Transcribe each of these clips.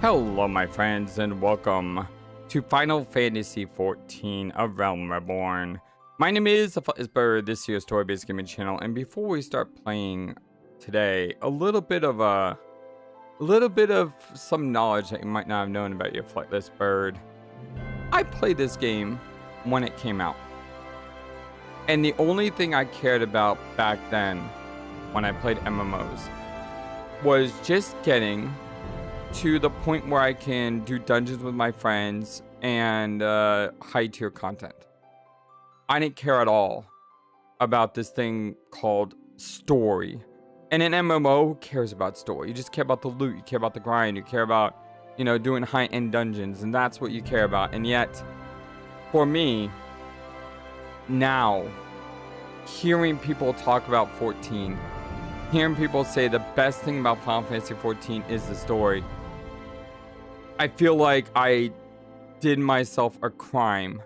Hello my friends and welcome to Final Fantasy XIV, A Realm Reborn. My name is FlightlessBird, this is your story-based gaming channel, and before we start playing today, a little bit of some knowledge that you might not have known about your FlightlessBird. I played this game when it came out, and the only thing I cared about back then when I played MMOs was just getting to the point where I can do dungeons with my friends and high tier content. I didn't care at all about this thing called story. And an MMO, who cares about story? You just care about the loot, you care about the grind, you care about, you know, doing high-end dungeons, and that's what you care about. And yet, for me, now, hearing people talk about 14, hearing people say the best thing about Final Fantasy XIV is the story, I feel like I did myself a crime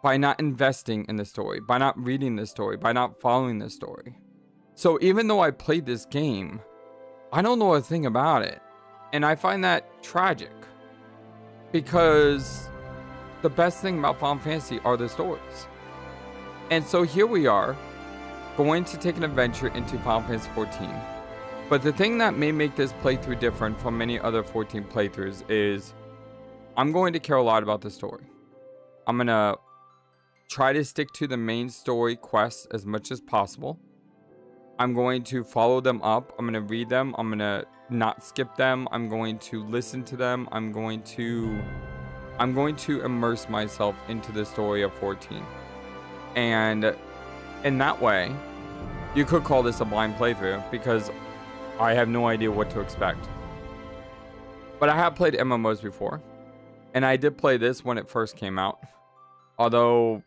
by not investing in the story, by not reading the story, by not following the story. So even though I played this game, I don't know a thing about it. And I find that tragic, because the best thing about Final Fantasy are the stories. And so here we are, going to take an adventure into Final Fantasy XIV. But the thing that may make this playthrough different from many other 14 playthroughs is I'm going to care a lot about the story. I'm going to try to stick to the main story quests as much as possible. I'm going to follow them up. I'm going to read them. I'm going to not skip them. I'm going to listen to them. I'm going to immerse myself into the story of 14. And in that way, you could call this a blind playthrough, because I have no idea what to expect. But I have played MMOs before, and I did play this when it first came out, although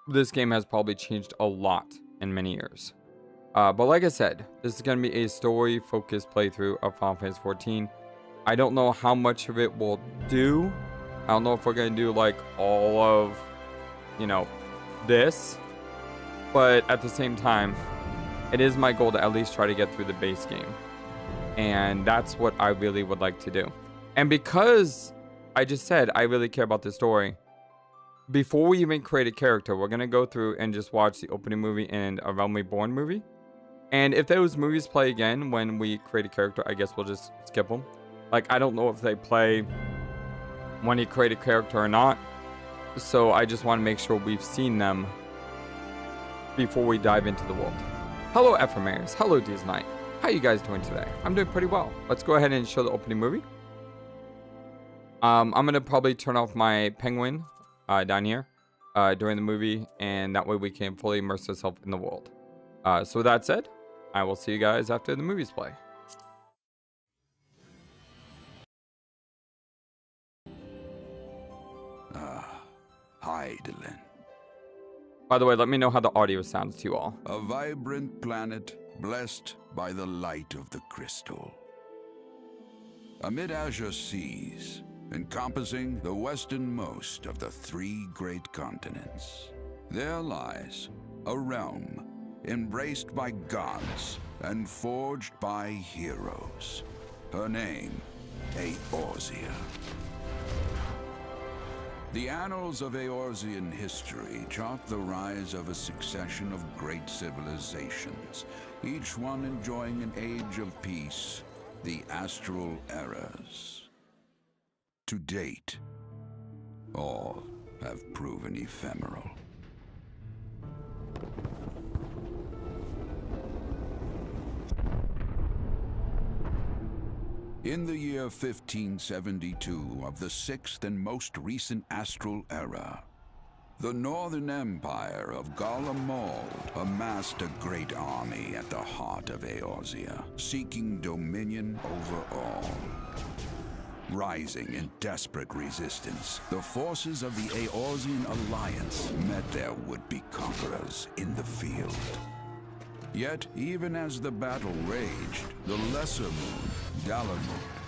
this game has probably changed a lot in many years. But like I said, this is going to be a story-focused playthrough of Final Fantasy XIV. I don't know how much of it will do. I don't know if we're going to do like all of, you know, this, but at the same time, it is my goal to at least try to get through the base game. And that's what I really would like to do. And because I just said I really care about the story, before we even create a character, we're going to go through and just watch the opening movie and a Realm Reborn movie. And if those movies play again when we create a character, I guess we'll just skip them. Like, I don't know if they play when you create a character or not. So I just want to make sure we've seen them before we dive into the world. Hello, Ephemeris. Hello, D's Knight. How you guys doing today? I'm doing pretty well. Let's go ahead and show the opening movie. I'm going to probably turn off my penguin down here during the movie, and that way we can fully immerse ourselves in the world. So with that said, I will see you guys after the movies play. Hydaelyn. By the way, let me know how the audio sounds to you all. A vibrant planet blessed by the light of the crystal. Amid azure seas, encompassing the westernmost of the 3 great continents, there lies a realm embraced by gods and forged by heroes. Her name, Eorzea. The annals of Eorzean history chart the rise of a succession of great civilizations, each one enjoying an age of peace, the astral eras. To date, all have proven ephemeral. In the year 1572 of the 6th and most recent astral era, the Northern Empire of Garlean amassed a great army at the heart of Eorzea, seeking dominion over all. Rising in desperate resistance, the forces of the Eorzean Alliance met their would-be conquerors in the field. Yet, even as the battle raged, the lesser moon, Dalamut,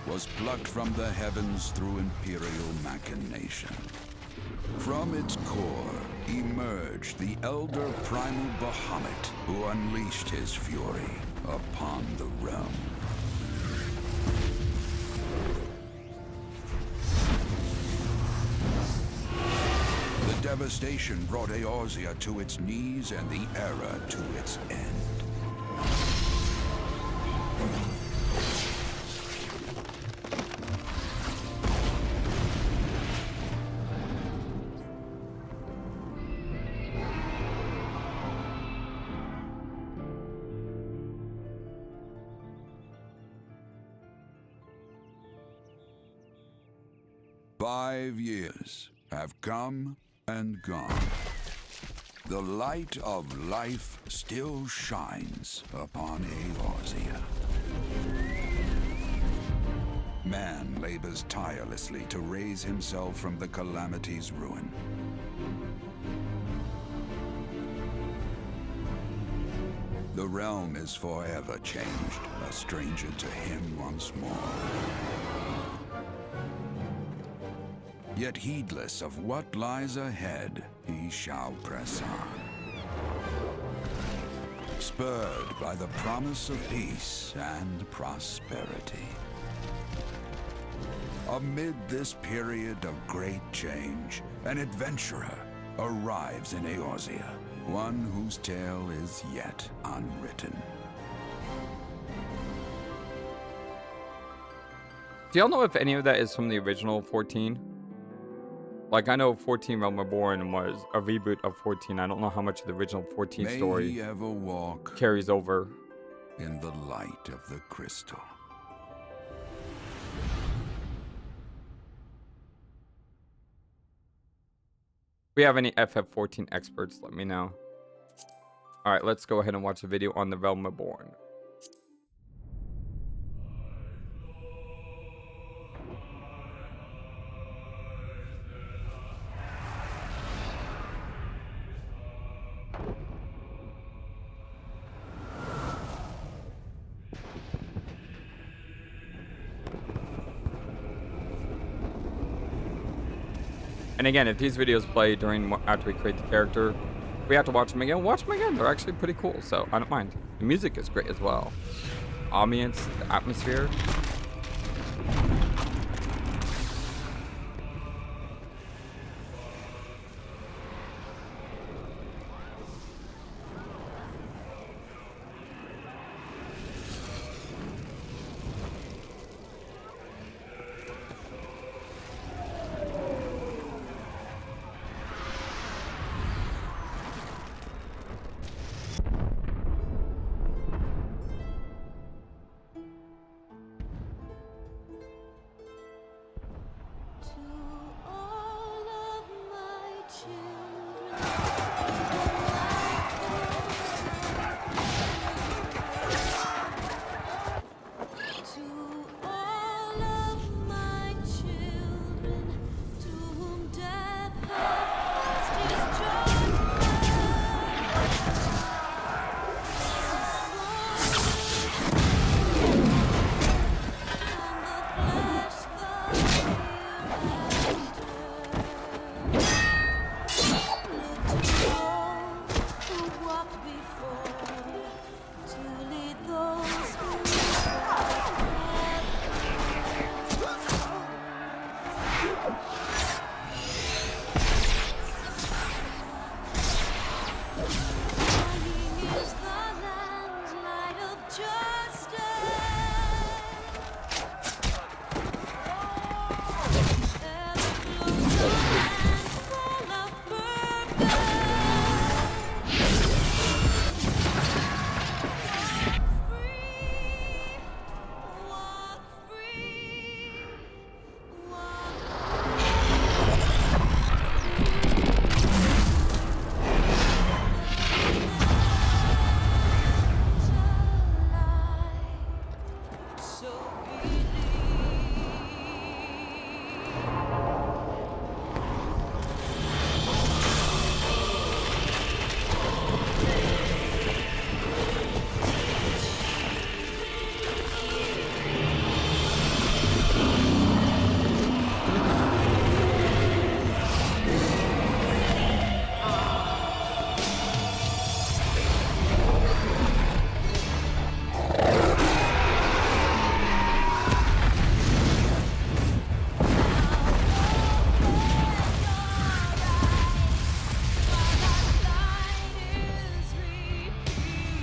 was plucked from the heavens through imperial machination. From its core emerged the elder primal Bahamut, who unleashed his fury upon the realm. devastation brought Eorzea to its knees and the era to its end. 5 years have come and gone. The light of life still shines upon Eorzea. Man labors tirelessly to raise himself from the calamity's ruin. The realm is forever changed, a stranger to him once more. Yet heedless of what lies ahead, he shall press on. Spurred by the promise of peace and prosperity. Amid this period of great change, an adventurer arrives in Eorzea, one whose tale is yet unwritten. Do y'all know if any of that is from the original 14? Like, I know 14 Realm Reborn was a reboot of 14. I don't know how much of the original 14 story May he ever walk carries over. in the light of the crystal. If we have any FF14 experts, let me know. Alright, let's go ahead and watch the video on the Realm Reborn. And again, if these videos play after we create the character, we have to watch them again. Watch them again. They're actually pretty cool, so I don't mind. The music is great as well. Ambience, the atmosphere.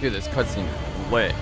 Dude, this cutscene is lit.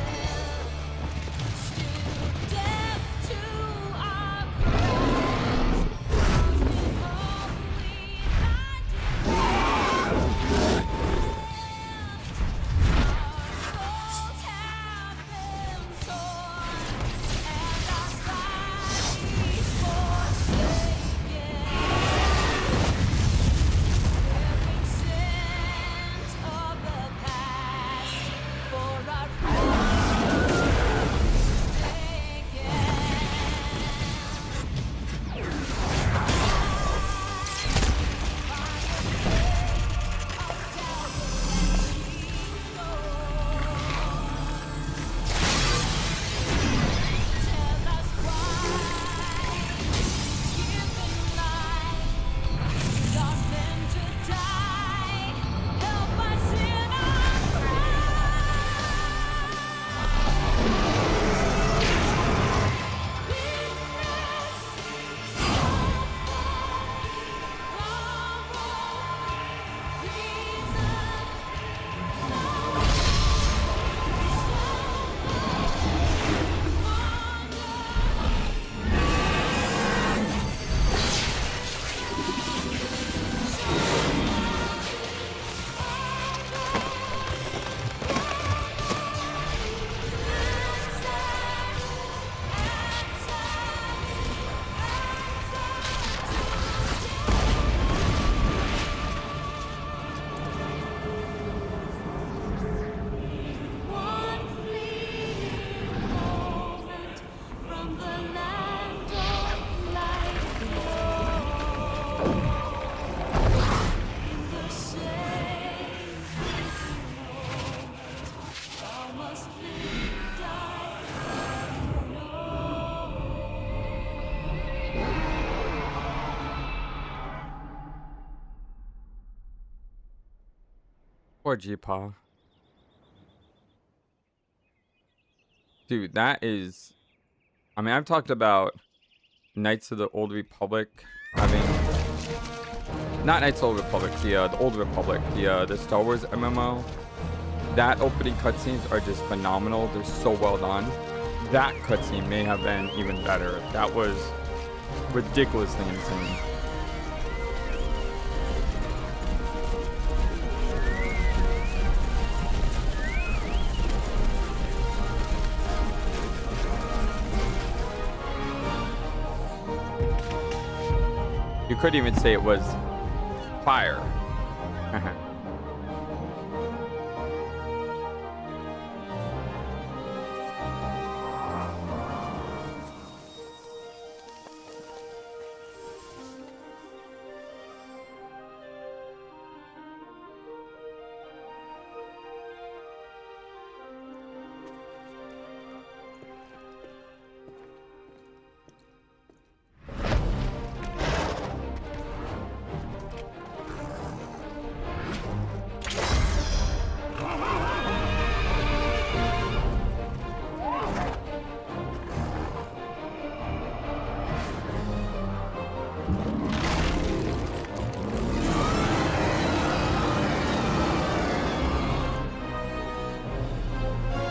Poor G-Paw. Dude, that is... I mean, I've talked about Knights of the Old Republic having... Not Knights of the Old Republic, the Old Republic, the Star Wars MMO. That opening cutscenes are just phenomenal. They're so well done. That cutscene may have been even better. That was ridiculously insane. You could even say it was fire.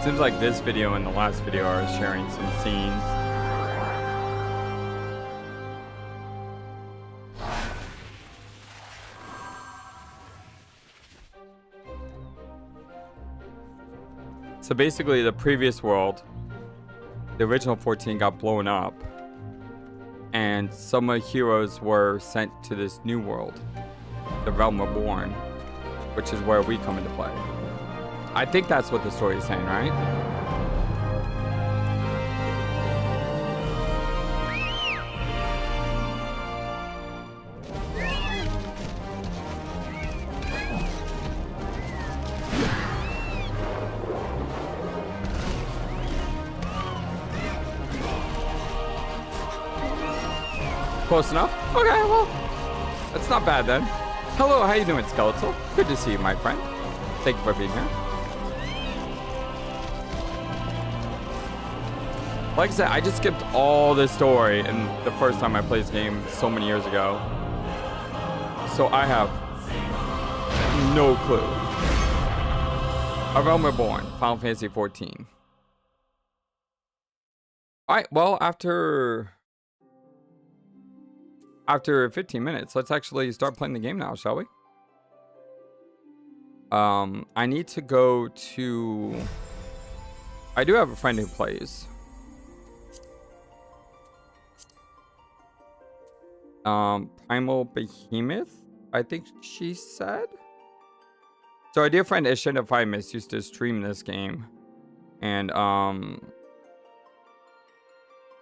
Seems like this video and the last video are sharing some scenes. So basically the previous world, the original 14 got blown up and some of the heroes were sent to this new world, the Realm Reborn, which is where we come into play. I think that's what the story is saying, right? Close enough? Okay, well, that's not bad then. Hello, how you doing, Skeletal? Good to see you, my friend. Thank you for being here. Like I said, I just skipped all this story in the first time I played this game so many years ago. So I have no clue. A Realm Reborn, Final Fantasy XIV. Alright, well, after 15 minutes, let's actually start playing the game now, shall we? I need to go to... I do have a friend who plays. Primal Behemoth, I think she said. So our dear friend Ishgard used to stream this game. And,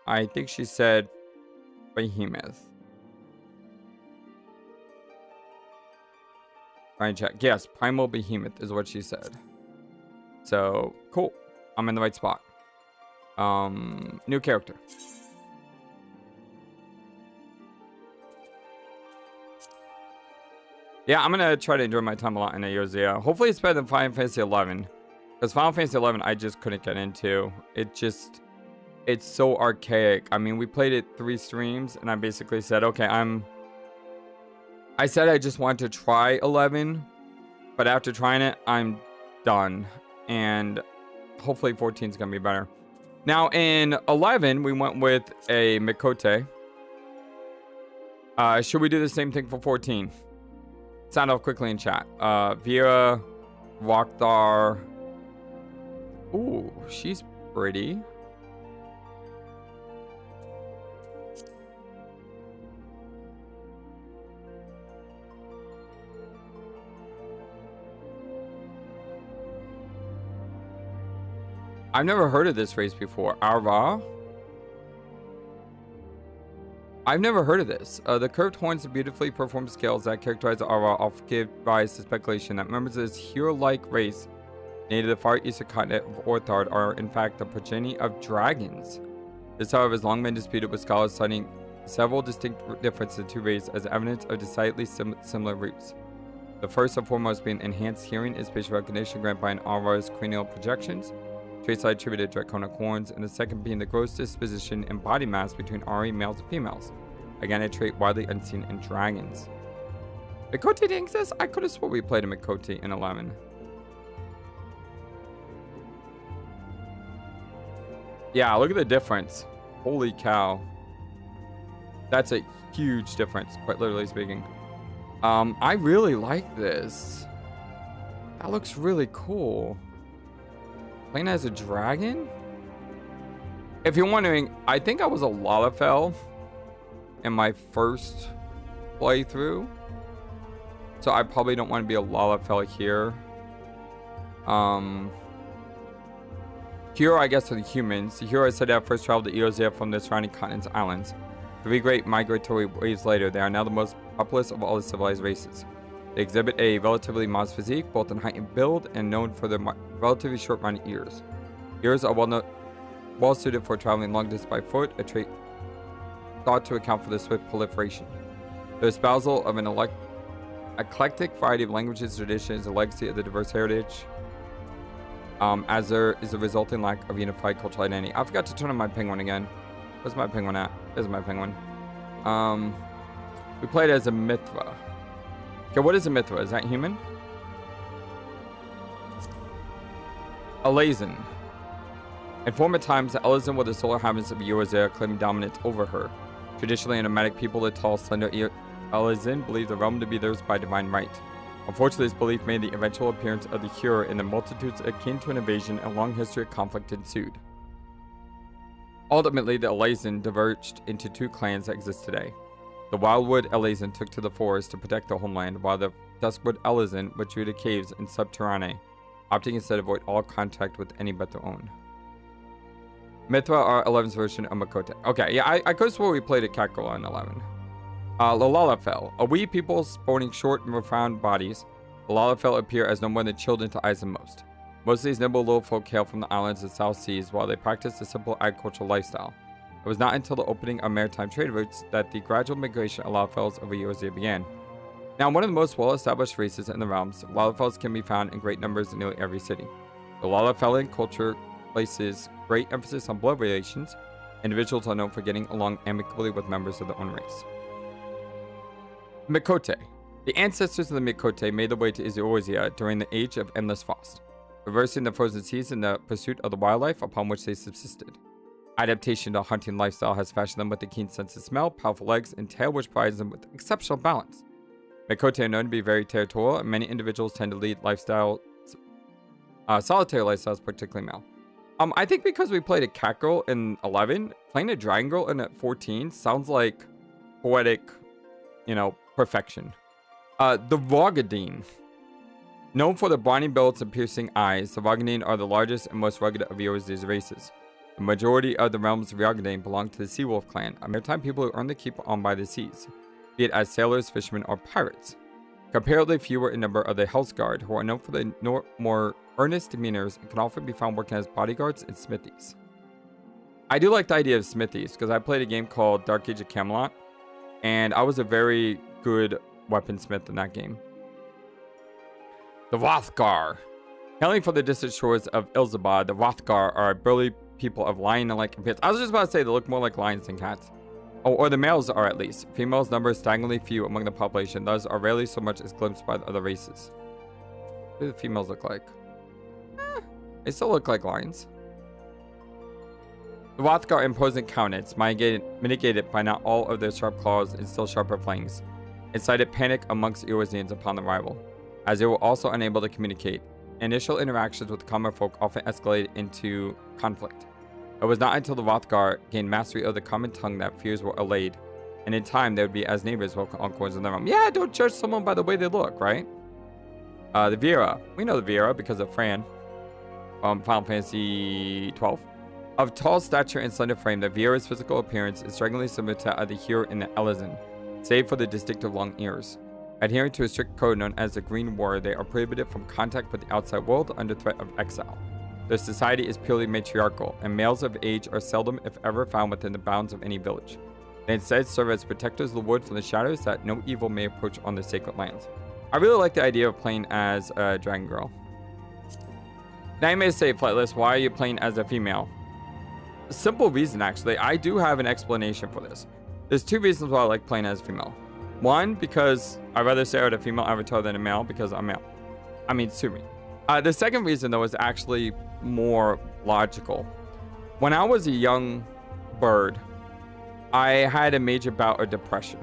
I think she said Behemoth. Try check. Yes, Primal Behemoth is what she said. So, cool. I'm in the right spot. New character. Yeah, I'm gonna try to enjoy my time a lot in Eorzea. Hopefully it's better than Final Fantasy XI. Because Final Fantasy XI I just couldn't get into. It's so archaic. I mean, we played it 3 streams and I basically said, okay, I said I just wanted to try 11, but after trying it, I'm done. And hopefully 14 is gonna be better. Now in 11, we went with a Mikote. Should we do the same thing for 14? Sound off quickly in chat. Vera, Rockthar. Ooh, she's pretty. I've never heard of this race before. Ara? I've never heard of this. The curved horns and beautifully performed scales that characterize the Ara often give rise to speculation that members of this hero-like race native to the far eastern continent of Orthard are in fact the progeny of dragons. This, however, has long been disputed, with scholars citing several distinct differences in the two races as evidence of decidedly similar roots. The first and foremost being enhanced hearing and spatial recognition granted by an Ara's cranial projections, traits attributed to draconic horns, and the second being the gross disposition and body mass between Ari males and females. Again, a trait widely unseen in dragons. Mikote didn't exist? I could have swore we played a Mikote in 11. Yeah, look at the difference. Holy cow. That's a huge difference, quite literally speaking. I really like this. That looks really cool. Playing as a dragon? If you're wondering, I think I was a Lalafell in my first playthrough. So I probably don't want to be a Lalafell here. Here, I guess, are the humans. The heroes said that first traveled to Eorzea from the surrounding continents and islands. 3 great migratory waves later, they are now the most populous of all the civilized races. They exhibit a relatively modest physique, both in height and build, and known for their relatively short rounded ears. Ears are well suited for traveling long distance by foot, a trait thought to account for the swift proliferation. The espousal of an eclectic variety of languages and traditions is a legacy of the diverse heritage, as there is a resulting lack of unified cultural identity. I forgot to turn on my penguin again. Where's my penguin at? There's my penguin. We played as a Mithra. Okay, what is a Mithra? Is that human? Alazin. In former times, the Elazin were the solar inhabitants of Eorzea, claiming dominance over her. Traditionally, a nomadic people, the tall, slender Elazin believed the realm to be theirs by divine right. Unfortunately, this belief made the eventual appearance of the Hur in the multitudes akin to an invasion, and a long history of conflict ensued. Ultimately, the Elazin diverged into 2 clans that exist today. The Wildwood Elazin took to the forest to protect their homeland, while the Duskwood Elazin withdrew to caves and subterranean, opting instead to avoid all contact with any but their own. Mithra are 11's version of Mikote. Okay, yeah, I could have swore we played at Kakula in 11. Lalafell. A wee people sporting short and profound bodies, the Lalafell appear as no more than children to eyes than most. Most of these nimble little folk hail from the islands and South Seas, while they practice a simple agricultural lifestyle. It was not until the opening of maritime trade routes that the gradual migration of Lalafells over Eorzea began. Now, one of the most well-established races in the realms, Lalafells can be found in great numbers in nearly every city. The Lalafellan culture places great emphasis on blood relations. Individuals are known for getting along amicably with members of their own race. Mikote. The ancestors of the Mikote made their way to Eorzea during the Age of Endless Frost. reversing the frozen seas in the pursuit of the wildlife upon which they subsisted. Adaptation to a hunting lifestyle has fashioned them with a keen sense of smell, powerful legs, and tail, which provides them with exceptional balance. Mikote are known to be very territorial, and many individuals tend to lead lifestyle, solitary lifestyles, particularly male. I think because we played a cat girl in 11, playing a dragon girl in 14 sounds like poetic, you know, perfection. The Rogadine. Known for their brawny builds and piercing eyes, the Rogadine are the largest and most rugged of Eorzea's races. The majority of the realms of Rogadine belong to the Sea Wolf clan, a maritime people who earn their keep on by the seas, be it as sailors, fishermen, or pirates. Comparatively fewer in number are the Hellsguard, who are known for their more earnest demeanors and can often be found working as bodyguards and smithies. I do like the idea of smithies, because I played a game called Dark Age of Camelot, and I was a very good weaponsmith in that game. The Rothgar. Hailing from the distant shores of Ilzabad, the Rothgar are burly people of lion-like appearance. I was just about to say they look more like lions than cats. Oh, or the males are at least. Females number staggeringly few among the population, thus are rarely so much as glimpsed by the other races. What do the females look like? They still look like lions. The Rothgar imposing countenance, mitigated by not all of their sharp claws and still sharper fangs, incited panic amongst Eorzeans upon arrival, as they were also unable to communicate. Initial interactions with the common folk often escalated into conflict. It was not until the Rothgar gained mastery of the common tongue that fears were allayed, and in time they would be as neighbors welcome encores in their realm. Yeah, don't judge someone by the way they look, right? The Viera. We know the Viera because of Fran from Final Fantasy XII. Of tall stature and slender frame, the Viera's physical appearance is strikingly similar to the Hero in the Elezen, save for the distinctive long ears. Adhering to a strict code known as the Green War, they are prohibited from contact with the outside world under threat of exile. Their society is purely matriarchal, and males of age are seldom, if ever, found within the bounds of any village. They instead serve as protectors of the wood from the shadows that no evil may approach on their sacred lands. I really like the idea of playing as a dragon girl. Now you may say, Flightless, why are you playing as a female? A simple reason, actually. I do have an explanation for this. There's two reasons why I like playing as a female. One, because I'd rather stare at a female avatar than a male because I'm male. I mean, sue me. The second reason, though, is actually more logical. When I was a young bird, I had a major bout of depression.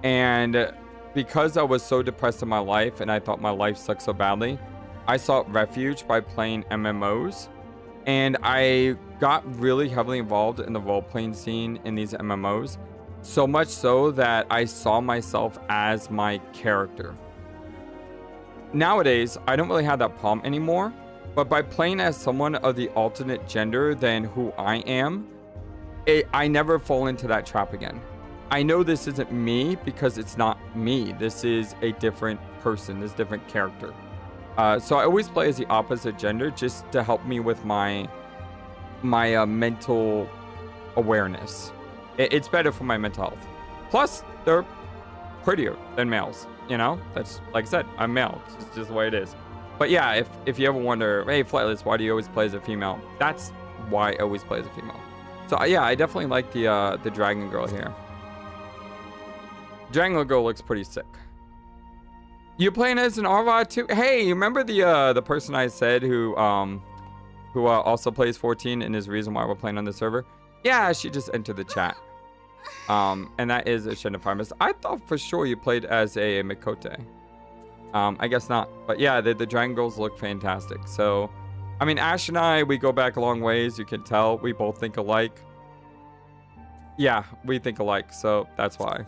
And because I was so depressed in my life and I thought my life sucked so badly, I sought refuge by playing MMOs. And I got really heavily involved in the role-playing scene in these MMOs. So much so that I saw myself as my character. Nowadays, I don't really have that problem anymore, but by playing as someone of the alternate gender than who I am, I never fall into that trap again. I know this isn't me because it's not me. This is a different person, this different character. So I always play as the opposite gender just to help me with my mental awareness. It's better for my mental health. Plus, they're prettier than males. You know, that's like I said, I'm male. It's just the way it is. But yeah, if you ever wonder, hey, Flightless, why do you always play as a female? That's why I always play as a female. So yeah, I definitely like the dragon girl here. Dragon girl looks pretty sick. You playing as an Arva too? Hey, you remember the person I said who also plays 14 and is the reason why we're playing on the server? Yeah, she just entered the chat. And that is a Shenify. I thought for sure you played as a Mikote. I guess not. But yeah, the dragon girls look fantastic. So, I mean, Ash and I, we go back a long ways. You can tell we both think alike. Yeah, we think alike. So that's why.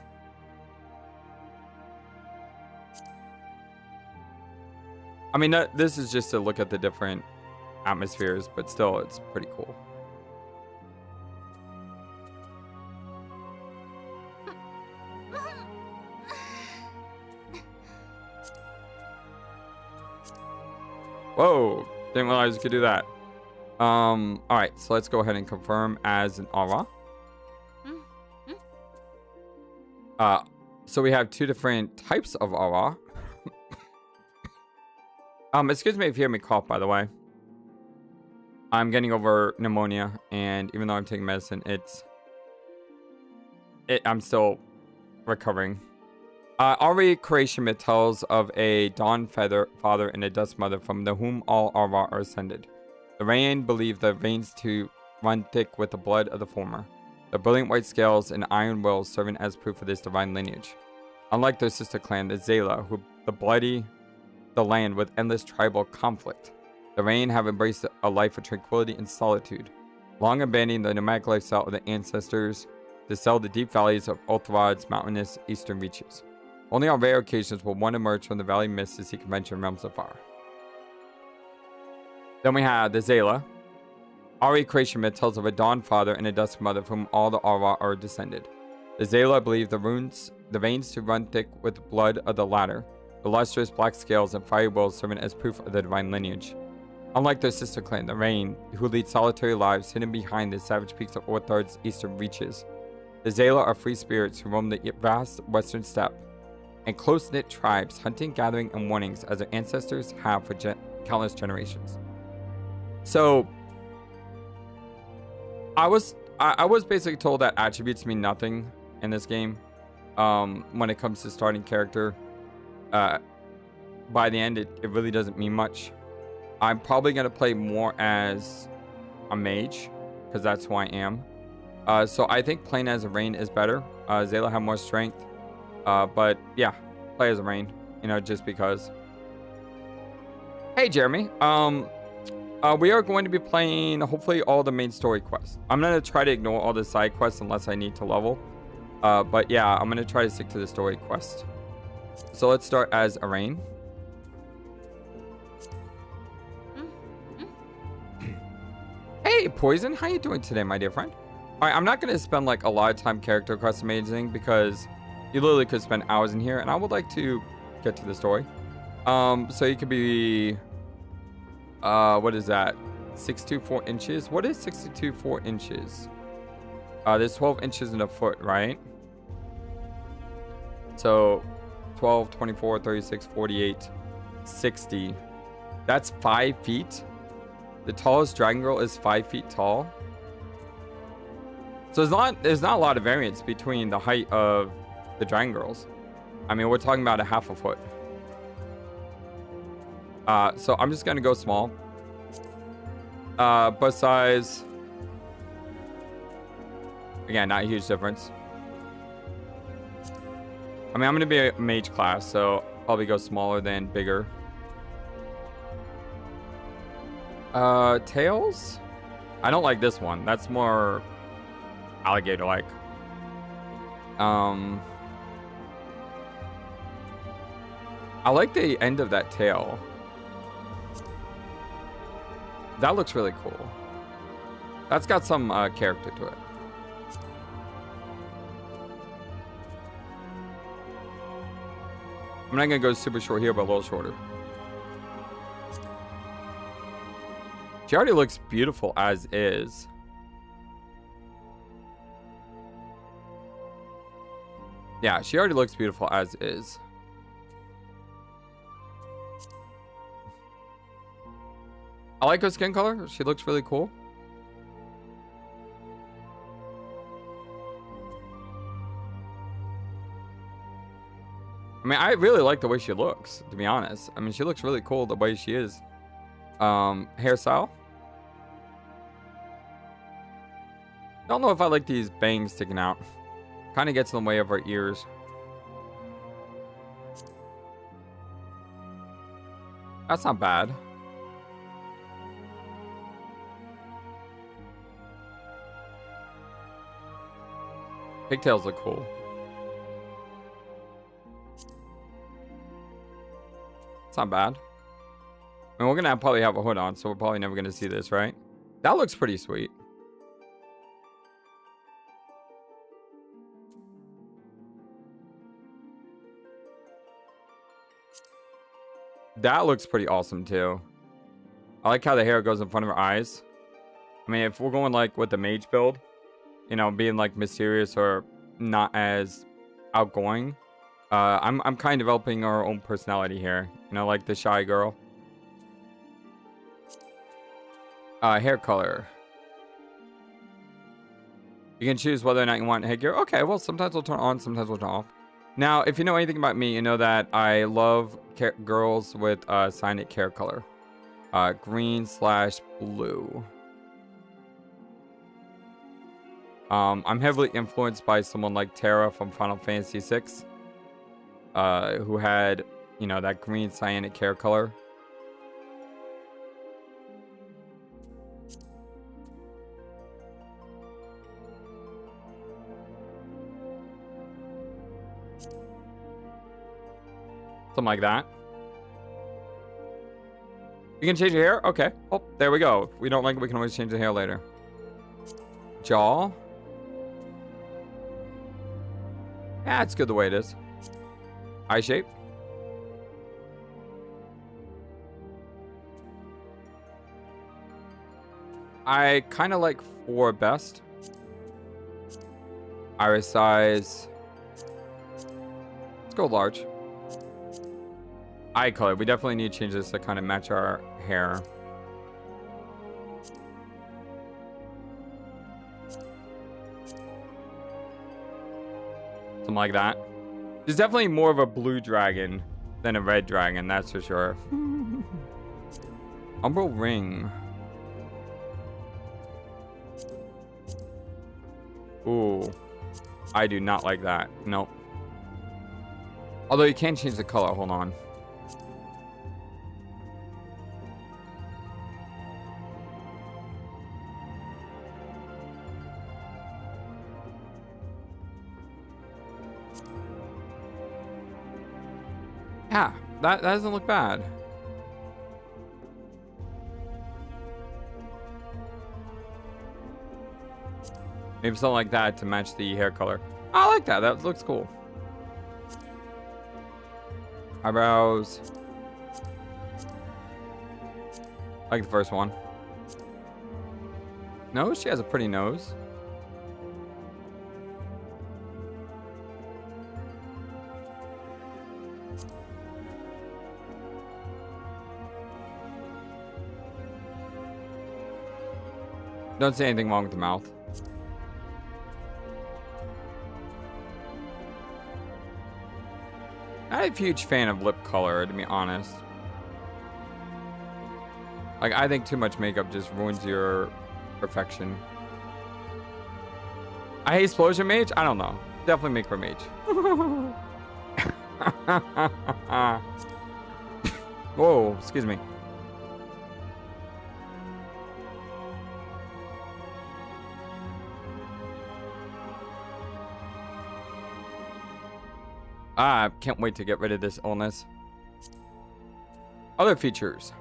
I mean, this is just to look at the different atmospheres, but still, it's pretty cool. Whoa, didn't realize you could do that. All right, so let's go ahead and confirm as an aura. So we have two different types of aura. Excuse me if you hear me cough, by the way. I'm getting over pneumonia, and even though I'm taking medicine, I'm still recovering. Already creation myth tells of a dawn father and a dust mother from the whom all Arva are ascended. The rain believe the veins to run thick with the blood of the former. The brilliant white scales and iron wills serving as proof of this divine lineage. Unlike their sister clan, the Zayla, who bloody the land with endless tribal conflict. The Rain have embraced a life of tranquility and solitude, long abandoning the nomadic lifestyle of the ancestors to sail the deep valleys of Ul'dah's mountainous eastern reaches. Only on rare occasions will one emerge from the valley mist to seek adventure in realms of fire. Then we have the Zayla. Ari creation myth tells of a dawn father and a dusk mother from all the Arwa are descended. The Zayla believe the veins to run thick with blood of the latter, the lustrous black scales and fiery wills serving as proof of the divine lineage. Unlike their sister clan, the Rain, who lead solitary lives hidden behind the savage peaks of Ul'dah's eastern reaches, the Zayla are free spirits who roam the vast western steppe, and close-knit tribes hunting, gathering, and warnings as their ancestors have for countless generations. So, I was basically told that attributes mean nothing in this game when it comes to starting character. By the end, it really doesn't mean much. I'm probably going to play more as a mage, because that's who I am. So I think playing as a Rain is better. Zayla have more strength. But yeah, play as a Rain, just because. Hey, Jeremy. We are going to be playing, hopefully, all the main story quests. I'm going to try to ignore all the side quests unless I need to level. But yeah, I'm going to try to stick to the story quest. So let's start as a Rain. Hey, Poison, how you doing today, my dear friend? All right, I'm not going to spend like a lot of time character customizing because you literally could spend hours in here, and I would like to get to the story. So you could be, what is that? 6'2", 4 inches. What is 6'2", 4 inches? There's 12 inches in a foot, right? So 12, 24, 36, 48, 60. That's 5 feet. The tallest dragon girl is 5 feet tall. So there's not a lot of variance between the height of the dragon girls. I mean, we're talking about a half a foot. So I'm just gonna go small. Bust size. Again, not a huge difference. I mean, I'm gonna be a mage class, so probably go smaller than bigger. Tails? I don't like this one. That's more alligator-like. I like the end of that tail. That looks really cool. That's got some character to it. I'm not gonna go super short here, but a little shorter. She already looks beautiful as is. Yeah, she already looks beautiful as is. I like her skin color. She looks really cool. I mean, I really like the way she looks, to be honest. I mean, she looks really cool the way she is. Hairstyle. Don't know if I like these bangs sticking out. Kind of gets in the way of her ears. That's not bad. Pigtails look cool. It's not bad. I mean, we're gonna probably have a hood on, so we're probably never gonna see this, right? That looks pretty sweet. That looks pretty awesome too. I like how the hair goes in front of her eyes. I mean, if we're going like with the mage build, being like mysterious or not as outgoing, I'm kind of developing our own personality here. Like the shy girl. Hair color. You can choose whether or not you want headgear. Okay, well, sometimes we'll turn on, sometimes we'll turn off. Now, if you know anything about me, you know that I love girls with cyanide hair color. Green/blue. I'm heavily influenced by someone like Terra from Final Fantasy VI, who had, you know, that green cyanic hair color. Something like that. You can change your hair? Okay. Oh, there we go. If we don't like it, we can always change the hair later. Jaw. Yeah, it's good the way it is. Eye shape. I kind of like 4 best. Iris size. Let's go large. Eye color. We definitely need to change this to kind of match our hair. Something like that. There's definitely more of a blue dragon than a red dragon, that's for sure. Umbral ring. Ooh. I do not like that. Nope. Although you can change the color. Hold on. Yeah, that doesn't look bad. Maybe something like that to match the hair color. I like that. That looks cool. Eyebrows. I like the first one. Nose? She has a pretty nose. Don't say anything wrong with the mouth. Not a huge fan of lip color, to be honest. Like, I think too much makeup just ruins your perfection. I hate Explosion Mage? I don't know. Definitely make her mage. Whoa, excuse me. I can't wait to get rid of this illness. Other features.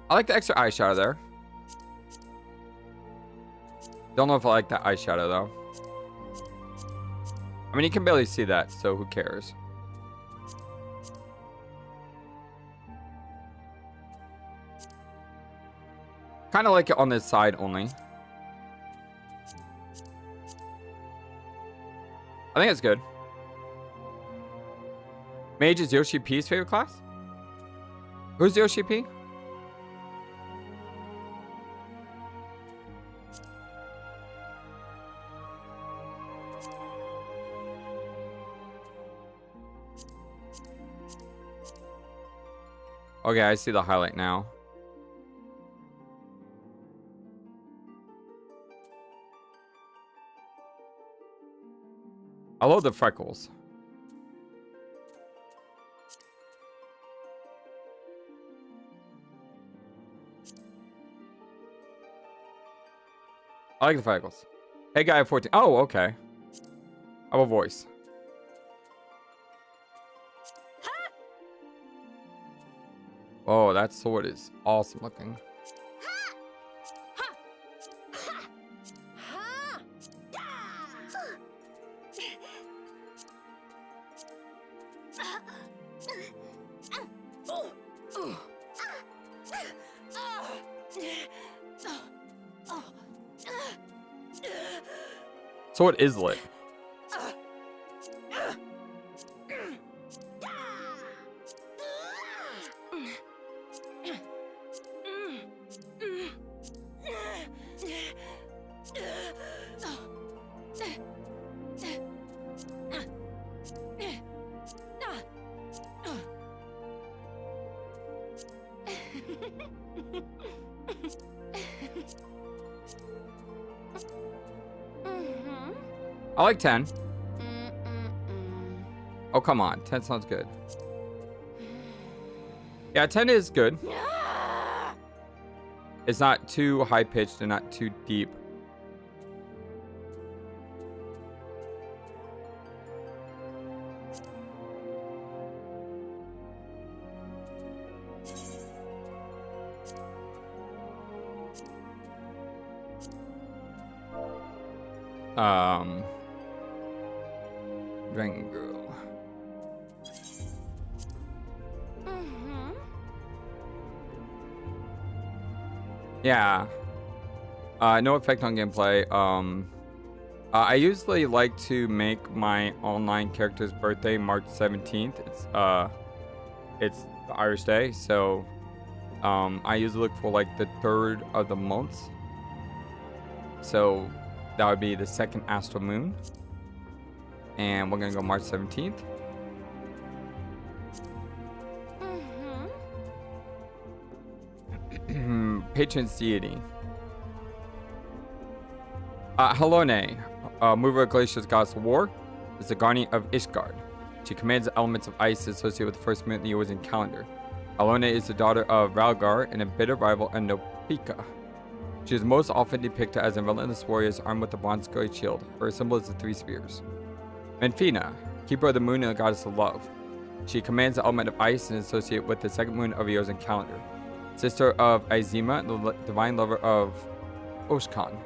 I like the extra eyeshadow there. Don't know if I like that eyeshadow though. I mean, you can barely see that, so who cares? Kind of like it on this side only. I think it's good. Mage is Yoshi P's favorite class? Who's Yoshi P? Okay, I see the highlight now. I love the freckles. I like the freckles. Hey, guy 14. Oh, okay. I have a voice. Oh, that sword is awesome looking. Sword is lit. I like 10. Oh, come on. 10 sounds good. Yeah, 10 is good. It's not too high-pitched and not too deep. Dragon Girl. Yeah. No effect on gameplay. I usually like to make my online character's birthday March 17th. It's the Irish day, so I usually look for like the 3rd of the month. So that would be the 2nd astral moon. And we're gonna go March 17th. Patron's deity. Helone, mover of glaciers, goddess of war, is the guardian of Ishgard. She commands the elements of ice associated with the first moon in the Eorzean calendar. Helone is the daughter of Rhalgar and a bitter rival of Nopika. She is most often depicted as a relentless warrior armed with a bronze great shield. Her symbol is the 3 spears. Menfina, keeper of the moon and the goddess of love. She commands the element of ice and is associated with the 2nd moon of the Eorzean calendar. Sister of Izima, the divine lover of Oshkan.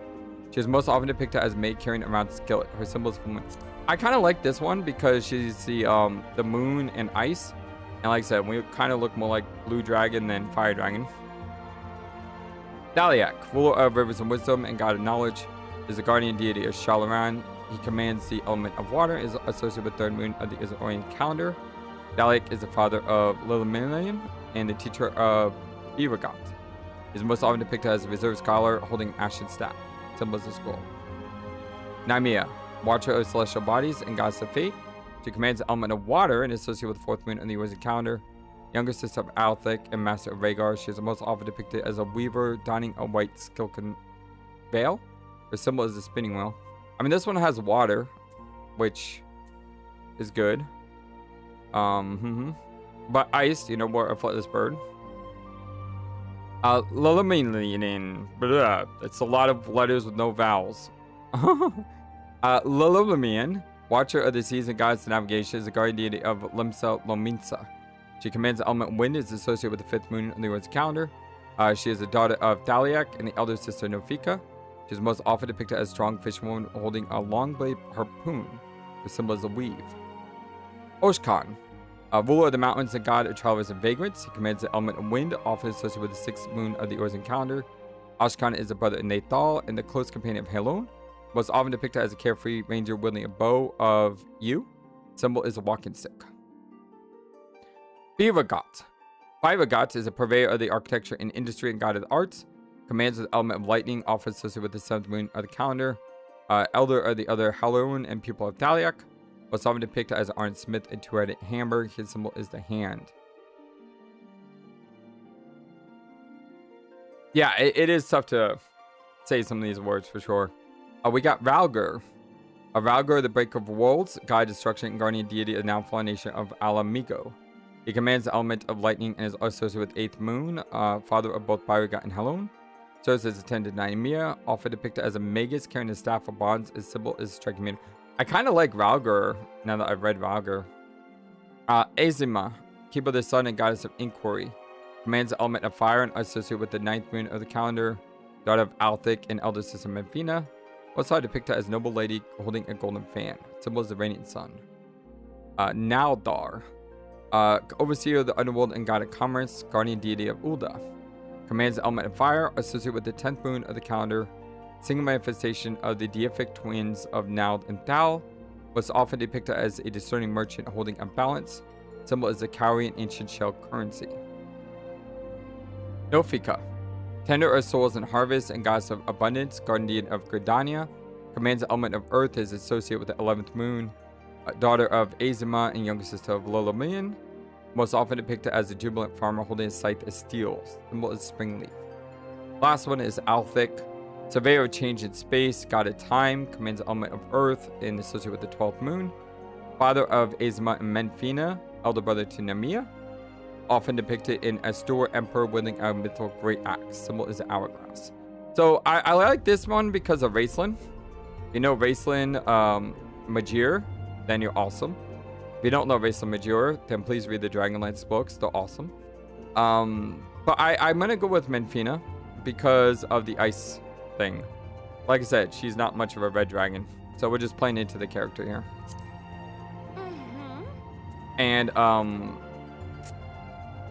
She is most often depicted as a maid carrying around a skillet. Her symbol is full moon. I kind of like this one because she's the moon and ice. And like I said, we kind of look more like blue dragon than fire dragon. Daliak, ruler of rivers and wisdom and god of knowledge, is the guardian deity of Sharlayan. He commands the element of water, is associated with 3rd moon of the Eorzea calendar. Daliak is the father of Liluminian and the teacher of Vylbrand. He is most often depicted as a reserve scholar holding ashen staff. Symbol is a scroll. Naimia, watcher of celestial bodies and goddess of fate. She commands the element of water and is associated with the 4th moon on the Eorzea calendar. Younger sister of Althic and master of Rhaegar. She is most often depicted as a weaver donning a white silken veil. Her symbol is the spinning wheel. I mean, this one has water, which is good. But ice, you know, more a FlightlessBird. Liluminian. It's a lot of letters with no vowels. Liluminian, watcher of the seas and goddess of navigation, is the guardian deity of Limsa Lominsa. She commands the element wind, is associated with the 5th moon on the Eorzea calendar. She is the daughter of Daliak and the elder sister Nofika. She is most often depicted as a strong fisherwoman holding a long blade harpoon. The symbol is a weave. Oshkan, ruler of the mountains and god of travelers and vagrants. He commands the element of wind, often associated with the 6th moon of the Eorzea calendar. Oshkan is the brother of Nathal and the close companion of Helon. Most often depicted as a carefree ranger wielding a bow of yew. Symbol is a walking stick. Vylbrand. Vylbrand is a purveyor of the architecture and industry and god of the arts. Commands the element of lightning, often associated with the 7th moon of the calendar. Elder of the other Hydaelyn and pupil of Daliak. Was often depicted as an iron smith and 2-headed hammer. His symbol is the hand. Yeah, it is tough to say some of these words for sure. We got Rhalgar. Rhalgar, the breaker of worlds, god of destruction and guardian deity of the now fallen nation of Ala Mhigo. He commands the element of lightning and is associated with 8th moon, father of both Vylbrand and Helon. Serves as attendant Naimia, often depicted as a magus carrying a staff of bonds. His symbol is striking me. I kind of like Rhalgar now that I've read Rhalgar. Azima, keeper of the sun and goddess of inquiry. Commands the element of fire and associated with the 9th moon of the calendar. Daughter of Althic and elder sister Menfina. Also depicted as noble lady holding a golden fan. Symbol is the radiant sun. Naldar. Overseer of the underworld and god of commerce. Guardian deity of Ul'dah. Commands the element of fire associated with the 10th moon of the calendar. Single manifestation of the deific twins of Nald and Thal. Was often depicted as a discerning merchant holding a balance. Symbol is the cowrie and ancient shell currency. Nofika. Tender of souls and harvest and goddess of abundance. Guardian of Gridania. Commands the element of earth, is associated with the 11th moon. Daughter of Azima and younger sister of Liluminian. most often depicted as a jubilant farmer holding a scythe as steel. Symbol is spring leaf. Last one is Althic, surveyor of change in space, god of time, commands the element of earth, and associated with the 12th moon. Father of Azima and Menfina, elder brother to Nemia. Often depicted in Astur, emperor wielding a mythical great axe. Symbol is the hourglass. So I like this one because of Raistlin. You know Raistlin Majir, then you're awesome. If you don't know Raistlin Majir, then please read the Dragonlance books. They're awesome. But I'm going to go with Menfina because of the ice thing. Like I said, she's not much of a red dragon. So we're just playing into the character here. And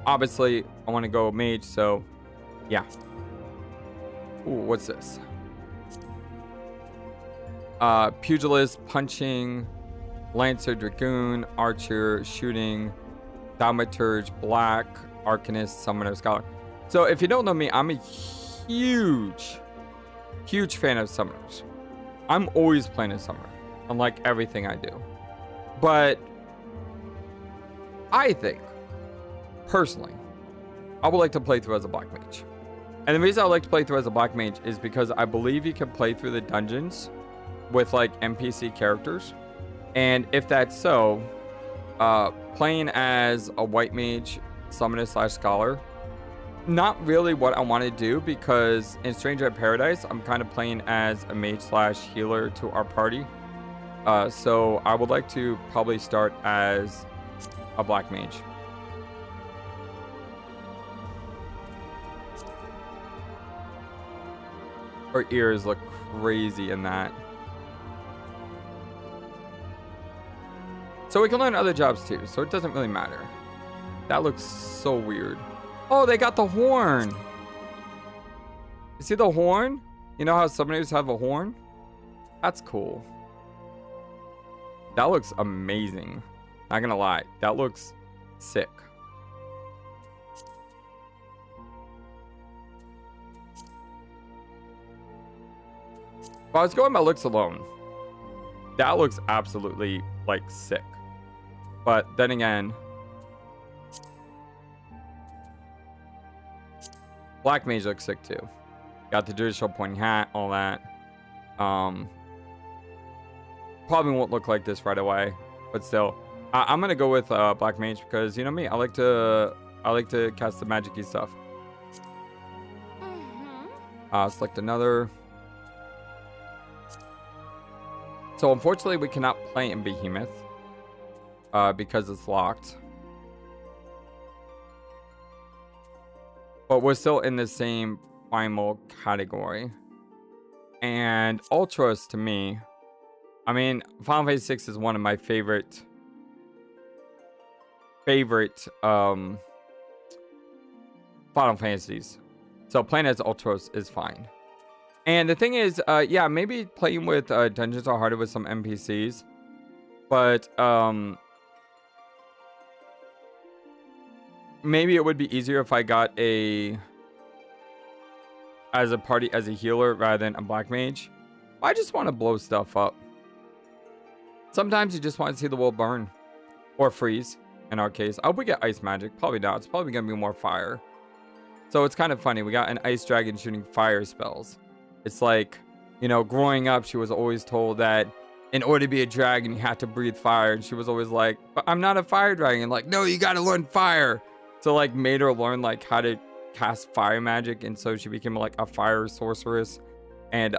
obviously, I want to go mage, so yeah. Ooh, what's this? Pugilist, punching, lancer, dragoon, archer, shooting, thaumaturge, black, arcanist, summoner, scholar. So if you don't know me, I'm a huge fan of summoners. I'm always playing a summoner, unlike everything I do. But I think, personally, I would like to play through as a black mage. And the reason I like to play through as a black mage is because I believe you can play through the dungeons with like NPC characters. And if that's so, playing as a white mage, summoner / scholar, not really what I want to do, because in Stranger in Paradise, I'm kind of playing as a mage / healer to our party. So I would like to probably start as a black mage. Her ears look crazy in that. So we can learn other jobs too, so it doesn't really matter. That looks so weird. Oh, they got the horn. You see the horn? You know how summoners have a horn? That's cool. That looks amazing. Not gonna lie, that looks sick. If I was going by looks alone, that looks absolutely like sick. But then again, black mage looks sick too. Got the judicial pointing hat, all that. Probably won't look like this right away, but still, I'm gonna go with black mage because you know me, I like to cast the magic-y stuff. Select another. So unfortunately, we cannot play in Behemoth because it's locked. But we're still in the same primal category. And Ultras, to me, I mean, Final Fantasy VI is one of my favorite Final Fantasies. So playing as Ultros is fine. And the thing is, yeah, maybe playing with dungeons are harder with some NPCs. But maybe it would be easier if I got as a healer rather than a black mage. I just want to blow stuff up. Sometimes you just want to see the world burn. Or freeze, in our case. I hope we get ice magic. Probably not. It's probably going to be more fire. So it's kind of funny. We got an ice dragon shooting fire spells. It's like, you know, growing up, she was always told that in order to be a dragon, you have to breathe fire. And she was always like, but I'm not a fire dragon. Like, no, you got to learn fire. So, like, made her learn, like, how to cast fire magic. And so she became, like, a fire sorceress. And,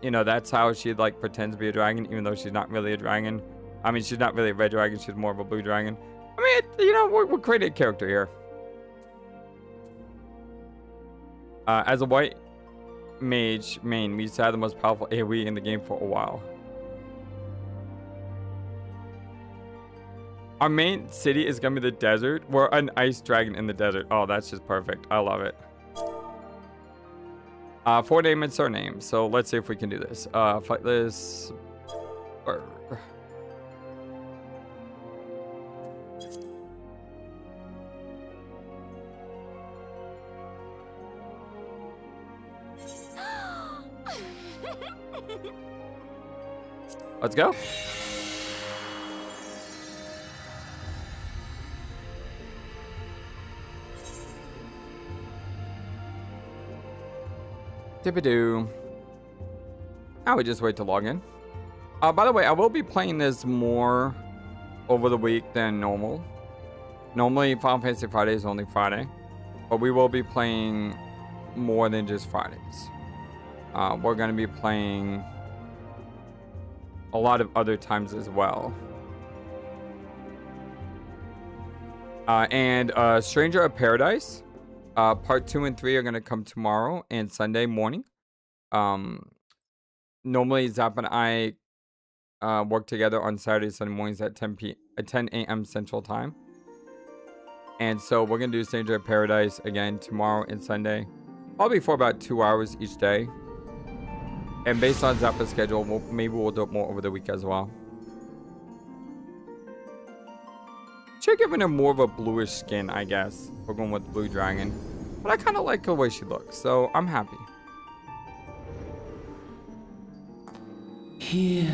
you know, that's how she, like, pretends to be a dragon, even though she's not really a dragon. I mean, she's not really a red dragon. She's more of a blue dragon. I mean, you know, we're creating a character here. As a white mage main, we used to have the most powerful AoE in the game for a while. Our main city is gonna be the desert. We're an ice dragon in the desert. Oh, that's just perfect. I love it. Forename and surname. So let's see if we can do this. FlightlessBird. Let's go. Dippy-doo. Now we just wait to log in. By the way, I will be playing this more over the week than normal. Normally, Final Fantasy Friday is only Friday, but we will be playing more than just Fridays. We're going to be playing a lot of other times as well. And Stranger of Paradise, part 2 and 3 are going to come tomorrow and Sunday morning. Normally, Zap and I work together on Saturday, Sunday mornings at 10 a.m. Central Time. And so we're going to do Stranger of Paradise again tomorrow and Sunday. Probably for about 2 hours each day. And based on Zappa's schedule, maybe we'll do it more over the week as well. Should give her more of a bluish skin, I guess. We're going with Blue Dragon. But I kind of like the way she looks, so I'm happy. Here.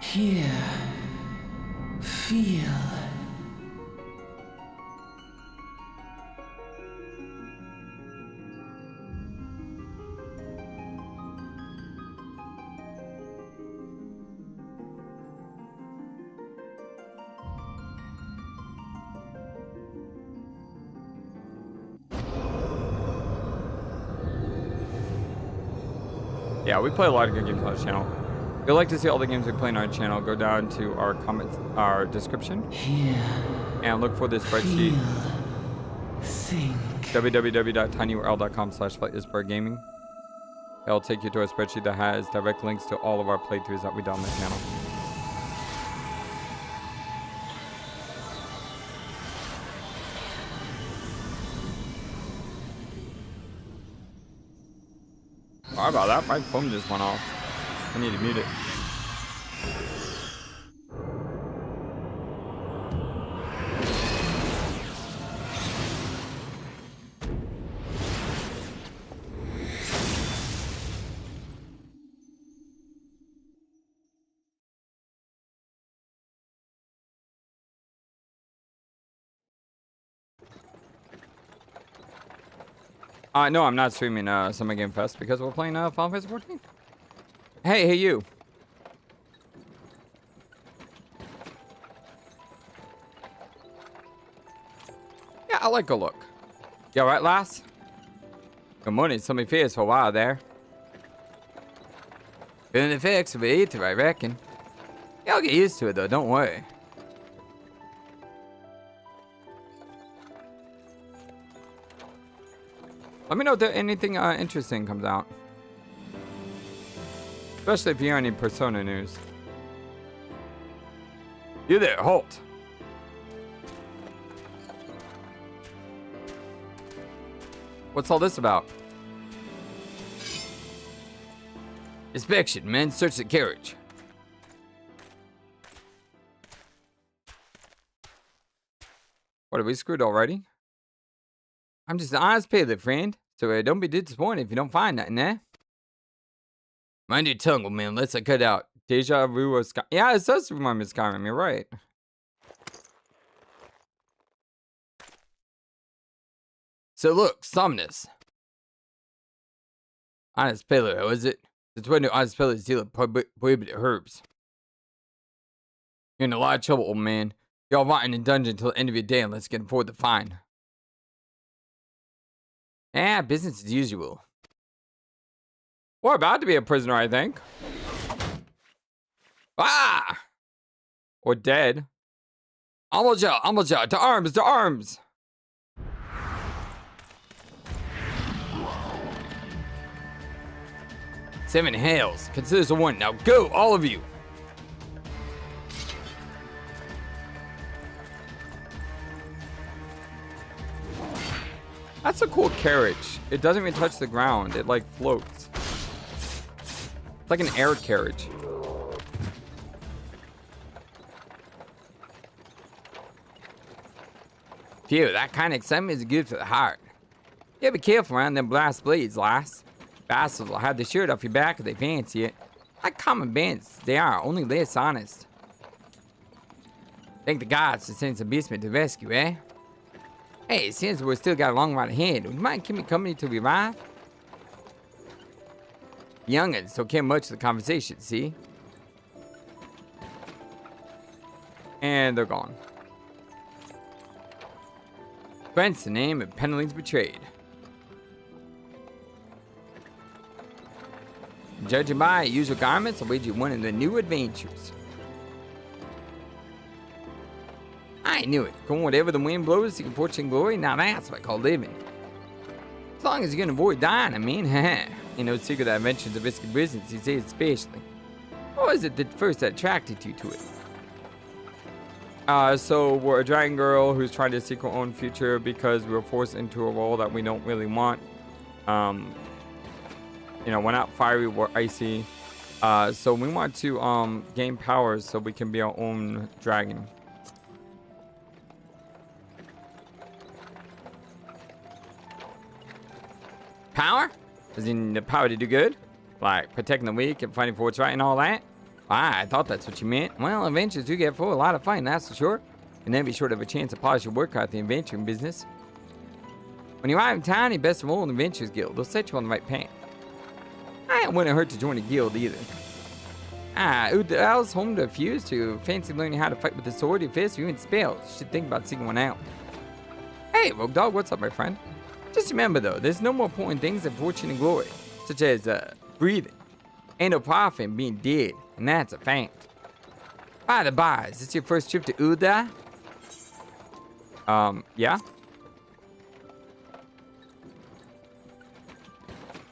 Here. Feel. Yeah, we play a lot of good games on the channel. If you'd like to see all the games we play on our channel, go down to our comments, our description, and look for this spreadsheet. www.tinyurl.com/FlightlessBird. It'll take you to a spreadsheet that has direct links to all of our playthroughs that we do on the channel. Sorry about that, my phone just went off. I need to mute it. No, I'm not streaming Summer Game Fest because we're playing Final Fantasy XIV. Hey, you. Yeah, I like a look. You alright, lass? Good morning. Somebody fierce for a while there. Feeling the fix of the ether, I reckon. Yeah, I'll get used to it though, don't worry. Let me know if anything interesting comes out. Especially if you hear any Persona news. You there, halt. What's all this about? Inspection, men. Search the carriage. What, are we screwed already? I'm just an honest peddler, friend. So don't be disappointed if you don't find nothing, eh? Mind your tongue, old man. Let's cut out. Deja vu of Sky. Yeah, it does remind me of Skyrim. You're right. So look, Somnus. Honest peddler, how is it? It's when the honest peddlers deal with prohibited herbs. You're in a lot of trouble, old man. Y'all rotting in dungeon until the end of your day and let's get forward the fine. Yeah, business as usual. We're about to be a prisoner, I think. Ah! Or dead. Almoja, to arms, to arms! 7 hails. Consider this a one. Now go, all of you! That's a cool carriage. It doesn't even touch the ground. It like floats. It's like an air carriage. Phew, that kind of excitement is good for the heart. Yeah, be careful around them blast blades, lass. Bastards will have the shirt off your back if they fancy it. Like common bandits, they are, only less honest. Thank the gods to send some beastmen to rescue, eh? Hey, since we've still got a long ride ahead, would you mind keeping me company till we arrive? Young'uns don't care much of the conversation, see? And they're gone. Brent's the name and Penalings betrayed. Judging by usual garments, I'll wager one of the new adventures. I knew it. Going whatever the wind blows, seeking fortune and glory, now that's what I call living. As long as you can avoid dying, I mean, haha. Ain't no secret that adventures of risky business these days, especially. What was it that first attracted you to it? So we're a dragon girl who's trying to seek her own future because we were forced into a role that we don't really want. You know, we're not fiery, we're icy. So we want to gain powers so we can be our own dragon. Power? As in the power to do good? Like protecting the weak and fighting for what's right and all that? I thought that's what you meant. Well, adventures do get full a lot of fun, that's for sure. And then be sure to have a chance to polish your work out the adventuring business. When you arrive in town, you best enroll in the Adventurers Guild. They'll set you on the right path. It wouldn't hurt to join a guild either. Ul'dah's home to a few who fancy learning how to fight with the sword, your fist, or even spells. You should think about seeking one out. Hey, Rogue Dog, what's up, my friend? Just remember, though, there's no more important things than fortune and glory, such as breathing. Ain't no profit in being dead, and that's a fact. By the by, is this your first trip to Ul'dah? Yeah?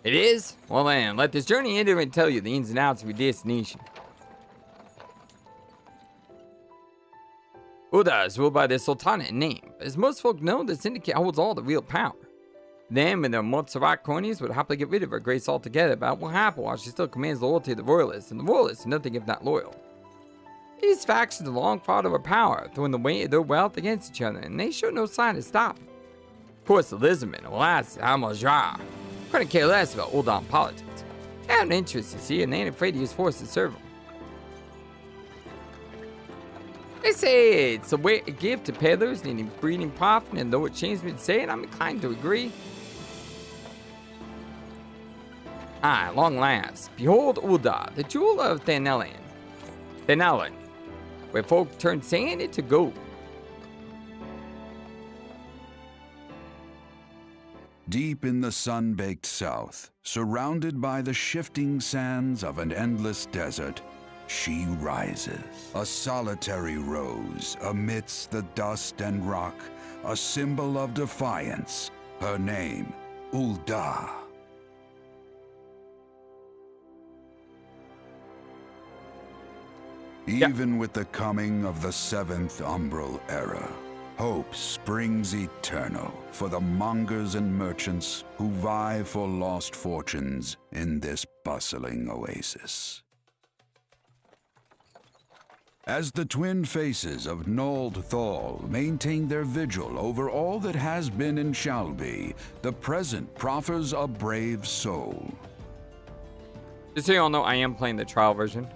It is? Well then, let this journey enter and tell you the ins and outs of your destination. Ul'dah is ruled by the sultanate in name. As most folk know, the syndicate holds all the real power. Them and their Montserrat cronies would happily get rid of her grace altogether, but what will happen while she still commands the loyalty of the royalists, and the royalists are nothing if not loyal. These factions have long fought over power, throwing the weight of their wealth against each other, and they show no sign of stopping. Of course, the Lisbon, alas, Al-Majra, couldn't care less about Ul'dah politics. They have an interest, you see, and they ain't afraid to use force to serve them. They say it's a gift to peddlers needing breeding profit, and though it shames me to say it, I'm inclined to agree. At long last, behold Ul'dah, the jewel of Thanalan, where folk turn sand into gold. Deep in the sun-baked south, surrounded by the shifting sands of an endless desert, she rises. A solitary rose amidst the dust and rock, a symbol of defiance. Her name, Ul'dah. Even with the coming of the 7th Umbral Era, hope springs eternal for the mongers and merchants who vie for lost fortunes in this bustling oasis. As the twin faces of Nold Thal maintain their vigil over all that has been and shall be, the present proffers a brave soul. Just so you all know, I am playing the trial version.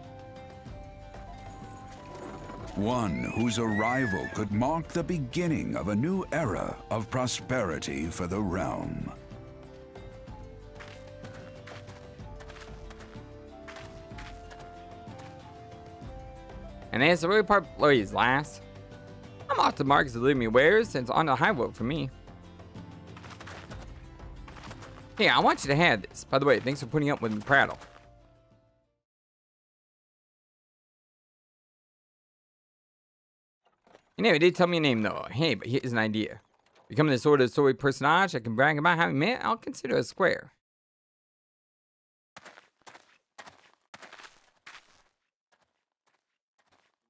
One whose arrival could mark the beginning of a new era of prosperity for the realm. And as the really part plays last, I'm off to markets to leave me wares since on the high road for me. Hey, I want you to have this. By the way, thanks for putting up with me prattle. You never did tell me your name though. Hey, but here's an idea. Becoming the sort of story personage I can brag about having met, I'll consider a square.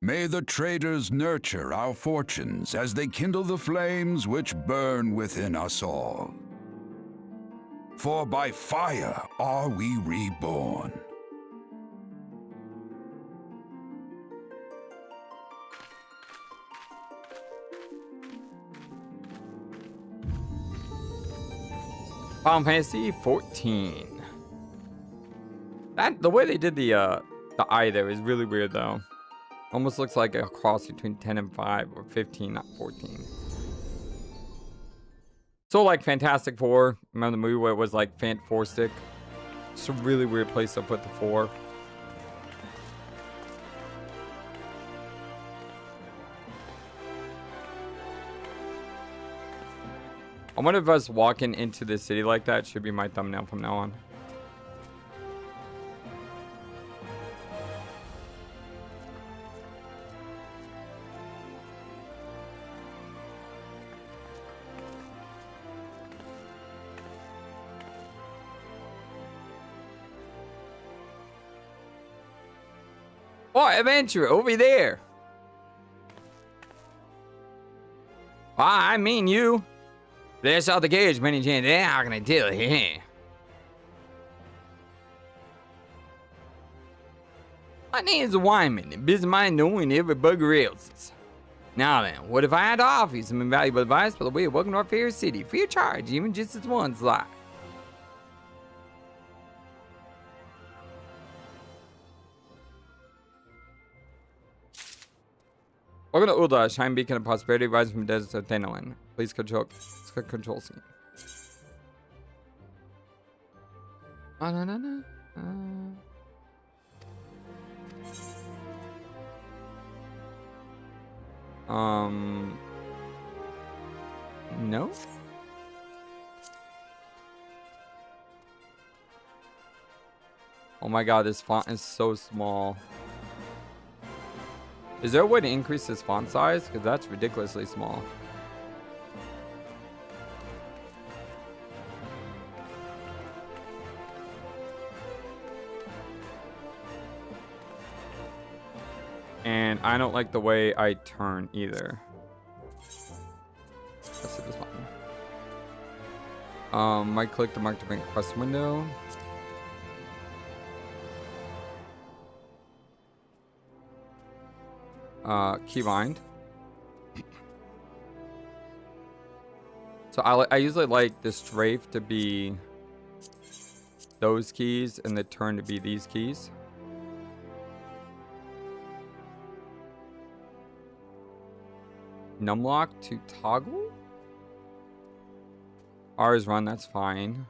May the traders nurture our fortunes as they kindle the flames which burn within us all. For by fire are we reborn. Final Fantasy XIV. The way they did the eye there is really weird though. Almost looks like a cross between 10 and 5 or 15, not 14. So like Fantastic Four. Remember the movie where it was like Fant 4 stick? It's a really weird place to put the 4. I wonder if us walking into the city like that should be my thumbnail from now on. Oh, adventure over there. I mean you. There's all the gauge many chances. They're not gonna tell you. My name's Wyman, and busy mind knowing every bugger else's. Now then, what if I had to offer you some invaluable advice by the way of welcome to our fair city, free of charge, even just as one's life? Welcome to Ul'dah, shine beacon of prosperity rising from the deserts of Thanalan. Please control C. No. Oh my god, this font is so small. Is there a way to increase this font size? Because that's ridiculously small. And I don't like the way I turn either. Let's hit this button. Right click to mark to bring quest window. Keybind. So I usually like the strafe to be those keys and the turn to be these keys. Numlock to toggle. R is run, that's fine.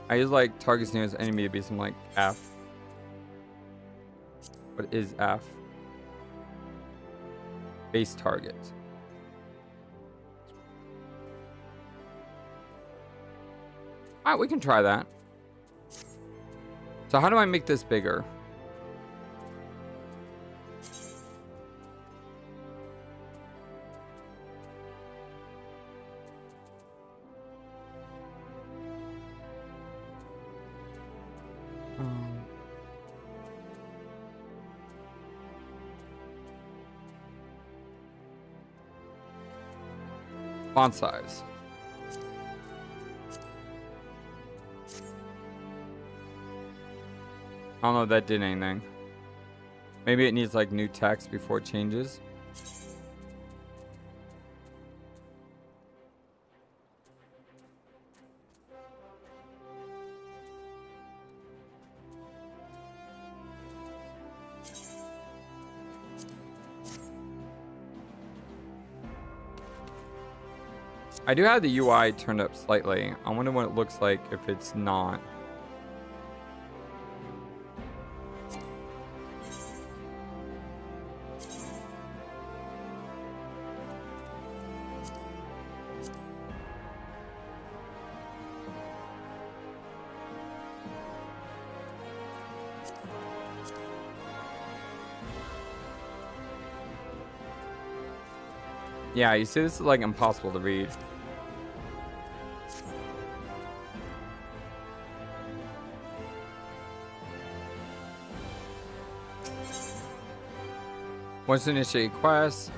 I use like target's nearest enemy to be something like F. What is F? Base target. Alright, we can try that. So how do I make this bigger? Font size. I don't know if that did anything. Maybe it needs like new text before it changes. I do have the UI turned up slightly. I wonder what it looks like if it's not. Yeah, you see this is like impossible to read. Once you initiate quests,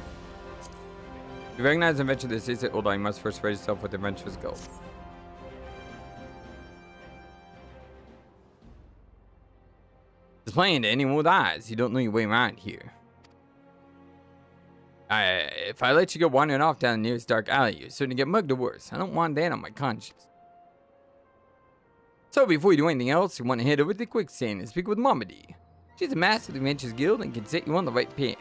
you recognize an adventure that states at Ul'dah, you must first raise yourself with the Adventurer's Guild. It's plain to anyone with eyes. You don't know your way around here. If I let you go wandering off down the nearest dark alley, you're certain to get mugged or worse. I don't want that on my conscience. So before you do anything else, you want to head over to the quicksand and speak with Momedy. She's a master of the Adventures Guild and can set you on the right path.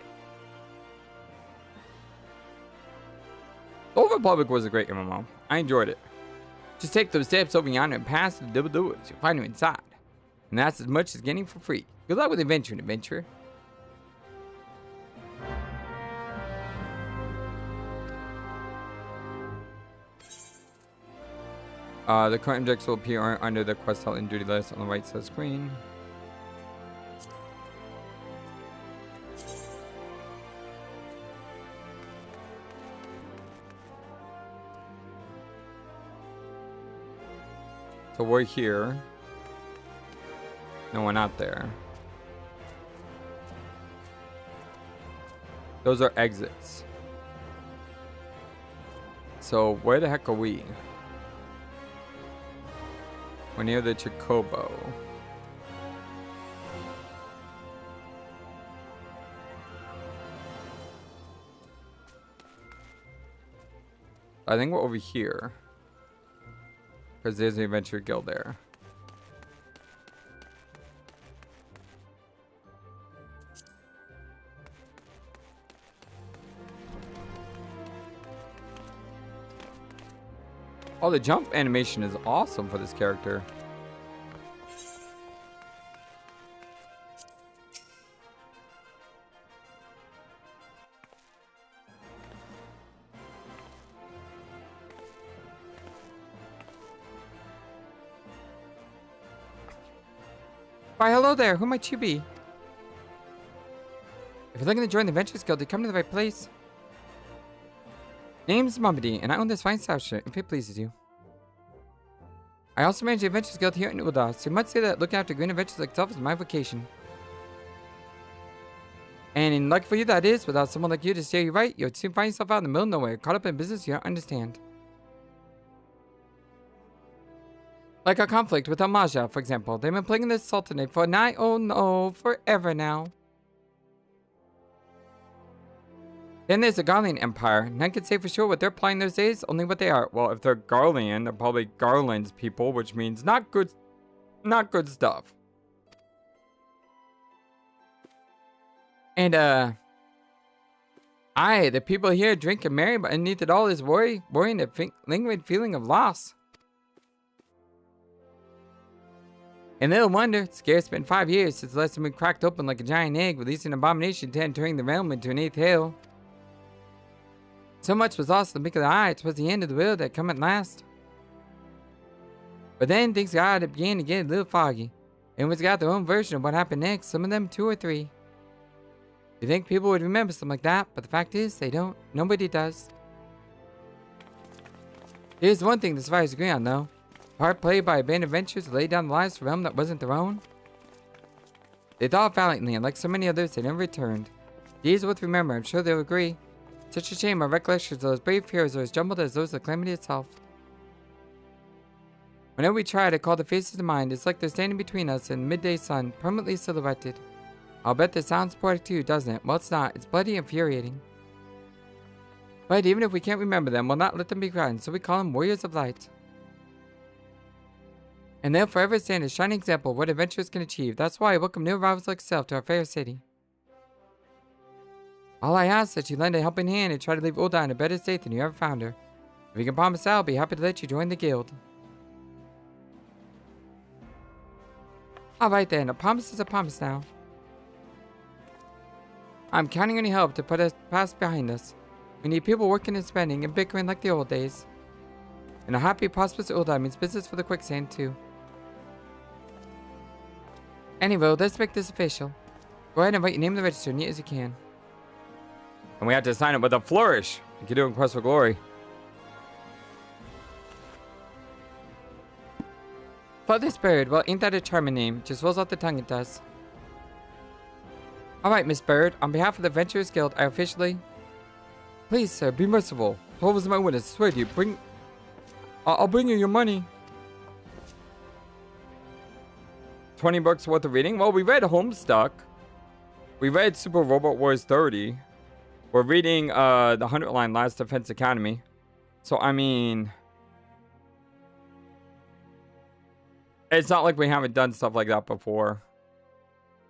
The Old Republic was a great MMO. I enjoyed it. Just take those steps over yonder and pass through the double doors. You'll find them inside. And that's as much as getting for free. Good luck with adventuring, adventurer. The current objects will appear under the quest held and duty list on the right side of the screen. So we're here. No, we're not there. Those are exits. So where the heck are we? We're near the Chocobo. I think we're over here. Because there's the Adventure Guild there. Oh, the jump animation is awesome for this character. Why, hello there. Who might you be? If you're looking to join the Adventures Guild, you come to the right place. Name's Momedy, and I own this fine style shirt, if it pleases you. I also manage the Adventures Guild here in Ul'dah, so you might say that looking after green adventures like yourself is my vocation. And lucky for you that is, without someone like you to steer you right, you'll soon find yourself out in the middle of nowhere, caught up in business you don't understand. Like a conflict with Al-Mhigo, for example. They've been plaguing the sultanate for forever now. Then there's the Garlean Empire. None can say for sure what they're applying those days, only what they are. Well, if they're Garlean, they're probably Garland's people, which means not good stuff. And, the people here drink and marry, but underneath it all is worrying a lingering feeling of loss. And little wonder, it's scarce been 5 years since the last time we cracked open like a giant egg, releasing an abomination to turning the realm into an 8th hell. So much was lost in the blink of the eye, it was the end of the world that come at last. But then things began to get a little foggy. Everyone's got their own version of what happened next, some of them 2 or 3. You think people would remember something like that, but the fact is, they don't. Nobody does. Here's one thing the survivors agree on, though. Part played by abandoned adventurers to lay down the lives for a realm that wasn't their own. They thought valiantly, and like so many others, they never returned. These are worth remember, I'm sure they'll agree. Such a shame our recollections of those brave heroes are as jumbled as those of the calamity itself. Whenever we try to call the faces to mind, it's like they're standing between us and the midday sun, permanently silhouetted. I'll bet this sounds poetic too, doesn't it? Well, it's not. It's bloody infuriating. But even if we can't remember them, we'll not let them be forgotten, so we call them Warriors of Light. And they'll forever stand a shining example of what adventurers can achieve. That's why I welcome new arrivals like yourself to our fair city. All I ask is that you lend a helping hand and try to leave Ul'dah in a better state than you ever found her. If you can promise that, I'll be happy to let you join the guild. Alright then, a promise is a promise now. I'm counting on your help to put us past behind us. We need people working and spending and bickering like the old days. And a happy, prosperous Ul'dah means business for the quicksand too. Anyway, let's make this official. Go ahead and write your name in the register neat as you can. And we have to sign it with a flourish. You can do it in Quest for Glory. FlightlessBird, well, ain't that a charming name? Just rolls off the tongue, it does. Alright, Miss Bird, on behalf of the Adventurers Guild, I officially... Please, sir, be merciful. 12 is my witness, I swear to you, I'll bring you your money. 20 books worth of reading. Well, we read Homestuck. We read Super Robot Wars 30. We're reading the 100-line Last Defense Academy. So, I mean... It's not like we haven't done stuff like that before.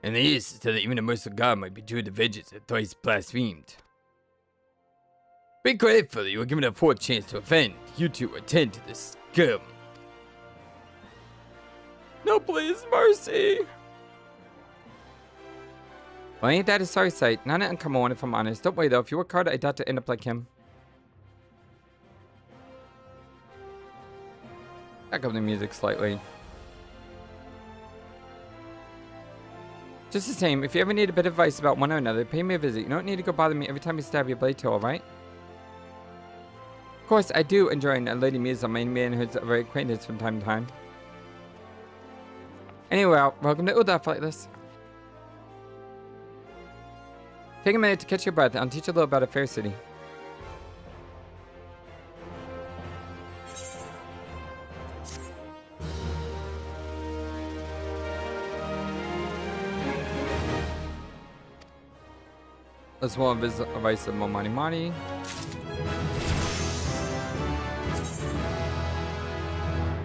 In the East, so that even a merciful God might be due to vengeance and thrice blasphemed. Be grateful that you were given a fourth chance to offend. You two attend to this scum. No, please, mercy. Well, ain't that a sorry sight? Not an uncommon one, if I'm honest. Don't worry, though. If you work hard, I doubt to end up like him. Back up the music slightly. Just the same, if you ever need a bit of advice about one or another, pay me a visit. You don't need to go bother me every time you stab your blade toe, alright? Of course, I do enjoy Lady Misa, my manhood's very acquaintance from time to time. Anyway, welcome to Ul'dah, Flightless. Take a minute to catch your breath, and I'll teach you a little about a fair city. Let's want to visit advice of Momani Mani.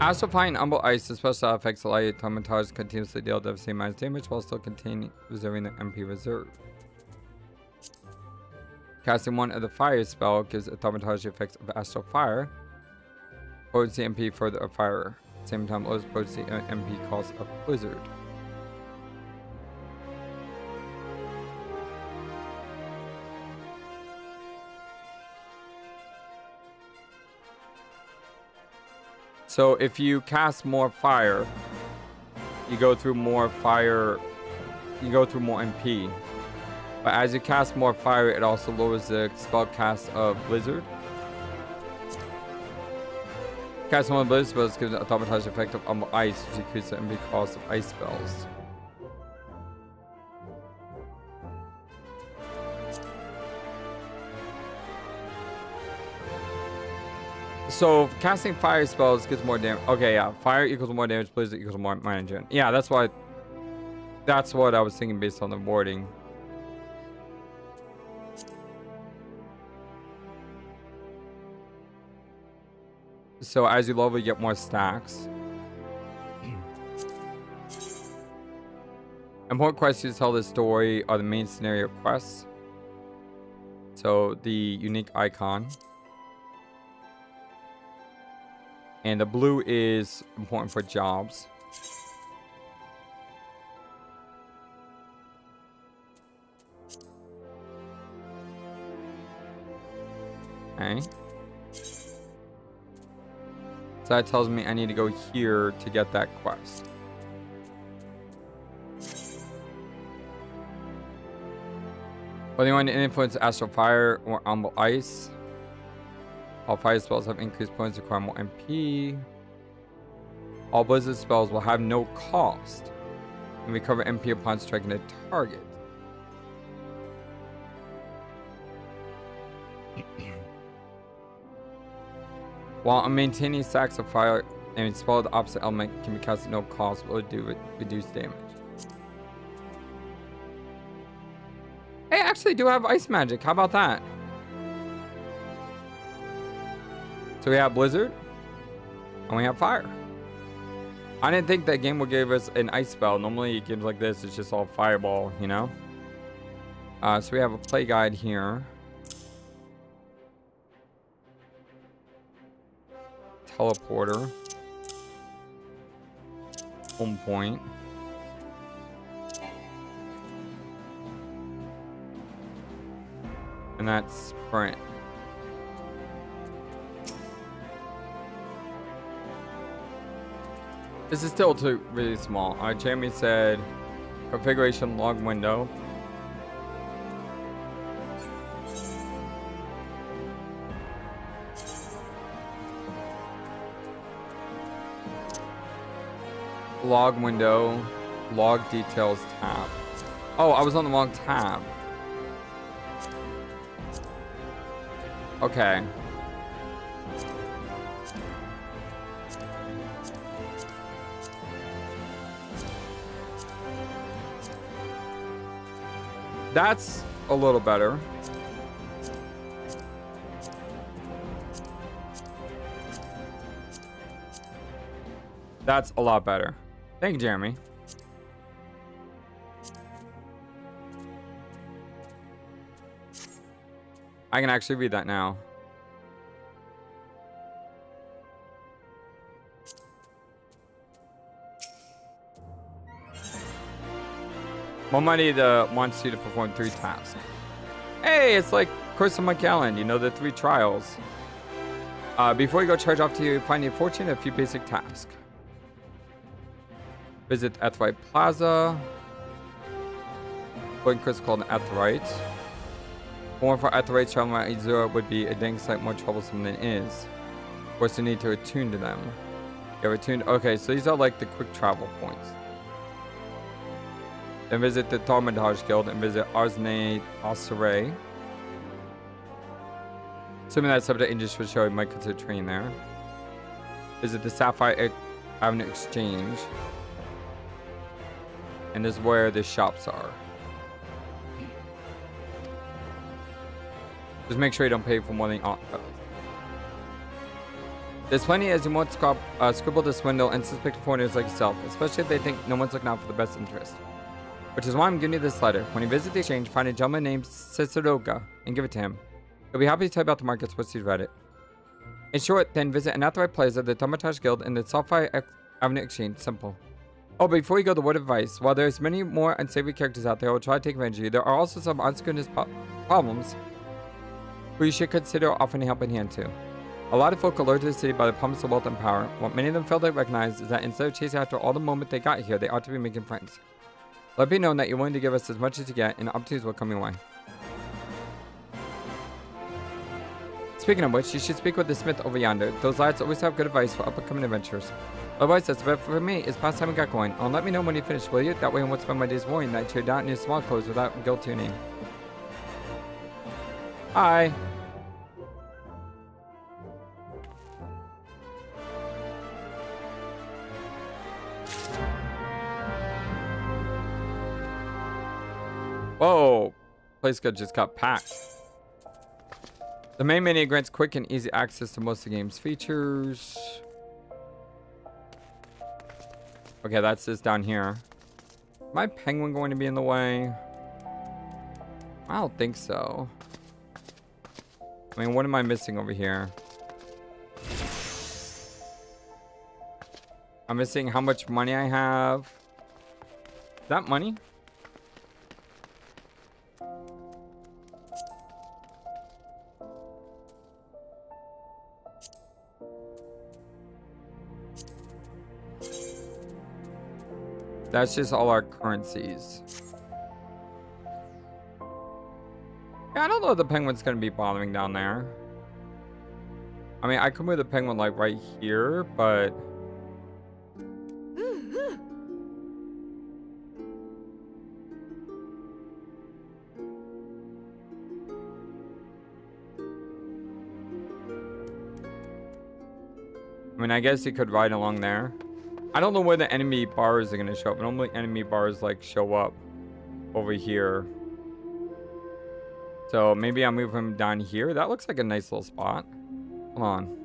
Astrofine Umble Ice, the special effects allow you to Tormentage continuously deal the same amount of damage while still containing reserving the MP reserve. Casting one of the fire spell gives a Tormentage effects of Astral Fire. Potency MP for the fire. Same time lowest potency MP cost of Blizzard. So if you cast more fire, you go through more fire, you go through more MP. But as you cast more fire, it also lowers the spell cast of Blizzard. Casting one of Blizzard spells gives a Tormentage effect of Ice, which increases the MP cost of Ice spells. So casting fire spells gives more damage. Okay, yeah, fire equals more damage, blizzard equals more mana gen. Yeah, that's what I was thinking based on the wording. So as you level, you get more stacks. Important quests to tell this story are the main scenario quests. So the unique icon. And the blue is important for jobs. Okay. So that tells me I need to go here to get that quest. Whether you want to influence Astral Fire or Umble Ice. All fire spells have increased points, require more MP. All blizzard spells will have no cost and recover MP upon striking a target. While maintaining stacks of fire and spell of the opposite element can be cast at no cost, will do reduced damage. Hey, I actually do have ice magic. How about that? So we have Blizzard, and we have Fire. I didn't think that game would give us an ice spell. Normally games like this, it's just all fireball, you know? So we have a play guide here. Teleporter. Home point. And that's sprint. This is still too really small. Jeremy said configuration log window. Log window, log details tab. Oh, I was on the wrong tab. Okay. That's a little better. That's a lot better. Thank you, Jeremy. I can actually read that now. More money wants you to perform 3 tasks. Hey, it's like Curse of Monkey Island, you know, the 3 trials. Before you go charge off to your finding fortune, a few basic tasks. Visit Aetheryte Plaza. Point Chris called an Aetheryte. More for Aetherytes traveling around Eorzea would be a dang sight more troublesome than it is. Of course, you need to attune to them. You have attuned. Okay, so these are like the quick travel points. Then visit the Thaumaturge Guild and visit Arzane Osere. Assuming that subject English would show, you might consider training there. Visit the Sapphire Avenue Exchange. And this is where the shops are. Just make sure you don't pay for more than there's plenty as you won't scribble to swindle and suspect foreigners like yourself, especially if they think no one's looking out for the best interest. Which is why I'm giving you this letter. When you visit the exchange, find a gentleman named Ciceroga and give it to him. He'll be happy to tell you about the markets once he's read it. In short, then visit an Aetheryte Plaza, the Thaumaturge Guild, and the Sapphire Avenue Exchange. Simple. Oh, before you go, the word of advice. While there's many more unsavory characters out there who will try to take advantage of you, there are also some unscrupulous problems who you should consider offering a helping hand to. A lot of folk are lured to the city by the promise of wealth and power. What many of them fail to recognize is that instead of chasing after all the moment they got here, they ought to be making friends. Let it be known that you're willing to give us as much as you get, and opportunities will come your way. Speaking of which, you should speak with the smith over yonder. Those lads always have good advice for up-and-coming adventures. Otherwise, that's about for me. It's past time we got going. Let me know when you finish, will you? That way I won't spend my days worrying that you're down in your small clothes without guilt to your name. Hi. Whoa. Place just got packed. The main menu grants quick and easy access to most of the game's features. Okay, that's this down here. Is my penguin going to be in the way? I don't think so. I mean, what am I missing over here? I'm missing how much money I have. Is that money? That's just all our currencies. Yeah, I don't know if the penguin's gonna be bothering down there. I mean, I could move the penguin like right here, but I mean, I guess he could ride along there. I don't know where the enemy bars are going to show up. Normally enemy bars like show up over here. So maybe I'll move him down here. That looks like a nice little spot. Hold on.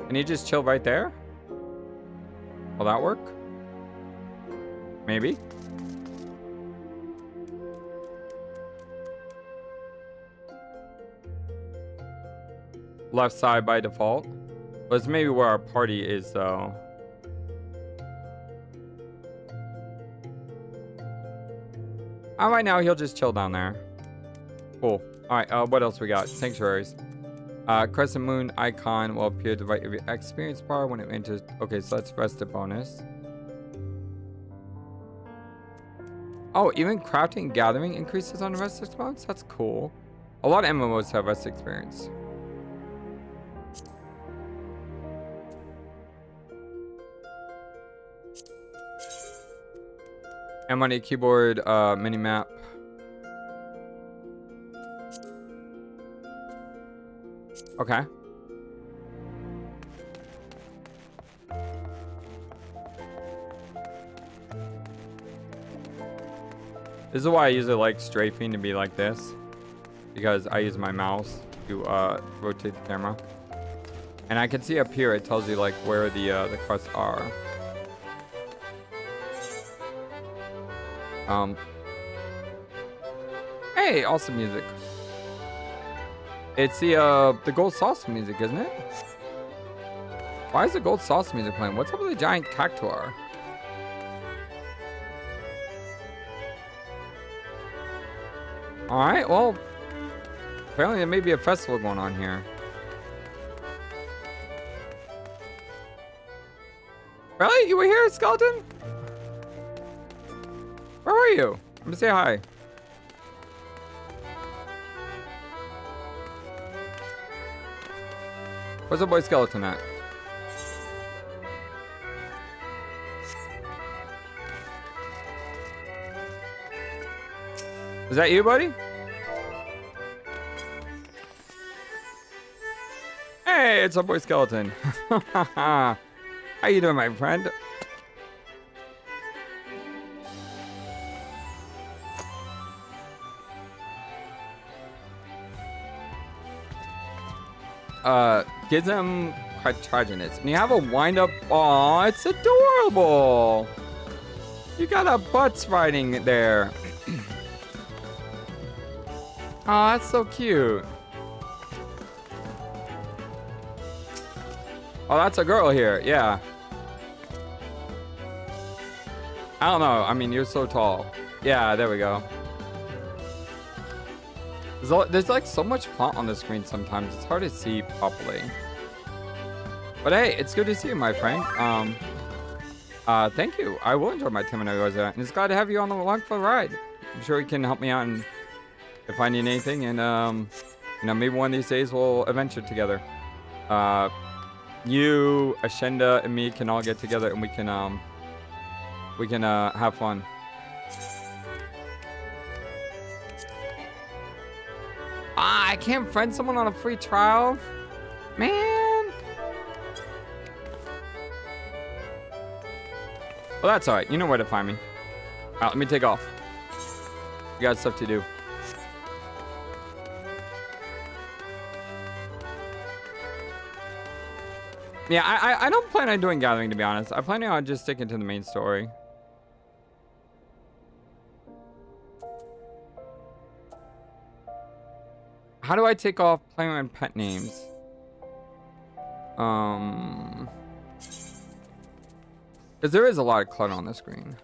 Can he just chill right there? Will that work? Maybe. Left side by default. But it's maybe where our party is though. Right now he'll just chill down there. Cool. Alright, what else we got? Sanctuaries. Crescent moon icon will appear to the right of your experience bar when it enters. Okay, so that's rested bonus. Oh, even crafting and gathering increases on the rest response? That's cool. A lot of MMOs have rest experience. I'm on a keyboard mini map. Okay. This is why I usually like strafing to be like this, because I use my mouse to rotate the camera. And I can see up here, it tells you like where the quests are. Hey, awesome music. It's the gold sauce music, isn't it? Why is the gold sauce music playing? What's up with the giant cactuar? Alright, well, apparently there may be a festival going on here. Really? You were here, skeleton? Where were you? Let me say hi. Where's the boy skeleton at? Is that you, buddy? Hey, it's our boy skeleton. How you doing, my friend? Gizem Cartaginus. And you have a wind-up. Aw, it's adorable. You got a butts riding there. Oh, that's so cute. Oh, that's a girl here. Yeah. I don't know. I mean, you're so tall. Yeah, there we go. There's like so much font on the screen sometimes. It's hard to see properly. But hey, it's good to see you, my friend. Thank you. I will enjoy my time in Eorzea. And it's glad to have you on the along for the ride. I'm sure you can help me out and if I need anything. And, you know, maybe one of these days we'll adventure together. You, Ashenda, and me can all get together and we can have fun. I can't friend someone on a free trial? Man. Well, that's alright. You know where to find me. Alright, let me take off. You got stuff to do. Yeah, I don't plan on doing gathering, to be honest. I plan on just sticking to the main story. How do I take off player and pet names? Because there is a lot of clutter on the screen.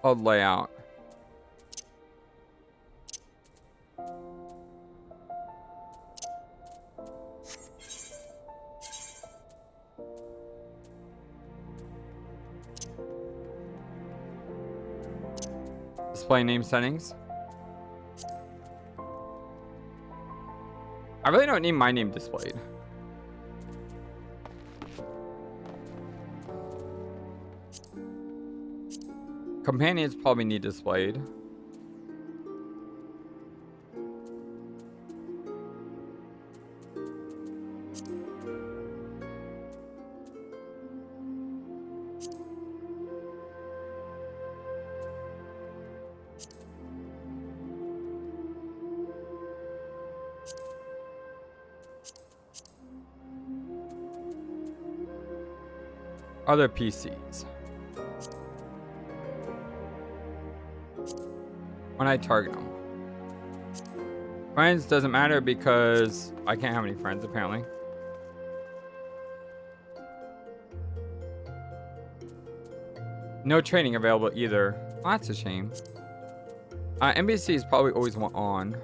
Oh, layout. Display name settings. I really don't need my name displayed. Companions probably need displayed. Other PCs. When I target them. Friends doesn't matter because I can't have any friends apparently. No training available either. Oh, that's a shame. NBC is probably always on.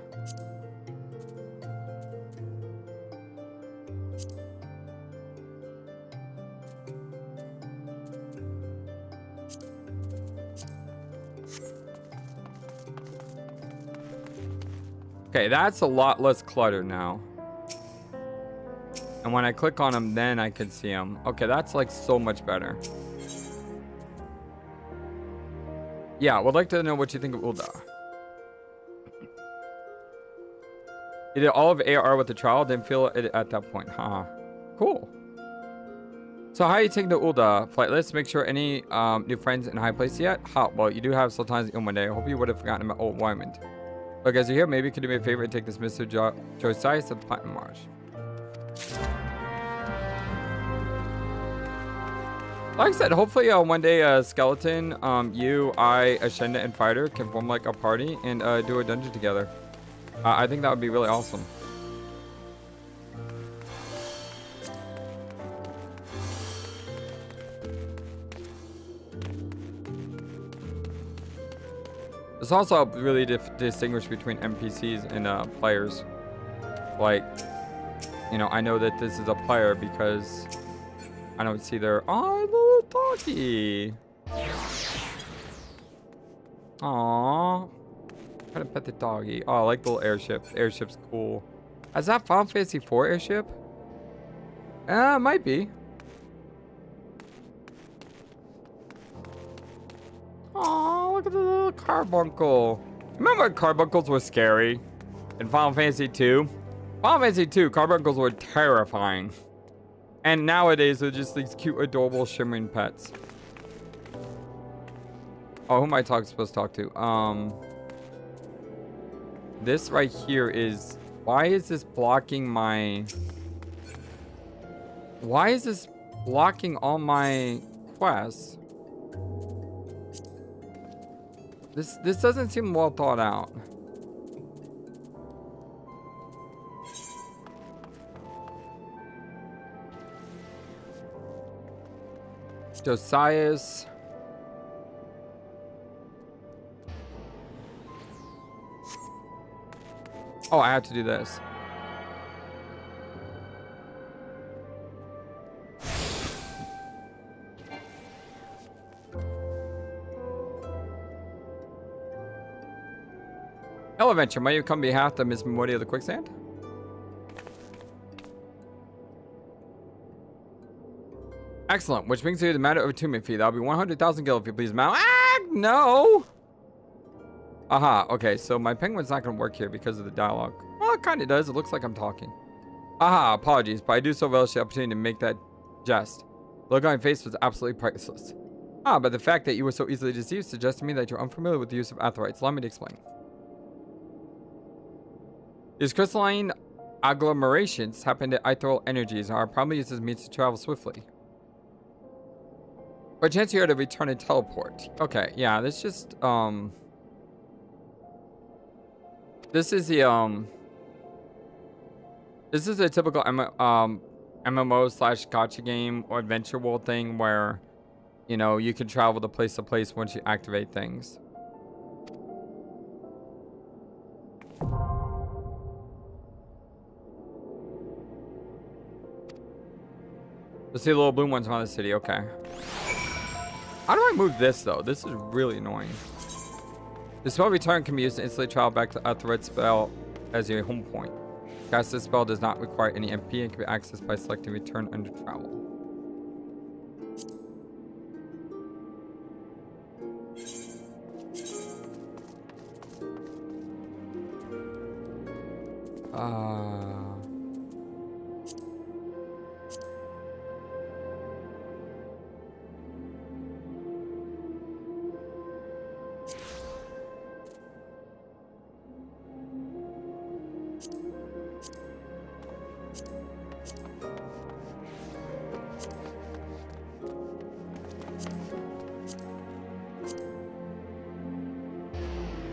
Okay, that's a lot less clutter now. And when I click on them, then I can see them. Okay, that's like so much better. Yeah, would like to know what you think of Ul'dah. You did all of AR with the trial, didn't feel it at that point. Haha. Cool. So how are you taking the Ul'dah? Flightless, make sure any new friends in high place yet? Ha, well, you do have Sultan's in one day. I hope you would have forgotten about old Wyman. Look, as you're here, maybe you could do me a favor and take this Mr. Josiah to the Platinum Marsh. Like I said, hopefully one day Skeleton, you, I, Ashenda, and Fighter can form like a party and do a dungeon together. I think that would be really awesome. It's also really distinguish between NPCs and players. Like, you know, I know that this is a player because I don't see their little doggy. Aww. Try to pet the doggy. Oh, I like the little airship. The airship's cool. Is that Final Fantasy IV airship? It might be. Oh, look at the little carbuncle. Remember when carbuncles were scary in Final Fantasy II? Final Fantasy II, carbuncles were terrifying. And nowadays, they're just these cute, adorable, shimmering pets. Oh, who am I supposed to talk to? This right here is... Why is this blocking my... Why is this blocking all my quests? This doesn't seem well thought out. Josiah's. Oh, I have to do this. Hello, Adventure. Might you come behalf of Miss Memoria of the Quicksand? Excellent. Which brings you to the matter of attunement fee. That'll be 100,000 gil if you please, ma'am. Ah, no! Aha, okay. So my penguin's not going to work here because of the dialogue. Well, it kind of does. It looks like I'm talking. Aha, apologies, but I do so relish the opportunity to make that jest. The look on my face was absolutely priceless. Ah, but the fact that you were so easily deceived suggests to me that you're unfamiliar with the use of athorites. Allow me to explain. These crystalline agglomerations tap into ethereal energies and are probably used as means to travel swiftly. By chance here to return and teleport. Okay, yeah, this just this is the this is a typical MMO slash gacha game or adventure world thing where, you know, you can travel to place once you activate things. Let's see the little blue ones around the city. Okay. How do I move this though? This is really annoying. The spell return can be used to instantly travel back to a threat spell as your home point. Cast this spell does not require any MP and can be accessed by selecting return under travel.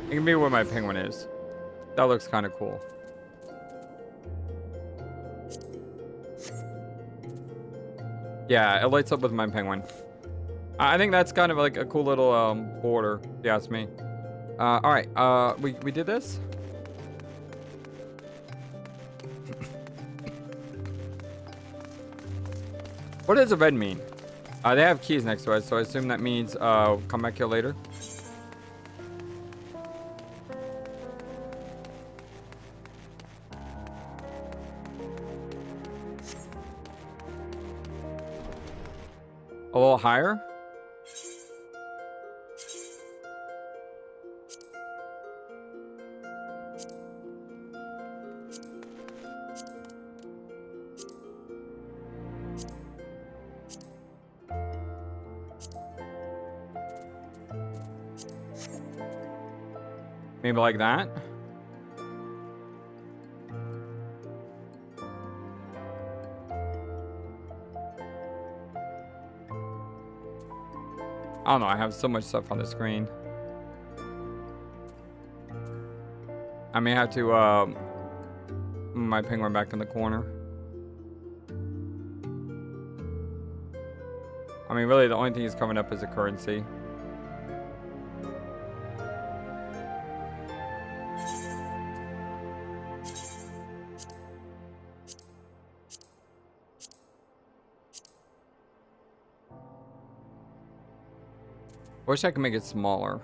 It can be where my penguin is. That looks kind of cool. Yeah, it lights up with my penguin. I think that's kind of like a cool little border, if you ask me. All right, we did this. What does a red mean? They have keys next to us, so I assume that means come back here later. A little higher? Maybe like that. I don't know, I have so much stuff on the screen. I may have to, my penguin back in the corner. I mean, really, the only thing he's coming up is a currency. Wish I could make it smaller.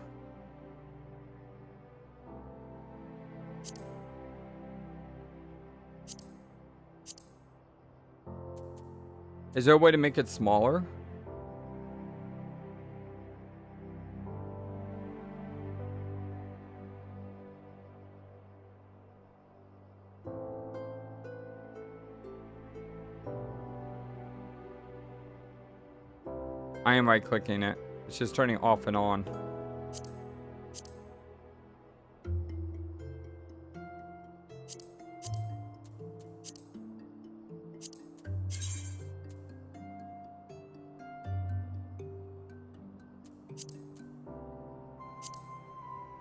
Is there a way to make it smaller? I am right-clicking it. It's just turning off and on.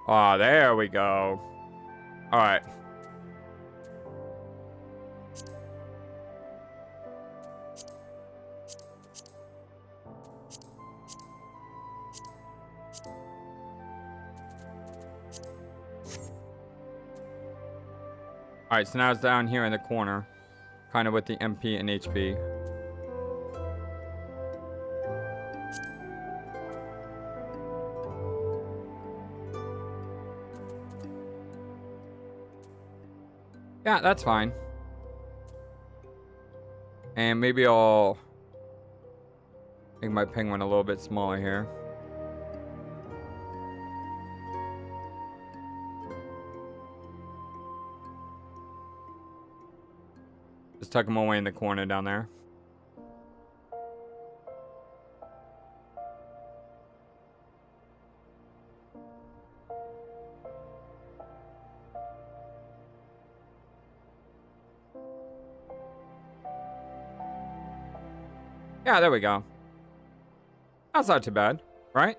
Ah, there we go. All right. Alright, so now it's down here in the corner. Kind of with the MP and HP. Yeah, that's fine. And maybe I'll make my penguin a little bit smaller here. Just tuck him away in the corner down there. Yeah, there we go. That's not too bad, right?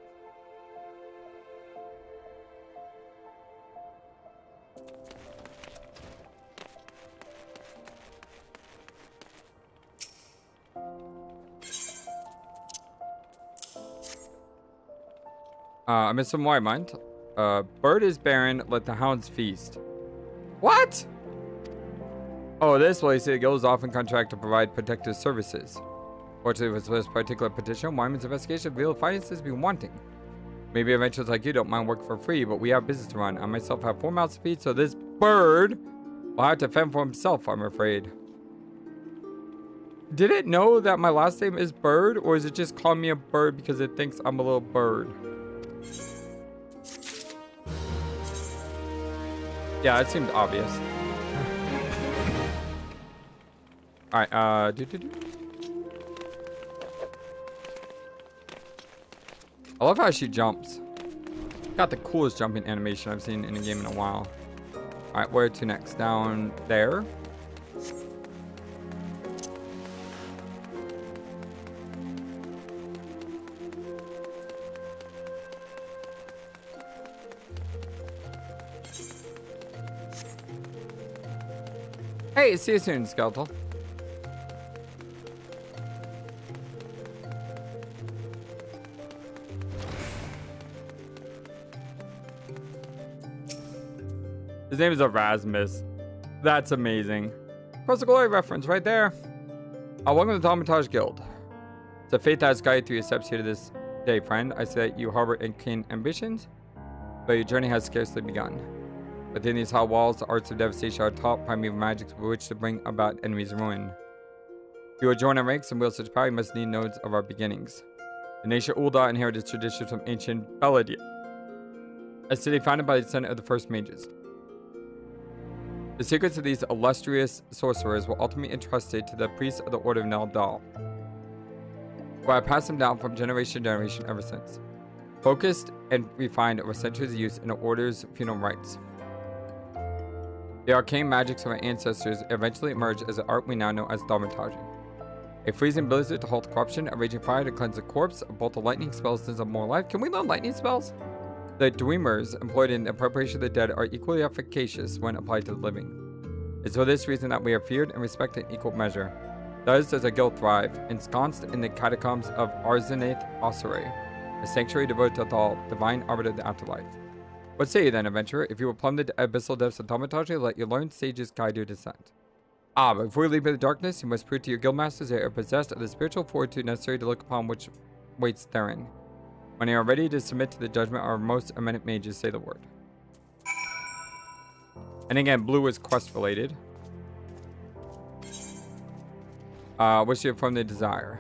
I missed some white mind. Bird is barren, let the hounds feast. What? Oh, this place it goes off in contract to provide protective services. Fortunately, for this particular petition, Wyman's investigation revealed finances be wanting. Maybe adventurers like you don't mind working for free, but we have business to run. I myself have 4 mouths to feed, so this bird will have to fend for himself, I'm afraid. Did it know that my last name is Bird, or is it just calling me a bird because it thinks I'm a little bird? Yeah, it seemed obvious. Alright, I love how she jumps. Got the coolest jumping animation I've seen in a game in a while. Alright, where to next? Down there? Hey, see you soon, Skeletal. His name is Erasmus. That's amazing. Cross the Glory reference right there. Welcome to the Thaumaturge Guild. It's a fate that has guided through your steps here to this day, friend. I see that you harbor keen ambitions, but your journey has scarcely begun. Within these high walls, the arts of devastation are taught primeval magics with which to bring about enemies' ruin. If you will join our ranks and wield such power, you must need nodes of our beginnings. The nation Ul'dah inherited traditions from ancient Beladia, a city founded by the descent of the first mages. The secrets of these illustrious sorcerers were ultimately entrusted to the priests of the Order of Naldal, who have passed them down from generation to generation ever since. focused and refined over centuries of use in the order's funeral rites. The arcane magics of our ancestors eventually emerged as the art we now know as thaumaturgy. A freezing blizzard to halt corruption, a raging fire to cleanse the corpse, a bolt of lightning spells to more life. Can we learn lightning spells? The dreamers employed in the preparation of the dead are equally efficacious when applied to the living. It's for this reason that we are feared and respected in equal measure. Thus does our guild thrive, ensconced in the catacombs of Arzenate Osere, a sanctuary devoted to Thal, divine arbiter of the afterlife. What say you then, adventurer? If you will plumb the abyssal depths of thaumaturgy, let your learned sages guide your descent. Ah, but before you leave the darkness, you must prove to your guildmasters they are possessed of the spiritual fortitude necessary to look upon which waits therein. When they are ready to submit to the judgment of our most eminent mages, say the word. And again, blue is quest related. Wish you from the desire.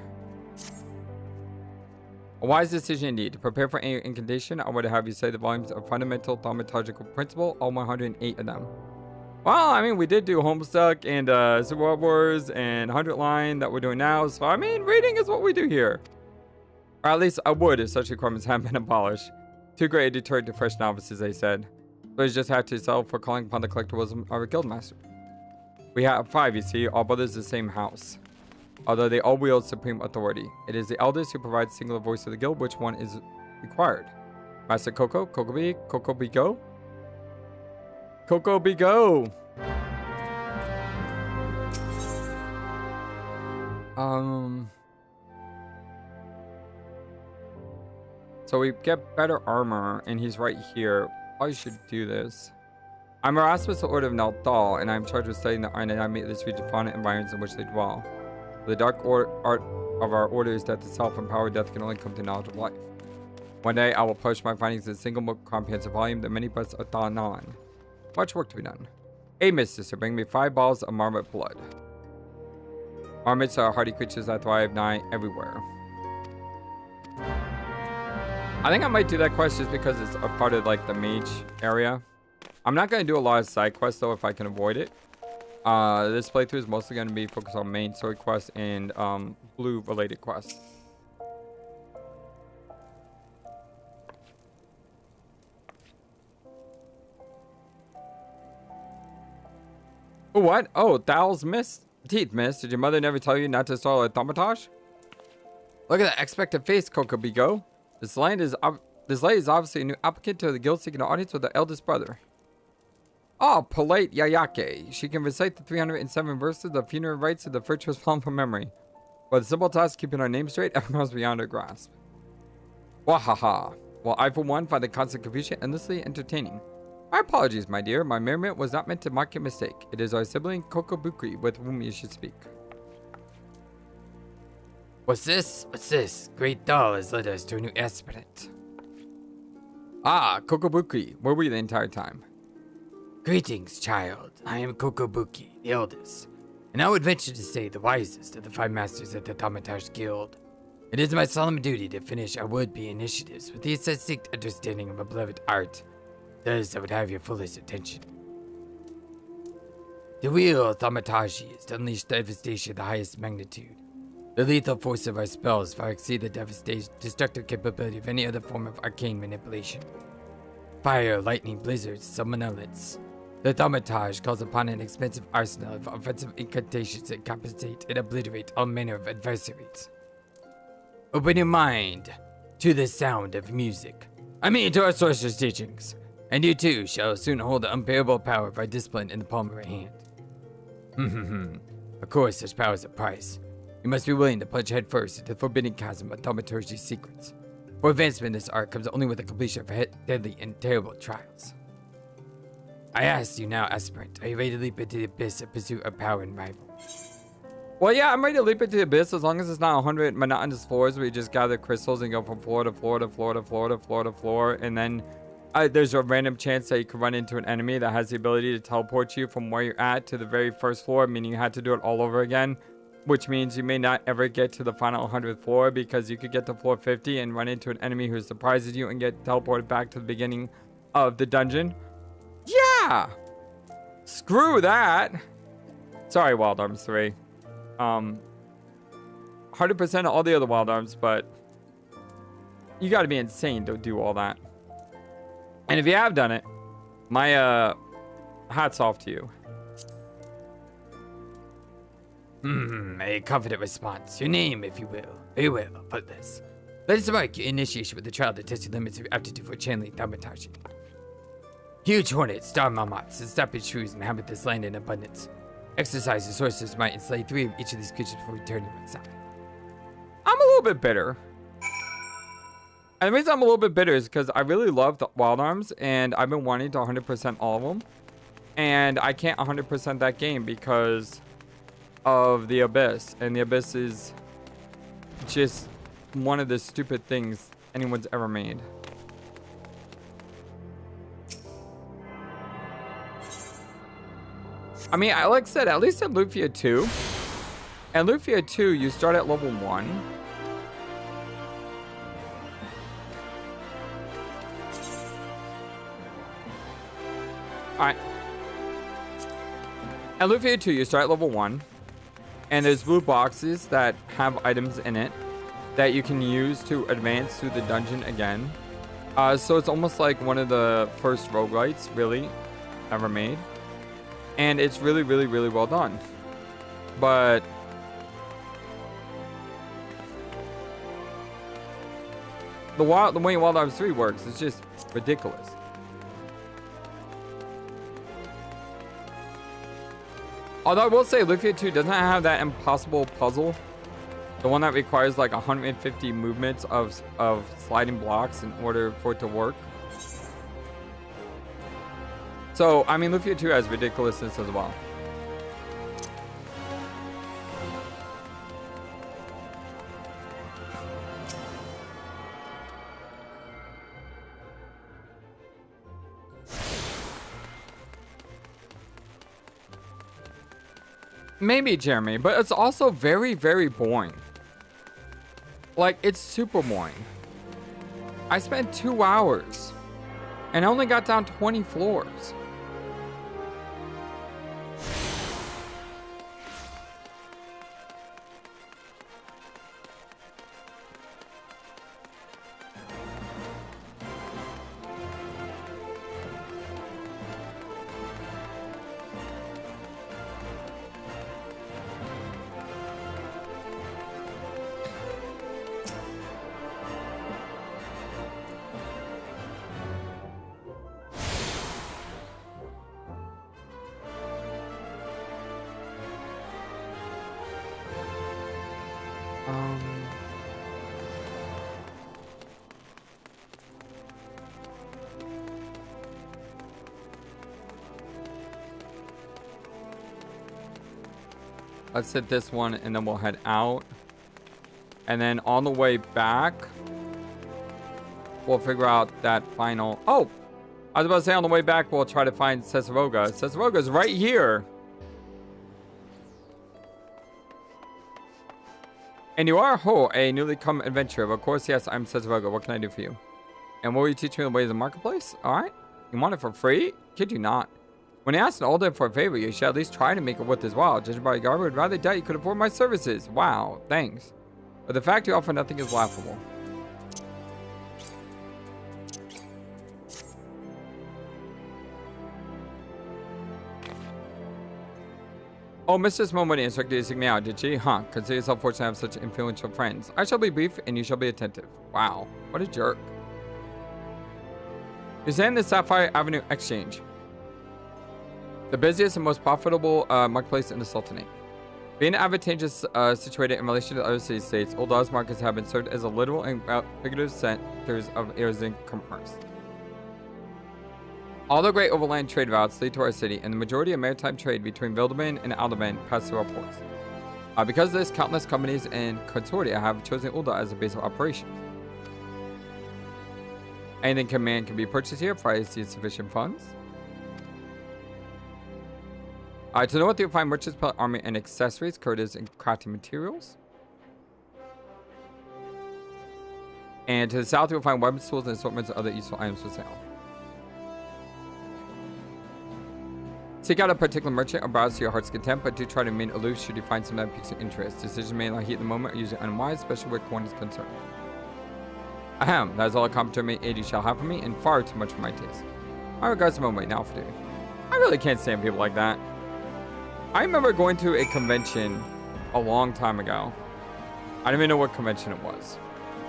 A wise decision indeed. To prepare for any incantation, I would have you say the volumes of fundamental thaumaturgical principle, all 108 of them. Well, I mean, we did do Homestuck and Super World Wars and 100 Line that we're doing now. So, I mean, reading is what we do here. Or at least I would if such requirements hadn't been abolished. Too great a deterrent to fresh novices, they said. Players just have to settle for calling upon the collective wisdom of our guildmaster. We have 5, you see, all brothers of the same house. Although they all wield supreme authority. It is the eldest who provides singular voice to the guild, which one is required. Master Coco, Kokobi, Coco Bigo? Coco Bigo! So we get better armor, and he's right here. Probably should do this. I'm Erasmus, the Order of Nalthal, and I'm charged with studying the anatomy of this region, fauna, and environments in which they dwell. The dark art of our order is death itself, and power of death can only come to knowledge of life. One day, I will publish my findings in a single book comprehensive volume, the many books of Thanalan. Much work to be done. A mistress, bring me 5 balls of marmot blood. Marmots are hardy creatures that thrive nigh everywhere. I think I might do that quest just because it's a part of like the mage area. I'm not going to do a lot of side quests though if I can avoid it. This playthrough is mostly going to be focused on main story quests and blue related quests. Oh, what? Oh, Thal's teeth, miss. Did your mother never tell you not to install a thaumaturge? Look at that expectant face, Coco Bigo. This lady is obviously a new applicant to the guild seeking an audience with the eldest brother. Oh, polite Yayake. She can recite the 307 verses of the funeral rites of the virtuous fallen from memory. But the simple task of keeping our name straight, everyone was beyond her grasp. Wahaha. Well, I for one find the constant confusion endlessly entertaining. My apologies, my dear. My merriment was not meant to mock your mistake. It is our sibling Kokobukri with whom you should speak. What's this? What's this? Great doll has led us to a new aspirant. Ah, Kokobukri. Where were you the entire time? Greetings, child. I am Kokobuki, the eldest, and I would venture to say the wisest of the 5 masters of the Thaumaturge Guild. It is my solemn duty to finish our would-be initiatives with the aesthetic understanding of a beloved art. Thus, I would have your fullest attention. The wheel of Thaumaturge is to unleash devastation of the highest magnitude. The lethal force of our spells far exceed the destructive capability of any other form of arcane manipulation. Fire, lightning, blizzards, summon elements. The Thaumaturge calls upon an expensive arsenal of offensive incantations that compensate and obliterate all manner of adversaries. Open your mind to the sound of music. I mean to our sorcerer's teachings. And you too shall soon hold the unbearable power of our discipline in the palm of our hand. Of course, such power is a price. You must be willing to plunge headfirst into the forbidden chasm of thaumaturgy's secrets. For advancement in this art comes only with the completion of deadly and terrible trials. I ask you now, aspirant, are you ready to leap into the abyss of pursuit of power and rival? Well, yeah, I'm ready to leap into the abyss as long as it's not 100 monotonous floors where you just gather crystals and go from floor to floor to floor to floor to floor to floor, and then there's a random chance that you could run into an enemy that has the ability to teleport you from where you're at to the very first floor, meaning you had to do it all over again, which means you may not ever get to the final 100th floor because you could get to floor 50 and run into an enemy who surprises you and get teleported back to the beginning of the dungeon. Yeah! Screw that! Sorry, Wild Arms 3. 100% of all the other Wild Arms, but You got to be insane to do all that. And if you have done it, my hats off to you. A confident response. Your name, if you will. Very well, I'll put this. Let us mark your initiation with the trial that tests your limits of aptitude for channeling thaumaturgy. Huge hornets, star marmots, and steppe shrews inhabit this land in abundance. Exercise the sorcerer's might and slay 3 of each of these creatures before returning to my side. I'm a little bit bitter. And the reason I'm a little bit bitter is because I really love the Wild Arms, and I've been wanting to 100% all of them. And I can't 100% that game because of the Abyss. And the Abyss is just one of the stupid things anyone's ever made. I mean, like I said, at least at Lufia 2. And Lufia 2, you start at level 1. Alright. At Lufia 2, you start at level 1. And there's blue boxes that have items in it that you can use to advance through the dungeon again. So it's almost like one of the first roguelites, really, ever made. And it's really, really, really well done. But the way Wild Arms 3 works is just ridiculous. Although I will say Lufia 2 doesn't have that impossible puzzle. The one that requires like 150 movements of sliding blocks in order for it to work. So, I mean, Lufia 2 has ridiculousness as well. Maybe, Jeremy, but it's also very, very boring. Like, it's super boring. I spent 2 hours and I only got down 20 floors. Let's hit this one and then we'll head out. And then on the way back, we'll figure out that final... Oh! I was about to say on the way back, we'll try to find Cesaroga. Cesaroga's right here. And you are a newly come adventurer. Of course, yes, I'm Cesaroga. What can I do for you? And will you teach me the ways of the marketplace? Alright. You want it for free? Kid you not. When you ask an Ul'dah for a favor, you should at least try to make it worth his while. Judging by your garb, I would rather doubt you could afford my services. Wow, thanks. But the fact you offer nothing is laughable. Oh, Mistress Momoni instructed you to seek me out, did she? Huh, consider yourself fortunate to have such influential friends. I shall be brief, and you shall be attentive. Wow, what a jerk. You're saying the Sapphire Avenue Exchange. The busiest and most profitable marketplace in the Sultanate. Being advantageous situated in relation to other city-states, Ul'dah's markets have been served as a literal and figurative centers of Eorzean commerce. All the great overland trade routes lead to our city, and the majority of maritime trade between Vylbrand and Vylbrand pass through our ports. Because of this, countless companies and consortia have chosen Ul'dah as a base of operations. Anything command can be purchased here, provided you have sufficient funds. To know what you'll find merchants, pellet armor, and accessories, courtiers, and crafting materials. And to the south, you'll find weapons, tools, and assortments of other useful items for sale. Seek out a particular merchant or browse to your heart's content, but do try to remain aloof should you find something that piques your interest. Decisions made in the heat of the moment are usually unwise, especially where coin is concerned. Ahem, that is all the commentary AD shall have for me, and far too much for my taste. My regards to Momo now for duty. I really can't stand people like that. I remember going to a convention a long time ago. I don't even know what convention it was.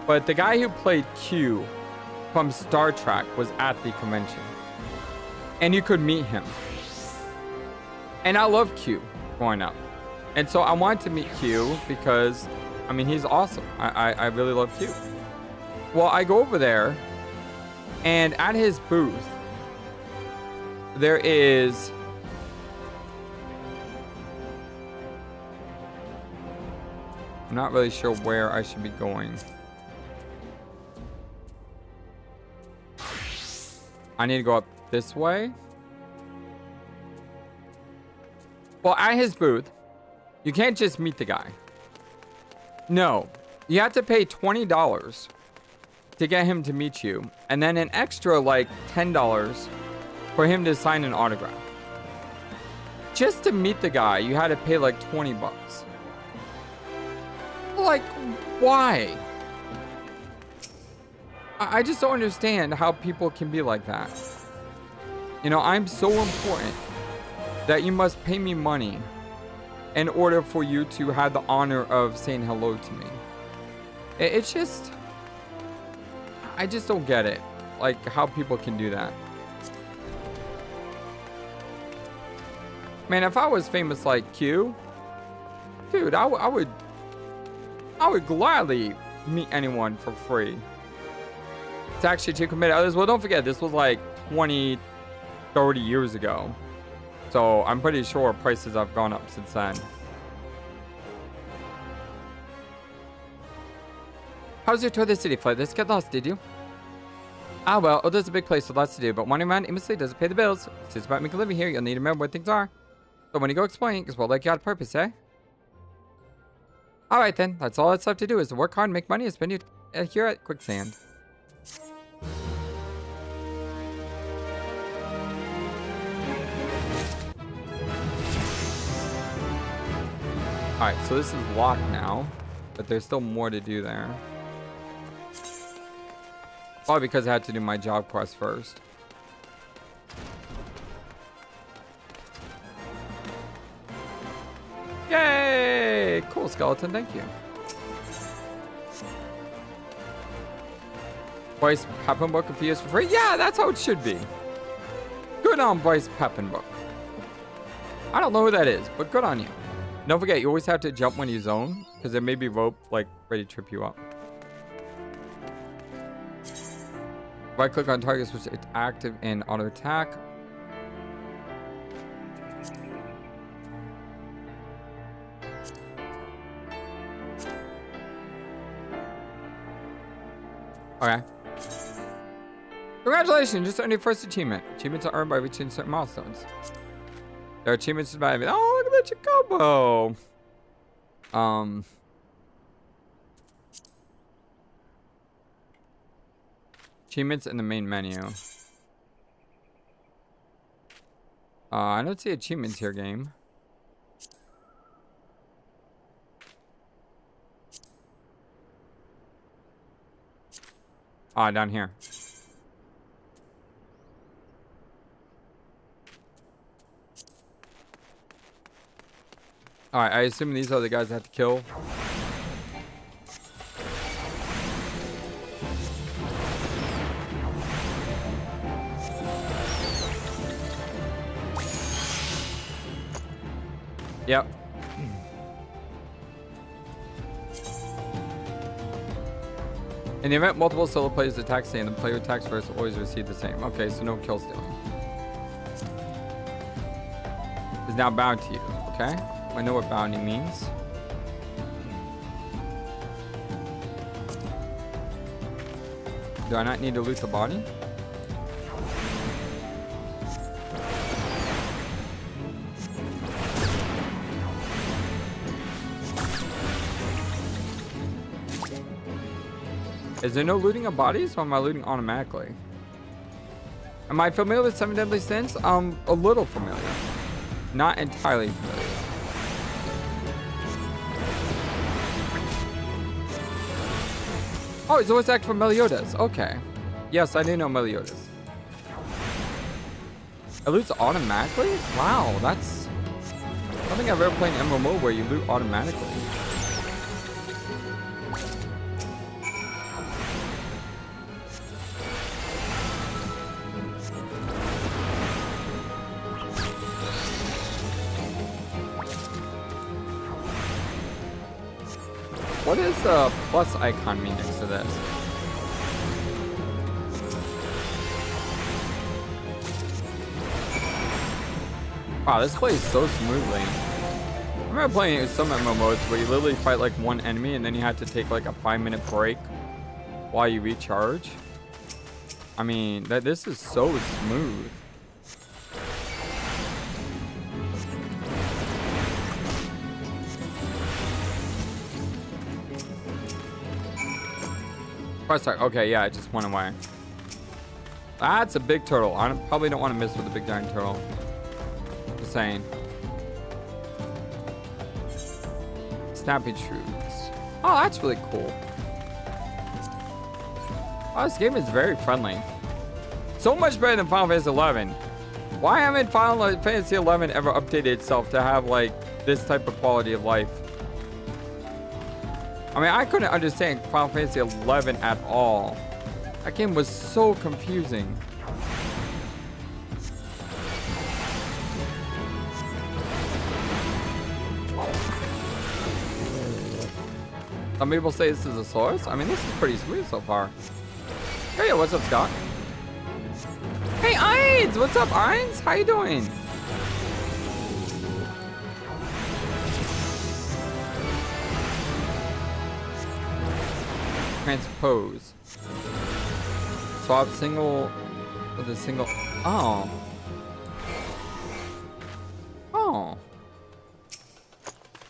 But the guy who played Q from Star Trek was at the convention. And you could meet him. And I love Q growing up. And so I wanted to meet Q because, I mean, he's awesome. I really love Q. Well, I go over there, and at his booth, there is... I'm not really sure where I should be going. I need to go up this way. Well, at his booth, you can't just meet the guy. No, you have to pay $20 to get him to meet you, and then an extra like $10 for him to sign an autograph. Just to meet the guy, you had to pay like 20 bucks. Like, why? I just don't understand how people can be like that. You know, I'm so important that you must pay me money in order for you to have the honor of saying hello to me. It's just... I just don't get it. Like, how people can do that. Man, if I was famous like Q, dude, I would gladly meet anyone for free. It's actually to commit others. Well, don't forget, this was like 20, 30 years ago. So I'm pretty sure prices have gone up since then. How's your tour of the city, Flight? Let's get lost, did you? Ah, well, Ul'dah's a big place with lots to do, but wandering around aimlessly doesn't pay the bills. It's just about making a living here. You'll need to remember what things are. So when you go exploring, it's well like you got a purpose, eh? Alright then, that's all that's left to do is to work hard and make money and spend it here at Quicksand. Alright, so this is locked now, but there's still more to do there. Probably because I had to do my job quest first. Yay! Cool, skeleton, thank you. Bryce Peppenbook if he is for free? Yeah, that's how it should be. Good on Bryce Peppenbook. I don't know who that is, but good on you. Don't forget, you always have to jump when you zone, because there may be rope, like, ready to trip you up. Right click on target, switch it's active and auto attack. Okay. Congratulations, just earned your first achievement. Achievements are earned by reaching certain milestones. There are achievements by everything. Oh, look at that Chocobo. Achievements in the main menu. I don't see achievements here, game. Ah, down here. Alright, I assume these are the guys I have to kill. Yep. In the event multiple solo players attack, say, and the player attacks first, will always receive the same. Okay, so no kill stealing. Is now bound to you, okay? I know what bounty means. Do I not need to loot the body? Is there no looting of bodies, or am I looting automatically? Am I familiar with 7 Deadly Sins? A little familiar. Not entirely familiar. Oh, it's always act for Meliodas. Okay. Yes, I do know Meliodas. It loots automatically? Wow, that's... I don't think I've ever played an MMO where you loot automatically. What does the plus icon mean next to this? Wow, this plays so smoothly. I remember playing some MMOs where you literally fight like one enemy and then you had to take like a 5-minute break while you recharge. I mean, this is so smooth. Okay, yeah, it just went away. That's a big turtle. I probably don't want to miss with a big giant turtle. Just saying. Snappy Shrews. Oh, that's really cool. Oh, this game is very friendly. So much better than Final Fantasy XI. Why haven't Final Fantasy XI ever updated itself to have like this type of quality of life? I mean, I couldn't understand Final Fantasy XI at all. That game was so confusing. Some people say this is a source. I mean, this is pretty smooth so far. Hey, what's up, Scott? Hey, Eins! What's up, Eins? How you doing? Transpose. Swap single with a single. Oh. Oh.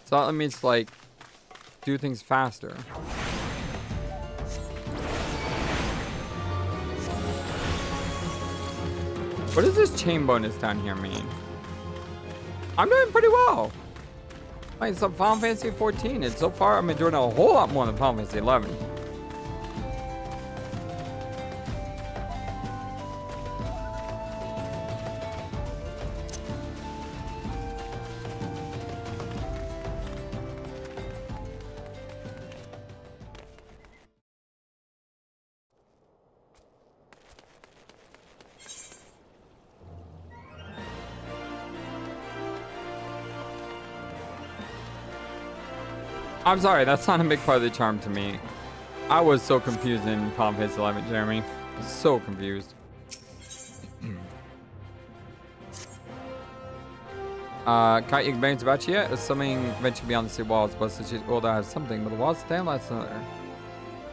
So that means like do things faster. What does this chain bonus down here mean? I'm doing pretty well. Playing some Final Fantasy XIV, and so far I'm doing a whole lot more than Final Fantasy XI. I'm sorry, that's not a big part of the charm to me. I was so confused in Final Fantasy XI, Jeremy. So confused. Can't you experience about you yet? Something venture beyond the sea walls, but since Ul'dah has something, but the walls stand, that's another.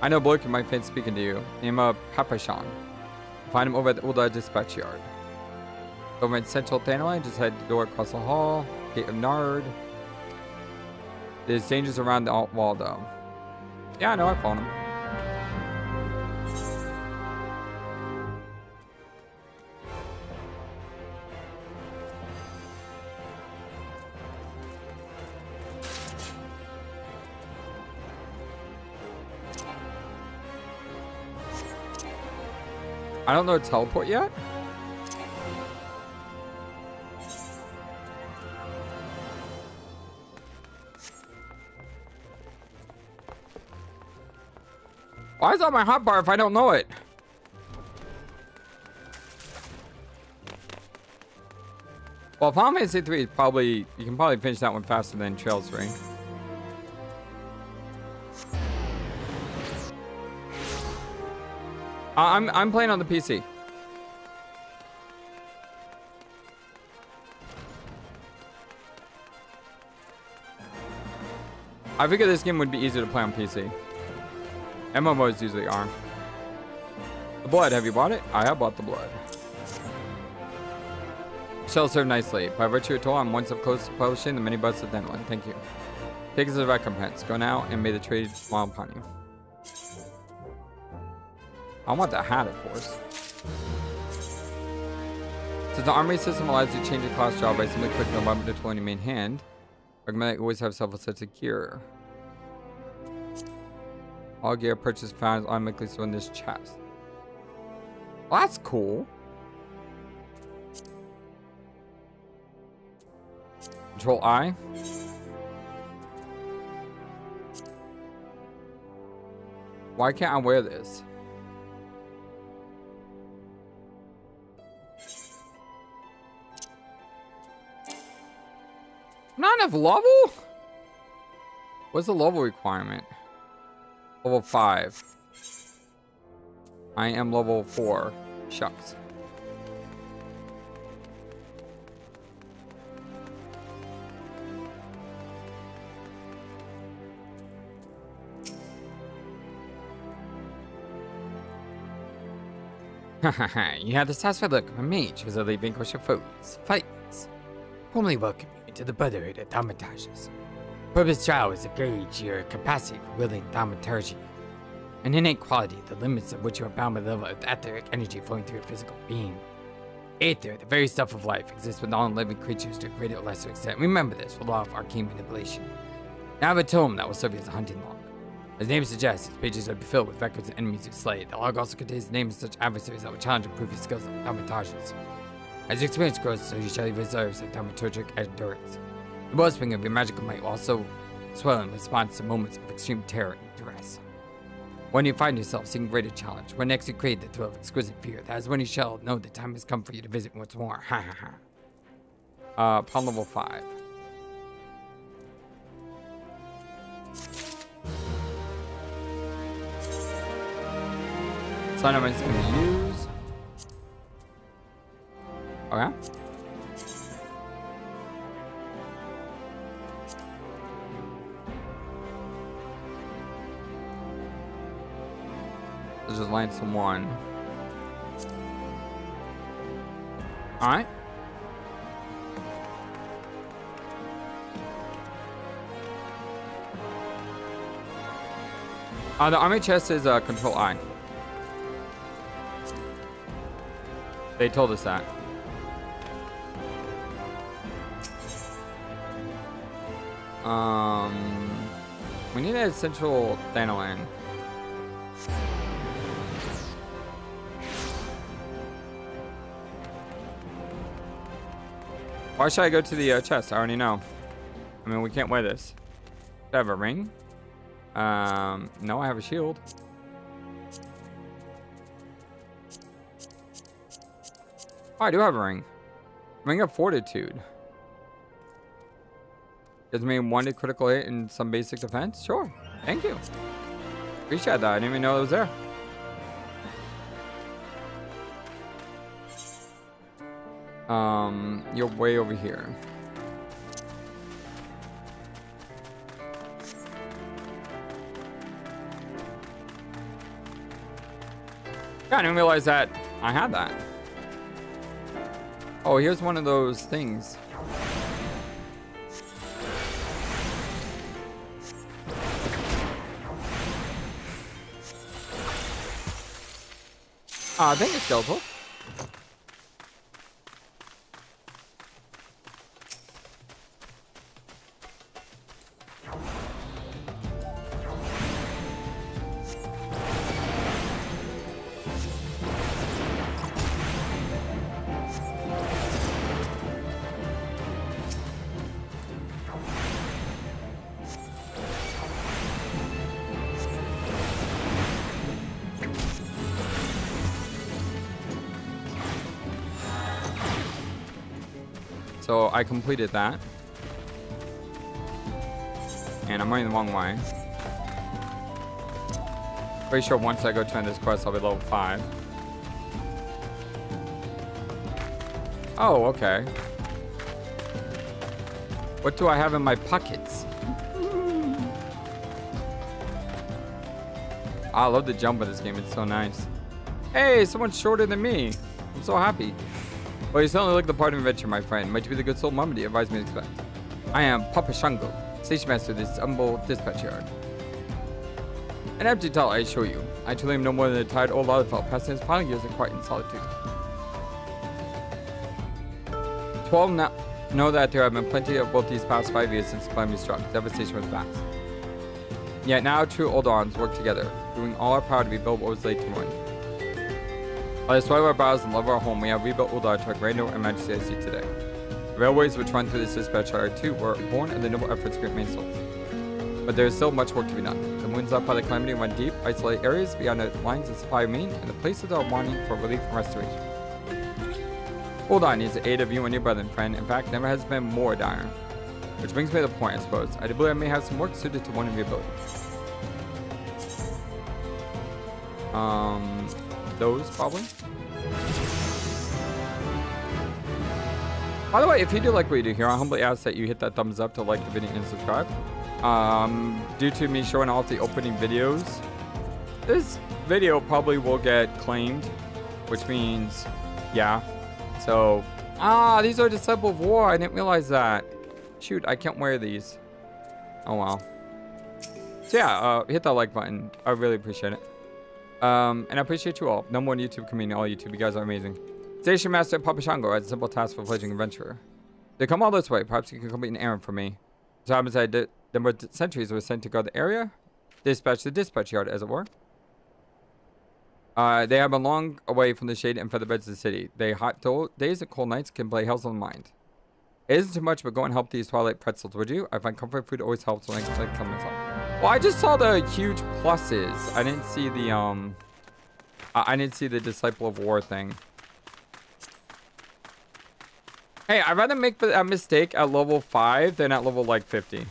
I know Bloke might fancy speaking to you. Name of Papashan. Find him over at the Ul'dah dispatch yard. Over in central Thanalan, just head the door across the hall. Gate of Nard. There's dangers around the wall, though. Yeah, I know. I found him. I don't know teleport yet. Why is that my hotbar if I don't know it? Well, Final Fantasy 3 is probably, you can probably finish that one faster than Trails 3. I'm playing on the PC. I figured this game would be easier to play on PC. MMOs usually are. The blood, have you bought it? I have bought the blood. Shall serve nicely. By virtue of toll, I'm one step close to publishing the mini busts of Thanalan. Thank you. Take it as a recompense. Go now and may the trade smile upon you. I want the hat, of course. Since the armory system allows you to change your class job by simply clicking the button to tool in your main hand, recommend that you always have self-set gear. All gear purchased found is automatically stored in this chest. Well, that's cool. Control I. Why can't I wear this? Not enough level? What's the level requirement? Level 5. I am level 4. Shucks. You have the satisfied look of a mage who's only vanquished your foes. Fights. Formally welcome you into the Brotherhood of Thaumaturges. Purpose trial is to gauge your capacity for wielding thaumaturgy, an innate quality, the limits of which you are bound by the level of etheric energy flowing through your physical being. Aether, the very stuff of life, exists with all living creatures to a greater or lesser extent. Remember this for law of arcane manipulation. Now I have a tome that will serve you as a hunting log. As the name suggests, its pages are filled with records of enemies you slayed. The log also contains the names of such adversaries that will challenge and prove your skills of thaumaturges. As your experience grows, so you shall reserve of thaumaturgic endurance. The wellspring of your magical might will also swell in response to moments of extreme terror and duress. When you find yourself seeking greater challenge, when next you crave the thrill of exquisite fear, that is when you shall know the time has come for you to visit once more. Ha ha ha. Pawn level 5. Sign up is going to use. Okay. Let's just land someone. Alright. The army chest is control I. They told us that. We need an essential Thanalan. Why should I go to the chest? I already know. I mean, we can't wear this. Do I have a ring? No, I have a shield. Oh, I do have a ring. Ring of Fortitude. Gives me 1 to critical hit and some basic defense? Sure. Thank you. Appreciate that. I didn't even know it was there. You're way over here. Yeah, I didn't realize that I had that. Oh, here's one of those things. I think it's skeletal. So I completed that. And I'm running the wrong way. Pretty sure once I go turn this quest, I'll be level 5. Oh, okay. What do I have in my pockets? I love the jump in this game. It's so nice. Hey, someone's shorter than me. I'm so happy. Well, you certainly look the part of adventure, my friend. Might you be the good soul Mummy advised me to expect. I am Papa Shango, station master of this humble dispatch yard. An empty tale, I assure you. I truly am no more than a tired old Lalafell, passing his final years in quiet and solitude. 12 now. Know that there have been plenty of both these past 5 years since the calamity struck. Devastation was vast. Yet now true Uldahs work together, doing all our power to rebuild what was laid to ruin. By the sweat of our brows and love of our home, we have rebuilt Ul'dah to our grandeur and majesty I see today. The railways which run through this dispatch are too were born of the noble efforts of great main souls. But there is still much work to be done. The wounds left by the calamity run deep, isolate areas beyond the lines of supply remain, and the places are wanting for relief and restoration. Ul'dah needs the aid of you and your brethren, friend. In fact, never has been more dire. Which brings me to the point, I suppose. I do believe I may have some work suited to one of your abilities. Those probably. By the way, if you do like what you do here, I humbly ask that you hit that thumbs up to like the video and subscribe. Due to me showing off the opening videos, this video probably will get claimed, which means, yeah. So, these are Disciple of War. I didn't realize that. Shoot, I can't wear these. Oh, well. So, yeah, hit that like button. I really appreciate it. And I appreciate you all. Number one YouTube community, all YouTube. You guys are amazing. Station Master Papa Shango has a simple task for fledgling adventurer. They come all this way. Perhaps you can complete an errand for me. So happens I did. The more sentries were sent to guard the area. Dispatch the dispatch yard, as it were. They have been long away from the shade and feather beds of the city. They hot days and cold nights can play hell's on the mind. It isn't too much, but go and help these twilight pretzels, would you? I find comfort food always helps when I kill myself. Well, I just saw the huge pluses. I didn't see the I didn't see the Disciple of War thing. Hey, I'd rather make a mistake at level 5 than at level like 50.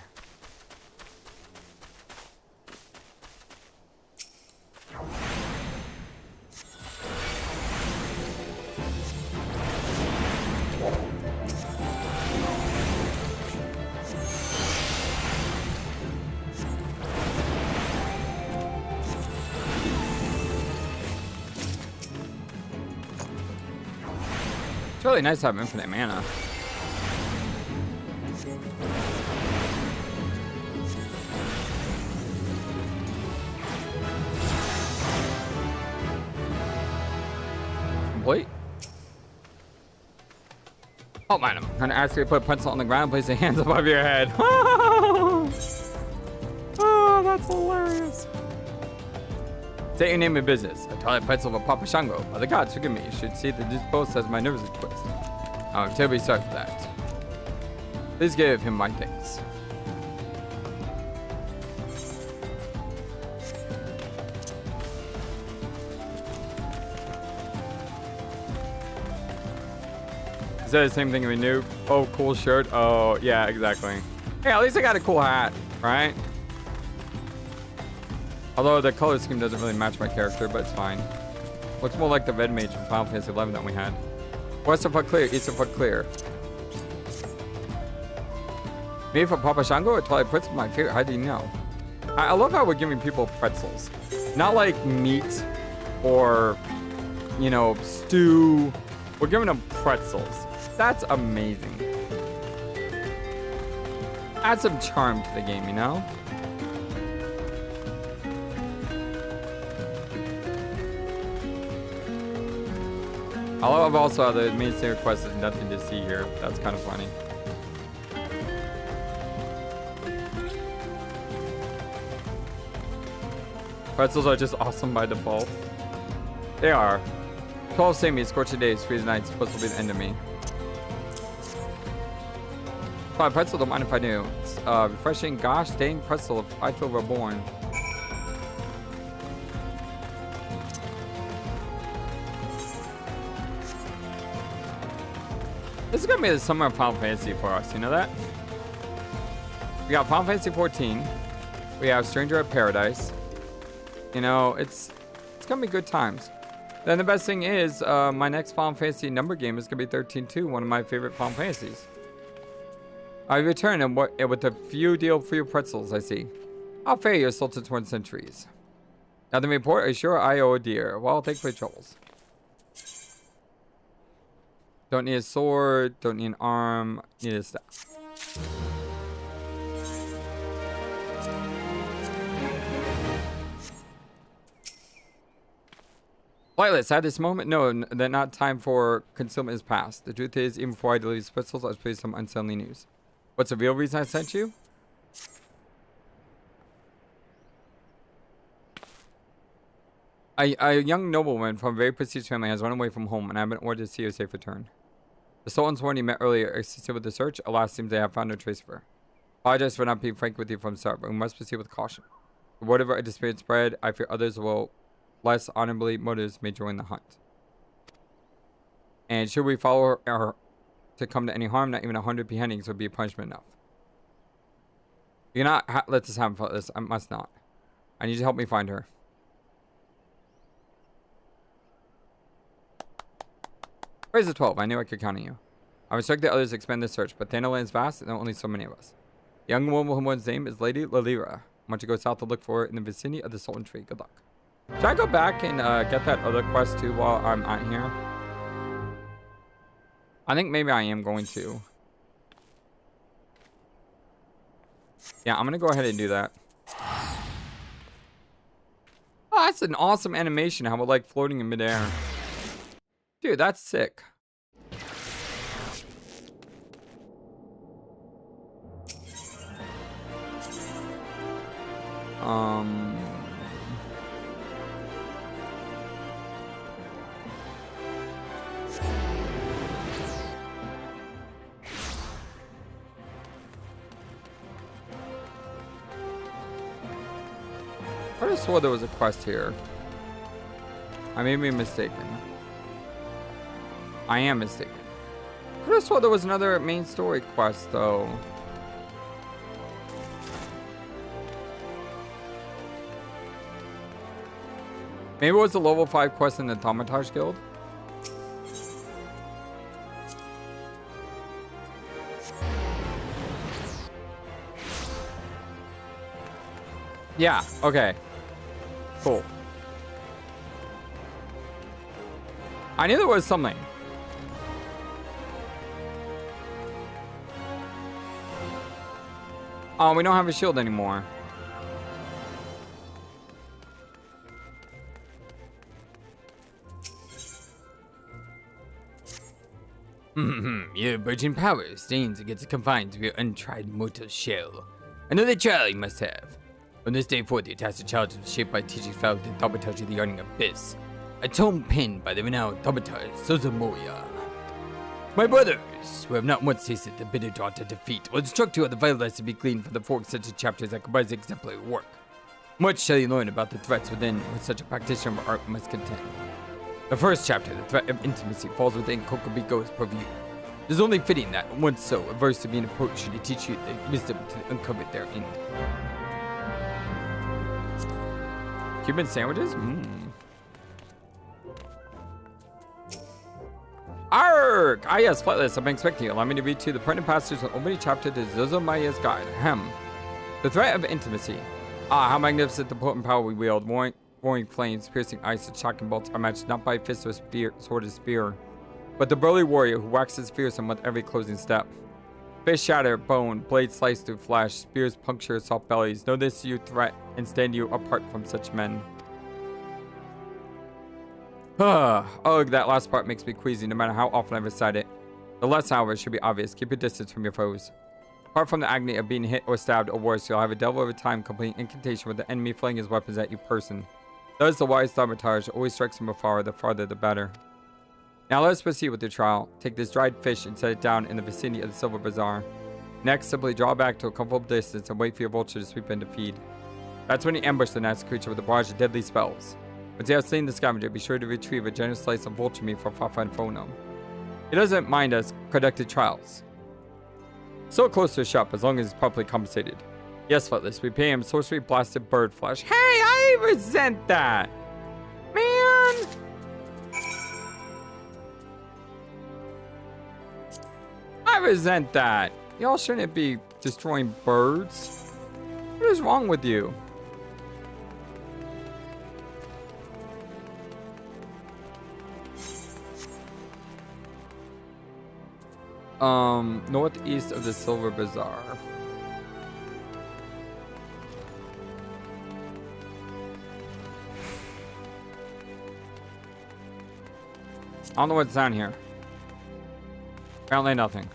It's really nice to have infinite mana. Complete. Oh man, I'm gonna ask you to put a pencil on the ground and place your hands above your head. Oh, that's hilarious. Say your name and business. A toilet pencil of a Papa Shango. By the gods, forgive me. You should see that this post has my nerves twist. I'm terribly sorry for that. Please give him my thanks. Is that the same thing we knew? Oh, cool shirt. Oh, yeah, exactly. Hey, at least I got a cool hat, right? Although the color scheme doesn't really match my character, but it's fine. Looks more like the red mage from Final Fantasy XI that we had. Western foot clear, eastern foot clear. Me for Papa Shango or Twilight Prince? My favorite. How do you know? I love how we're giving people pretzels. Not like meat or, you know, stew. We're giving them pretzels. That's amazing. Add some charm to the game, you know? I love also how the main story quest is nothing to see here. That's kind of funny. Pretzels are just awesome by default. They are. 12 same scorching days, freezing nights, supposed to be the end of me. But pretzel, don't mind if I do. It's refreshing, gosh dang pretzel. I feel reborn. This is gonna be the summer of Final Fantasy for us, you know that? We got Final Fantasy XIV. We have Stranger of Paradise. You know, it's gonna be good times. Then the best thing is, my next Final Fantasy number game is gonna be 13-2, one of my favorite Final Fantasies. I return and with a few deal for your pretzels, I see. How fair your sultanate torn centuries. Nothing to report, are you sure I owe a dear? Well, thanks for your troubles. Don't need a sword, don't need an arm, need a staff. Flightless, at this moment, no, that not time for concealment is past. The truth is, even before I delete these pistols, I was pleased some unsettling news. What's the real reason I sent you? A young nobleman from a very prestigious family has run away from home, and I've been ordered to see her safe return. The Sultan's warning met earlier assisted with the search. Alas, seems they have found no trace of her. Apologize for not being frank with you from the start, but we must proceed with caution. The word of our disappeared spread. I fear others will less honorably motives may join the hunt. And should we follow her to come to any harm, not even 100 beheadings would be punishment enough. You cannot let this happen for this. I must not. I need you to help me find her. Where's the 12? I knew I could count on you. I would instruct the others to expand the search, but Thanalan is vast and there are only so many of us. The young woman's name is Lady Lalira. I want you to go south to look for her in the vicinity of the Sultan tree. Good luck. Should I go back and get that other quest too while I'm out here? I think maybe I am going to. Yeah, I'm going to go ahead and do that. Oh, that's an awesome animation. How about like floating in midair? Dude, that's sick. I could have swore there was a quest here. I may be mistaken. I am mistaken. I could have swore there was another main story quest, though. Maybe it was the level 5 quest in the Thaumaturge Guild? Yeah, okay. Cool. I knew there was something. Oh, we don't have a shield anymore. Your virgin power stains against confined to your untried mortal shell. Another trial you must have. From this day forth, your task of challenge is shaped by teaching fellow the Thaumaturge of the Yawning Abyss. A tome penned by the renowned Thaumaturge Sozomoya. My brothers, who have not once tasted the bitter draught of defeat, will instruct you on the vital lesson to be gleaned from the 4 century chapters that comprise exemplary work. Much shall you learn about the threats within which such a practitioner of art must contend. The first chapter, the threat of intimacy, falls within Kokobiko's purview. It is only fitting that, once so averse to being approached, should he teach you the wisdom to uncover therein. Cuban sandwiches? Arg! Ah yes, Flightless, I've been expecting you. Allow me to read to you the pertinent passages of opening chapter to Zozomaya's Guide. Ahem. The threat of intimacy. Ah, how magnificent the potent power we wield. Roaring flames, piercing ice, and shocking bolts are matched not by fist or spear, sword or spear, but the burly warrior who waxes fearsome with every closing step. Fish shatter bone, blades slice through flesh, spears puncture soft bellies. Know this, you threat, and stand you apart from such men. Ugh, that last part makes me queasy no matter how often I recite it. The lesson, however, should be obvious. Keep your distance from your foes. Apart from the agony of being hit or stabbed or worse, you'll have a devil over time completing incantation with the enemy flinging his weapons at you person. Thus, the wise Thaumaturge always strikes from afar, the farther the better. Now let us proceed with the trial. Take this dried fish and set it down in the vicinity of the Silver Bazaar. Next, simply draw back to a comfortable distance and wait for your vulture to sweep in to feed. That's when you ambush the nasty creature with a barrage of deadly spells. Once you have slain the scavenger, be sure to retrieve a generous slice of vulture meat from Fafa and Phonom. He doesn't mind us conducted trials. So close to a shop as long as he's properly compensated. Yes, Flightless, we pay him sorcery blasted bird flesh. Hey, I resent that! Man! I resent that. Y'all shouldn't be destroying birds. What is wrong with you? Northeast of the Silver Bazaar. I don't know what's down here. Apparently nothing.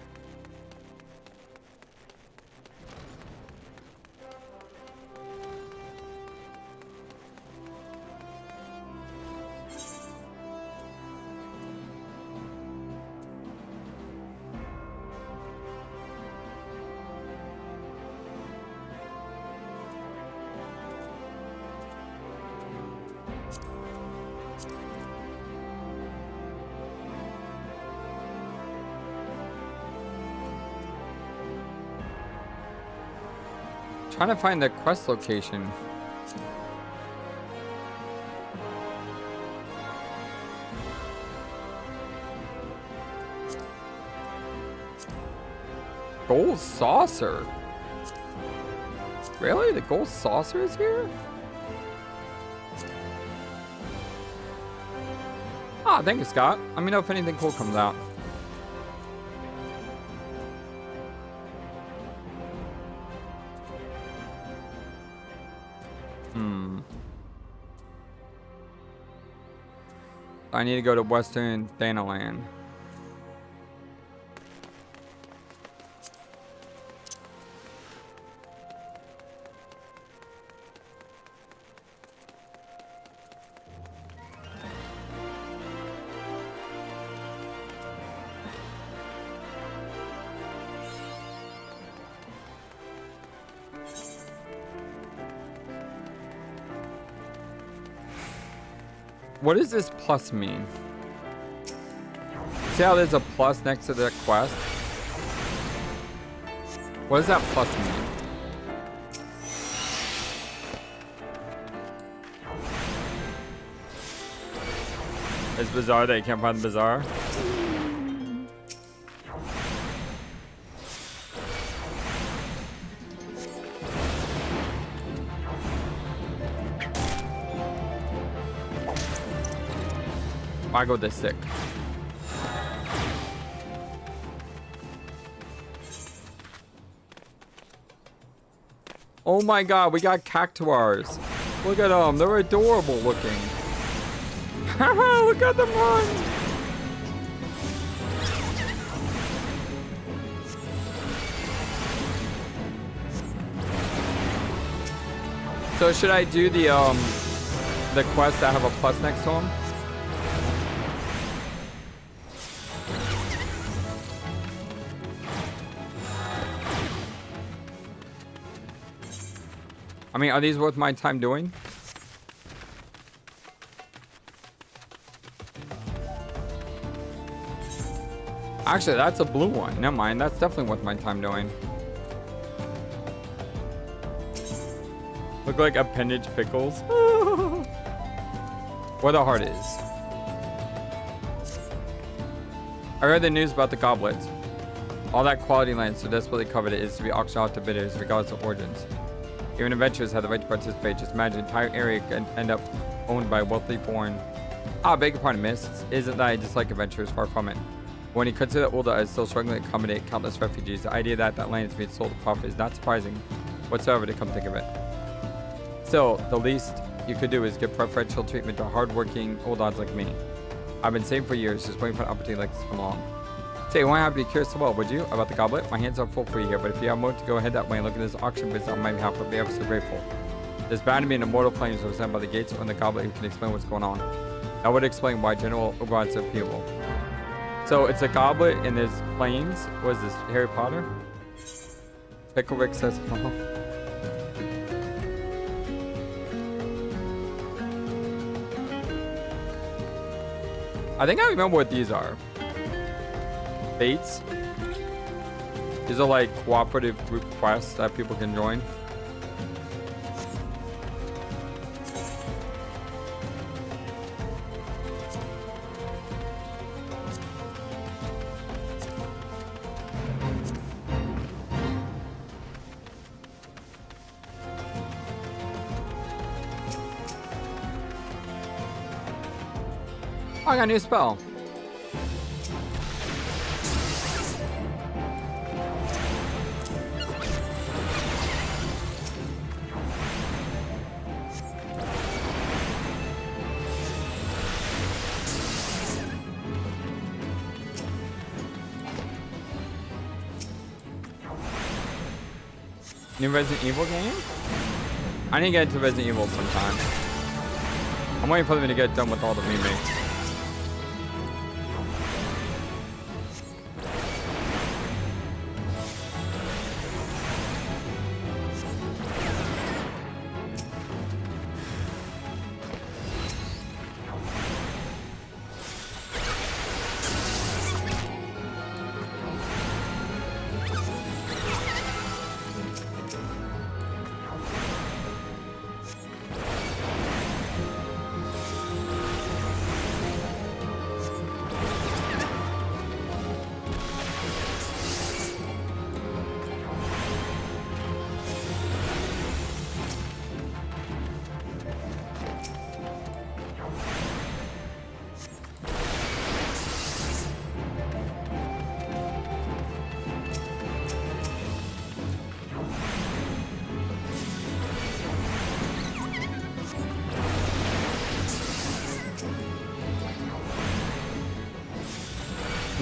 trying to find the quest location. Gold saucer? Really? The gold saucer is here? Ah, thank you, Scott. Let me know if anything cool comes out. I need to go to Western Thanalan. What does this plus mean? See how there's a plus next to the quest? What does that plus mean? It's bizarre that you can't find the bazaar. I go this stick. Oh my god, we got cactuars. Look at them, they're adorable looking. Look at them run. So should I do the quest that have a plus next to them? I mean, are these worth my time doing? Actually, that's a blue one. Never mind, that's definitely worth my time doing. Look like appendage pickles. Where the heart is. I read the news about the goblets. All that quality land so desperately coveted is to be auctioned off to bidders regardless of origins. Even adventurers have the right to participate. Just imagine an entire area could end up owned by wealthy foreign. Ah, beg your pardon, miss. Isn't that I dislike adventurers? Far from it. When you consider that Ul'dah is still struggling to accommodate countless refugees, the idea that that land is being sold to profit is not surprising whatsoever to come think of it. Still, the least you could do is give preferential treatment to hardworking Ul'dahs like me. I've been saving for years, just waiting for an opportunity like this to come along. Say, you won't have to be curious as well, would you, about the goblet? My hands are full for you here, but if you have more to go ahead that way and look at this auction business on my behalf, I'll be ever so grateful. There's bound to be an immortal flames represented by the gates on the goblet who can explain what's going on. That would explain why General U'Grad's upheaval. So it's a goblet and there's flames. What is this, Harry Potter? Pickle Rick says, I think I remember what these are. Fates. These are like cooperative group quests that people can join. Oh, I got a new spell. New Resident Evil game? I need to get into Resident Evil sometime. I'm waiting for them to get done with all the remakes.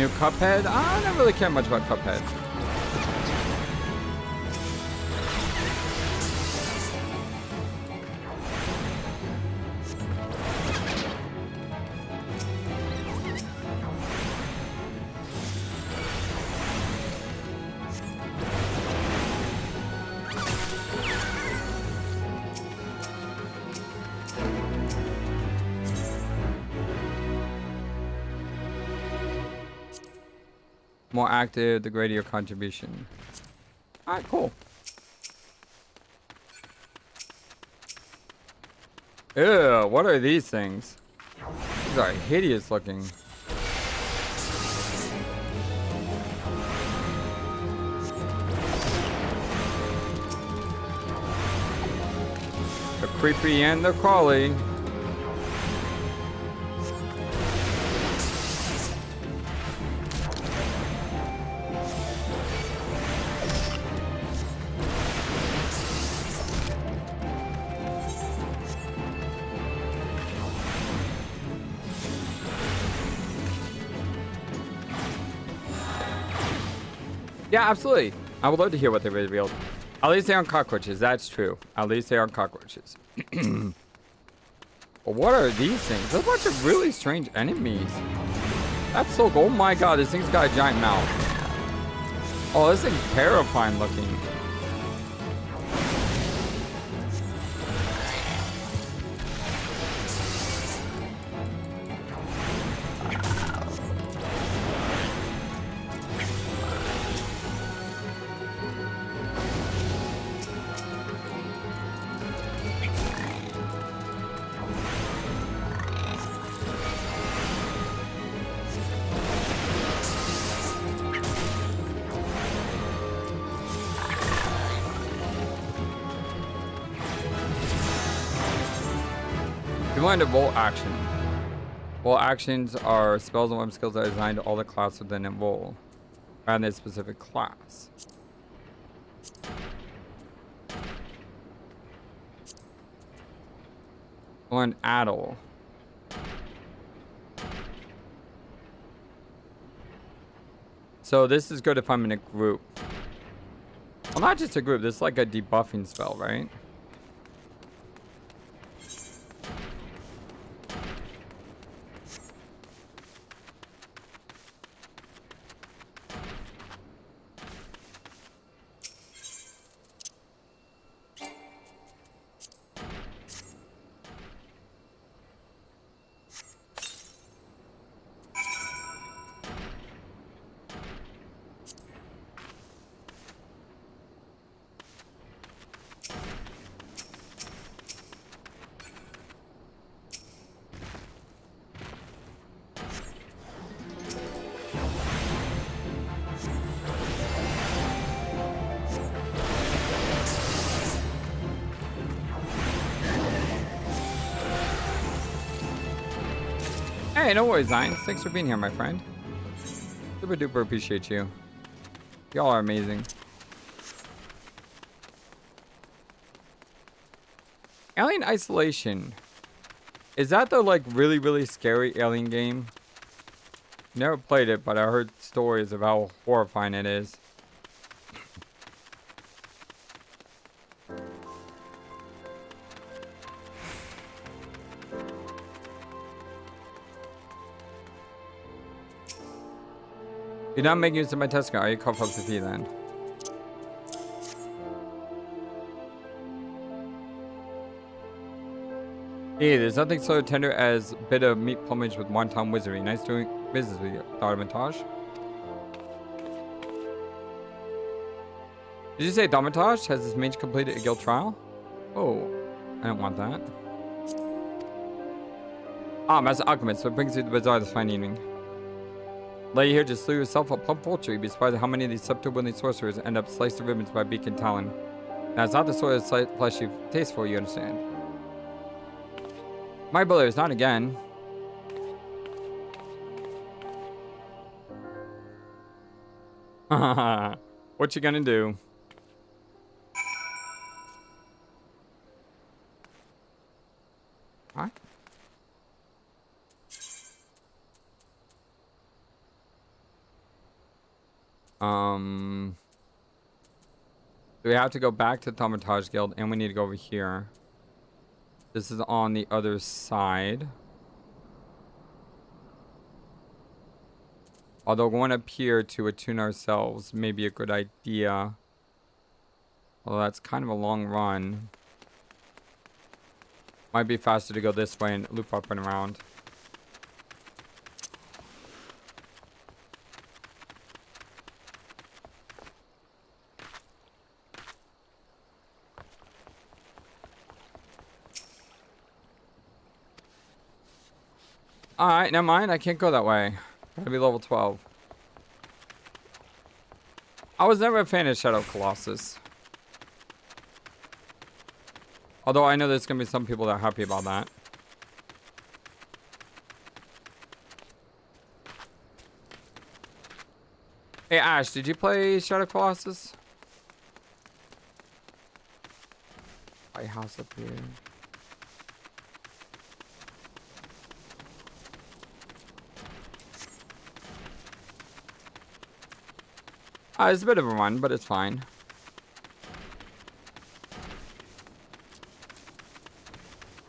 New Cuphead? I don't really care much about Cuphead. More active, the greater your contribution. Alright, cool. Ew, what are these things? These are hideous looking. The creepy and the crawly. Yeah, absolutely. I would love to hear what they revealed. At least they aren't cockroaches. That's true. At least they aren't cockroaches. But what are these things? There's a bunch of really strange enemies. That's so cool. Oh my god, this thing's got a giant mouth. Oh, this thing's terrifying looking. You learned a Volt action. Volt actions are spells and weapon skills that are designed to all the classes within a role, rather than a specific class. Learn Addle. So this is good if I'm in a group. Well, not just a group. This is like a debuffing spell, right? Hey, no worries, Zion. Thanks for being here, my friend. Super duper appreciate you. Y'all are amazing. Alien Isolation. Is that the like really scary alien game? Never played it, but I heard stories of how horrifying it is. You're not making use of my test gun. Are you called up to tea then? Hey, there's nothing so tender as a bit of meat plumage with one-time wizardry. Nice doing business with you, Darmatage. Did you say Darmatage has his mage completed a guild trial? Oh, I don't want that. Ah, Master Alchemist, what brings you to the bazaar this fine evening? Lady here just slew yourself a plump vulture. You'd be surprised at how many of these subtle-willing sorcerers end up sliced to ribbons by beak and talon. Now, it's not the sort of flesh you taste for, you understand. My brother is not again. What you gonna do? What? Do we have to go back to Thaumaturge Guild, and we need to go over here. This is on the other side. Although going up here to attune ourselves may be a good idea. Although that's kind of a long run. Might be faster to go this way and loop up and around. Alright, never mind. I can't go that way. Gotta be level 12. I was never a fan of Shadow Colossus. Although I know there's gonna be some people that are happy about that. Hey Ash, did you play Shadow Colossus? My house up here. It's a bit of a run, but it's fine.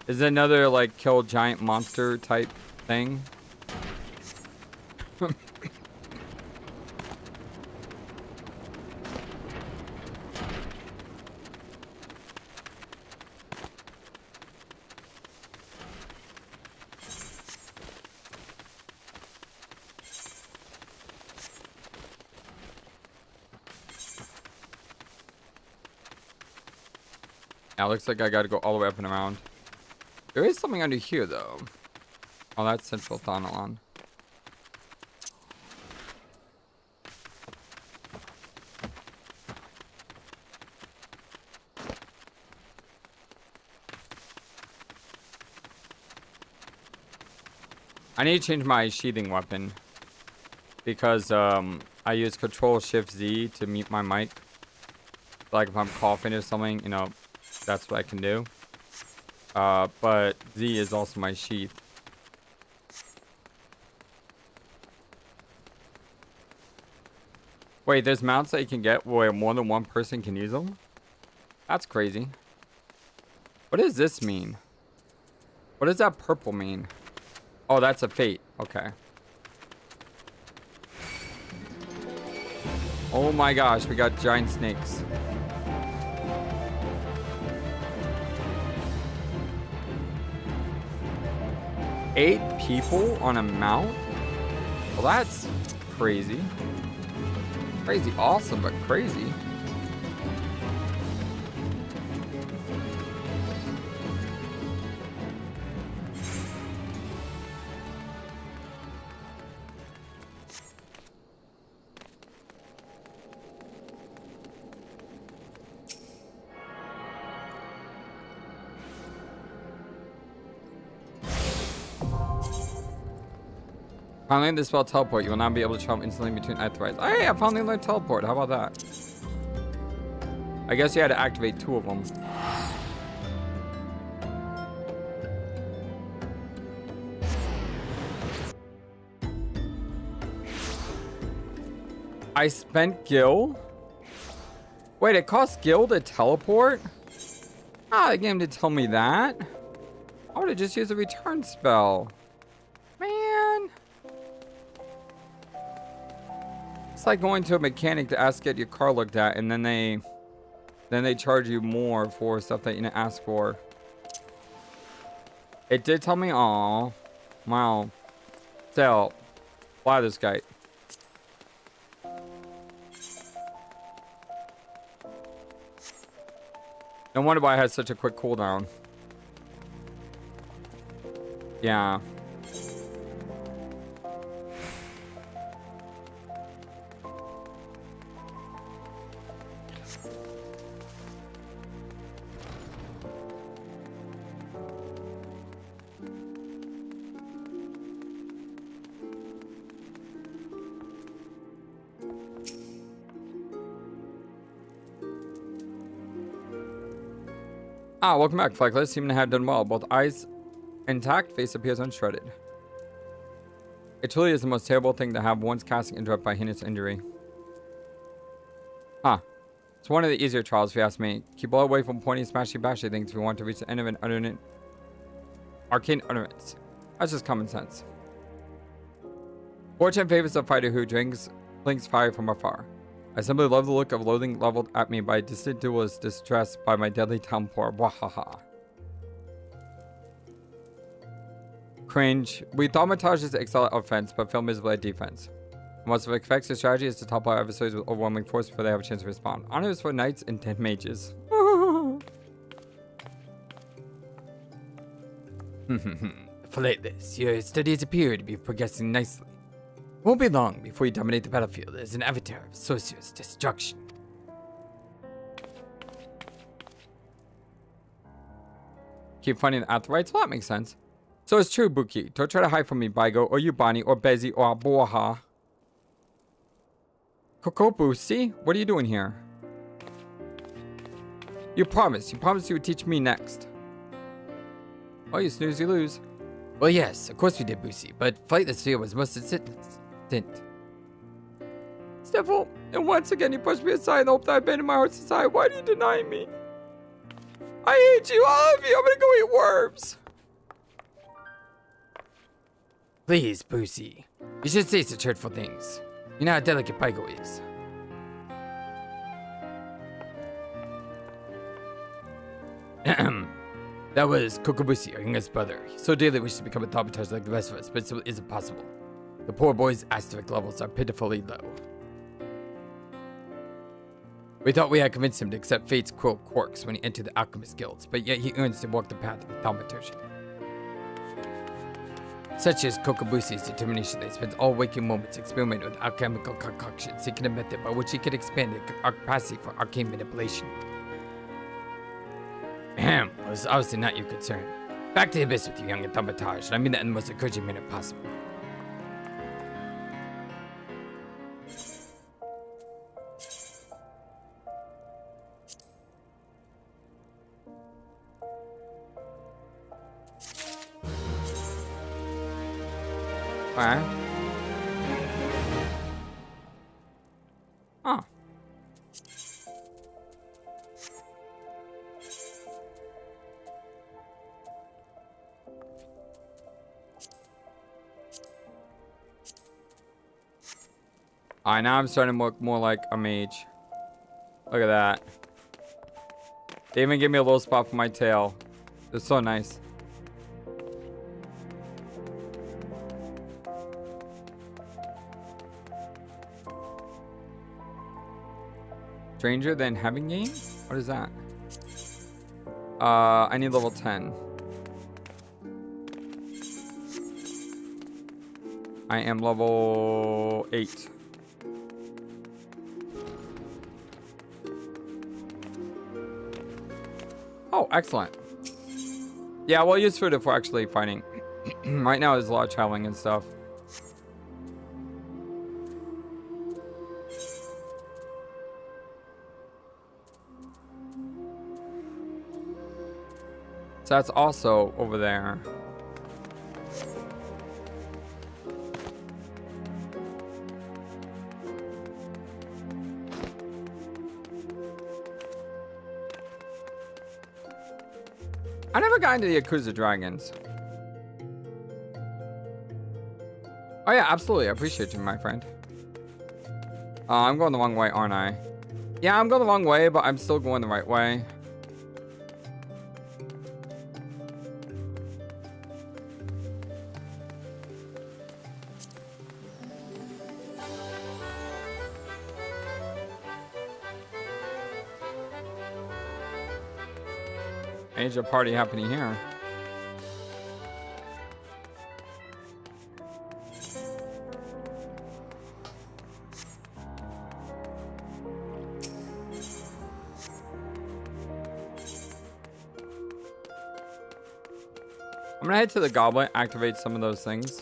Is it another, like, kill giant monster type thing? Yeah, looks like I gotta go all the way up and around. There is something under here, though. Oh, that's Central Thanalan. I need to change my sheathing weapon. Because, I use Control-Shift-Z to mute my mic. Like, if I'm coughing or something, you know, that's what I can do. But Z is also my sheath. Wait, there's mounts that you can get where more than one person can use them? That's crazy. What does this mean? What does that purple mean? Oh, that's a fate. Okay. Oh my gosh, we got giant snakes. Eight people on a mount? Well, that's crazy. Crazy awesome, but crazy. Finally, this spell teleport. You will now be able to travel instantly between Earthrides. Hey, I finally learned teleport. How about that? I guess you had to activate 2 of them. I spent Gil? Wait, it cost Gil to teleport? Ah, the game didn't tell me that. I would have just used a return spell. Man. It's like going to a mechanic to ask to get your car looked at, and then they charge you more for stuff that you didn't ask for. It did tell me, aw. Wow. So, fly this guy. No wonder why I had such a quick cooldown. Yeah. Ah, welcome back, Flightless. Seem to have done well. Both eyes intact, face appears unshredded. It truly is the most terrible thing to have one's casting interrupted by heinous injury. Huh. It's one of the easier trials, if you ask me. Keep all away from pointy, smashy, bashy things if you want to reach the end of an arcane utterance. That's just common sense. Fortune favors a fighter who blinks fire from afar. I simply love the look of loathing leveled at me by distant duelists distressed by my deadly downpour. Wahaha. Cringe. We thaumatage excel at offense, but fail miserably at defense. Most of effective strategy is to topple our adversaries with overwhelming force before they have a chance to respond. Honors for knights and 10 mages. Flightless, your studies appear to be progressing nicely. Won't be long before you dominate the battlefield as an avatar of sorcerer's destruction. Keep finding the Atherites? Well, that makes sense. So it's true, Buki. Don't try to hide from me, Baigo, or Yubani, or Bezi, or Aboha. Kokobu, see? What are you doing here? You promised you would teach me next. Oh, you snooze, you lose. Well, yes, of course we did, Boosie, but Flightless Fear was most insistent. Steffel, and once again you pushed me aside in the hope that I abandoned my heart's desire. Why do you deny me? I hate you, all of you. I'm gonna go eat worms. Please, Boosie. You should say such hurtful things. You know how delicate Pygo is. That was Kokobushi, our youngest brother. He so dearly wishes to become a thaumaturge like the rest of us, but it isn't possible. The poor boy's asterisk levels are pitifully low. We thought we had convinced him to accept fate's cruel quirks when he entered the alchemist guilds, but yet he earns to walk the path of thaumaturgy. Such is Kokobushi's determination that he spends all waking moments experimenting with alchemical concoctions, seeking a method by which he could expand the capacity for arcane manipulation. Ahem, well, it's obviously not your concern. Back to the abyss with you, young thaumaturge, and I mean that in the most encouraging manner possible. Alright. Oh. Alright, now I'm starting to look more like a mage. Look at that. They even gave me a little spot for my tail. It's so nice. Stranger than having game? What is that? I need level 10. I am level 8. Oh, excellent. Yeah, we'll use food if we're actually fighting. Right now there's a lot of traveling and stuff. So that's also over there. I never got into the Yakuza Dragons. Oh yeah, absolutely. I appreciate you, my friend. I'm going the wrong way, aren't I? Yeah, I'm going the wrong way, but I'm still going the right way. Major party happening here. I'm gonna head to the goblet, activate some of those things.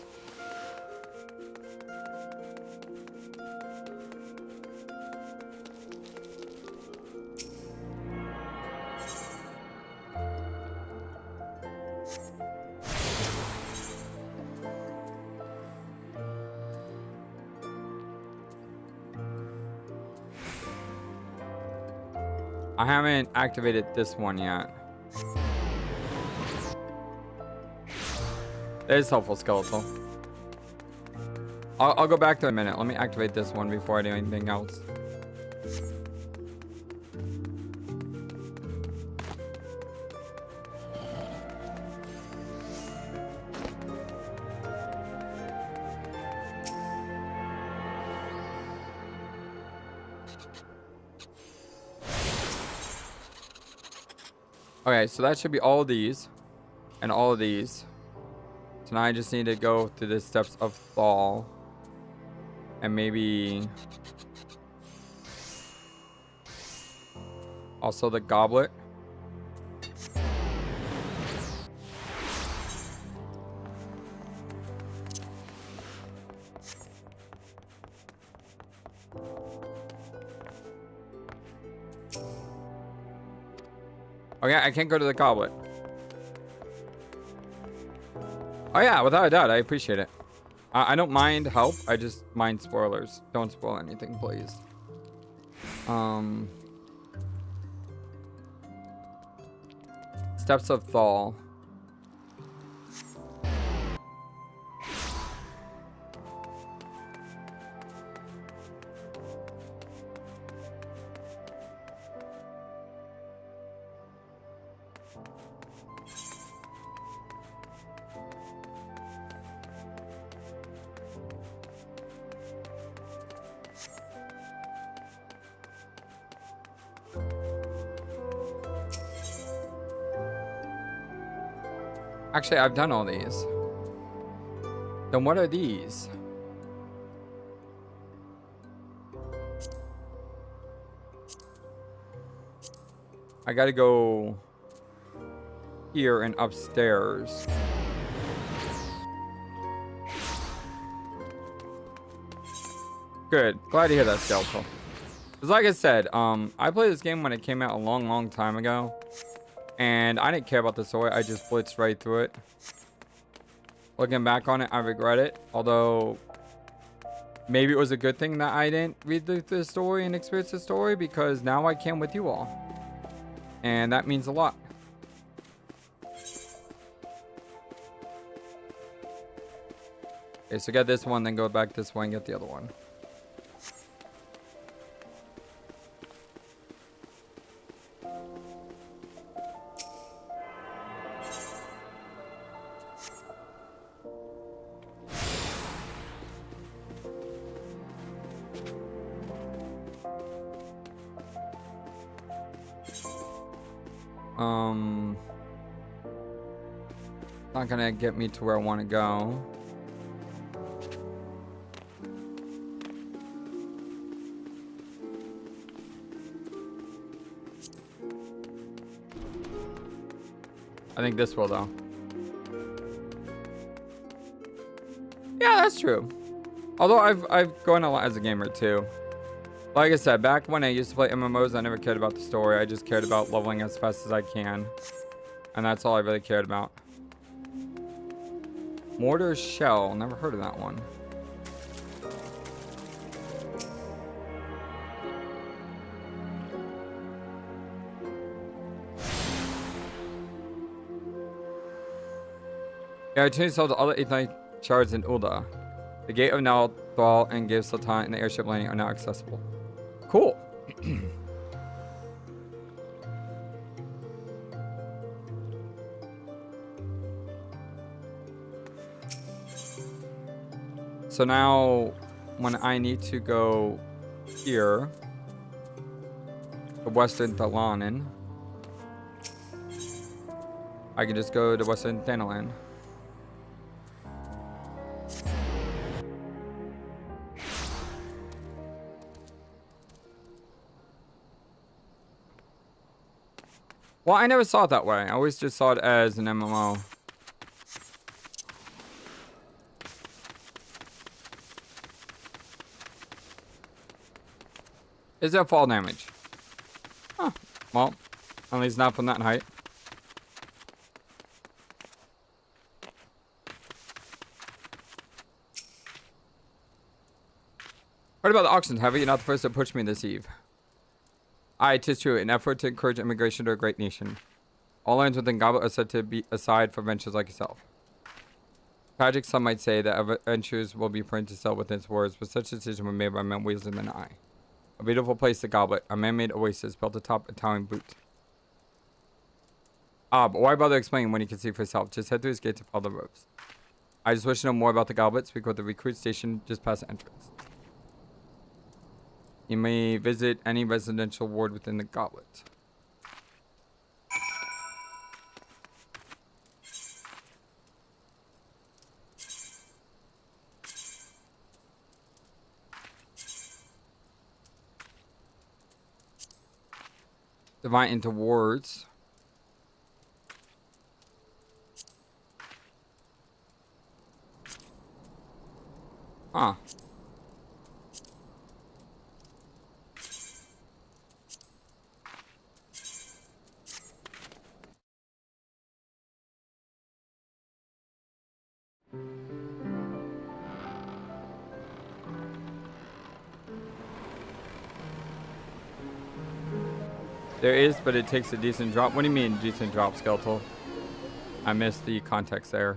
I haven't activated this one yet. That is helpful, Skeletal. I'll go back to it in a minute. Let me activate this one before I do anything else. Okay, so that should be all of these and all of these. So now I just need to go through the steps of Thaw and maybe also the goblet. Okay, I can't go to the goblet. Oh yeah, without a doubt, I appreciate it. I don't mind help, I just mind spoilers. Don't spoil anything, please. Steps of Thaw. Actually, I've done all these. Then what are these? I gotta go here and upstairs. Good. Glad to hear that, Skeletal. Because like I said, I played this game when it came out a long time ago. And I didn't care about the story. I just blitzed right through it. Looking back on it, I regret it. Although, maybe it was a good thing that I didn't read the story and experience the story. Because now I can with you all. And that means a lot. Okay, so get this one, then go back this way and get the other one. Not gonna get me to where I want to go. I think this will though. Yeah, that's true. Although I've grown a lot as a gamer too. Like I said, back when I used to play MMOs, I never cared about the story. I just cared about leveling as fast as I can. And that's all I really cared about. Mortar Shell. Never heard of that one. Yeah, I changed all the other 8 shards in Ul'dah. The Gate of Nalthal and Give Sultan and the airship landing are now accessible. Cool. So now, when I need to go here, the Western Thalalan, I can just go to Western Thanalan. Well, I never saw it that way. I always just saw it as an MMO. Is there fall damage? Huh. Well, at least not from that height. Heard about the auctions, have you? You're not the first to approach me this eve. Aye, 'tis true. An effort to encourage immigration to a great nation. All lands within Goblet are said to be aside for ventures like yourself. Tragic, some might say that adventures will be prone to sell within its borders, but such decisions were made by men wiser than I. A beautiful place, the Goblet, a man-made oasis built atop a towering butte. Ah, but why bother explaining when you can see for yourself? Just head through his gate to follow the ropes. I just wish to know more about the Goblet. Speak with the recruit station just past the entrance. You may visit any residential ward within the Goblet. Divide into wards. Huh. There is, but it takes a decent drop. What do you mean, decent drop, Skeletal? I missed the context there.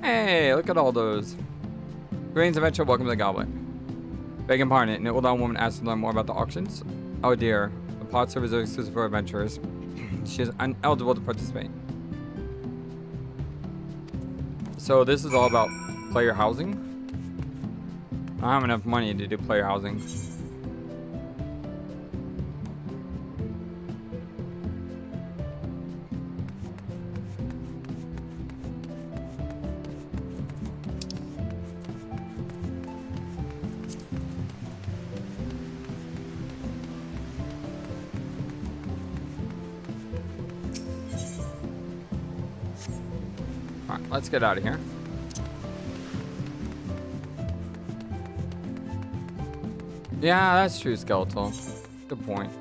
Hey, look at all those. Greetings, adventure. Welcome to the Goblet. Begging pardon, an Ul'dah woman asked to learn more about the auctions. Oh dear, the pot servers are exclusive for adventurers. She is ineligible to participate. So this is all about player housing. I don't have enough money to do player housing. Alright, let's get out of here. Yeah, that's true, Skeletal. Good point.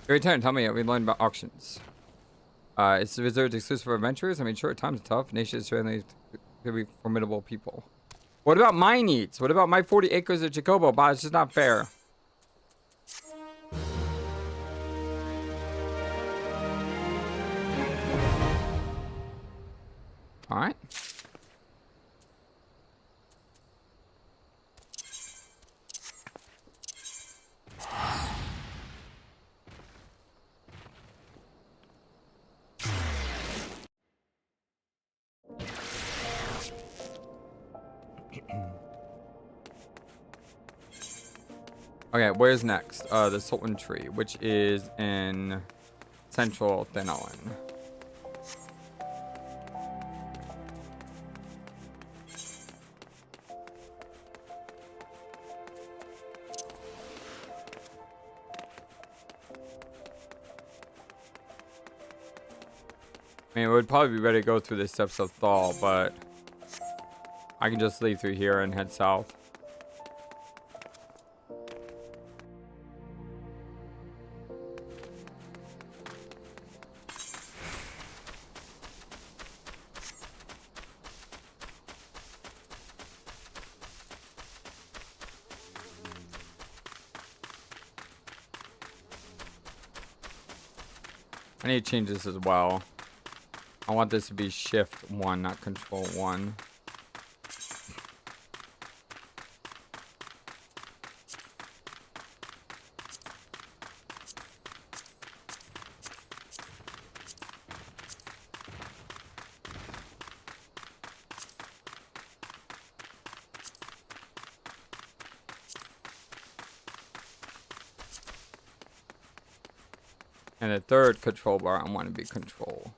Your turn. Tell me what we learned about auctions. It's reserved exclusive for adventurers. I mean, sure, times are tough. Nations certainly could be formidable people. What about my needs? What about my 40 acres of Jacobo? But it's just not fair. All right. Okay, where's next? The Sultan Tree, which is in central Thanalan. I mean, it would probably be better to go through the steps of Thal, but I can just leave through here and head south. I need to change this as well. I want this to be shift 1, not control 1. And the third control bar, I want to be control.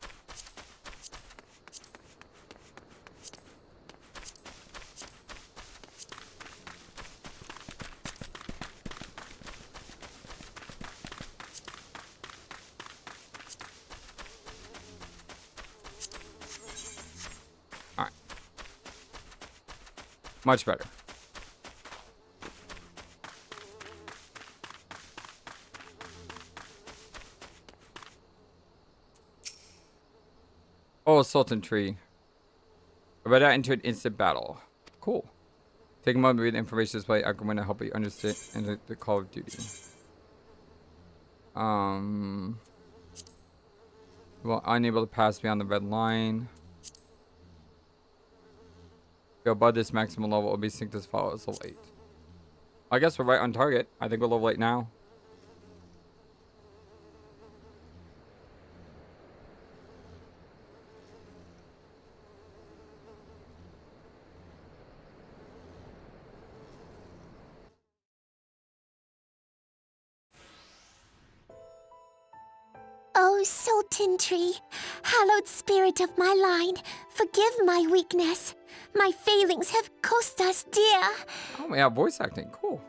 All right. Much better. Oh, Sultan Tree. About that into an instant battle. Cool. Take a moment to read the information display. I'm going to help you understand the Call of Duty. Well, unable to pass beyond the red line. Go above this maximum level, will be synced as follows. Level 8. I guess we're right on target. I think we're level 8 now. Oh, Sultan Tree, hallowed spirit of my line, forgive my weakness. My failings have cost us dear. Oh, yeah, voice acting. Cool.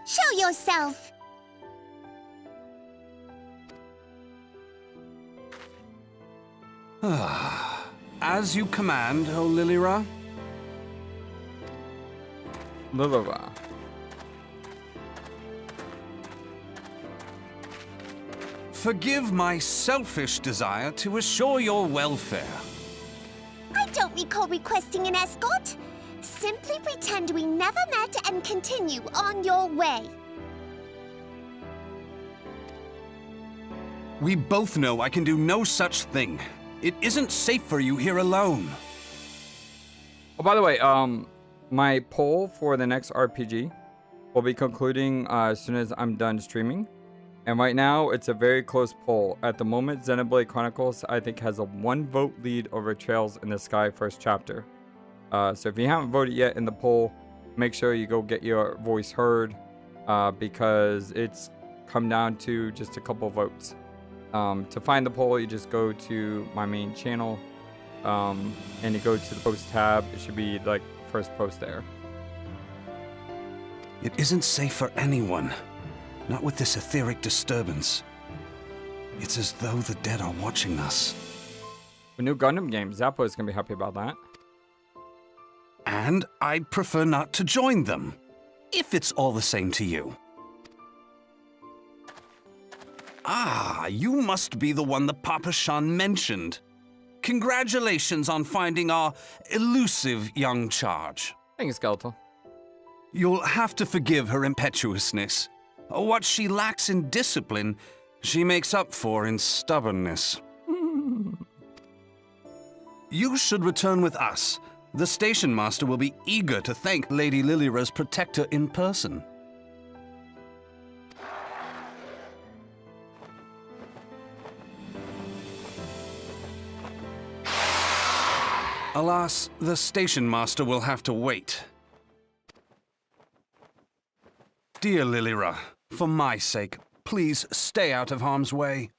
Show yourself. As you command, O Lilira. Lilira. Forgive my selfish desire to assure your welfare. I don't recall requesting an escort. Simply pretend we never met and continue on your way. We both know I can do no such thing. It isn't safe for you here alone. Oh, by the way, my poll for the next RPG will be concluding as soon as I'm done streaming. And right now, it's a very close poll. At the moment, Xenoblade Chronicles, I think, has a 1 vote lead over Trails in the Sky first chapter. So if you haven't voted yet in the poll, make sure you go get your voice heard, because it's come down to just a couple votes. To find the poll, you just go to my main channel, and you go to the post tab. It should be like the first post there. It isn't safe for anyone. Not with this etheric disturbance. It's as though the dead are watching us. The new Gundam game, Zappa is going to be happy about that. And I'd prefer not to join them, if it's all the same to you. Ah, you must be the one the Papa Shan mentioned. Congratulations on finding our elusive young charge. Thanks, Skeletal. You'll have to forgive her impetuousness. What she lacks in discipline, she makes up for in stubbornness. You should return with us. The station master will be eager to thank Lady Lilira's protector in person. Alas, the station master will have to wait. Dear Lilira, for my sake, please stay out of harm's way.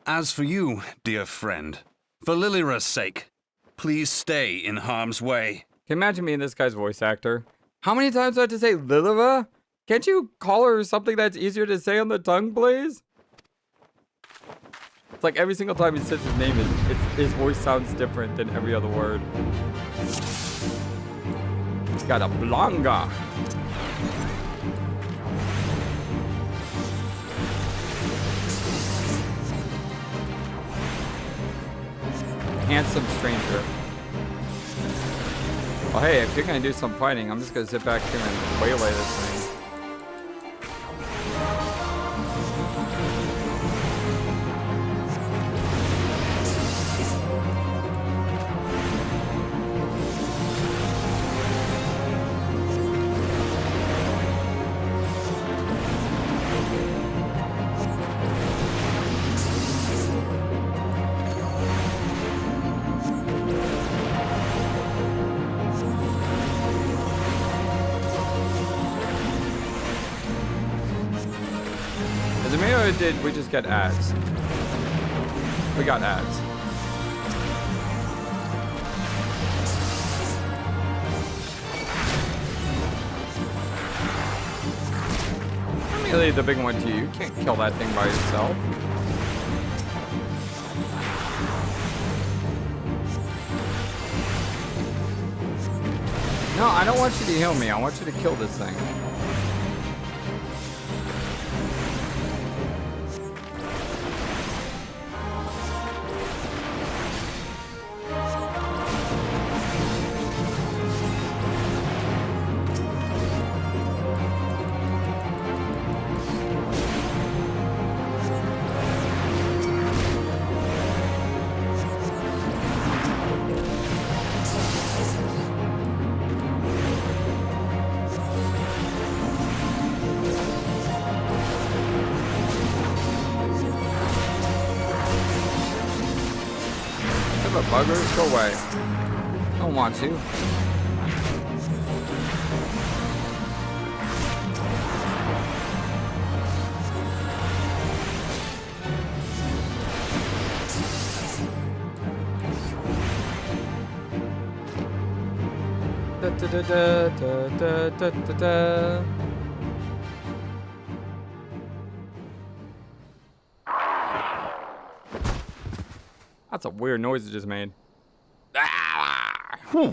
As for you, dear friend, for Lilira's sake, please stay in harm's way. Can you imagine being this guy's voice actor? How many times do I have to say Lilira? Can't you call her something that's easier to say on the tongue, please? It's like every single time he says his name, his voice sounds different than every other word. He's got a blonga. Handsome stranger. Well, hey, if you're gonna do some fighting, I'm just gonna sit back here and waylay this thing. Was it me or did we just get ads? We got ads. Let me leave the big one to you. You can't kill that thing by yourself. No, I don't want you to heal me. I want you to kill this thing. Buggers, go away. Don't want to. Da, da, da, da, da, da, da, da. That's a weird noise it just made. Ah! Whew.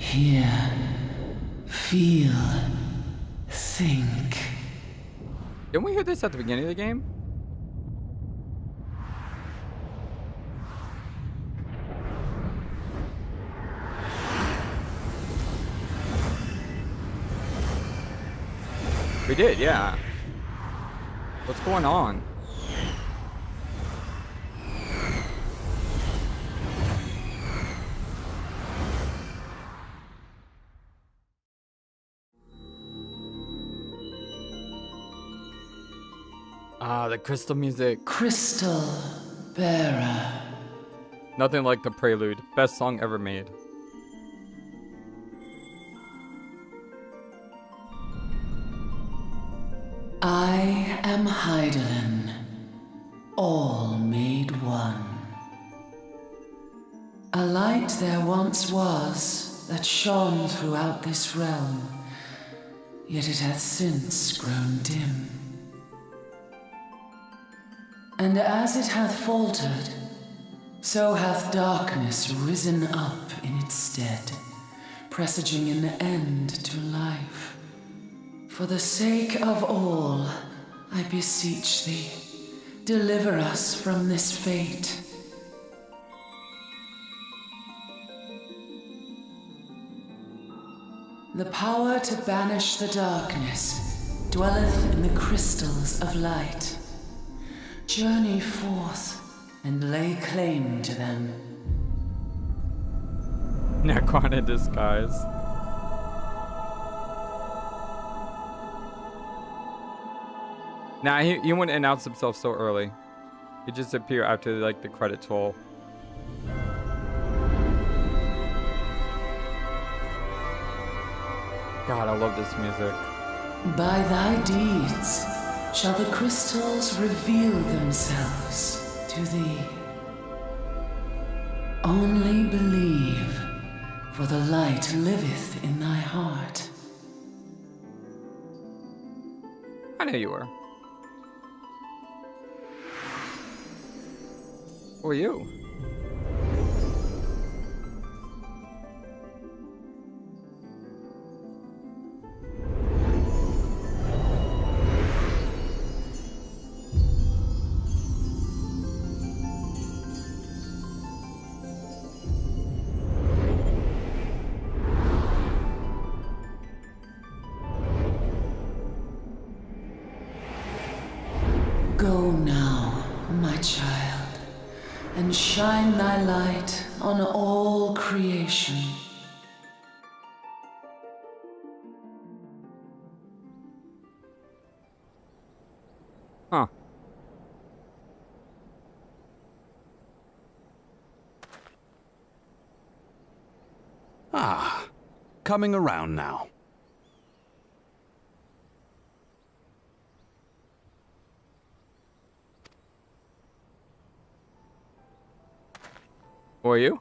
Hear, feel, think. Didn't we hear this at the beginning of the game? We did, yeah. What's going on? Ah, the crystal music. Crystal bearer. Nothing like the prelude. Best song ever made. I am Hydaelyn, all made one. A light there once was that shone throughout this realm, yet it hath since grown dim. And as it hath faltered, so hath darkness risen up in its stead, presaging an end to life. For the sake of all, I beseech thee, deliver us from this fate. The power to banish the darkness dwelleth in the crystals of light. Journey forth and lay claim to them. Necron in disguise. Nah, he wouldn't announce himself so early. He'd just appear after like the credits roll. God, I love this music. By thy deeds shall the crystals reveal themselves to thee. Only believe, for the light liveth in thy heart. I knew you were. Who are you? shine thy light on all creation. Huh. Ah, coming around now. Who are you?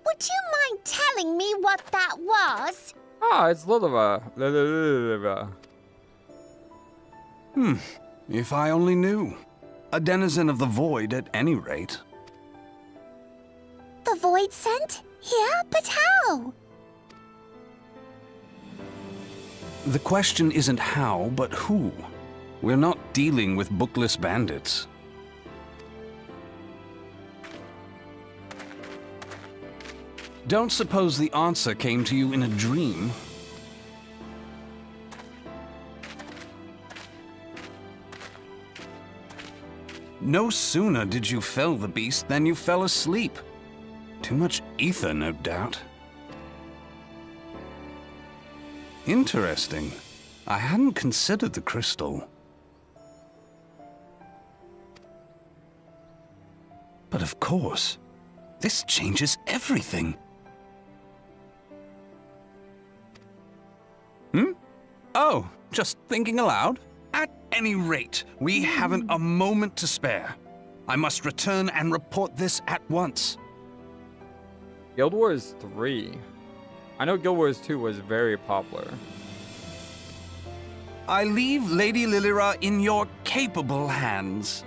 Would you mind telling me what that was? Ah, it's Ul'dah. If I only knew. A denizen of the void at any rate. The void sent? Here? But how? The question isn't how, but who. We're not dealing with bookless bandits. Don't suppose the answer came to you in a dream? No sooner did you fell the beast than you fell asleep. Too much ether, no doubt. Interesting. I hadn't considered the crystal. But of course, this changes everything. Oh, just thinking aloud? At any rate, we haven't a moment to spare. I must return and report this at once. Guild Wars 3. I know Guild Wars 2 was very popular. I leave Lady Lilira in your capable hands.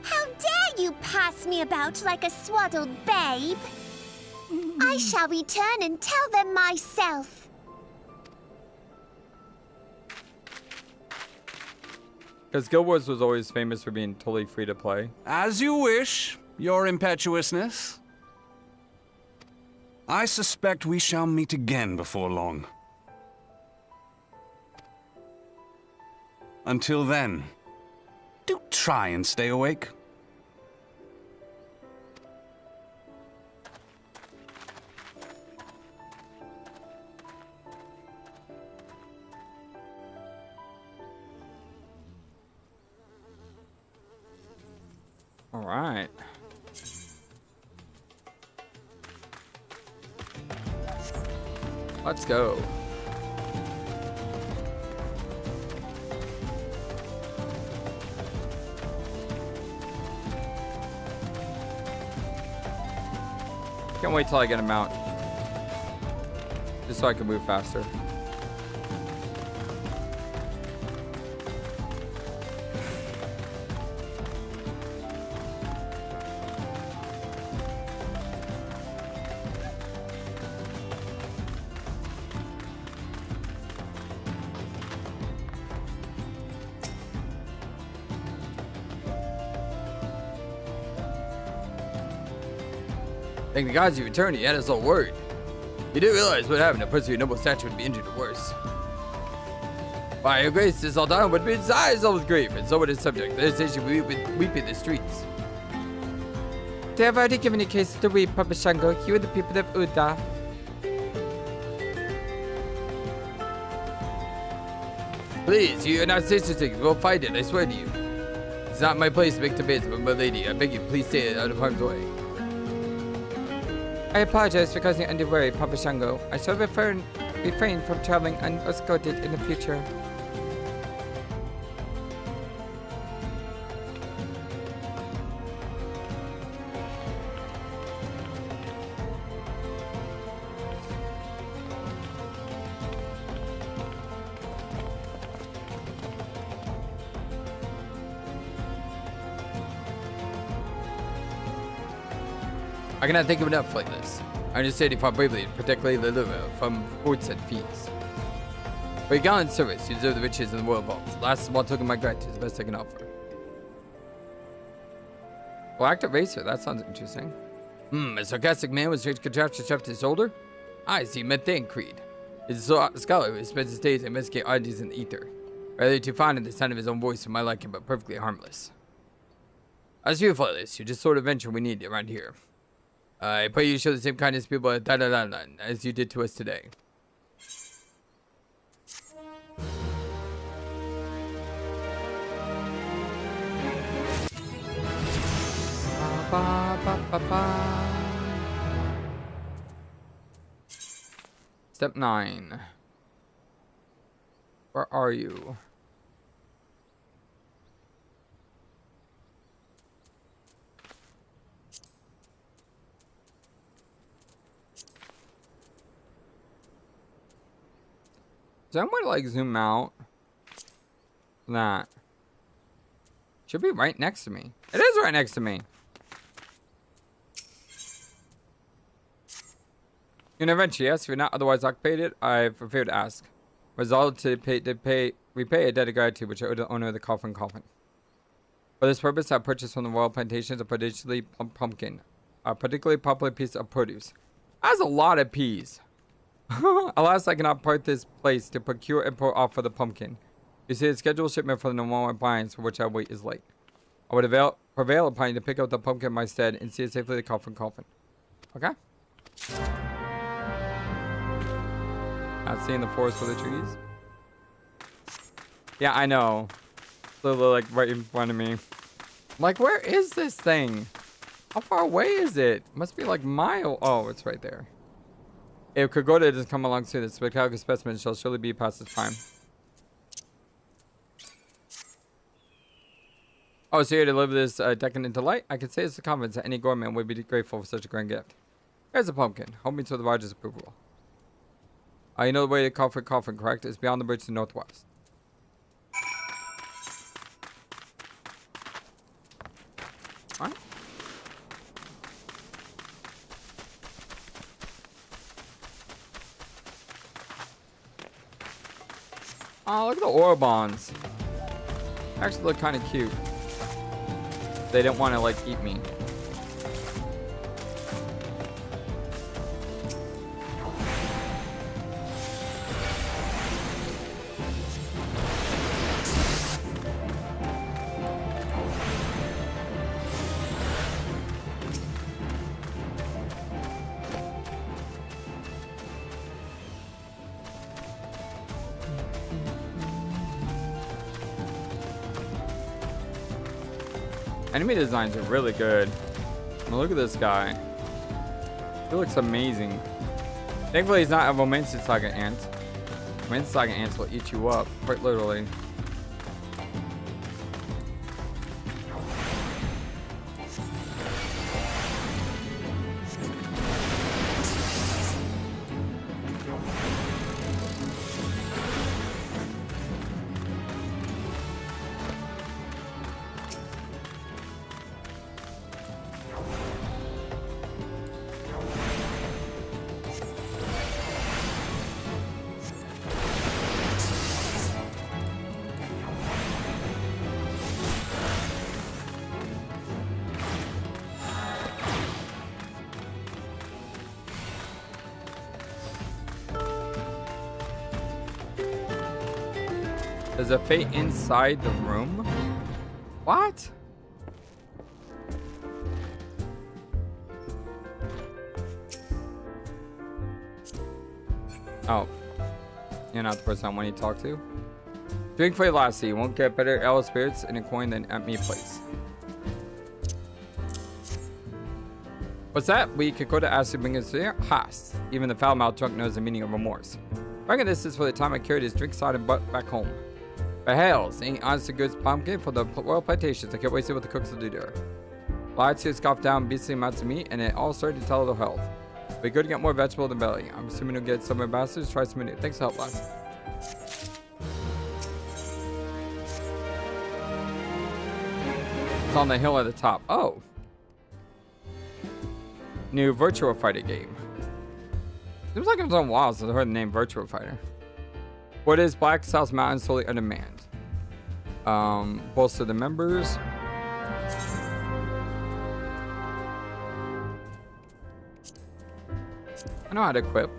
How dare you pass me about like a swaddled babe? I shall return and tell them myself. Because Guild Wars was always famous for being totally free to play. As you wish, your impetuousness. I suspect we shall meet again before long. Until then, do try and stay awake. All right. Let's go. Can't wait till I get a mount. Just so I can move faster. Thank the gods you returned, you had us all worried. You didn't realize what happened. A person of your noble stature would be injured or worse. By your grace, this Ul'dah would be incised with grief, and so would his subject. Their station we would weep in the streets. They have already given a case to weep, Papa Shango, you and the people of Ul'dah. Please, you are not statistics. We'll find it, I swear to you. It's not my place to make demands, but my lady, I beg you, please stay out of harm's way. I apologize for causing undue worry, Papa Shango. I shall refrain from traveling unescorted in the future. I cannot think of enough like this. I understand you fought bravely to protect Lady Lilira from forts and fiends. For your gallant service, you deserve the riches in the royal vaults. Last small token of my gratitude is the best I can offer. Galactic Racer, that sounds interesting. A sarcastic man with strange contraption strapped to his shoulder? I see methane creed. He's a scholar who spends his days investigating oddities in the ether. Rather too fond of the sound of his own voice for my liking, but perfectly harmless. As you, Flightless, you're just sort of adventure we need around here. I pray you show the same kindness to people at Thanalan as you did to us today. Ba, ba, ba, ba. Step 9. Where are you? Is there a way to like zoom out? That should be right next to me. It is right next to me. An adventure, yes. If you're not otherwise occupied, I've a favor to ask. Resolved to repay a debt of gratitude which I owe the owner of the coffin. For this purpose, I purchased from the royal plantations a particularly pumpkin, a particularly popular piece of produce. That's a lot of peas. Alas, I cannot part this place to procure and pour off for the pumpkin. You see, the scheduled shipment for the normal appliance for which I wait is late. I would prevail upon you to pick up the pumpkin in my stead and see it safely to the coffin. Okay? Not seeing the forest for the trees. Yeah, I know. Literally, like, right in front of me. Like, where is this thing? How far away is it? Must be like mile. Oh, it's right there. If Koerthas doesn't come along soon, the spectacular specimen shall surely be past its prime. Oh, so you're here to live this decadent delight? I can say it's the confidence that any gourmet would be grateful for such a grand gift. Here's a pumpkin. Hold me to the Roger's approval. You know the way to coffin, correct? It's beyond the bridge to the northwest. What? Oh, look at the ore bonds. Actually look kind of cute. They didn't want to like eat me. Enemy designs are really good. Now look at this guy. He looks amazing. Thankfully, he's not a romantic saga ant. Romantic saga ants will eat you up, quite literally. There's a fate inside the room? What? Oh. You're not the person I want you to talk to? Drink for your lassie. You won't get better ale spirits in a coin than at me place. What's that? We could go to ask you to bring us here? Hast. Even the foul-mouthed drunk knows the meaning of remorse. Reckon this is for the time I carried his drink side and butt back home. But hell, ain't honest to goods pumpkin for the royal plantations. I can't wait to see what the cooks will do there. Lights here scoffed down beastly amounts of meat, and it all started to tell their health. Be good to get more vegetable than belly. I'm assuming you'll get some ambassadors. Try some new. Thanks for help, lads. It's on the hill at the top. Oh. New virtual fighter game. Seems like it's been a while since I heard the name Virtual Fighter. What is Black South Mountain solely on demand? Bolster the members. I know how to equip.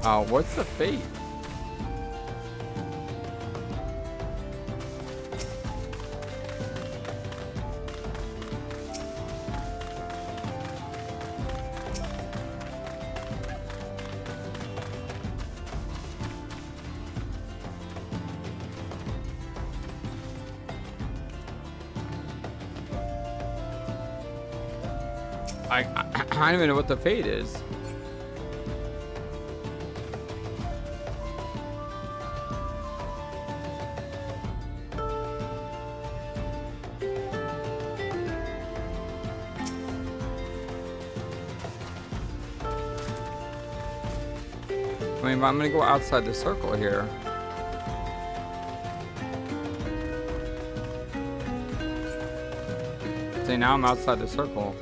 What's the fate? I don't even know what the fate is. I mean, I'm gonna go outside the circle here. See, now I'm outside the circle.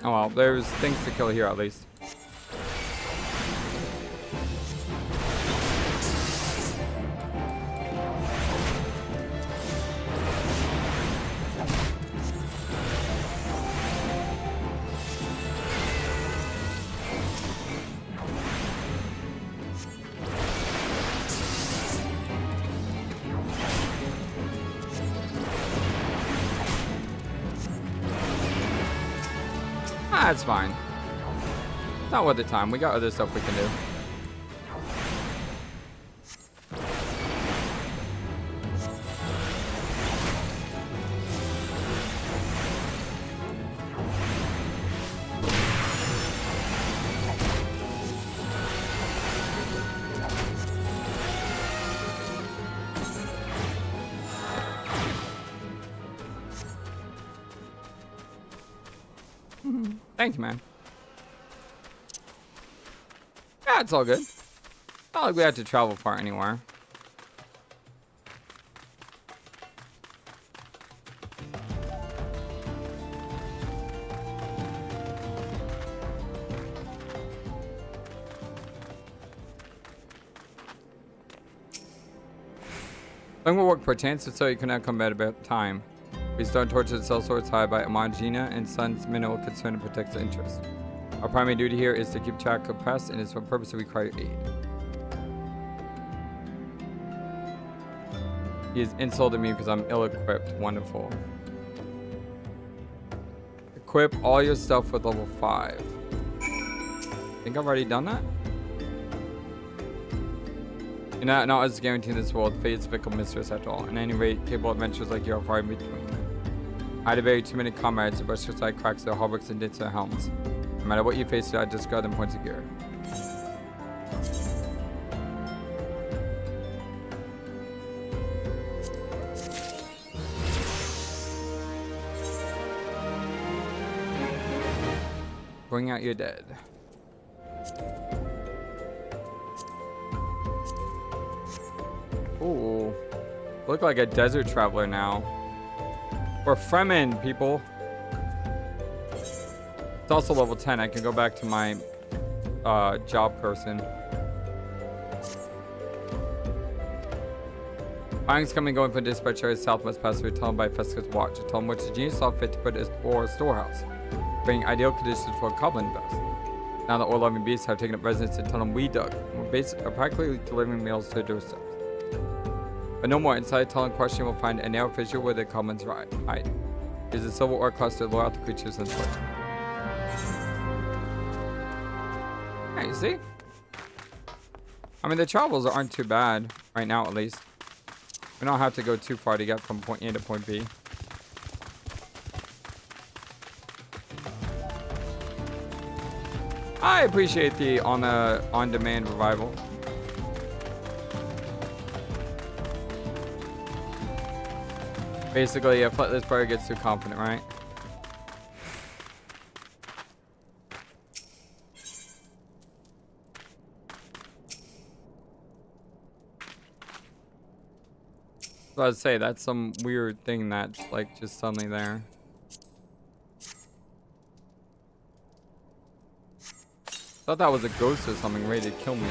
Oh well, there's things to kill here at least. That's fine. Not worth the time. We got other stuff we can do. Thanks, man. Yeah, it's all good. Not like we have to travel far anywhere. Thing will work perchance, so you cannot come at about time. We stone torches cell swords high by Amangina and Sun's minimal concern to protect the interest. Our primary duty here is to keep track of pests, and it's for purpose we require aid. He has insulted me because I'm ill-equipped. Wonderful. Equip all your stuff with level 5. Think I've already done that? You're not as guaranteed in this world. Fate's fickle mistress at all. At any rate, capable adventurers like you are far in between. I had a very too many comrades to brush aside cracks their hauberks and dents their helms. No matter what you face, I discard them points of gear. Bring out your dead. Ooh. Look like a desert traveler now. We're Fremen, people. It's also level 10. I can go back to my job person. Iron's coming going for dispatch area southwest passageway. Tell him by Fesca's watch. Tell him which the genius saw fit to put as or a storehouse, bringing ideal conditions for a goblin best. Now the oil-loving beasts have taken up residence in Tunnel we dug. We're practically delivering meals to their doorsteps. But no more. Inside the tunnel in question, we'll find a narrow fissure where the goblins hide. There's a silver ore cluster lure out the creatures and switch. Hey, you see? I mean, the travels aren't too bad right now, at least. We don't have to go too far to get from point A to point B. I appreciate the on-demand revival. Basically, if FlightlessBird gets too confident, right? So I'd say that's some weird thing that's like just suddenly there. Thought that was a ghost or something ready to kill me.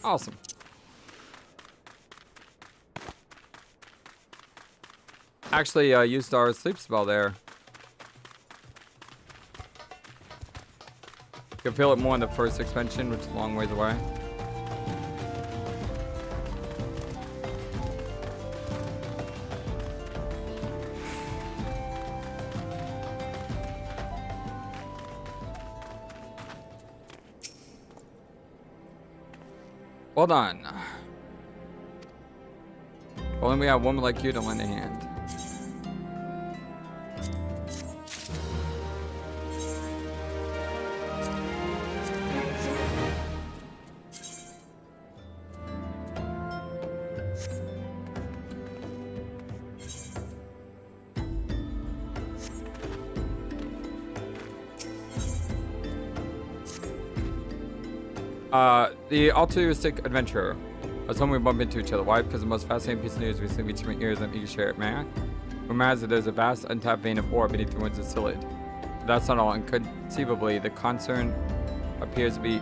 Awesome. Actually, used our sleep spell there. You can feel it more in the first expansion, which is a long ways away. Well done. Only we have a woman like you to lend a hand. The altruistic adventurer. That's when we bump into each other. Why? Because the most fascinating piece of news recently reached my ears and eager to share it, man. Rumor has it there's a vast untapped vein of ore beneath the ruins of Silid. But that's not all. Inconceivably, the concern appears to be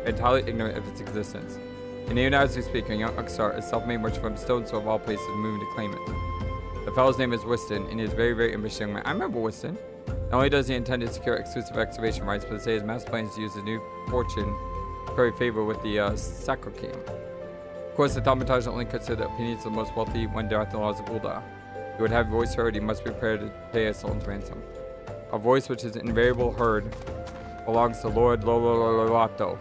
entirely ignorant of its existence. And even as we speak, a young upstart, a self-made merchant from Stone's of all places, moving to claim it. The fellow's name is Whiston, and he is very, very ambitious young man. I remember Whiston. Not only does he intend to secure exclusive excavation rights, but to say his master plans to use his new fortune to curry favor with the Sacrokeem. Of course, the Thaumatage only consider the opinions of the most wealthy when they're at the laws of Ul'dah. He would have a voice heard, he must be prepared to pay a sultan's ransom. A voice which is invariable heard belongs to Lord Lololato.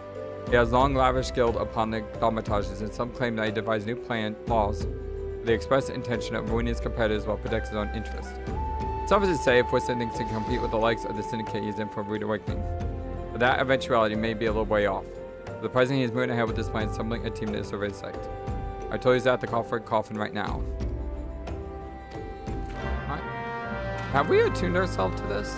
He has long lavish guild upon the Thaumages, and some claim that he devised new laws with the express intention of ruining his competitors while protecting his own interests. Suffice to say, if Whiston thinks he can compete with the likes of the syndicate, he is in for a rude awakening. But that eventuality may be a little way off. The president he is moving ahead with this plan, assembling a team to survey the site. I told you he's at the coffin right now. Right. Have we attuned ourselves to this?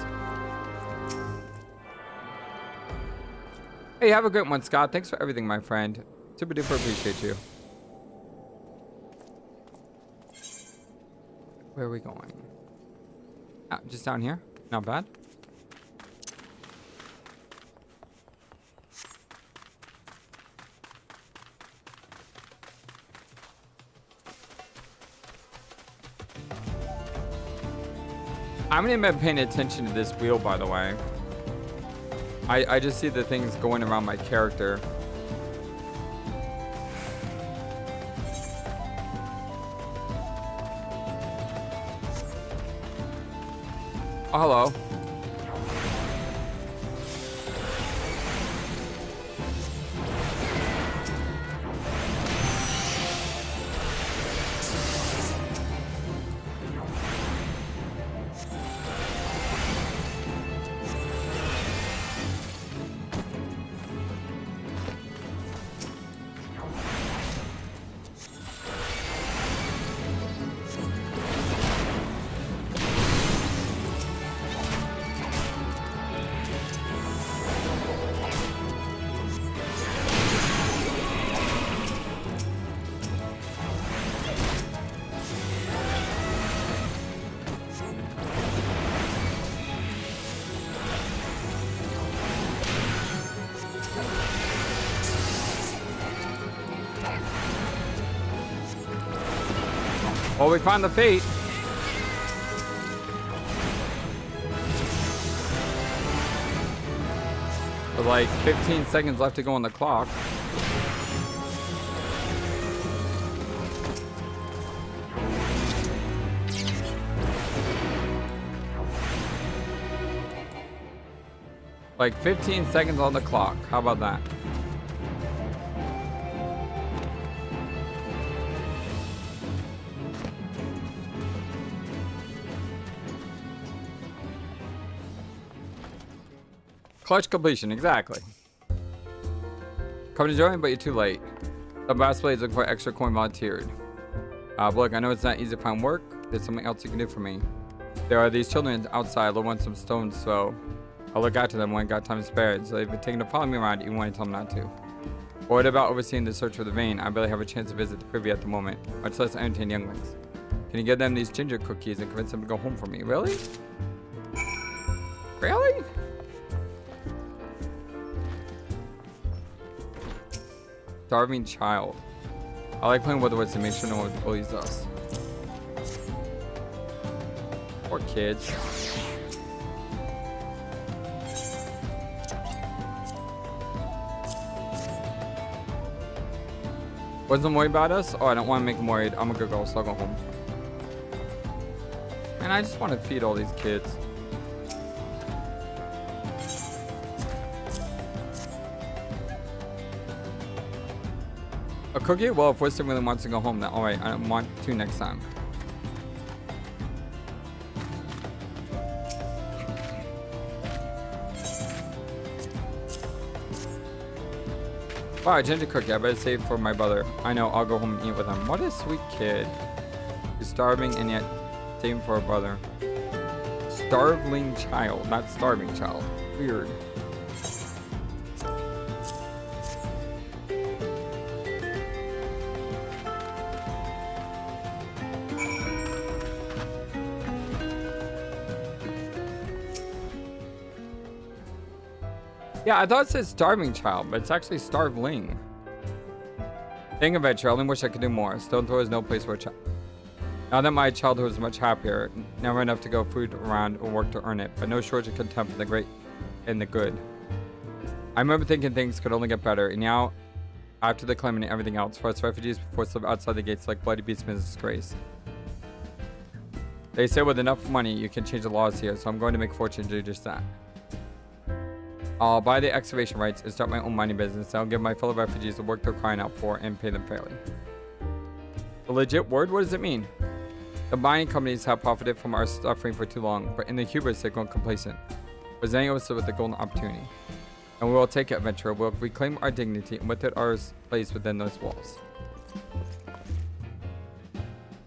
Hey, have a good one, Scott. Thanks for everything, my friend. Super duper appreciate you. Where are we going? Ah, just down here. Not bad. I haven't even been paying attention to this wheel, by the way. I just see the things going around my character. Oh, hello. Well, we found the fate. With like 15 seconds left to go on the clock. Like 15 seconds on the clock. How about that? Clutch completion, exactly. Come to join, but you're too late. The brass blades look for extra coin volunteered. But look, I know it's not easy to find work. There's something else you can do for me. There are these children outside who want some stones, so I'll look after them when I got time to spare. So they've been taking to follow me around even when I tell them not to. Worried about overseeing the search for the vein, I barely have a chance to visit the privy at the moment, much less entertain younglings. Can you give them these ginger cookies and convince them to go home for me? Really? Really? Starving child. I like playing with the woods to make sure no one bullies us. Poor kids. Wasn't worried about us? Oh, I don't want to make him worried. I'm a good girl, so I'll go home. And I just want to feed all these kids. A cookie? Well, if Winston really wants to go home, then alright, I want to next time. Wow, a ginger cookie. I better save for my brother. I know, I'll go home and eat with him. What a sweet kid. He's starving and yet saving for a brother. Starveling child, not starving child. Weird. Yeah, I thought it said starving child, but it's actually starveling. Dang adventure, I only wish I could do more. Stone Throw is no place for a child. Now that my childhood was much happier, never enough to go food around or work to earn it, but no shortage of contempt for the great and the good. I remember thinking things could only get better, and now, after the calamity and everything else, for us refugees forced to live outside the gates like bloody beasts in disgrace. They say with enough money, you can change the laws here, so I'm going to make a fortune to do just that. I'll buy the excavation rights and start my own mining business. I'll give my fellow refugees the work they're crying out for and pay them fairly. A legit word? What does it mean? The mining companies have profited from our suffering for too long, but in the hubris they've grown complacent, presenting us with the golden opportunity. And we will take it, adventurer. We'll reclaim our dignity, and with it our place within those walls.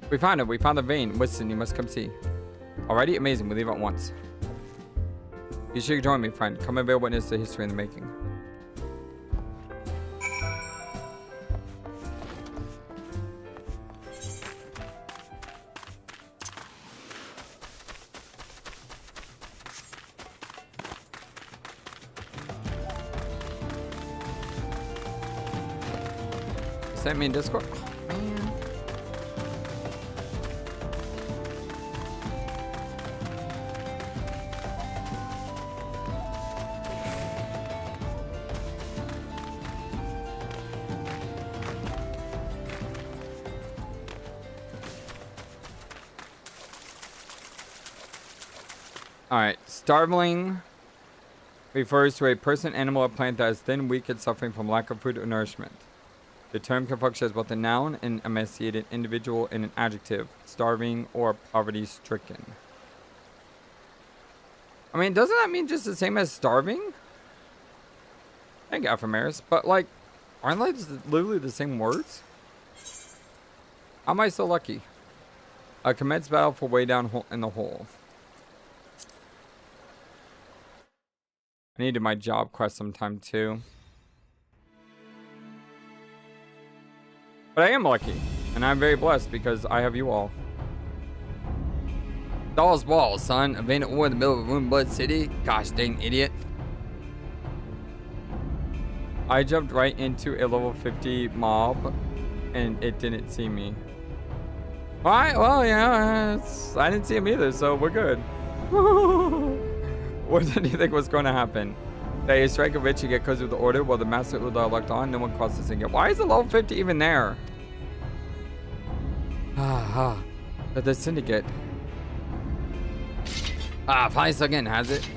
We found it. We found the vein. Winston, you must come see. Alrighty, amazing. We leave at once. You should join me, friend. Come and bear witness to history in the making. Send me in Discord. Oh, man. Alright, starveling refers to a person, animal, or plant that is thin, weak, and suffering from lack of food or nourishment. The term can function as both a noun, an emaciated individual, and an adjective, starving or poverty-stricken. I mean, doesn't that mean just the same as starving? Thank you, Ephemeris, but like, aren't they literally the same words? How am I so lucky? A commence battle for way down in the hole. I needed my job quest sometime too. But I am lucky, and I'm very blessed because I have you all. Doll's balls, son. A vein of ore in the middle of a ruined blood city? Gosh dang idiot. I jumped right into a level 50 mob, and it didn't see me. Alright, well, yeah, I didn't see him either, so we're good. What did you think was going to happen? That you strike a rich, you get cozy with the order, while the master Ul'dah locked on, no one crosses in yet. Why is the level 50 even there? The syndicate. Finally stuck in, has it?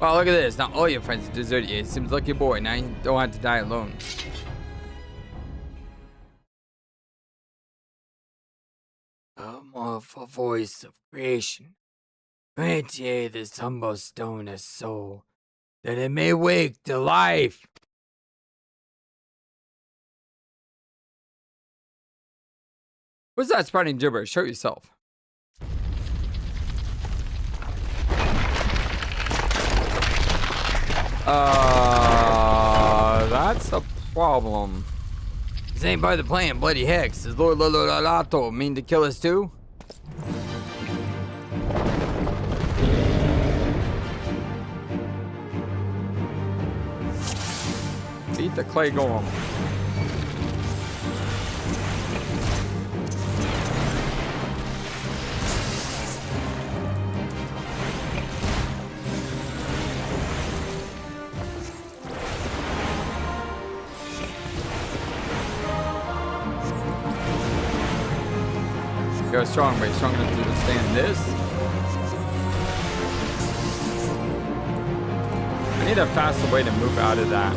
Well, look at this. Now all your friends deserted you. It seems lucky boy. Now you don't have to die alone. A mournful voice of creation. Grant ye this humble stone a soul, that it may wake to life. What's that sprouting gibberish? Show yourself. That's a problem. This ain't by the plan, bloody hex. Does Lord Lololato mean to kill us too? Are you eat the clay golem. You're strong, but you're strong enough to withstand this. I need a faster way to move out of that.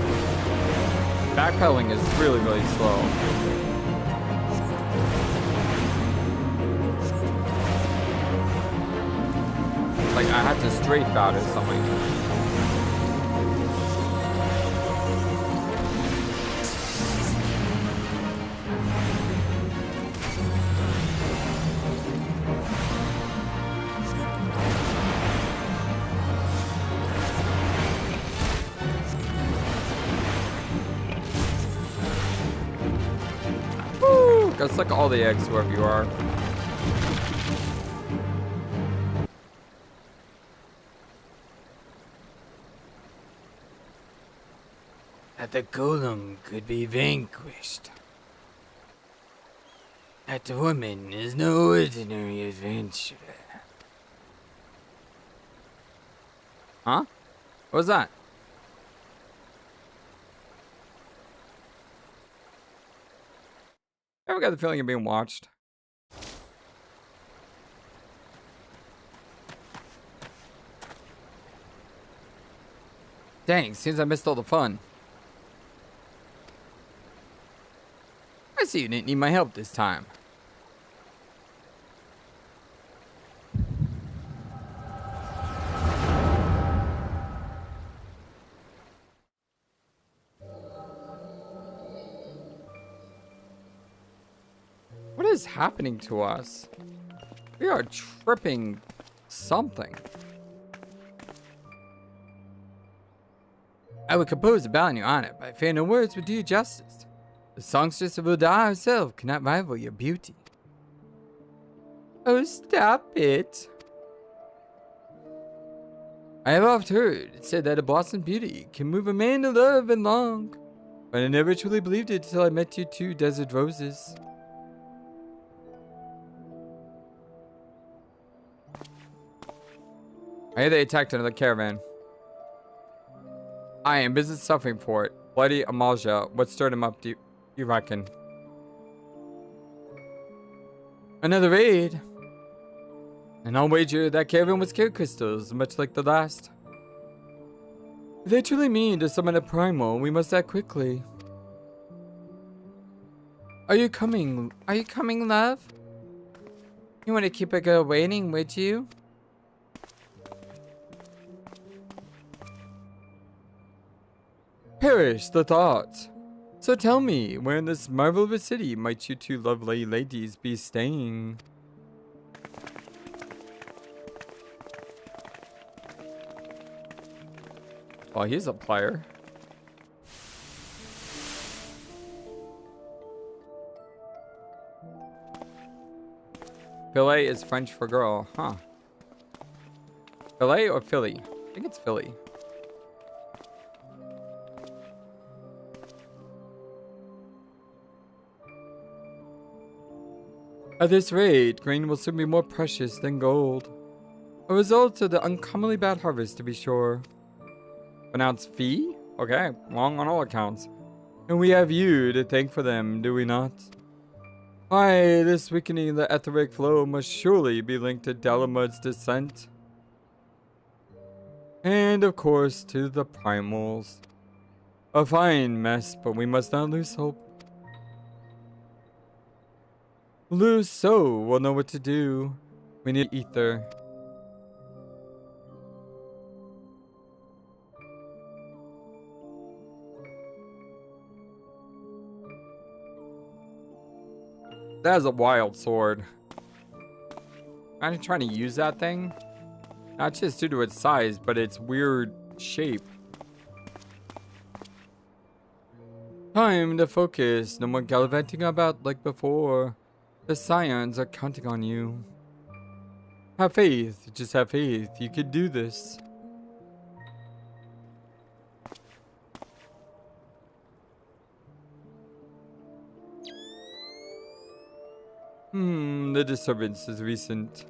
Backpedaling is really, really slow. Like I had to strafe out or something. Go suck all the eggs wherever you are. That the golem could be vanquished. That the woman is no ordinary adventurer. Huh? What was that? Ever got the feeling of being watched? Dang, seems I missed all the fun. I see you didn't need my help this time. What is happening to us? We are tripping something. I would compose a ballad in your honor, but I fear no words would do you justice. The songstress of Ul'dah herself cannot rival your beauty. Oh, stop it. I have oft heard it said that a blossomed beauty can move a man to love and long, but I never truly believed it until I met you two desert roses. I hear they attacked another caravan. I am business suffering for it. Bloody Amalja, what stirred him up, do you reckon? Another raid? And I'll wager that caravan was care crystals, much like the last. If they truly mean to summon a primal, we must act quickly. Are you coming? Are you coming, love? You want to keep a girl waiting, would you? Perish the thought. So tell me, where in this marvel of a city might you two lovely ladies be staying? Well, he's a player. Filet is French for girl, huh? Filet or Philly? I think it's Philly. At this rate, grain will soon be more precious than gold. A result of the uncommonly bad harvest, to be sure. Pronounced fee? Okay, wrong on all accounts. And we have you to thank for them, do we not? Why, this weakening of the etheric flow must surely be linked to Dalamud's descent. And of course, to the primals. A fine mess, but we must not lose hope. Lose so we'll know what to do. We need ether. That is a wild sword. I'm trying to use that thing. Not just due to its size, but its weird shape. Time to focus. No more gallivanting about like before. The Scions are counting on you. Have faith. Just have faith. You can do this. The disturbance is recent.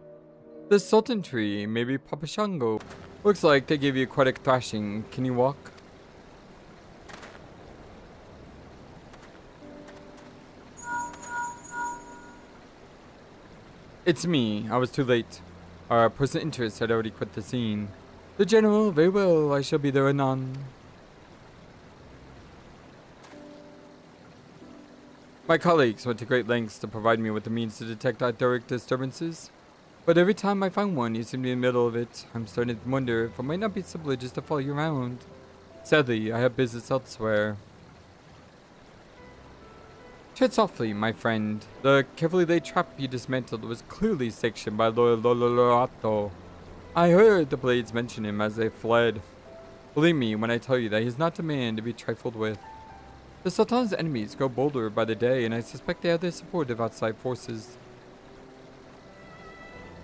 The sultanry, maybe Papa Shango. Looks like they gave you quite a thrashing. Can you walk? It's me. I was too late. Our person of interest had already quit the scene. The general, very well. I shall be there anon. My colleagues went to great lengths to provide me with the means to detect etheric disturbances. But every time I find one, you seem to be in the middle of it. I'm starting to wonder if it might not be simpler just to follow you around. Sadly, I have business elsewhere. Tread softly, my friend. The carefully laid trap you dismantled was clearly sanctioned by Lord Lolorato. I heard the blades mention him as they fled. Believe me when I tell you that he is not a man to be trifled with. The Sultan's enemies grow bolder by the day, and I suspect they have the support of outside forces.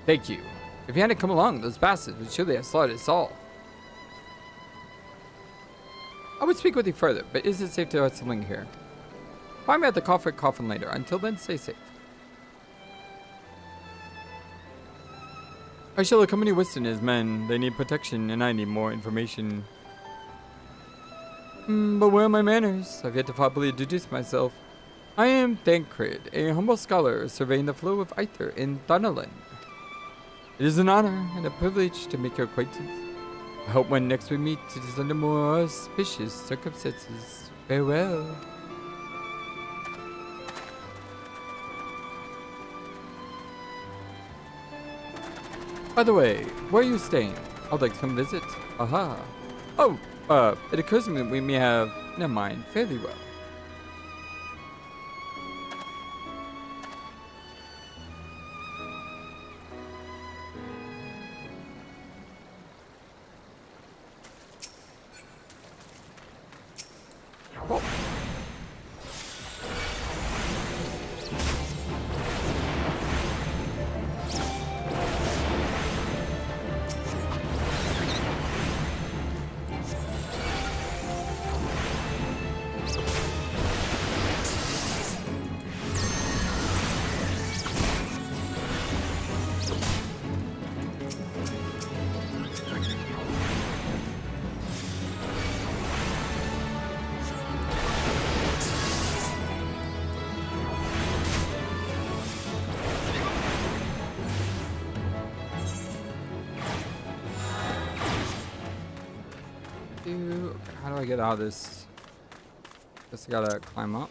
Thank you. If you hadn't come along, those bastards would surely have slaughtered us all. I would speak with you further, but is it safe to us to linger here? Find me at the coffin later. Until then, stay safe. I shall accompany Winston and his men. They need protection, and I need more information. But where are my manners? I've yet to properly introduce myself. I am Thancred, a humble scholar surveying the flow of Aether in Thanalan. It is an honor and a privilege to make your acquaintance. I hope when next we meet, it is under more auspicious circumstances. Farewell. By the way, where are you staying? I'd like to come visit. Aha. Oh, it occurs to me that we may have, never mind, fairly well. Oh. How do I get out of this? Guess I gotta climb up.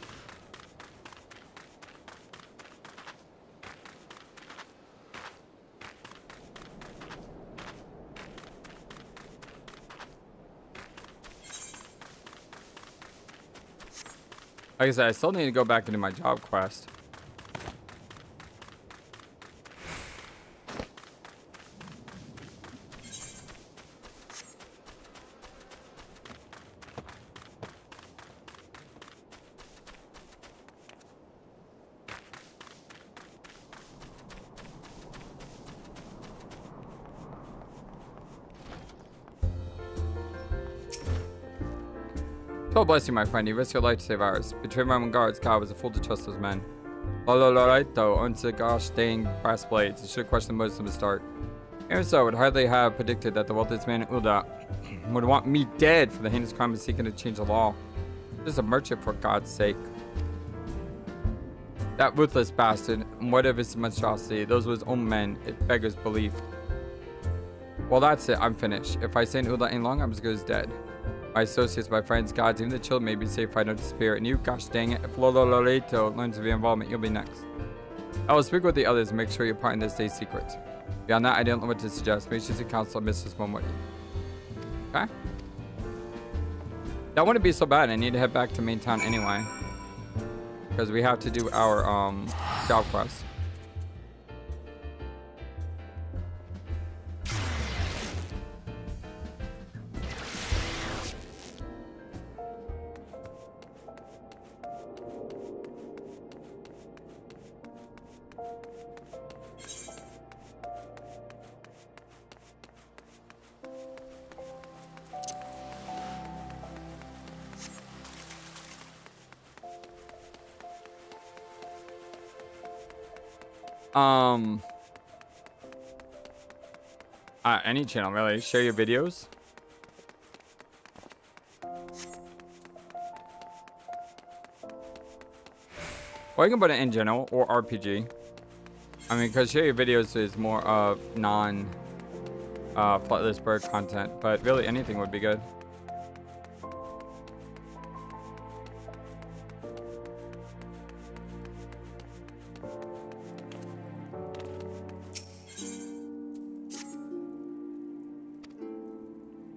Like I said, I still need to go back into my job quest. God bless you, my friend. You risked your life to save ours. Betrayed my own guards. God was a fool to trust those men. Alright though, onto gosh dang brass blades. You should have questioned most from the start. Even so, I would hardly have predicted that the wealthiest man in Ul'dah would want me dead for the heinous crime of seeking to change the law. Just a merchant, for God's sake. That ruthless bastard, and what of his monstrosity, those were his own men. It beggars belief. Well, that's it. I'm finished. If I stay in Ul'dah any longer, I'm as good as dead. My associates, my friends, gods, even the children may be safe if I don't despair. And you, gosh dang it, if Loloreto learns of your involvement, you'll be next. I will speak with the others and make sure your part in this stays secret. Beyond that, I don't know what to suggest. Maybe she's a council of Mrs. Momori. Okay? That wouldn't be so bad. I need to head back to main town anyway. Because we have to do our job quest. Any channel really. Share your videos. Or you can put it in general or RPG. I mean, because share your videos is more of non FlightlessBird content, but really anything would be good.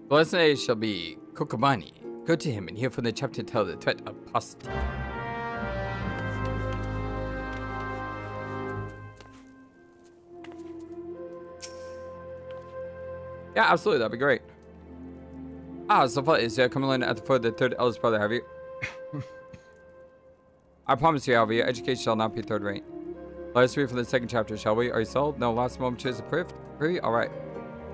The lesson today shall be Kokobani. Go to him and hear from the chapter tell the threat of posterity. Yeah, absolutely, that'd be great. So far is coming in at the foot of the third eldest brother, have you? I promise you, however, your education shall not be third rate. Let us read from the second chapter, shall we? Are you sold? No last moment choose approved? Alright.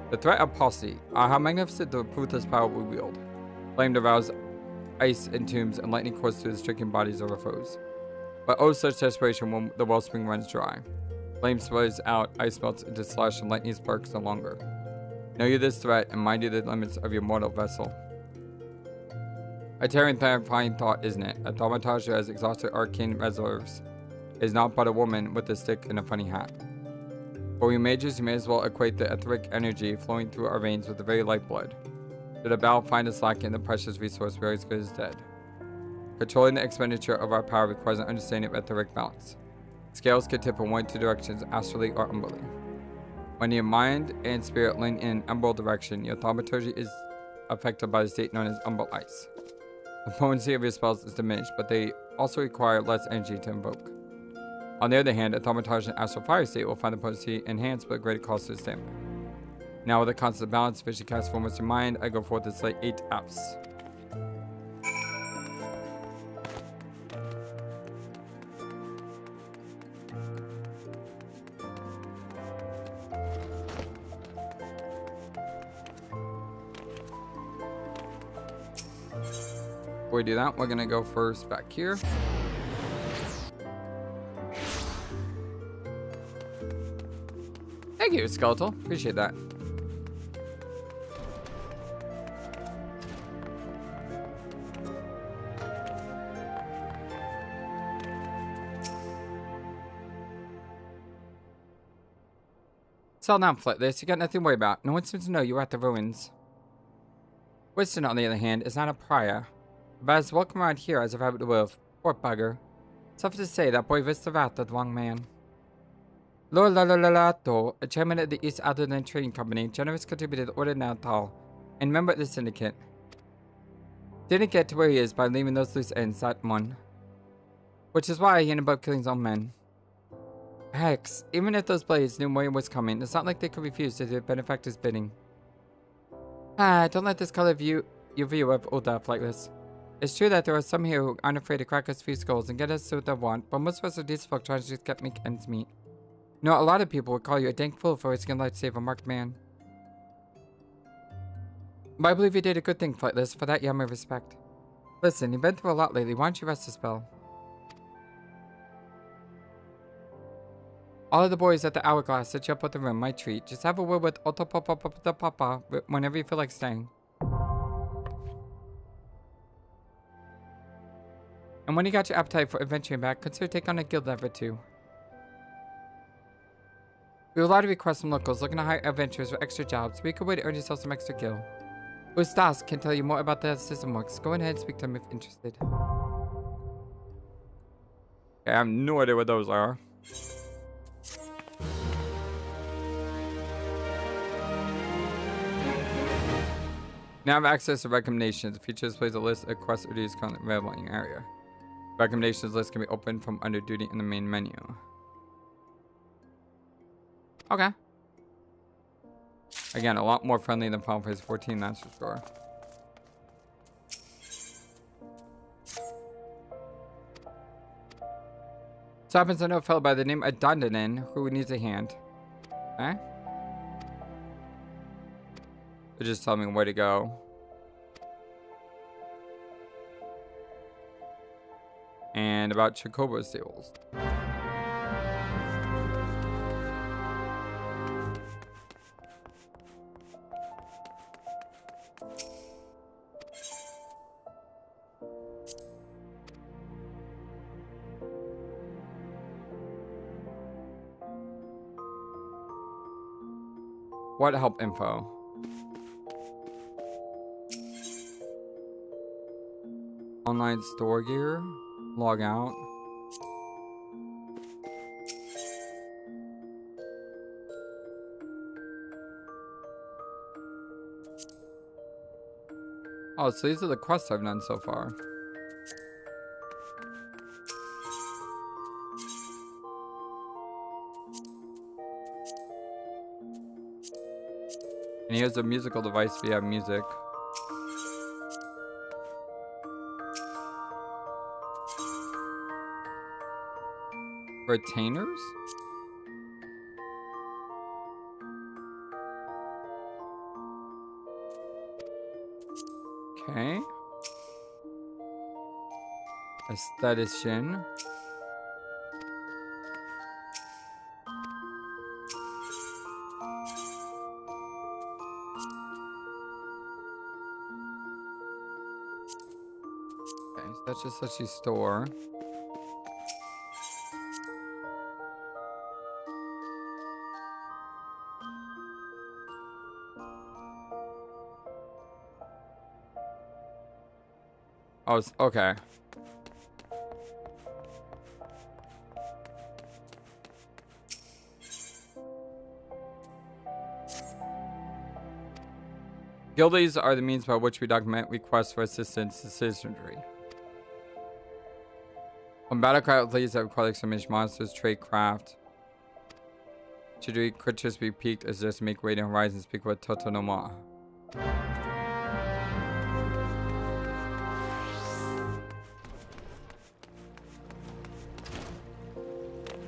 The threat of apostasy. How magnificent the ruthless power we wield. Flame devours ice in tombs and lightning courses through the stricken bodies of our foes. But oh, such desperation when the wellspring runs dry. Flame sprays out, ice melts into slush, and lightning sparks no longer. Know you this threat, and mind you the limits of your mortal vessel. A terrifying thought, isn't it? A thaumaturge who has exhausted arcane reserves is not but a woman with a stick and a funny hat. For we mages, you may as well equate the etheric energy flowing through our veins with the very lifeblood. Should a battle find us lacking the precious resource, we are as good as dead. Controlling the expenditure of our power requires an understanding of etheric balance. Scales can tip in one of two directions, astrally or umbrally. When your mind and spirit lean in umbral direction, your thaumaturgy is affected by the state known as umbral ice. The potency of your spells is diminished, but they also require less energy to invoke. On the other hand, a thaumaturge in astral fire state will find the potency enhanced but at greater cost to the stamina. Now with a constant balance, if you cast from what's your mind, I go forth to slay 8 apps. Before we do that, we're gonna go first back here. Thank you, Skeletal. Appreciate that. Settle down, Flightless. You got nothing to worry about. No one seems to know you're at the ruins. Winston, on the other hand, is not a pariah, but as welcome around here as a rabbit wolf. Poor bugger. Suffice to say, that boy visits the wrath of the wrong man. Lord Lalalato, a chairman of the East Outland Trading Company, generous contributor to the Order Natal, and member of the Syndicate. Didn't get to where he is by leaving those loose ends, that one. Which is why he ended up killing his own men. Hex, even if those blades knew William was coming, it's not like they could refuse to do their benefactor's bidding. Don't let this color your view of Ul'dah, Flightless. It's true that there are some here who aren't afraid to crack us a few skulls and get us to what they want, but most of us are decent folk trying to just get make ends meet. You know, a lot of people would call you a dank fool for risking life to save a marked man. But I believe you did a good thing, Flightless. For that, you have my respect. Listen, you've been through a lot lately. Why don't you rest a spell? All of the boys at the Hourglass set you up with the room, my treat. Just have a word with Papa whenever you feel like staying. And when you got your appetite for adventuring back, consider taking on a guild level too. We have a lot of requests from locals looking to hire adventurers for extra jobs, so we could way to earn yourself some extra gil. Ustas can tell you more about the system works. Go ahead and speak to him if interested. Okay, I have no idea what those are. Now have access to recommendations. The feature displays a list of quests or duties currently available in your area. Recommendations list can be opened from under duty in the main menu. Okay. Again, a lot more friendly than Final Fantasy XIV, that's for sure. So happens to know a fellow by the name of Dandanen who needs a hand. Okay. They're just telling me where to go. And about Chocobo stables. What help info? Online store gear. Log out. Oh, so these are the quests I've done so far. And here's a musical device if you have music. Retainers? Okay. Aesthetician. Okay, so that's just such a store. Oh, okay. Guildies are the means by which we document requests for assistance to citizenry. On battlecraft, leads that require extermination monsters, trade craft. Should creatures be peaked as just make radiant horizons speak with Totonoma.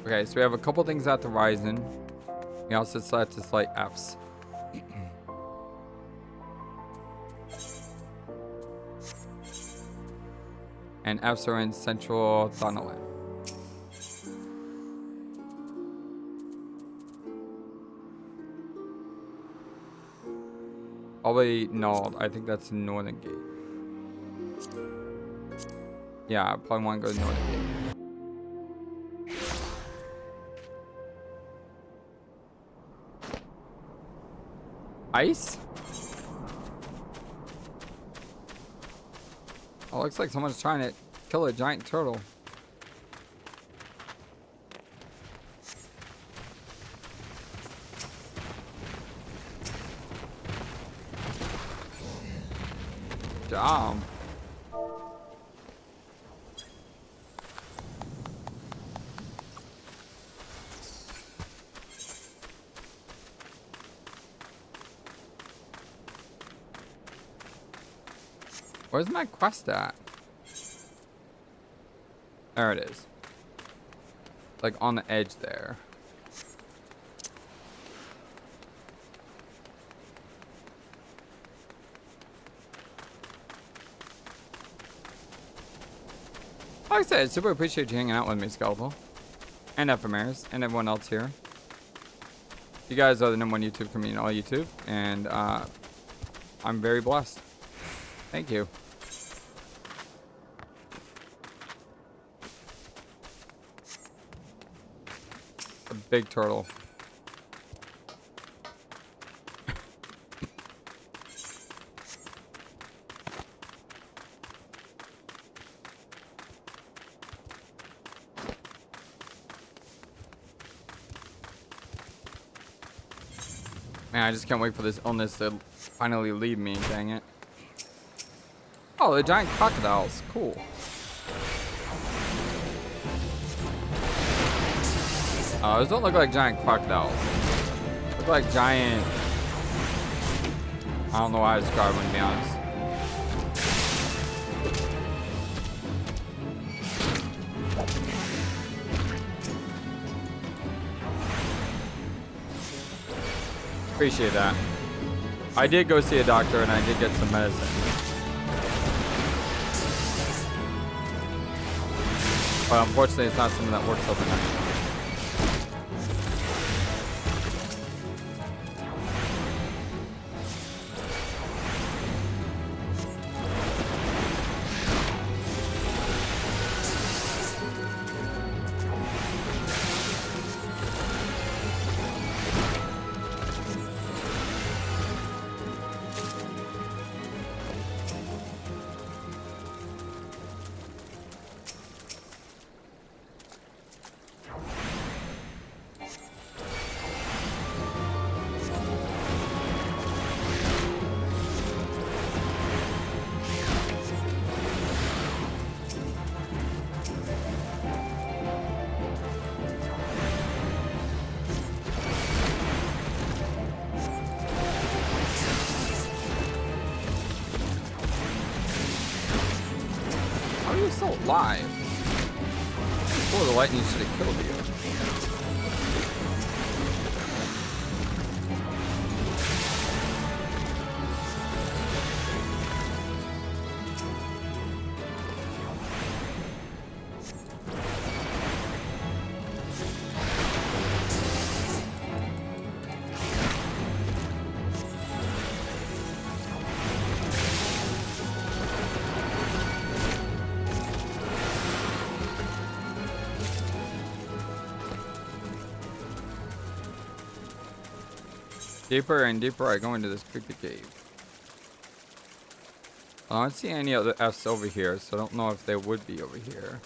Okay, so we have a couple things at the horizon. We also select to select Fs. And Fs are in central Thanalan. Probably no, I think that's Northern Gate. Yeah, I probably want to go to Northern Gate. Ice? Oh, looks like someone's trying to kill a giant turtle. Damn. Where's my quest at? There it is. Like on the edge there. Like I said, super appreciate you hanging out with me, Skeletal. And Ephemeris, and everyone else here. You guys are the #1 YouTube community on all YouTube, and I'm very blessed. Thank you. A big turtle. Man, I just can't wait for this illness to finally leave me, dang it. Oh, the giant crocodiles. Cool. Those don't look like giant crocodiles. Look like giant... I don't know how to describe them, to be honest. Appreciate that. I did go see a doctor and I did get some medicine. But unfortunately, it's not something that works overnight. you still alive? Before the lightning should have killed you. Deeper and deeper I go into this creepy cave. I don't see any other F's over here, so I don't know if they would be over here.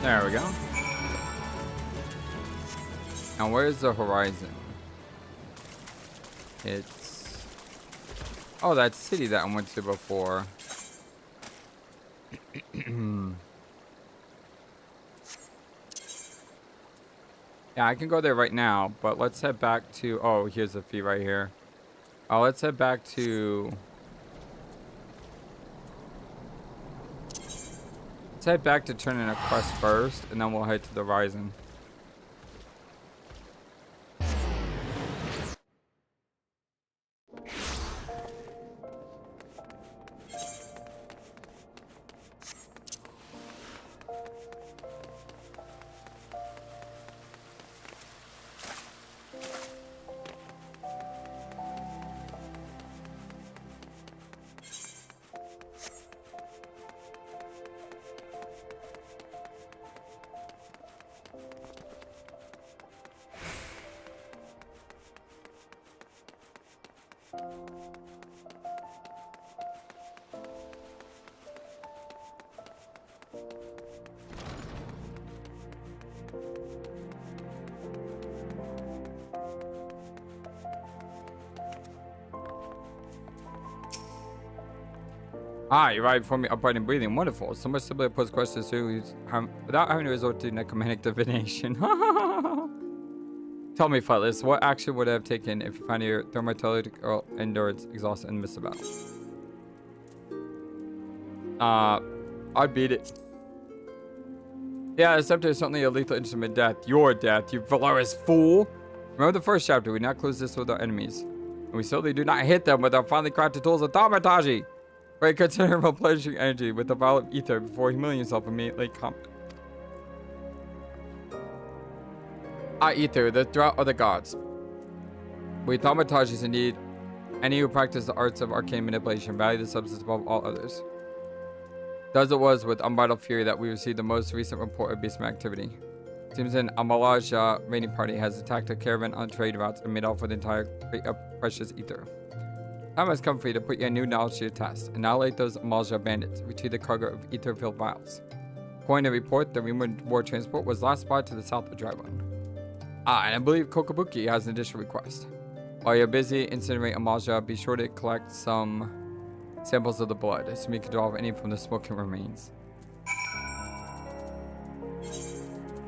There we go. Now where's the horizon? It's... Oh, that city that I went to before. Yeah, I can go there right now, but let's head back to... Oh, here's the fee right here. Let's head back to... Let's head back to turn in a quest first, and then we'll head to the horizon. Ah, you arrived for me upright and breathing. Wonderful. So much simply pose questions to without having to resort to necromantic divination. Tell me, Flightless, what action would I have taken if you found your thermatologic endurance exhausted and missed the battle? I'd beat it. Yeah, the scepter is certainly a lethal instrument. Death. Your death, you valorous fool. Remember the first chapter. We not close this with our enemies. And we certainly do not hit them with our finely crafted tools of thaumaturgy. Right, considerable pleasuring energy with the vial of ether before humiliating yourself immediately come. Ether, the drought of the gods. We thaumaturges indeed. Any who practice the arts of arcane manipulation value the substance above all others. Thus it was with unbridled fury that we received the most recent report of beastman activity. Seems an Amalaja raiding party has attacked a caravan on trade routes and made off with the entire crate of precious ether. Time has come for you to put your new knowledge to your test. Annihilate those Amalja bandits. Retrieve the cargo of ether-filled vials. According to report, the rumored war transport was last spotted to the south of Drybone. And I believe Kokabuki has an additional request. While you're busy incinerating Amalja, be sure to collect some samples of the blood, so we can draw any from the smoking remains.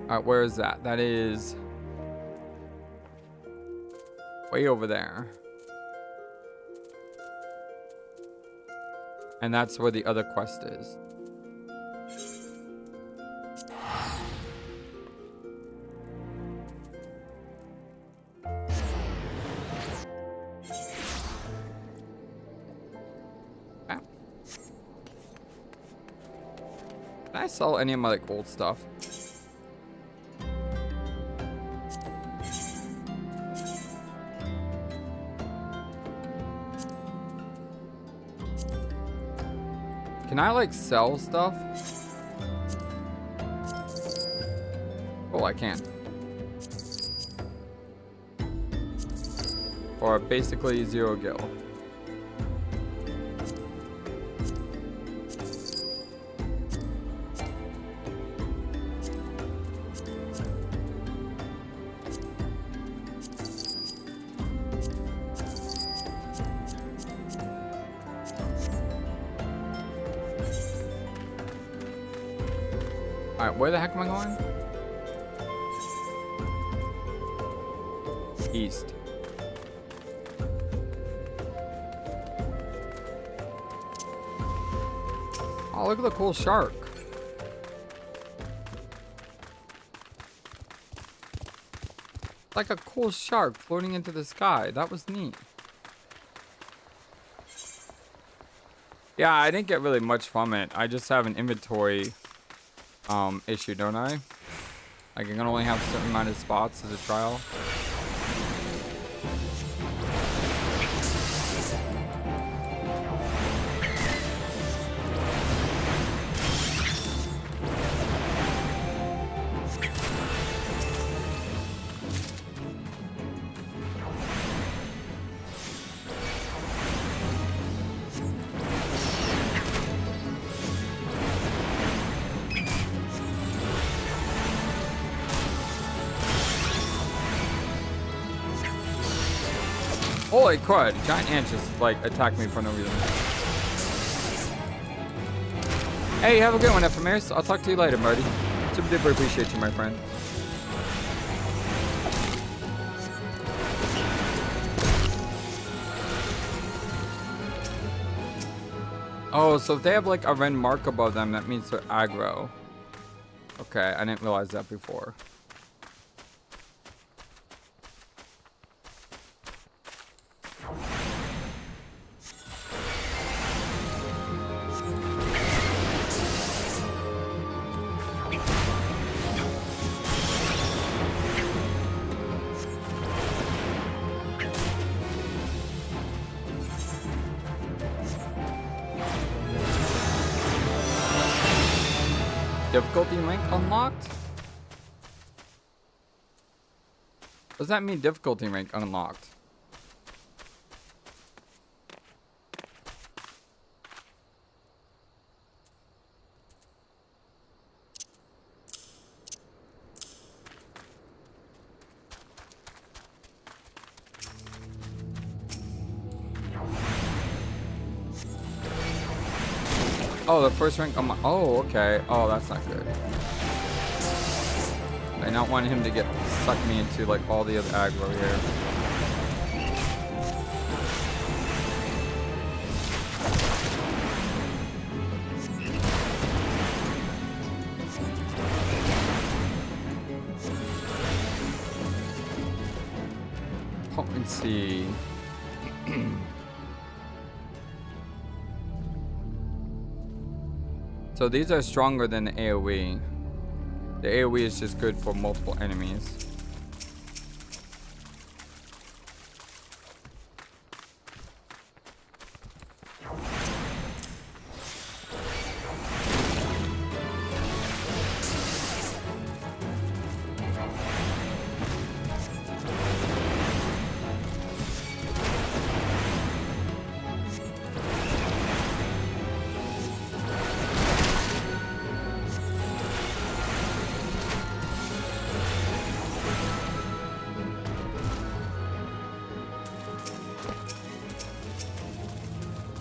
Alright, where is that? That is way over there. And that's where the other quest is. I sell any of my like old stuff? Can I like sell stuff? Oh, I can. Or basically 0 gil. Alright, where the heck am I going? East. Oh, look at the cool shark. Like a cool shark floating into the sky. That was neat. Yeah, I didn't get really much from it. I just have an inventory issue, don't I? Like, I can only have a certain amount of spots as a trial. Holy crud, giant ant just like attacked me for no reason. Hey, have a good one, Ephemeris. I'll talk to you later, Marty. Super duper appreciate you, my friend. Oh, so if they have like a red mark above them, that means they're aggro. Okay, I didn't realize that before. Difficulty rank unlocked? What does that mean, difficulty rank unlocked? Oh, the first rank. Oh, okay. Oh, that's not good. I not want him to get suck me into like all the other aggro here. Potency. So these are stronger than the AoE. The AoE is just good for multiple enemies.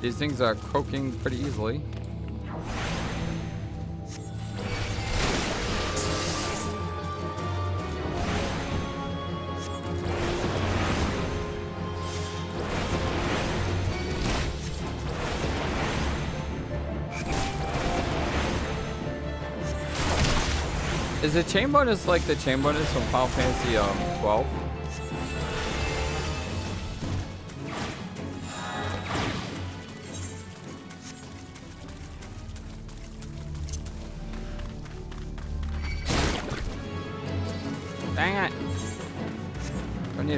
These things are croaking pretty easily. Is the chain bonus like the chain bonus from Final Fantasy 12?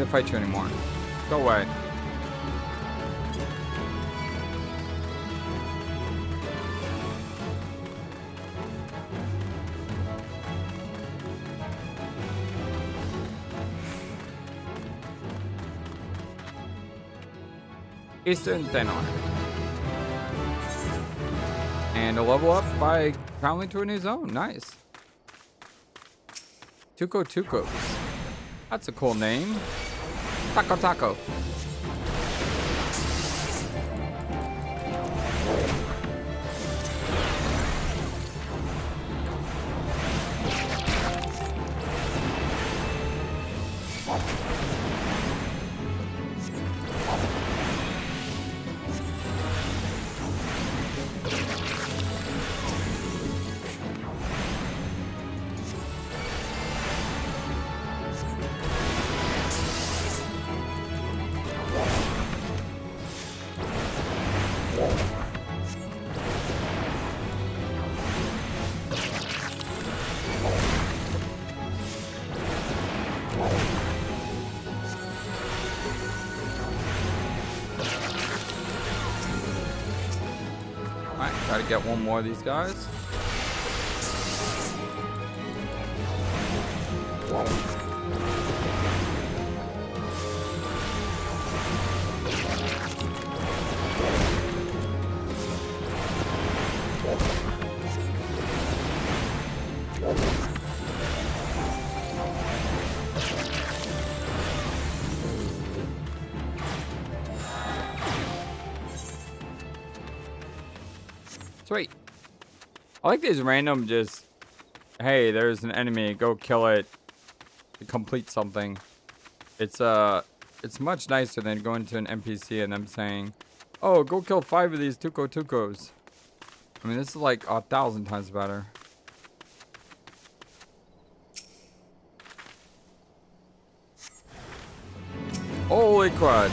to fight you anymore. Go away. Eastern Thanalan. And a level up by traveling to a new zone. Nice. Tukos. That's a cool name. Taco. Gotta get one more of these guys. Sweet. I like these random just, hey, there's an enemy, go kill it to complete something. It's much nicer than going to an NPC and them saying, oh, go kill 5 of these Tukos. I mean, this is like 1,000 times better. Holy crud.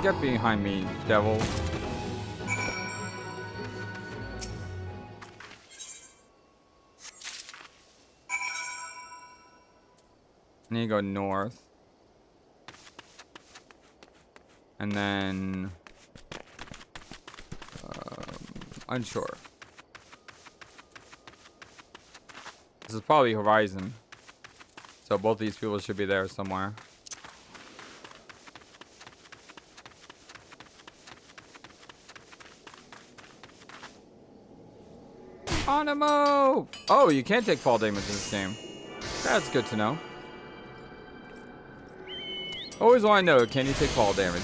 Get behind me, devil. I need to go north. And then... unsure. This is probably Horizon. So both these people should be there somewhere. Animo! Oh, you can't take fall damage in this game. That's good to know. Always want to know, can you take fall damage?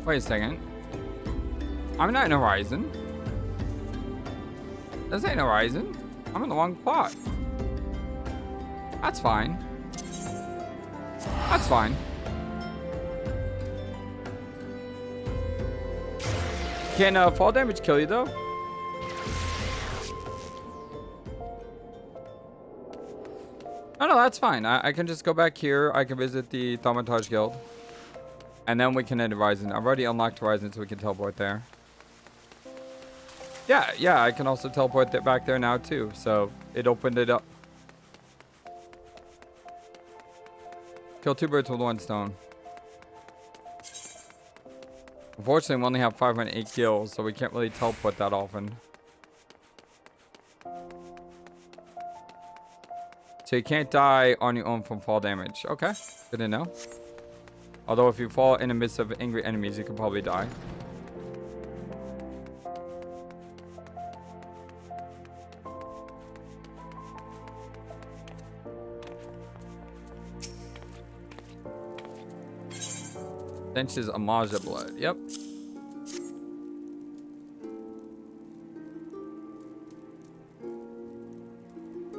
Wait a second. I'm not in Horizon. This ain't Horizon. I'm in the wrong plot. That's fine. That's fine. Can fall damage kill you though? Oh no, that's fine. I can just go back here. I can visit the Thaumaturge Guild. And then we can end Horizon. I've already unlocked Horizon, so we can teleport there. Yeah, I can also teleport back there now too. So it opened it up. Kill 2 birds with 1 stone. Unfortunately, we only have 508 kills, so we can't really teleport that often. So you can't die on your own from fall damage. Okay, good to know. Although if you fall in the midst of angry enemies, you can probably die. Benches Amaja blood. Yep.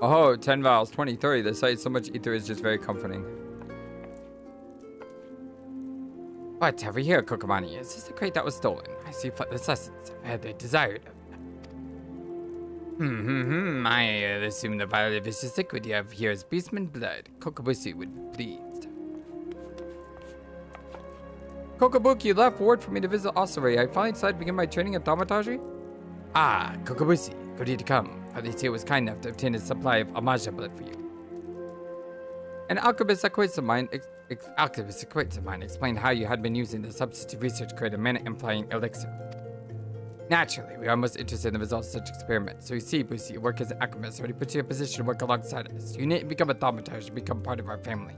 Oh, 10 vials, 20, 30. The sight so much ether is just very comforting. What have we here, Kokomani? Is this the crate that was stolen? I see flightless essence. I had the desired. I assume the vial of vicious liquid you have here is beastman blood. Kokobushi would be pleased. Kokobuki left word for me to visit Osirei. I finally decided to begin my training at thaumaturgy. Ah, Kokobushi, good to come. Felicia was kind enough to obtain a supply of Amaja blood for you. An alchemist acquaintance of mine explained how you had been using the substance to research create a mana-implying elixir. Naturally, we are most interested in the results of such experiments. So you see, Busi, you work as an alchemist, already puts you in a position to work alongside us. You need to become a thaumaturge to become part of our family.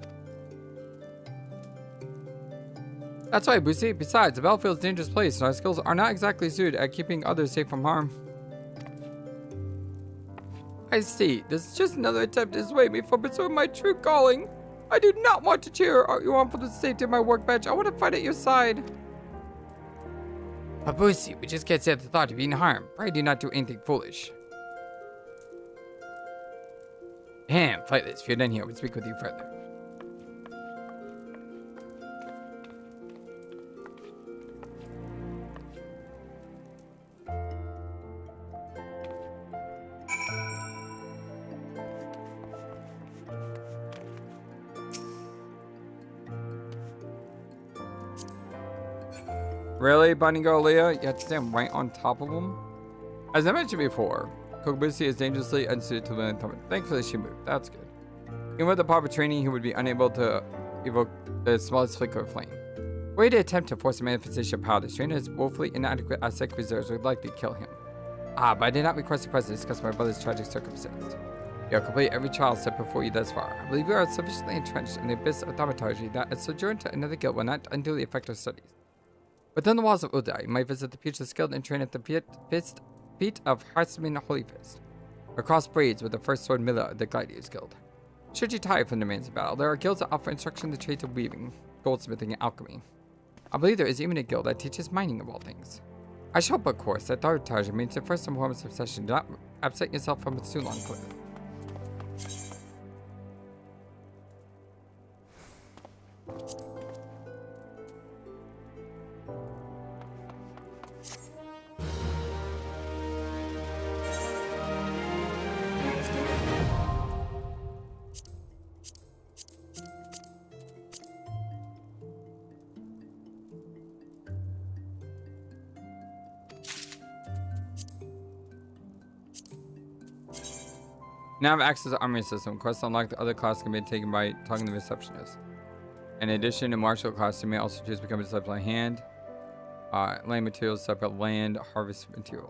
That's right, Busi. Besides, the battlefield is a dangerous place, and our skills are not exactly suited at keeping others safe from harm. I see. This is just another attempt to dissuade me from pursuing my true calling. I do not want to cheer you on for the safety of my workbench. I want to fight at your side. Babusi, we just can't stand the thought of being harmed. Pray do not do anything foolish. Flightless, if you're done here, we'll speak with you further. Really, Bunny Girl Leah? You have to stand right on top of him? As I mentioned before, Kokobushi is dangerously unsuited to learn Thaumaturgy. Thankfully, she moved. That's good. Even with the proper training, he would be unable to evoke the smallest flicker of flame. Were he to attempt to force a manifestation of power, the trainer has woefully inadequate ascetic reserves would likely kill him. But I did not request the present to discuss my brother's tragic circumstance. You have completed every trial set before you thus far. I believe you are sufficiently entrenched in the abyss of thaumaturgy that a sojourn to another guild will not unduly affect our studies. Within the walls of Ul'dah, you might visit the future skilled and train at the feet of Harsmin Holyfist, or cross braids with the first sword Miller of the Gladiators Guild. Should you tire from the demands of battle, there are guilds that offer instruction in the trades of weaving, goldsmithing, and alchemy. I believe there is even a guild that teaches mining of all things. I should hope, of course, that thaumaturgy remains your first and foremost obsession. Do not absent yourself from it too long, clear. Now have access to armory system. Quests unlock the other class can be taken by talking to the receptionist. In addition to martial class, you may also choose to become a disciple by hand. Land materials, separate land, harvest material.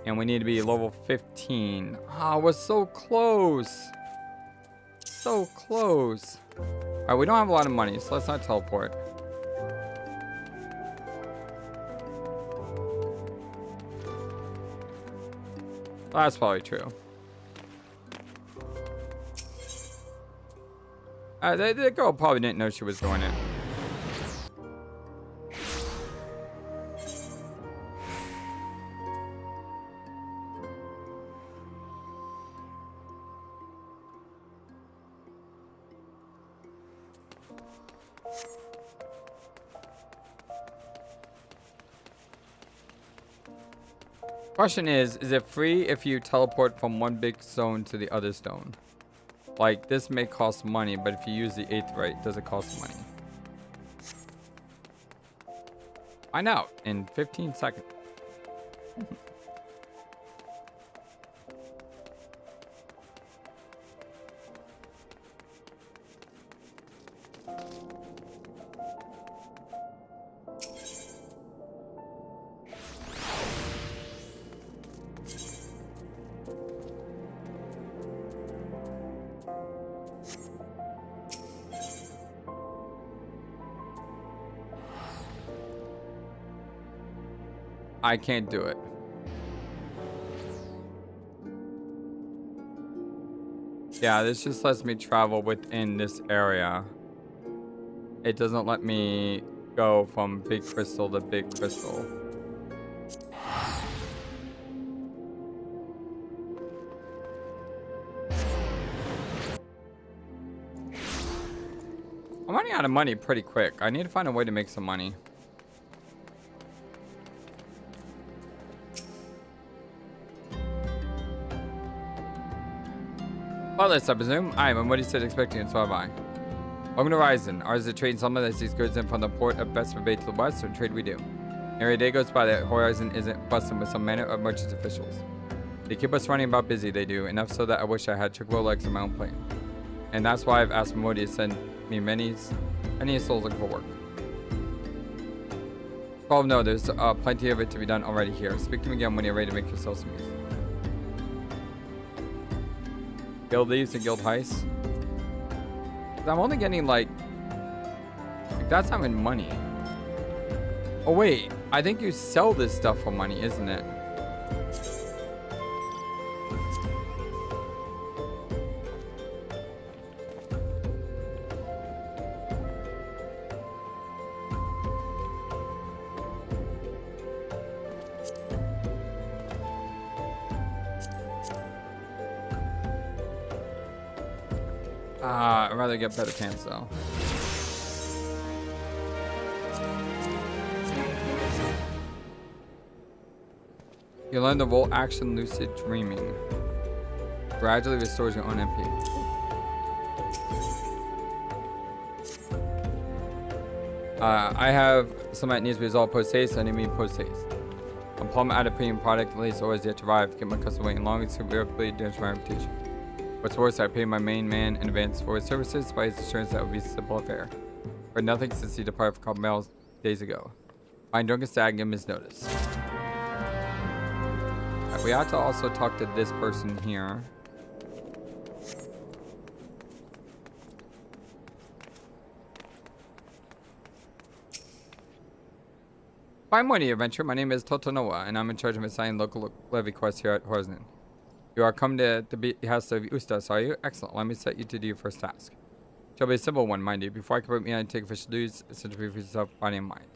And we need to be level 15. We're so close. So close. Alright, we don't have a lot of money, so let's not teleport. That's probably true. The girl probably didn't know she was doing it. Question is it free if you teleport from one big stone to the other stone? Like, this may cost money, but if you use the 8th right, does it cost money? Find out in 15 seconds. I can't do it. Yeah, this just lets me travel within this area. It doesn't let me go from big crystal to big crystal. I'm running out of money pretty quick. I need to find a way to make some money. Flawless, I presume. I am, and what he said expecting, and so have I. Welcome to Horizon. Ours is a trade summit that sees goods in from the port of Best Bay to the west, so trade we do. Every day goes by that Horizon isn't busting with some manner of merchants officials. They keep us running about busy, they do, enough so that I wish I had chocobo legs on my own plane. And that's why I've asked Modi to send me many souls looking for work. 12, no, there's plenty of it to be done already here. Speak to me again when you're ready to make yourself some use. Guild leaves and guild heists. I'm only getting like that's not even money. Oh wait, I think you sell this stuff for money, isn't it? I'd rather get better pants though. You learn the role action lucid dreaming. Gradually restores your own MP. I have some that needs to be resolved post haste, and I mean post haste. A plum out of premium product, at least always yet to arrive. Get my customer waiting long and severely damage my reputation. What's worse, I paid my main man in advance for his services by his assurance that it would be a simple affair. But nothing since he departed for Carbonell days ago. My drunken stag give him his notice. Right, we have to also talk to this person here. Fine morning, adventure. My name is Totonoa, and I'm in charge of assigning local levy quests here at Horizon. You are come to the behest of Ul'dah, are you? Excellent. Let me set you to do your first task. It shall be a simple one, mind you. Before I can put me on, take official duties, essentially for yourself, body and mind.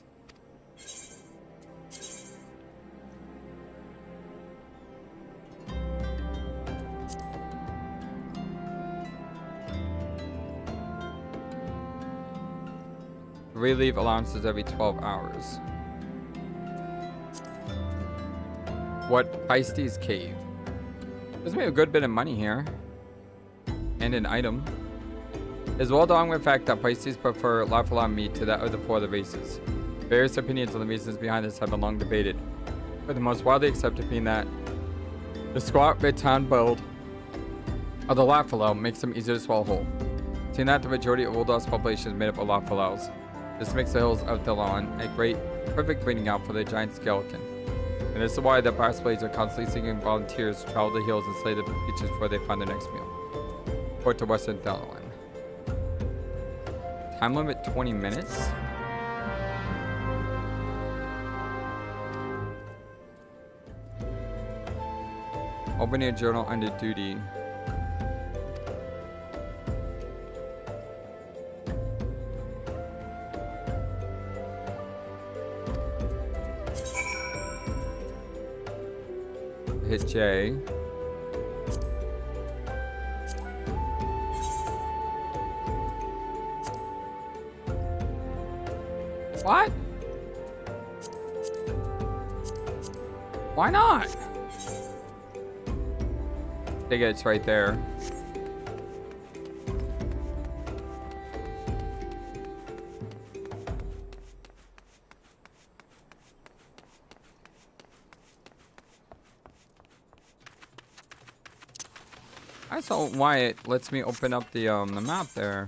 Relieve allowances every 12 hours. What Feisty's Cave? Gives me a good bit of money here. And an item. It's well done with the fact that Pisces prefer Lafala meat to that of the four other races. Various opinions on the reasons behind this have been long debated, but the most widely accepted being that the squat mid-town build of the Lafala makes them easier to swallow whole. Seeing that the majority of Ul'dah's population is made up of Lafalals, this makes the hills of Thanalan a perfect breeding ground for the giant skeleton. And this is why the Brass Blades are constantly seeking volunteers to travel the hills and slay the creatures before they find their next meal. Port to Western Thanalan. Time limit 20 minutes? Open your journal under duty. Hit J. What? Why not? I think it's right there. I saw why it lets me open up the map there.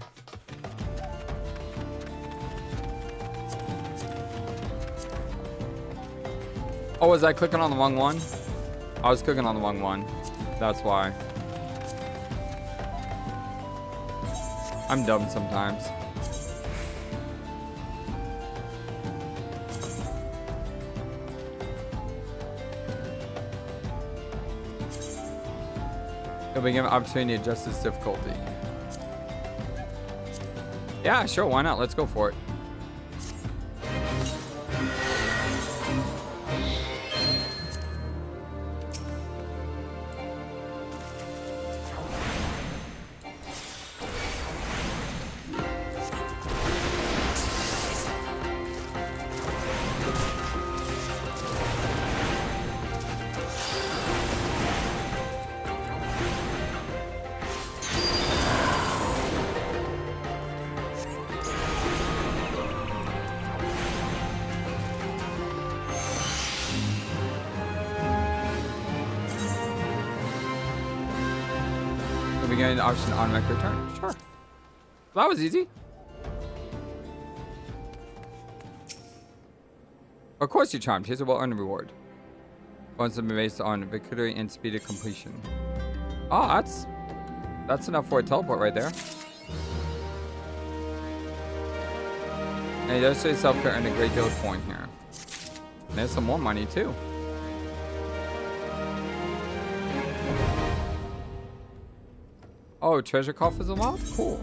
Oh, was I clicking on the wrong one? I was clicking on the wrong one. That's why. I'm dumb sometimes. You'll be given opportunity to adjust its difficulty. Yeah, sure, why not? Let's go for it. Getting the option to automatic return. Sure. That was easy. Of course you charmed. Here's a well-earned reward. Bonus to be based on victory and speed of completion. Oh, that's enough for a teleport right there. And he does say self-care earn a great deal of coin here. And there's some more money too. Oh, treasure coffers unlocked? Cool.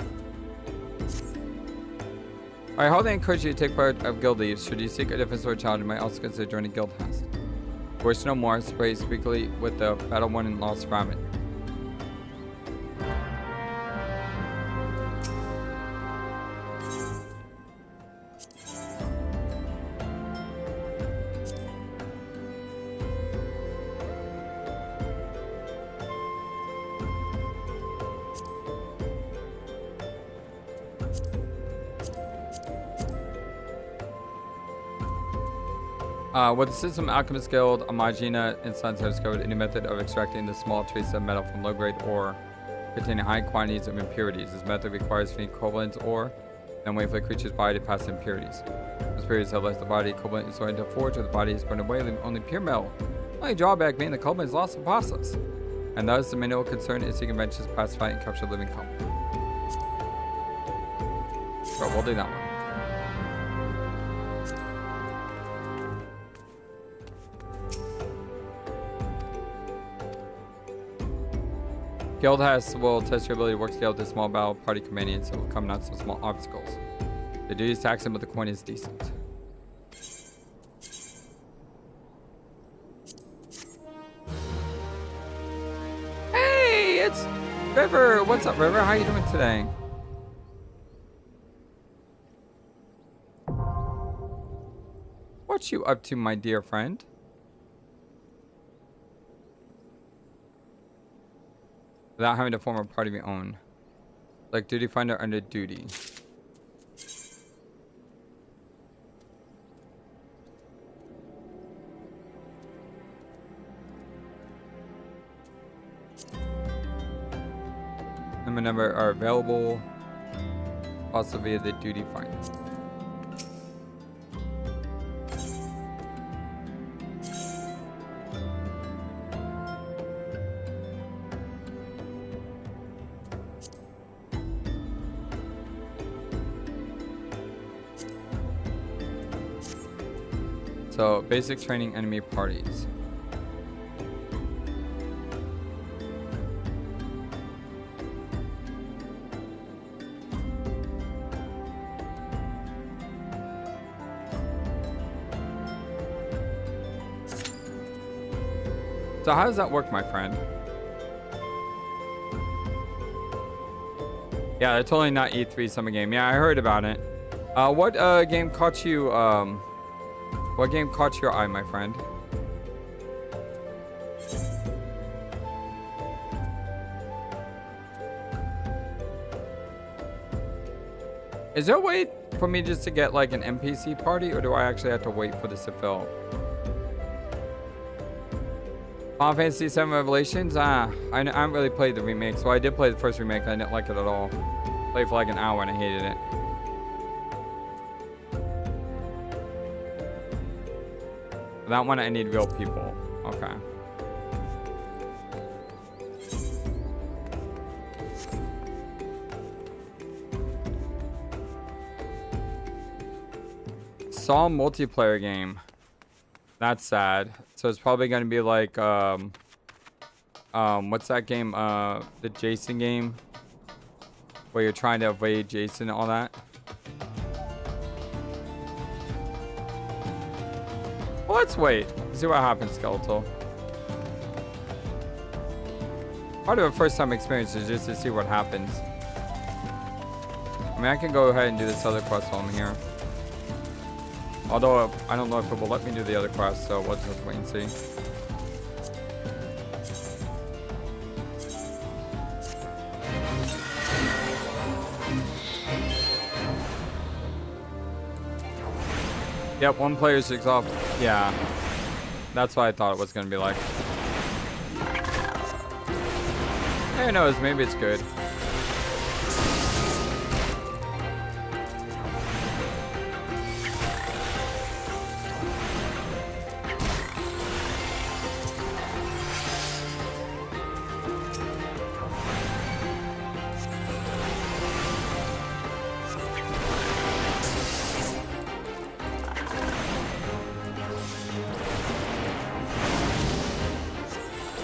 I highly encourage you to take part of guild leaves. Should you seek a different sort of challenge, you might also consider joining guild house. Wish no more, spray speakily with the battle won and lost from it. With the System Alchemist Guild, Amagina and Sons have discovered a new method of extracting the small trace of metal from low-grade ore containing high quantities of impurities. This method requires feeding Kobolds ore, then wait for the creature's body to pass the impurities. Those impurities have left the body. Kobold is sorted into a forge, where the body is burned away, leaving only pure metal. Only drawback being the Kobold is lost in the process. And thus, the main concern is seeking adventures to pacify and capture living Kobold. So we'll do that one. Guild House will test your ability to work together with a small battle party companions and will come out some small obstacles. The duty is taxing, but the coin is decent. Hey, it's River. What's up, River? How you doing today? What you up to, my dear friend? Without having to form a party of your own. Like duty finder under duty. Number number are available also via the duty finder. So, basic training enemy parties. So how does that work, my friend? Yeah, they're totally not E3 summer game. Yeah, I heard about it. What game caught you, what game caught your eye, my friend? Is there a way for me just to get like an NPC party, or do I actually have to wait for this to fill? Final Fantasy XIV Revelations? I haven't really played the remake, so I did play the first remake. I didn't like it at all. Played for like an hour and I hated it. That one I need real people. Okay. Saw multiplayer game. That's sad. So it's probably going to be like what's that game? The Jason game, where you're trying to evade Jason and all that. Well, let's wait. See what happens, Skeletal. Part of a first-time experience is just to see what happens. I mean, I can go ahead and do this other quest while I'm here. Although, I don't know if it will let me do the other quest, so we'll just wait and see. Yep, one player 6 off. Yeah. That's what I thought it was going to be like. Who knows, maybe it's good.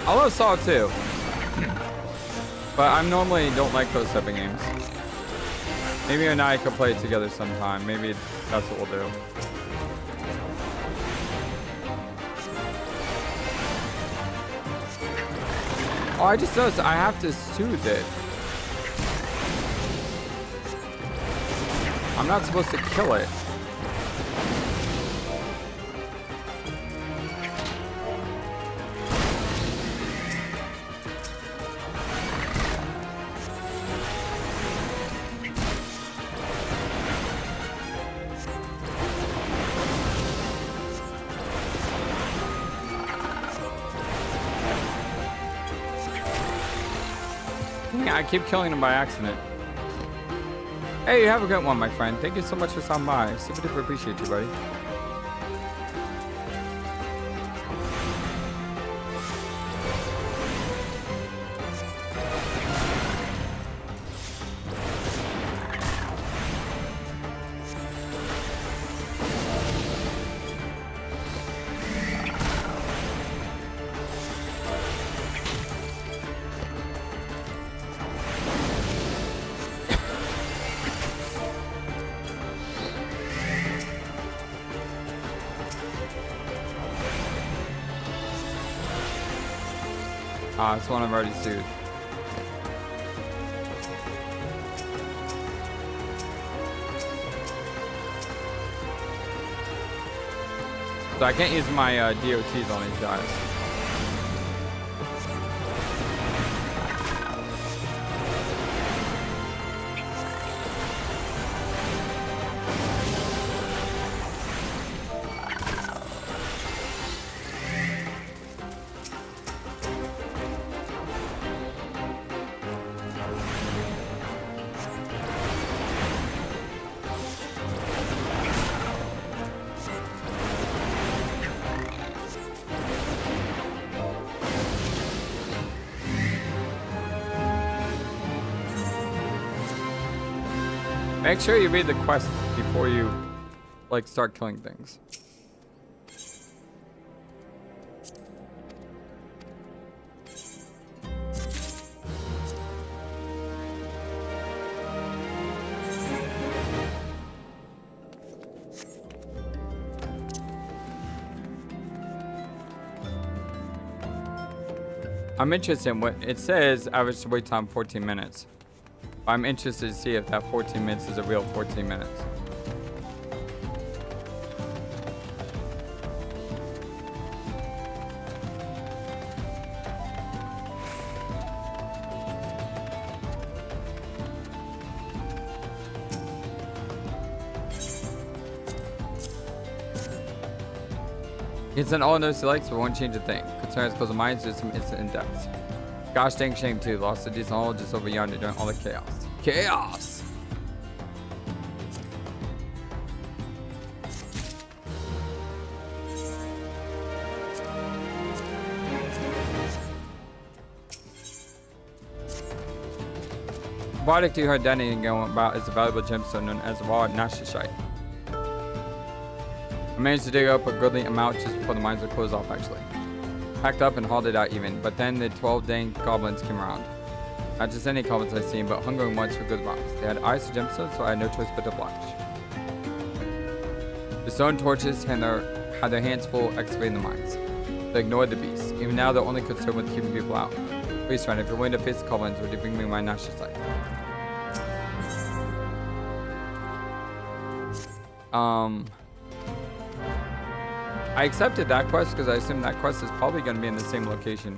I love Saw 2. But I normally don't like those type of games. Maybe you and I could play it together sometime. Maybe that's what we'll do. Oh, I just noticed I have to soothe it. I'm not supposed to kill it. I keep killing him by accident. Hey, you have a good one, my friend. Thank you so much for stopping by. Super duper appreciate you, buddy. It's one I've already sued. So I can't use my DOTs on these guys. Make sure you read the quest before you, like, start killing things. I'm interested in what it says. Average wait time 14 minutes. I'm interested to see if that 14 minutes is a real 14 minutes. It's an all knows he likes, but won't change a thing. Concerns close the minds, do some instant in-depth. Gosh dang shame too. Lost a decent hole just over yonder during all the chaos. Chaos! Bardic to Hydaelyn going about is a valuable gemstone known as raw Nashishite. I managed to dig up a goodly amount just before the mines were closed off actually. packed up and hauled it out even. But then the 12 dang goblins came around. Not just any goblins I seen, but hungering ones for good rocks. They had eyes to gemstones, so I had no choice but to oblige. The stone torches had their hands full excavating the mines. They ignored the beasts. Even now, they're only concerned with keeping people out. Please, friend, if you're willing to face the goblins, would you bring me my Nash's life? I accepted that quest because I assume that quest is probably going to be in the same location.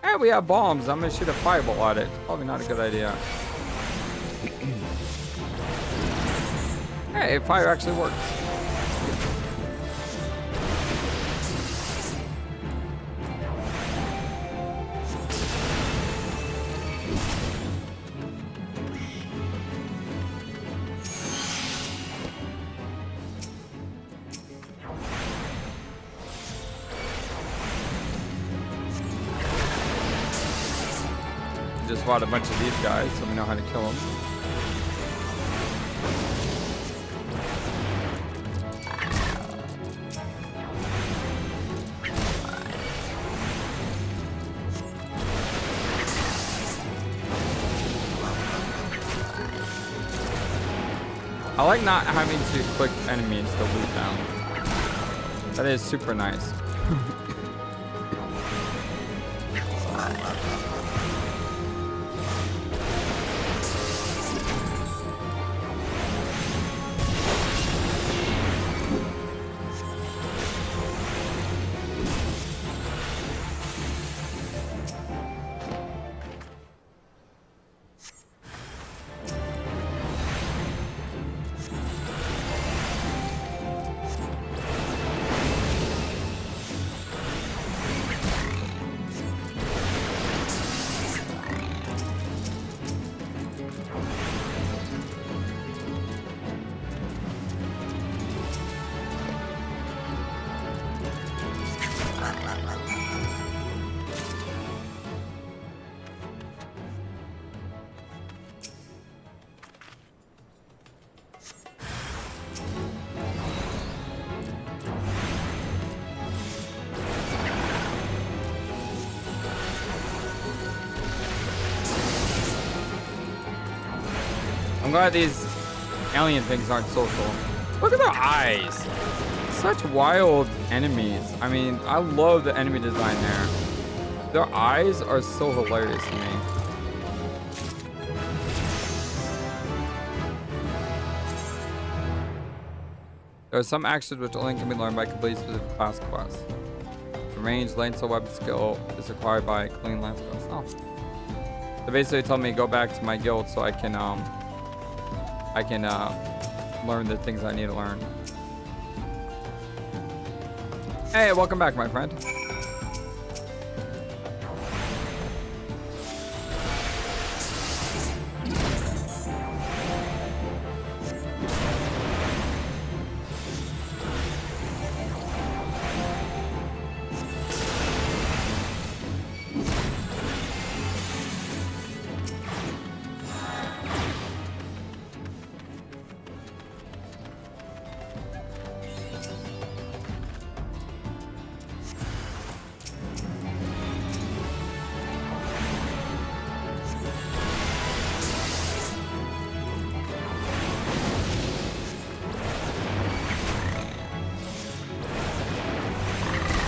Hey, we have bombs. I'm going to shoot a fireball at it. Probably not a good idea. Hey, fire actually works. Just fought a bunch of these guys, so we know how to kill them. I like not having to click enemies to loot them. That is super nice. I'm glad these alien things aren't social. Look at their eyes. Such wild enemies. I mean, I love the enemy design there. Their eyes are so hilarious to me. There are some actions which only can be learned by completing specific class quests. The range, lane, so weapon skill is required by clean lance skills. Oh. So basically told me to go back to my guild so I can learn the things I need to learn. Hey, welcome back, my friend.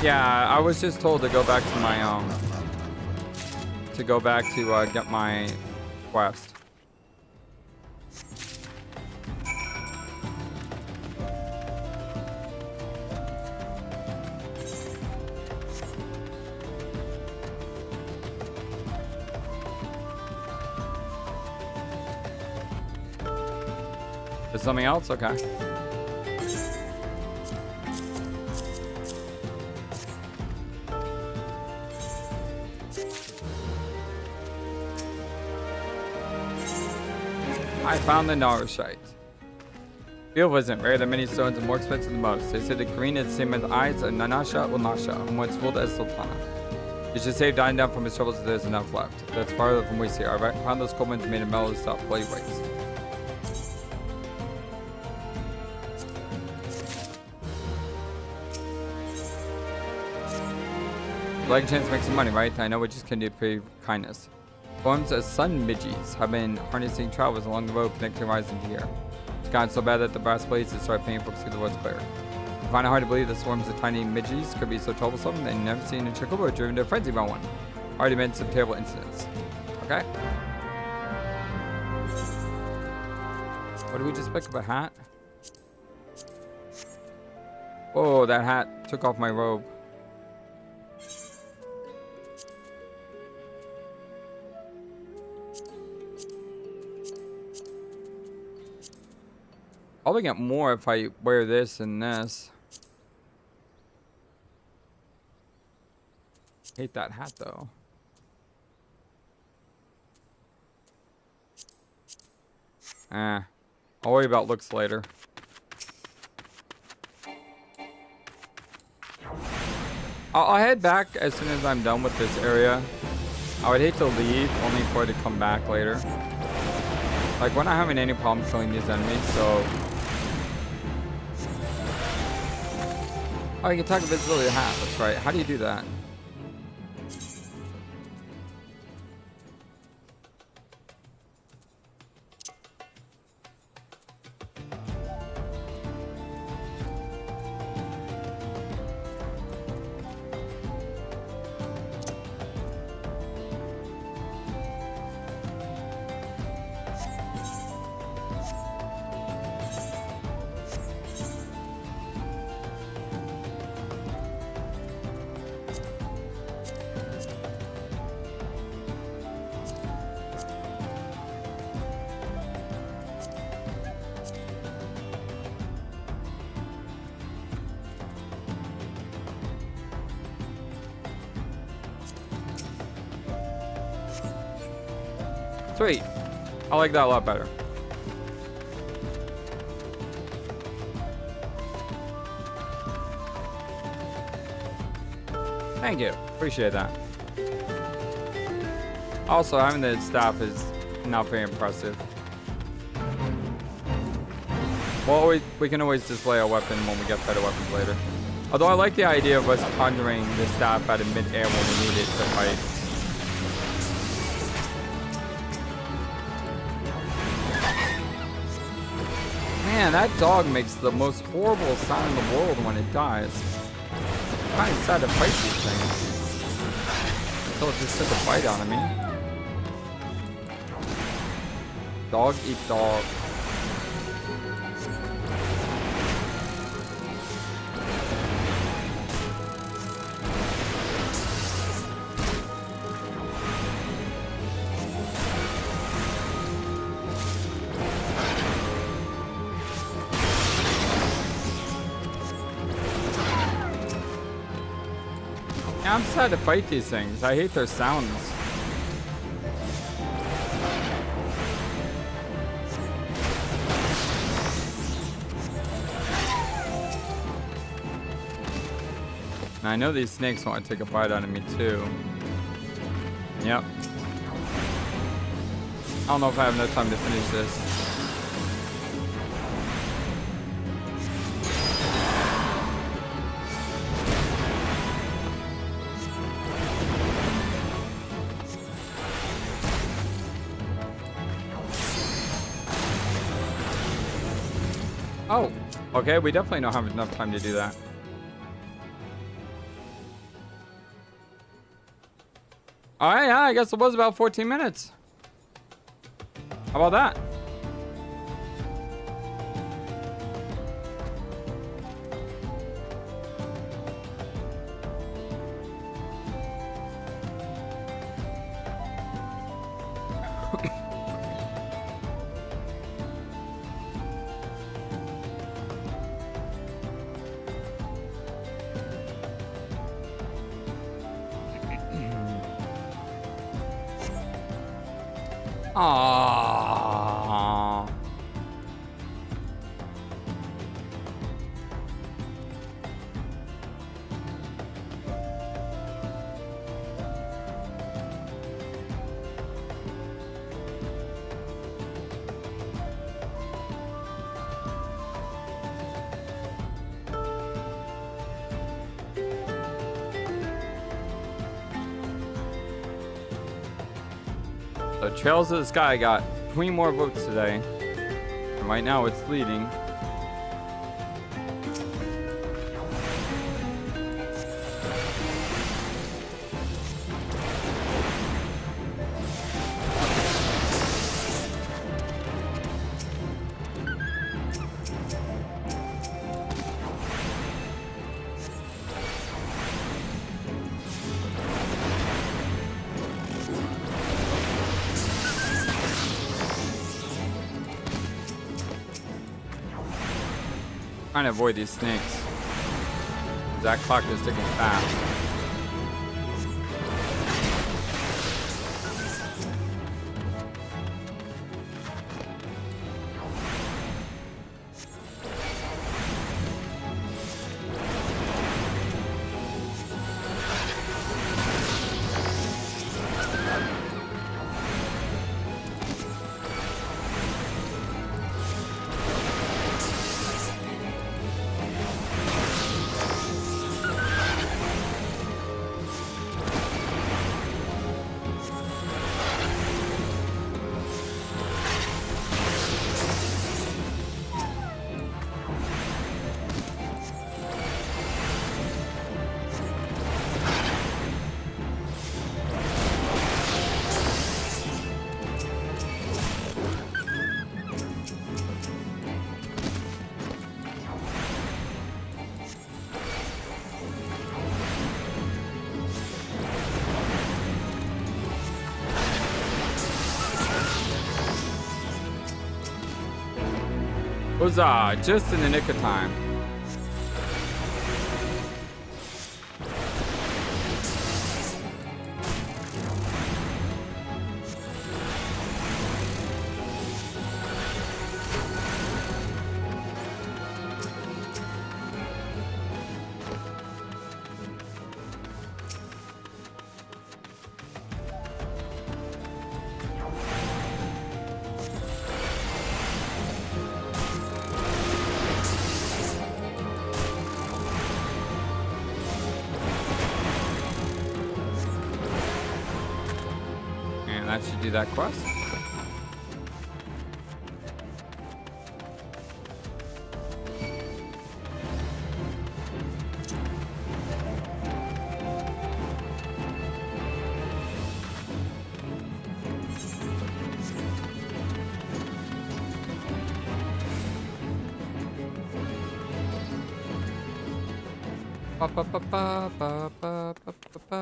Yeah, I was just told to go back to my get my quest. There's something else? Okay. I found the Narashite. Field wasn't rare. The many stones are more expensive than most. They said the green is the same as the eyes of Nanasha or Nasha, and once ruled as Sultana. You should save dying down from his troubles if there's enough left. That's farther from we see. I found those Kobolds made of metal to stop bloody waste. like a chance to make some money, right? I know what you can do for kindness. Forms of sun midges have been harnessing travelers along the road connecting the horizon to here. It's gotten so bad that the brass blades have started paying folks to see the roads clear. I find it hard to believe that swarms of tiny midges could be so troublesome and never seen a chocobo driven to a frenzy by one. Already been some terrible incidents. Okay. What did we just pick up? A hat? Oh, that hat took off my robe. Probably get more if I wear this and this. Hate that hat though. I'll worry about looks later. I'll head back as soon as I'm done with this area. I would hate to leave only for it to come back later. Like, we're not having any problem killing these enemies, so... Oh, you can tag invisibility hat. That's right. How do you do that? Sweet. I like that a lot better. Thank you. Appreciate that. Also, having the staff is not very impressive. Well, we can always display a weapon when we get better weapons later. Although I like the idea of us conjuring the staff out of mid-air when we need it to fight. Man, that dog makes the most horrible sound in the world when it dies. I'm kind of sad to fight these things. Until it just took a bite out of me. Dog eat dog. I'm sad to fight these things. I hate their sounds. And I know these snakes want to take a bite out of me too. Yep. I don't know if I have enough time to finish this. Oh, okay, we definitely don't have enough time to do that. Alright, yeah, I guess it was about 14 minutes. How about that? Aww. The Trails of the Sky got 20 more votes today. And right now it's leading. Trying to avoid these snakes. That clock is ticking fast. Huzzah! Just in the nick of time. That should do that quest. Ba ba ba ba ba ba ba ba.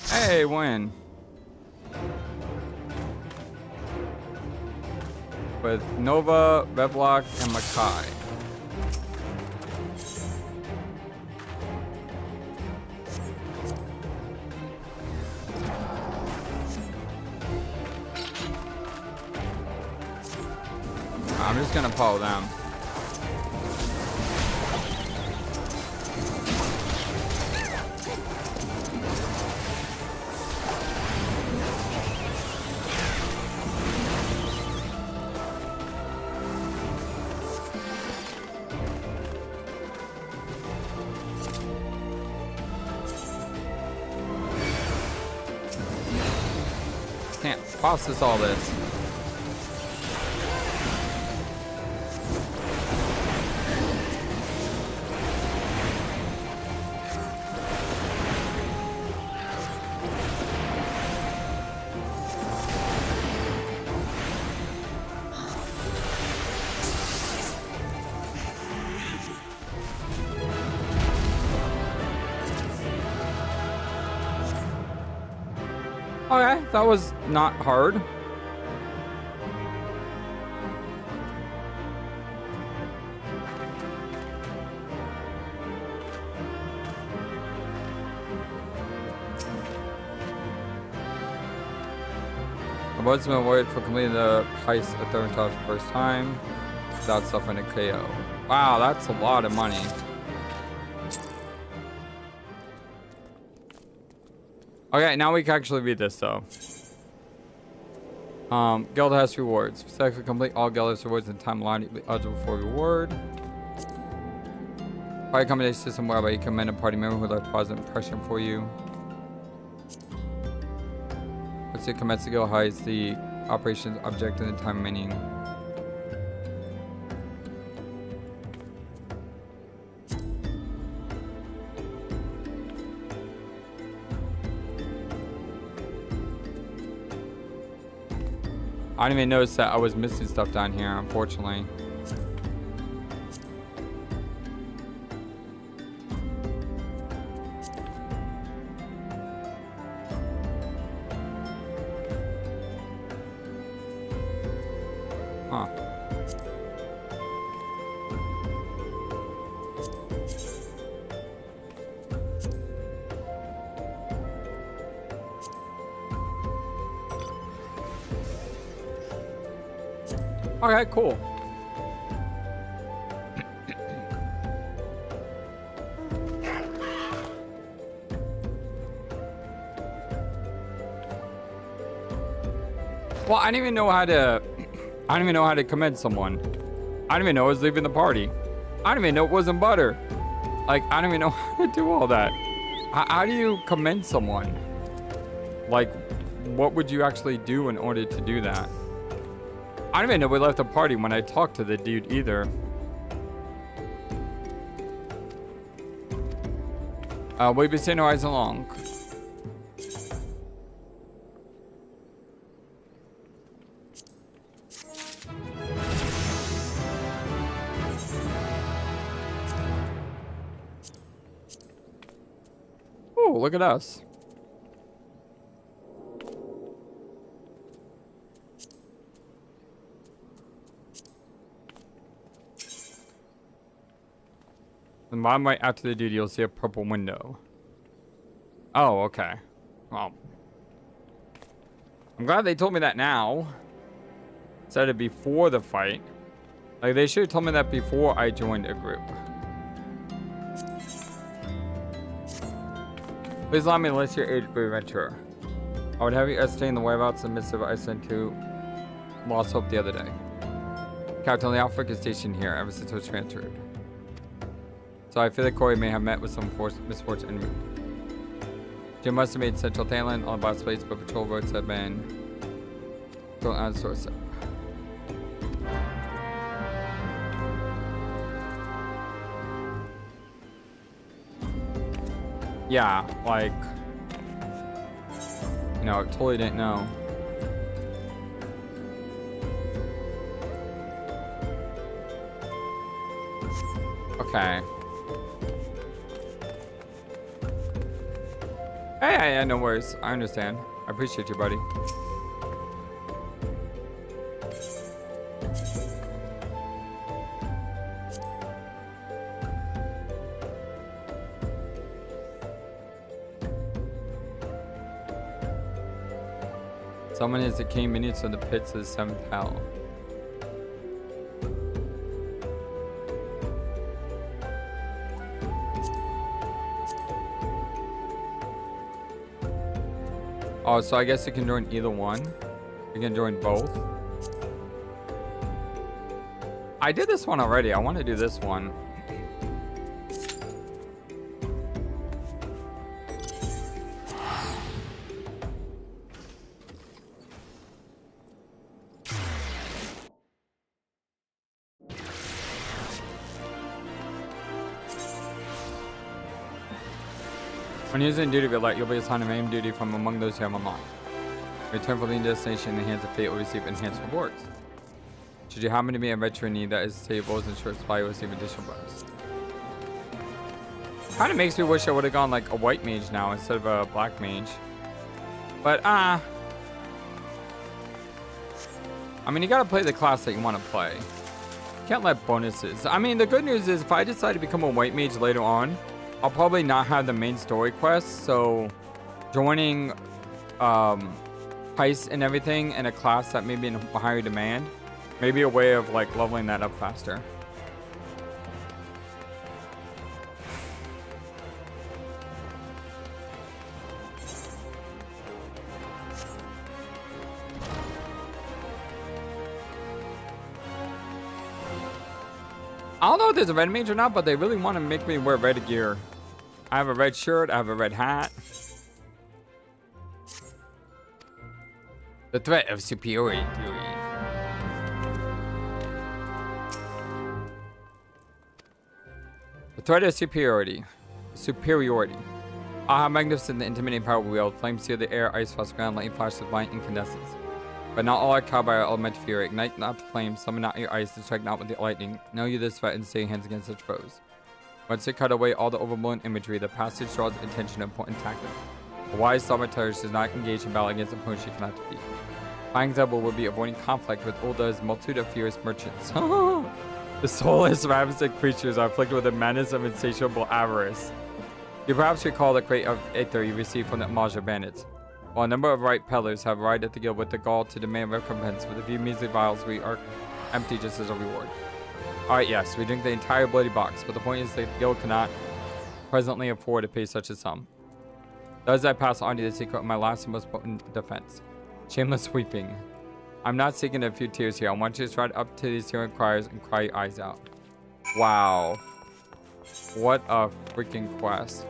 Hey, win. With Nova, Revlock, and Makai. I'm just gonna follow them. Can't process all this. Okay, that was not hard. I was been awarded for completing the heist at third time for the first time without suffering a KO. Wow, that's a lot of money. Okay, now we can actually read this though. Guild has rewards. Successfully complete all Guild has rewards in time allotted to be eligible for reward. Party accommodation system whereby you commend a party member who left a positive impression for you. Once you commence the guild hides the operations object in the time menu. I didn't even notice that I was missing stuff down here, unfortunately. Huh. Okay, cool. Well, I didn't even know how to commend someone. I didn't even know I was leaving the party. I didn't even know it wasn't butter. Like, I don't even know how to do all that. How do you commend someone? Like, what would you actually do in order to do that? I don't even know we left the party when I talked to the dude either. We've been staying horizon long. Oh, look at us. The bottom right after the dude, you'll see a purple window. Oh, okay. Well, I'm glad they told me that now. Instead of before the fight. Like, they should have told me that before I joined a group. Please allow me to list your age group adventurer. I would have you ascertain the whereabouts of Missive I sent to Lost Hope the other day. Captain Leofric is stationed here ever since I was transferred. So I feel that Corey may have met with some misfortune. Jim must have made Central Thanalan on about space, but patrol roads have been thrown out of source. Yeah, like, no, totally didn't know. Okay. Hey, no worries. I understand. I appreciate you, buddy. Someone is the king minutes of the pits of the seventh hell. Oh, so I guess you can join either one. You can join both. I did this one already. I want to do this one. When using duty of your light, you'll be assigned a main duty from among those you have unlocked. Return from the destination in the hands of fate will receive enhanced rewards. Should you happen to be a veteran need that is stable and short supply, you'll receive additional bonus. Kind of makes me wish I would have gone like a white mage now instead of a black mage. But I mean, you gotta play the class that you want to play. You can't let bonuses. I mean, the good news is if I decide to become a white mage later on, I'll probably not have the main story quest, so joining heists and everything in a class that may be in higher demand may be a way of like leveling that up faster. I don't know if there's a red mage or not, but they really want to make me wear red gear. I have a red shirt. I have a red hat. The threat of superiority. The threat of superiority. Ah, how magnificent the intimidating power we wield. Flames seal the air, ice frost ground, lightning flashes of blind incandescence. But not all are cowed by our elemental fury. Ignite not the flames, summon not your ice, and strike not with the lightning. Know you this threat and stay your hands against such foes. Once they cut away all the overblown imagery, the passage draws attention to important tactics. A wise thaumaturge does not engage in battle against opponents she cannot defeat. My example would be avoiding conflict with Ul'dah's multitude of furious merchants. The soulless, ravenous creatures are afflicted with a madness of insatiable avarice. You perhaps recall the crate of aether you received from the Major bandits. While a number of right peddlers have arrived at the guild with the gall to demand recompense for the few measly vials we are empty just as a reward. Alright, yes, we drink the entire bloody box, but the point is that the guild cannot presently afford to pay such a sum. Thus I pass on to the secret of my last and most potent defense. Shameless weeping. I'm not seeking a few tears here. I want you to stride up to these hearing criers and cry your eyes out. Wow. What a freaking quest.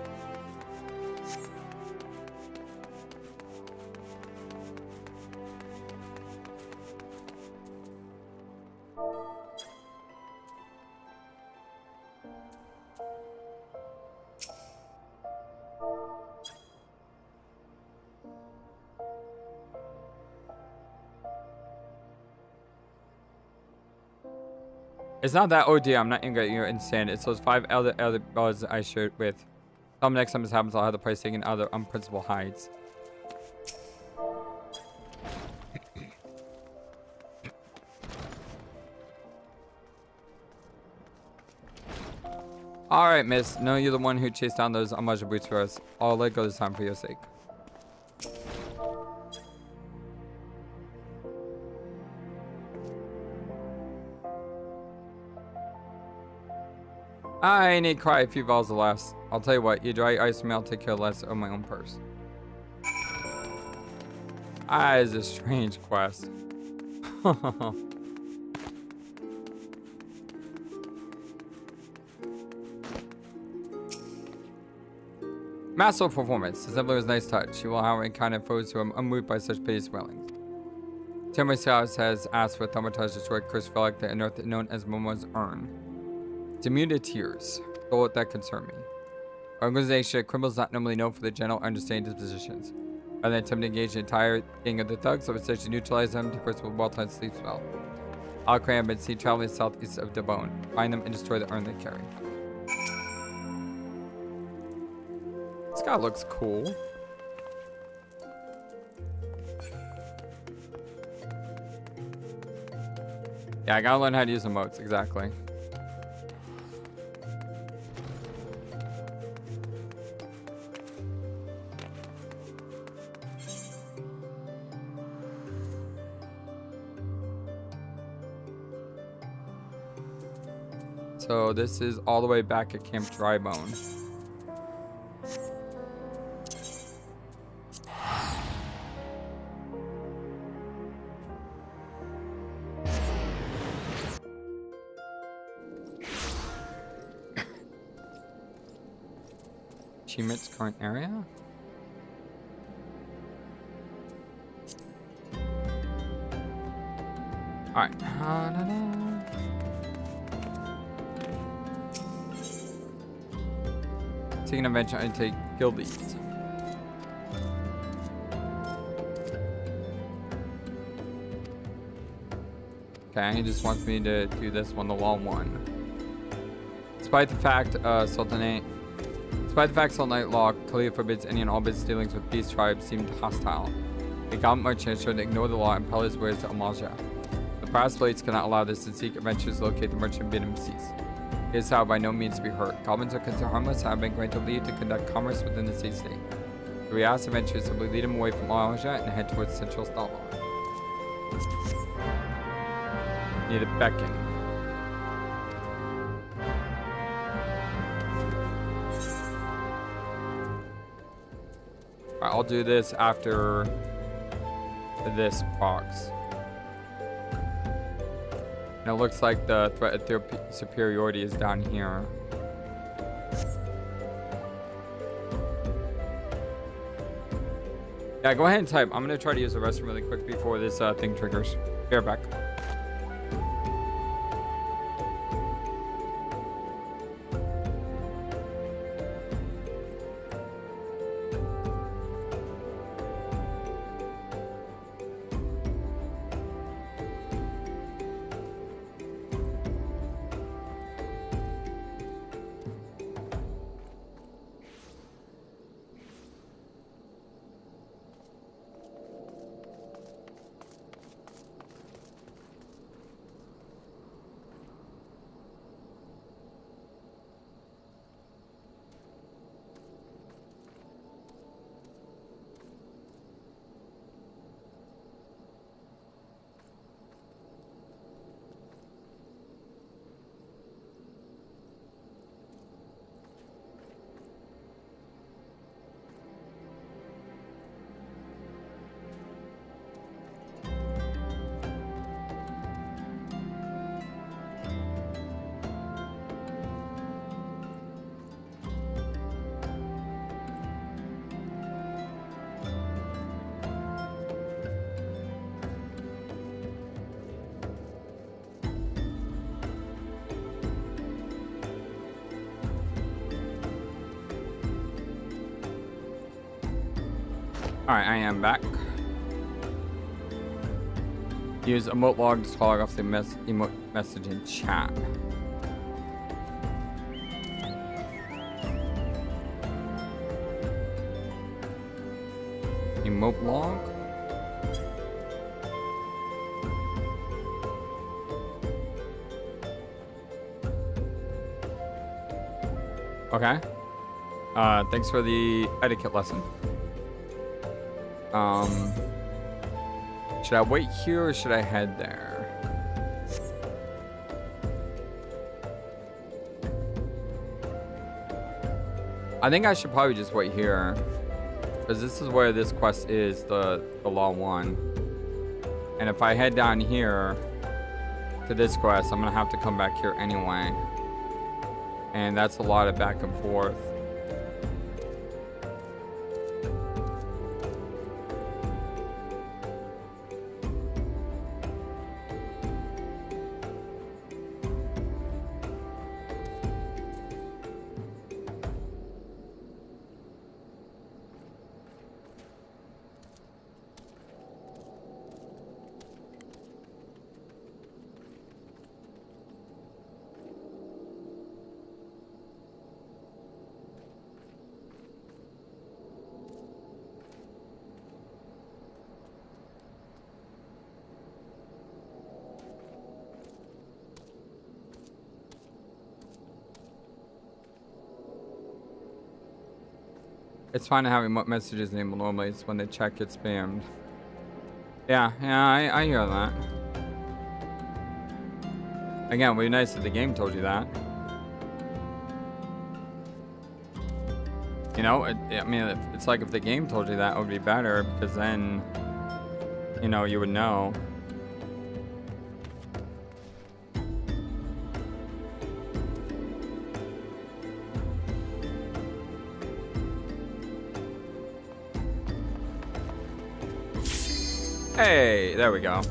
It's not that, oh dear, I'm not angry, you're insane. It's those 5 elder brothers I shared with. Tell me next time this happens, I'll have the price taken out of their unprincipled hides. Alright, miss. No, you're the one who chased down those unmeasured boots for us. I'll let go this time for your sake. I need to cry a few vows of last. I'll tell you what, you dry ice for me, I'll take care of less of my own purse. Ah, is a strange quest. Masterful performance. The Templar was a nice touch. You will, however, encounter foes who are unmoved by such piteous wailings. Timorous has asked for a thaumaturge to destroy a cursed relic that unearthed known as Momo's urn. It's immune to tears. Thought that concern me. Our organization, criminals not normally known for their general understanding dispositions. Rather than attempt to engage the entire gang of the thugs, I would essentially neutralize them to first with a well-timed sleep spell. Al Cran have been seen traveling southeast of Dabone. Find them and destroy the urn they carry. This guy looks cool. Yeah, I gotta learn how to use emotes, exactly. So this is all the way back at Camp Drybone. Achievement's current area? Alright. Taking an adventure and take guild leads. Okay, he just wants me to do this one, the wall one. Despite the fact Sultanate law clearly forbids any and all business dealings with these tribes seemed hostile. The government merchants should ignore the law and peddle his wares to Eorzea. The brass blades cannot allow this and seek adventures to locate the merchant bid him cease. It is, however, by no means to be hurt. Goblins are considered harmless and have been granted leave to conduct commerce within the city-state. The Rias adventurers simply lead him away from Eorzea and head towards central Stalwall. Need a beacon. Alright, I'll do this after this box. And it looks like the threat of their superiority is down here. Yeah, go ahead and type. I'm gonna try to use the restroom really quick before this thing triggers. Be right back. Alright, I am back. Use emote log to log off the emote message in chat. Emote log? Okay. Thanks for the etiquette lesson. Should I wait here or should I head there? I think I should probably just wait here, because this is where this quest is, the Law 1. And if I head down here to this quest, I'm gonna have to come back here anyway. And that's a lot of back and forth. It's fine to have emote messages enabled normally. It's when they check it's spammed. Yeah, I hear that. Again, it would be nice if the game told you that. You know, I mean, it's like if the game told you that, it would be better, because then, you know, you would know. Hey, there we go.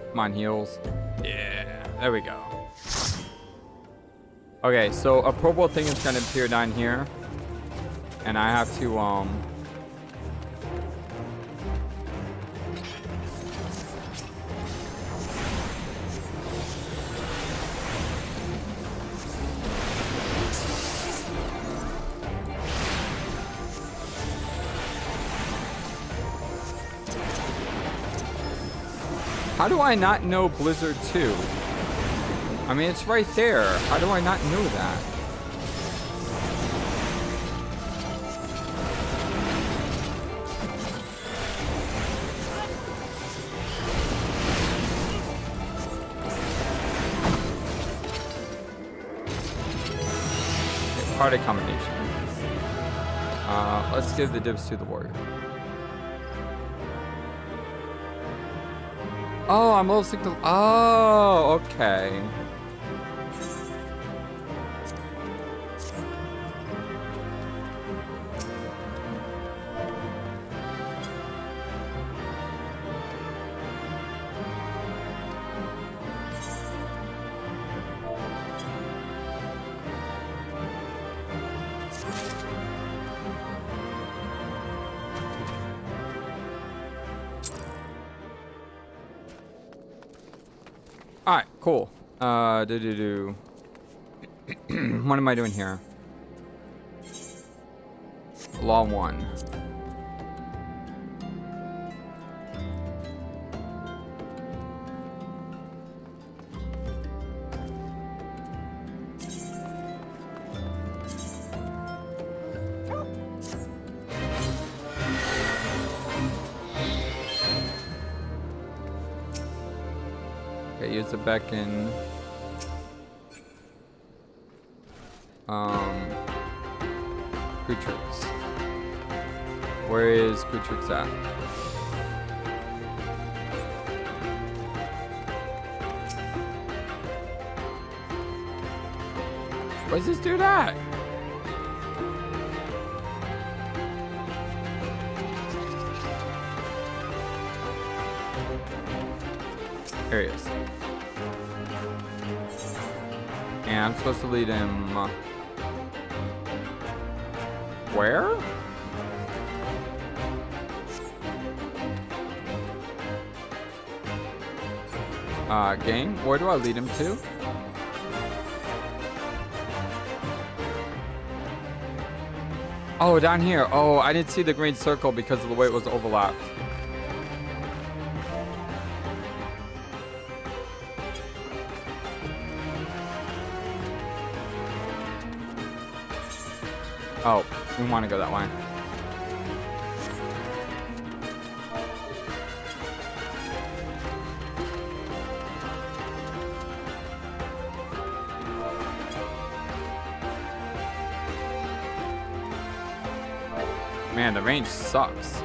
Come on, heals. There we go. Okay, so a purple thing is gonna appear down here, and I have to how do I not know Blizzard 2? I mean, it's right there. How do I not know that? Party combination. Let's give the dibs to the warrior. Oh, I'm level 6. Oh, okay. Alright, cool. What am I doing here? Law 1. Okay, use the beacon. Gutrix. Where is Gutrix at? Where's this dude at? There he is. And I'm supposed to lead him. Where? Game? Where do I lead him to? Oh, down here. Oh, I didn't see the green circle because of the way it was overlapped. Oh, we want to go that way. Man, the range sucks.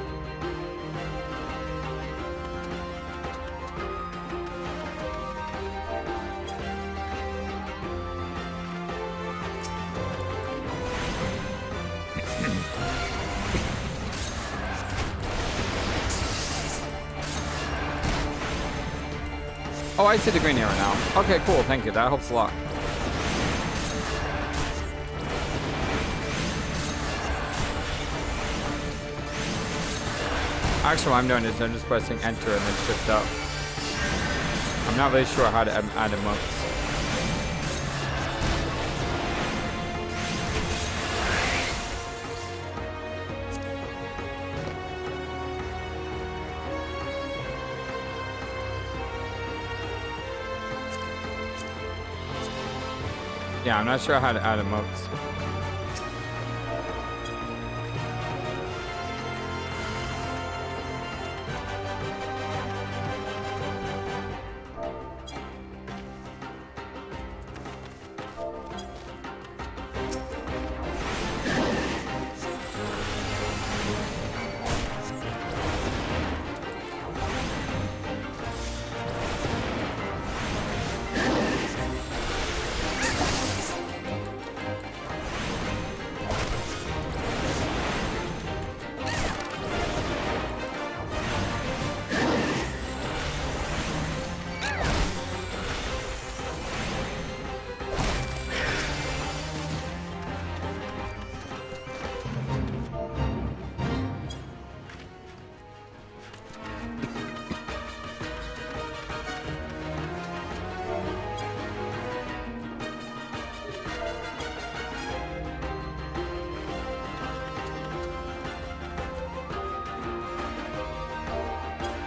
Oh, I see the green arrow now. Okay, cool. Thank you. That helps a lot. Actually, what I'm doing is I'm just pressing enter and then shift up. I'm not really sure how to add emotes. Yeah, I'm not sure how to add emotes.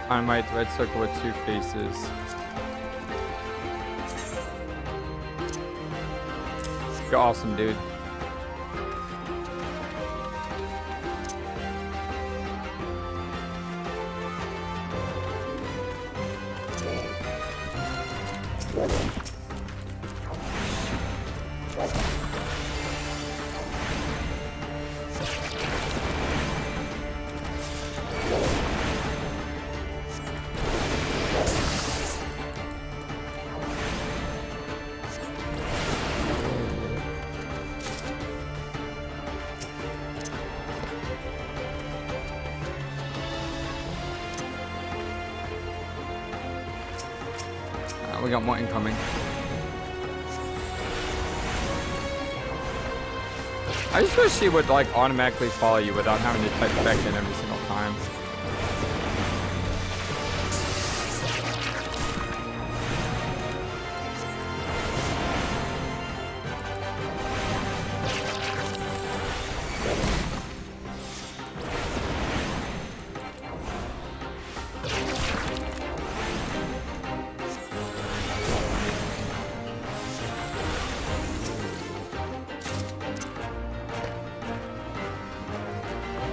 I might red circle with 2 faces. You're awesome, dude. we got more incoming. I just wish she would like automatically follow you without having to type back in every single time.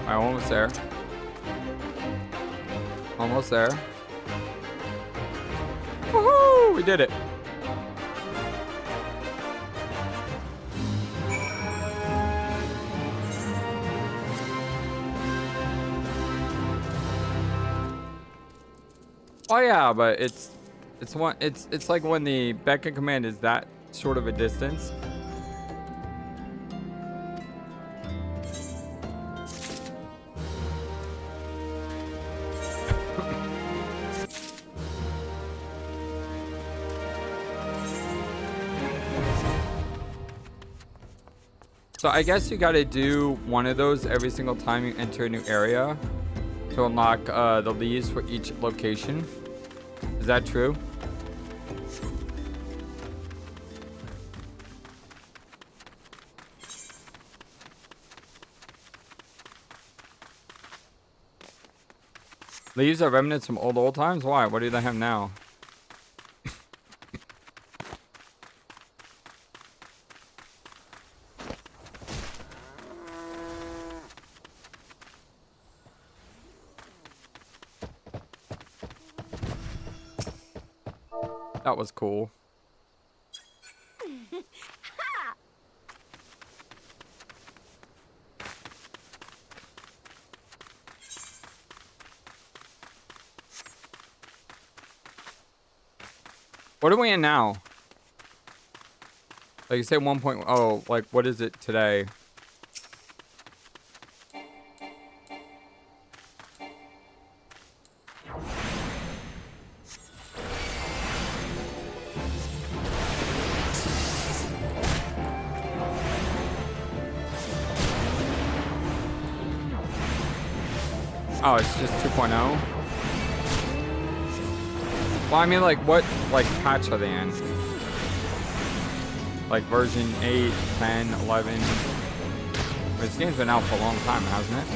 Almost there. Almost there. Woohoo! We did it. Oh yeah, but it's like when the beckon command is that short of a distance. So I guess you gotta do one of those every single time you enter a new area to unlock the leaves for each location. Is that true? Leaves are remnants from old times? Why? What do they have now? That was cool. What are we in now? Like you say 1.0, like what is it today? Oh, it's just 2.0? Well, I mean, like, what, like, patch are they in? Like, version 8, 10, 11? This game's been out for a long time, hasn't it?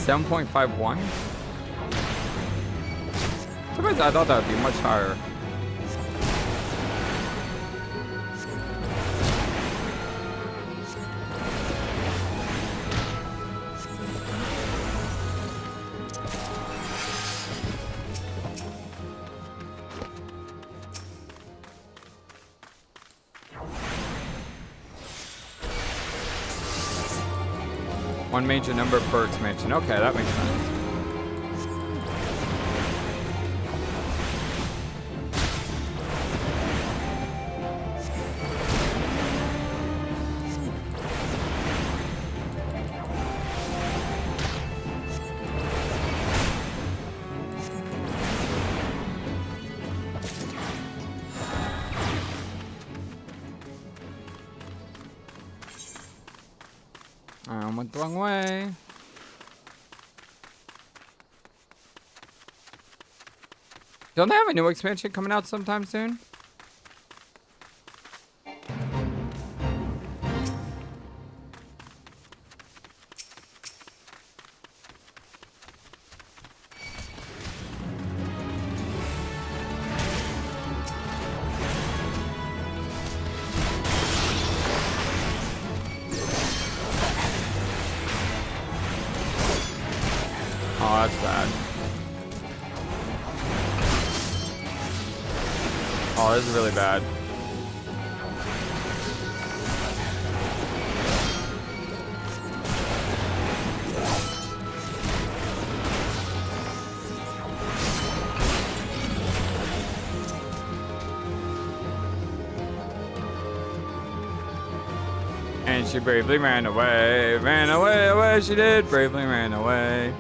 $7.51? Sometimes I thought that would be much higher. One major number per expansion. Okay, that makes sense. I went the wrong way. Don't they have a new expansion coming out sometime soon? Oh, that's bad. Oh, this is really bad. then she bravely ran away, she did, bravely ran away.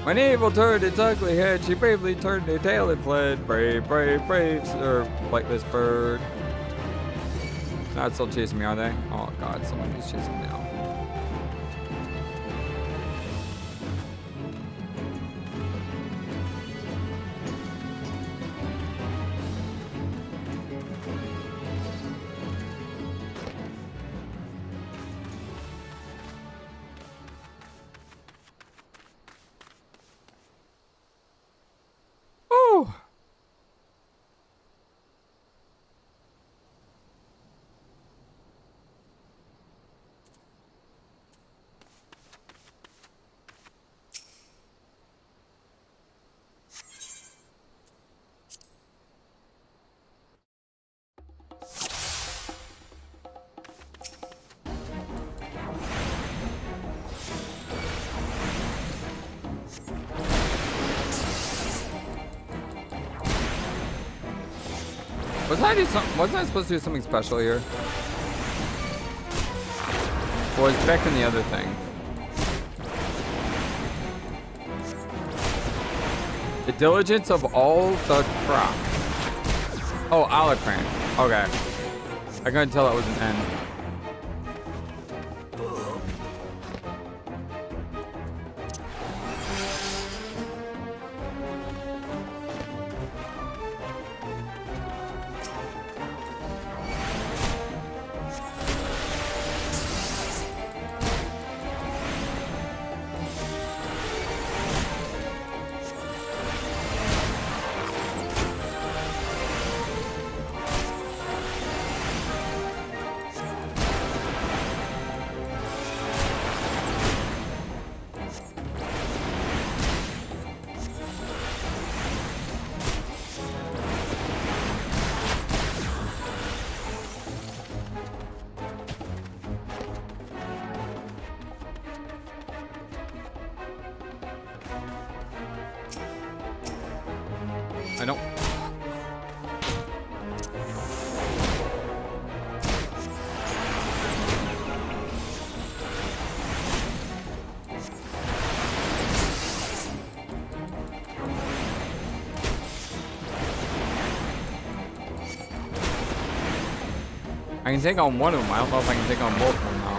When evil turned its ugly head, she bravely turned her tail and fled. Brave, brave, brave, Sir FlightlessBird. Not still chasing me, are they? Oh god, someone is chasing me now. Oh! Wasn't I supposed to do something special here? Or was back in the other thing? The diligence of all the crop. Oh, Alacran. Okay. I couldn't tell it was an N. I don't. I can take on one of them. I don't know if I can take on both of them now.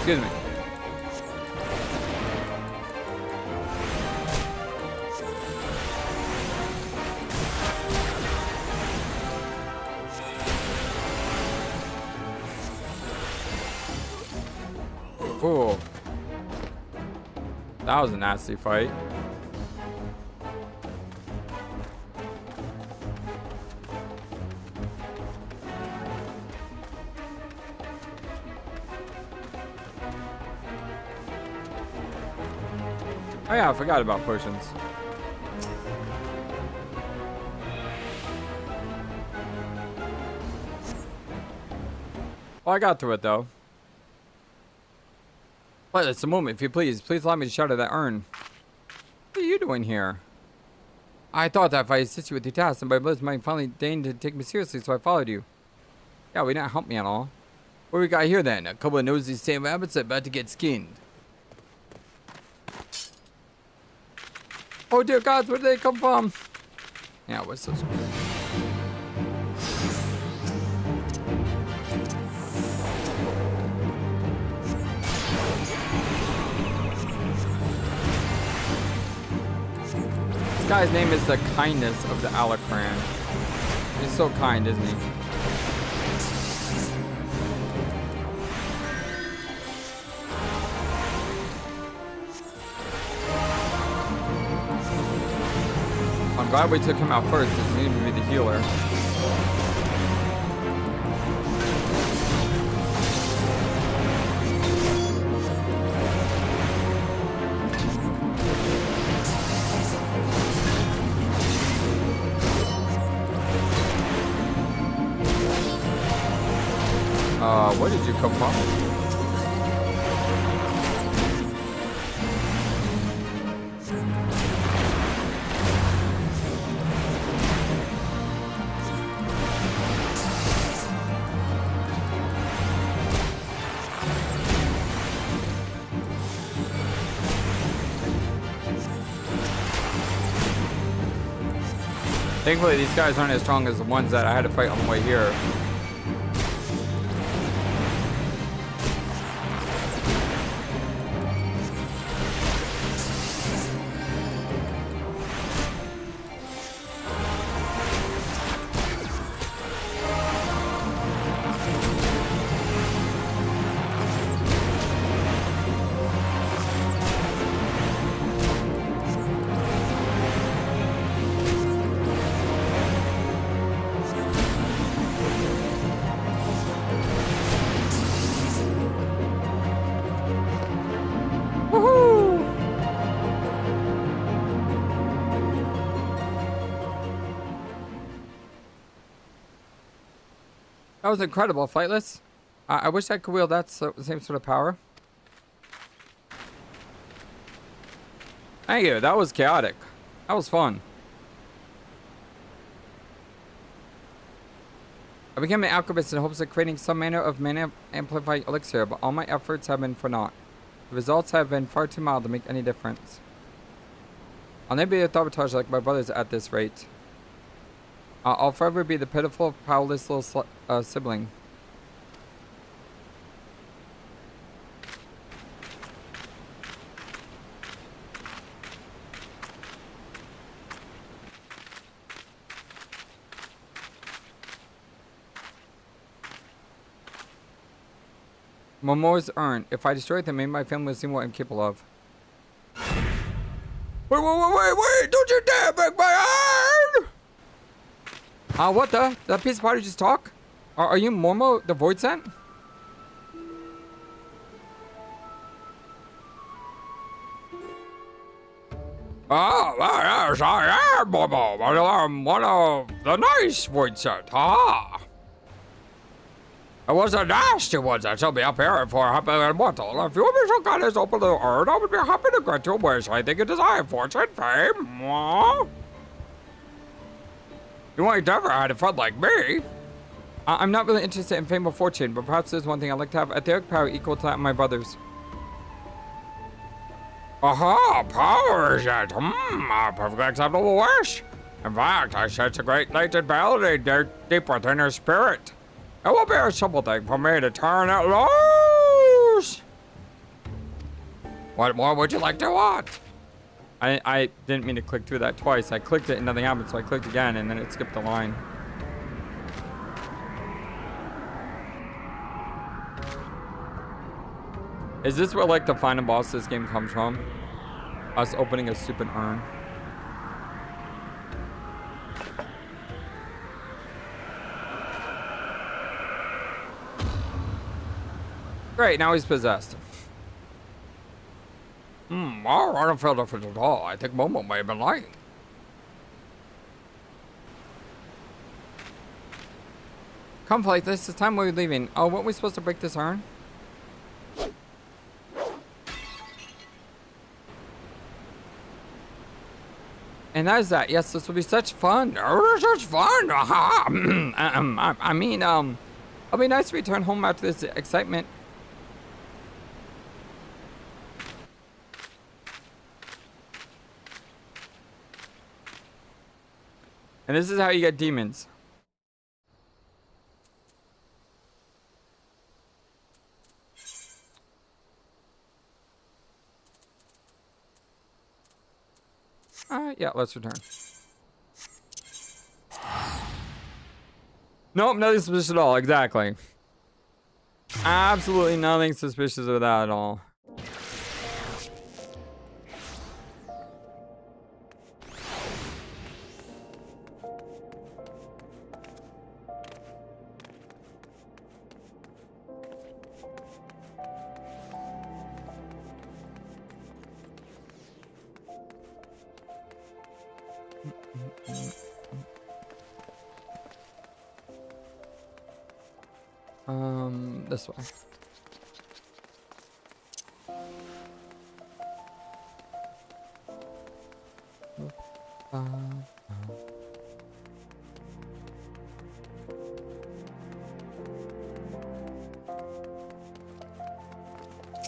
Excuse me. Cool. That was a nasty fight. Oh yeah, I forgot about potions. Oh, I got through it though. But it's a moment, if you please. Please allow me to shout at that urn. What are you doing here? I thought that if I assist you with your task, somebody might finally deign to take me seriously, so I followed you. Yeah, we didn't help me at all. What do we got here then? A couple of nosy sand rabbits about to get skinned. Oh dear God, where did they come from? Yeah, it was so screwed. This guy's name is the kindness of the Alacran. He's so kind, isn't he? I'm glad we took him out first because he needed to be the healer. Where did you come from? Thankfully, these guys aren't as strong as the ones that I had to fight on the way here. That was incredible, Flightless. I wish I could wield that same sort of power. Thank you. That was chaotic. That was fun. I became an alchemist in hopes of creating some manner of mana-amplified elixir, but all my efforts have been for naught. The results have been far too mild to make any difference. I'll never be a thaumaturge like my brothers at this rate. I'll forever be the pitiful, powerless little sibling. Mor's urn. If I destroy them, maybe my family will see what I'm capable of. Wait! Don't you dare break my urn! What the? Did that piece of pottery just talk? Are you Mormo, the Void Scent? Yes, I am Mormo, but I'm one of the nice Void Scent, It was the nasty ones that took me up here for a happy immortal. If you would be so kind as open the urn, I would be happy to grant you a wish. I think it desire fortune, fame. You ain't never had a friend like me. I'm not really interested in fame or fortune, but perhaps there's one thing I'd like to have: etheric power equal to that of my brothers. Aha, power is it? A perfectly acceptable wish. In fact, I sense a great latent melody deep within her spirit. It will be a simple thing for me to turn it loose. What more would you like to want? I didn't mean to click through that twice. I clicked it and nothing happened, so I clicked again and then it skipped the line. Is this where like the final boss of this game comes from? Us opening a stupid urn. Great, now he's possessed. I don't feel different at all. I think Momo may have been lying. Come, Flightless, it's time we're leaving. Oh, weren't we supposed to break this urn? And that is that. Yes, this will be such fun. Oh, such fun. I mean, it'll be nice to return home after this excitement. And this is how you get demons. Yeah, let's return. Nope, nothing suspicious at all. Exactly. Absolutely nothing suspicious of that at all. This way.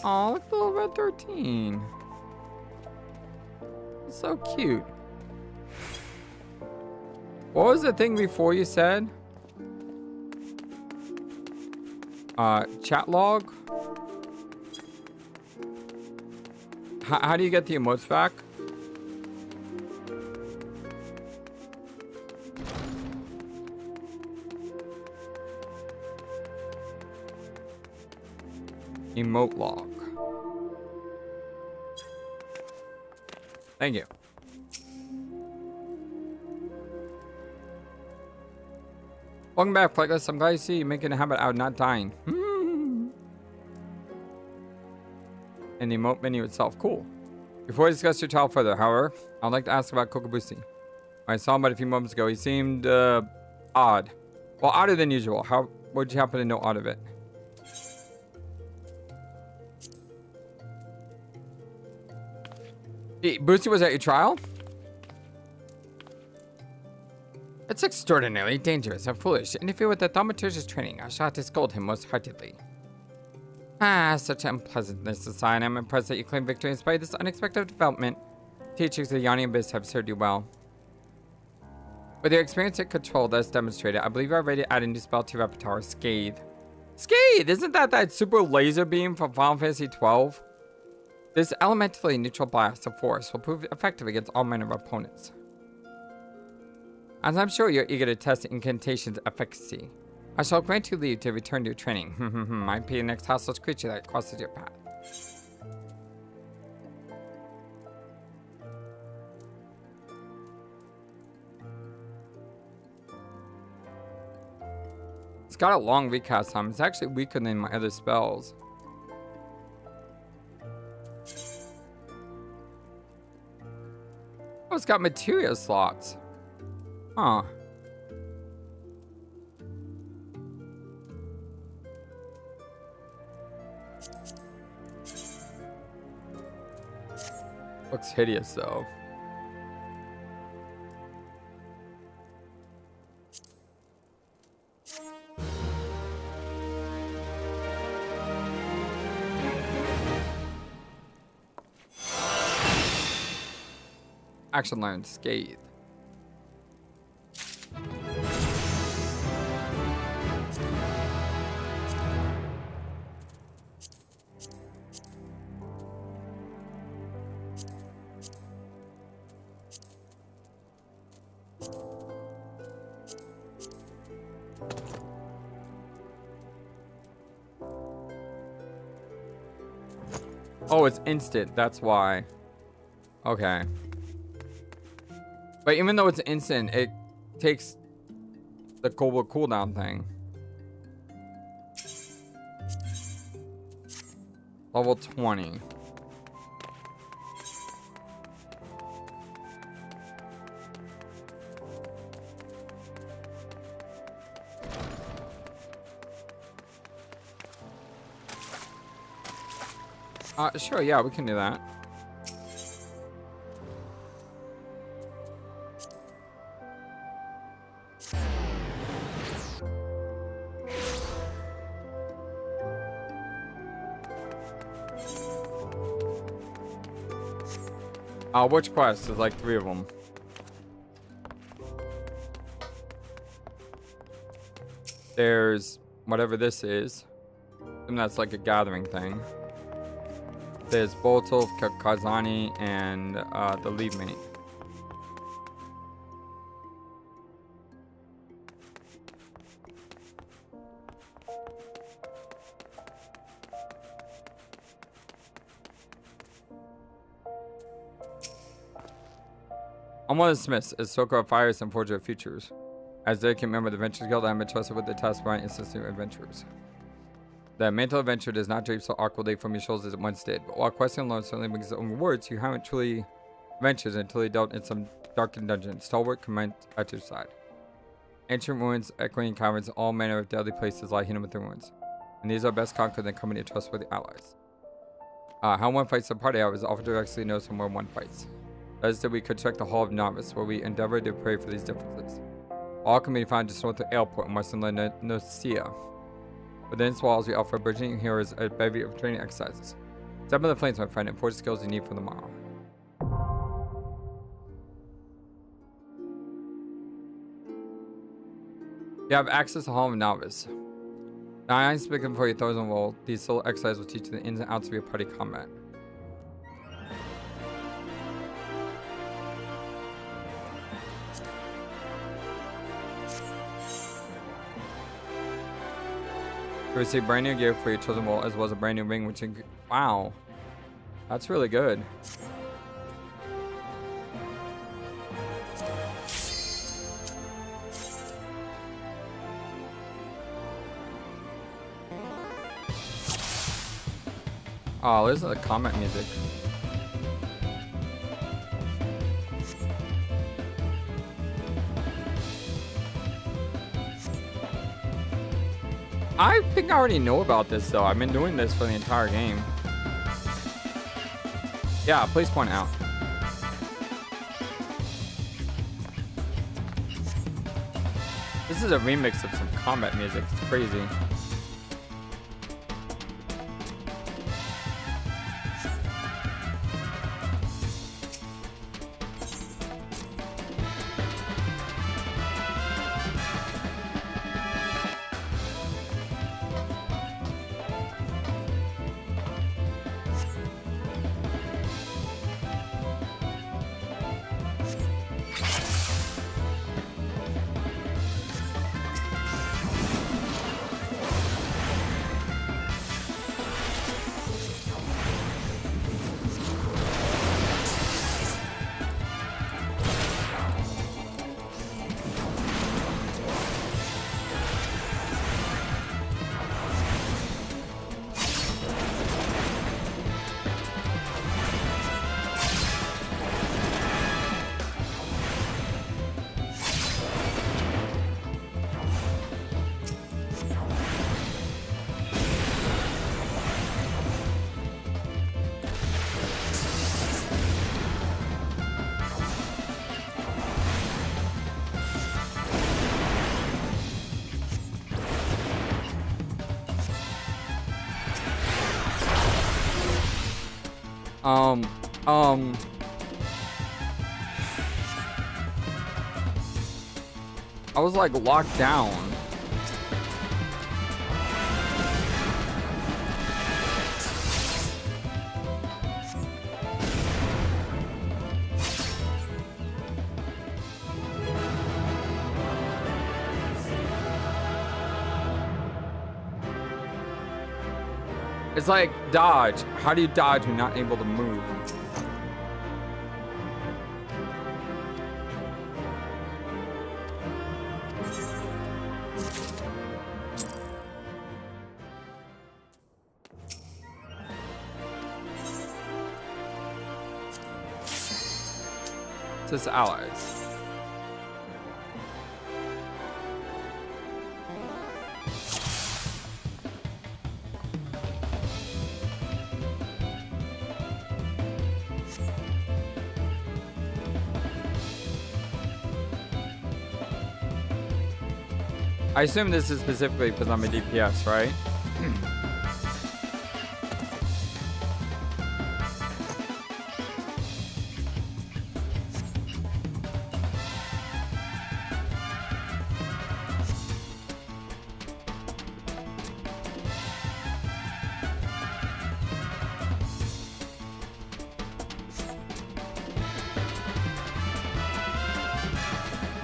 Oh, look at the little red 13. It's so cute. What was the thing before you said? Chat log? How do you get the emotes back? Emote log. Thank you. Welcome back, Flightless. I'm glad to see you making a habit out of not dying. And the emote menu itself. Cool. Before I discuss your child further, however, I'd like to ask about Kokobushi. I saw him but a few moments ago. He seemed odd. Well, odder than usual. What would you happen to know out of it? Boosie was at your trial? It's extraordinarily dangerous and foolish to interfere with the thaumaturge's training. I shall have to scold him most heartedly. Ah, such unpleasantness aside, I'm impressed that you claimed victory in spite of this unexpected development. Teachers of the Yawning Abyss have served you well. With your experience at control thus demonstrated, I believe you are ready to add a new spell to your repertoire, Scathe. Scathe! Isn't that super laser beam from Final Fantasy XII? This elementally neutral blast of force will prove effective against all manner of opponents. As I'm sure you're eager to test the incantation's efficacy, I shall grant you leave to return to your training. Might be the next hostile creature that crosses your path. It's got a long recast time. It's actually weaker than my other spells. Oh, it's got materia slots. Huh. Looks hideous though. Action learned Scathe. Oh, it's instant. That's why. Okay. But even though it's instant, it takes the cooldown thing. Level 20. Sure, yeah, we can do that. Which quest? There's like 3 of them. There's whatever this is. And that's like a gathering thing. There's Boltov, Kazani, and the lead mate. I'm one of the Smiths, a stoker of fires and forger of futures. As they can member of the Adventurers Guild, I am entrusted with the task of running assisting adventurers. The mental adventure does not drape so awkwardly from your shoulders as it once did, but while questing alone certainly brings its own rewards, you haven't truly adventured until you dealt in some darkened dungeon. Stalwart command at your side. Ancient ruins, echoing caverns, all manner of deadly places lie hidden within ruins. And these are best conquered in company of trustworthy allies. How one fights the party out is often directly knows from where one fights. That is that we could check the Hall of Novice, where we endeavor to pray for these differences. All can be found just north of Airport in western Nocia. Within its walls, we offer burgeoning heroes a bevy of training exercises. Step in the flames, my friend, and forge skills you need for the morrow. You have access to Hall of Novice. Now, I ain't speaking for your thousand roll. These solo exercises will teach you the ins and outs of your party combat. You receive brand new gear for your chosen role, as well as a brand new ring, which wow, that's really good. Oh, this is the combat music. I think I already know about this though. I've been doing this for the entire game. Yeah, please point out. This is a remix of some combat music. It's crazy. I was like locked down. It's like dodge. How do you dodge when you're not able to move? It says allies. I assume this is specifically because I'm a DPS, right?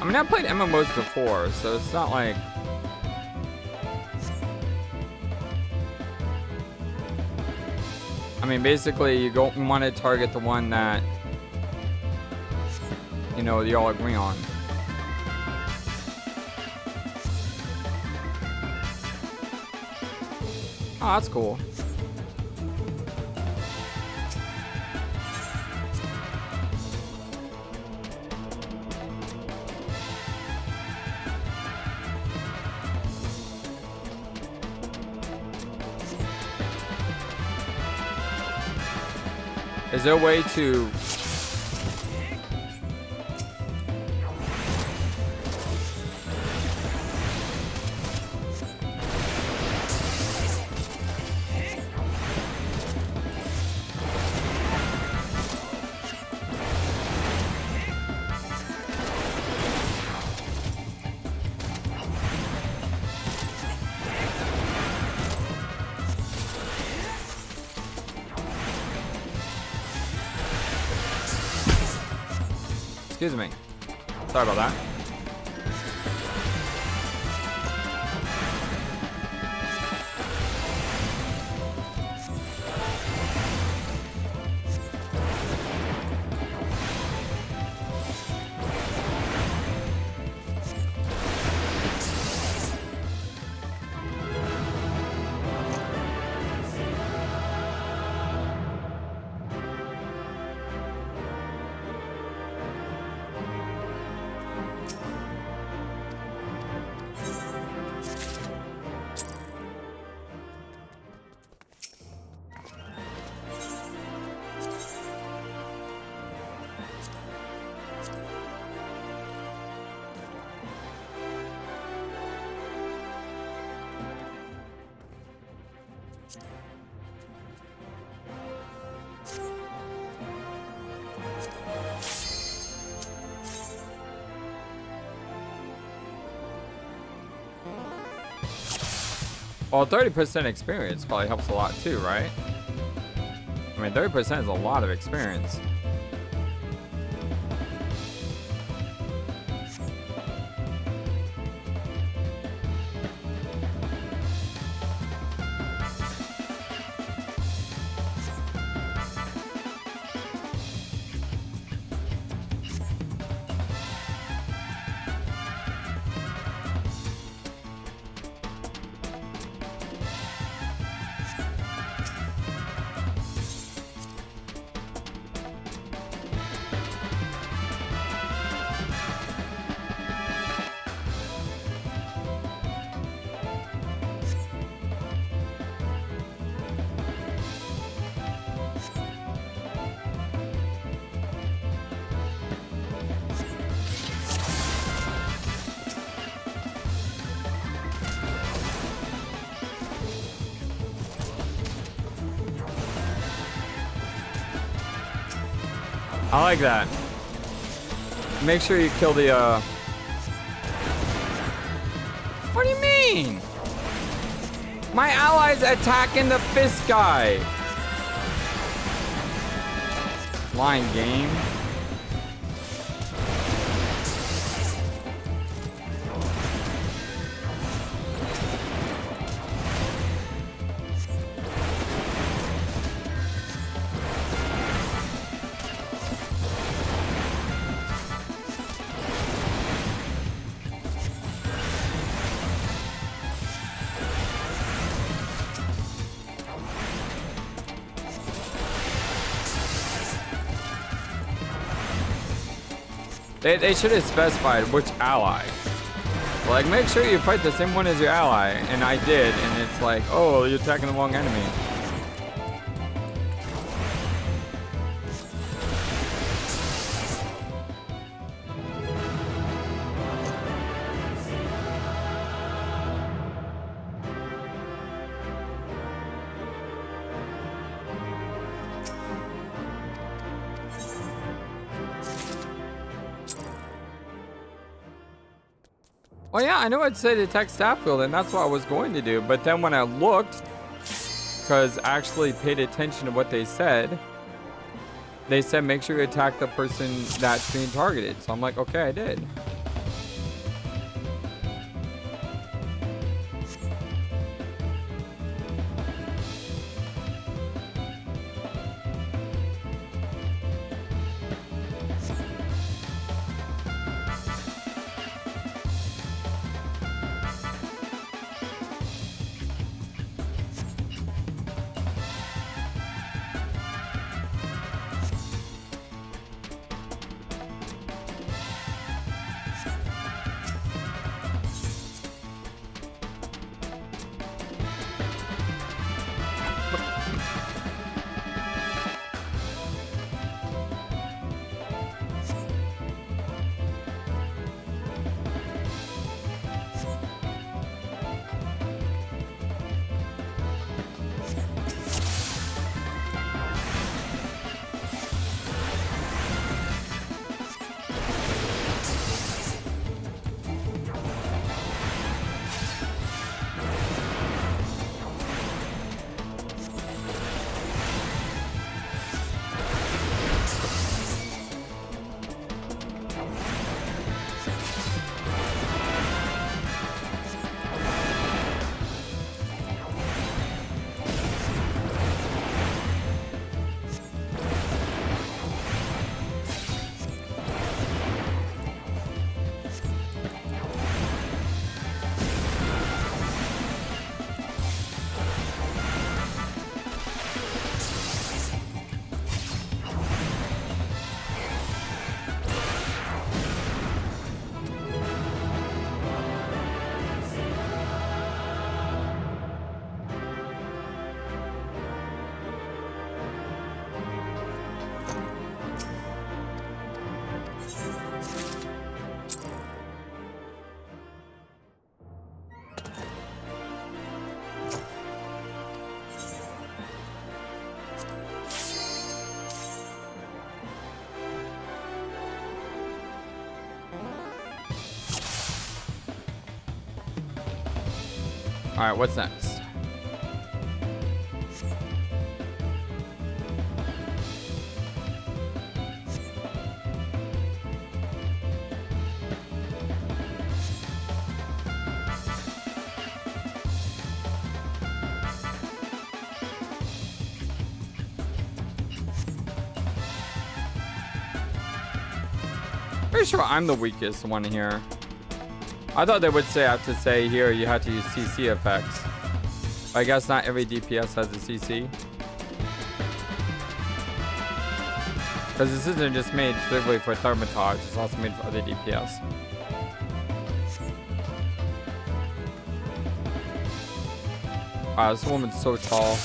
I mean, I've played MMOs before, so it's not like... I mean, basically, you want to target the one that, you know, you all agree on. Oh, that's cool. Is there a way to... Excuse me. Sorry about that. Well, 30% experience probably helps a lot too, right? I mean, 30% is a lot of experience. I like that. Make sure you kill the, What do you mean? My allies attacking the fist guy. Line game. They should have specified which ally. Like, make sure you fight the same one as your ally. And I did, and it's like, oh, you're attacking the wrong enemy. Well, yeah, I know it said attack Stafffield, and that's what I was going to do. But then when I looked, because I actually paid attention to what they said make sure you attack the person that's being targeted. So I'm like, okay, I did. Alright, what's next? Pretty sure I'm the weakest one here. I thought they would say I have to say here you have to use CC effects. But I guess not every DPS has a CC. Because this isn't just made specifically for Thermitage, it's also made for other DPS. Wow, this woman's so tall.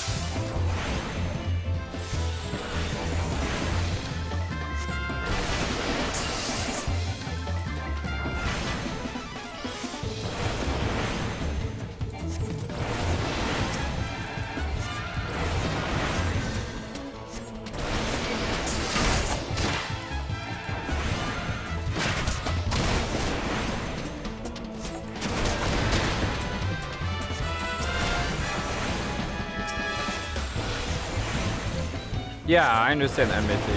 Yeah, I understand the enmity.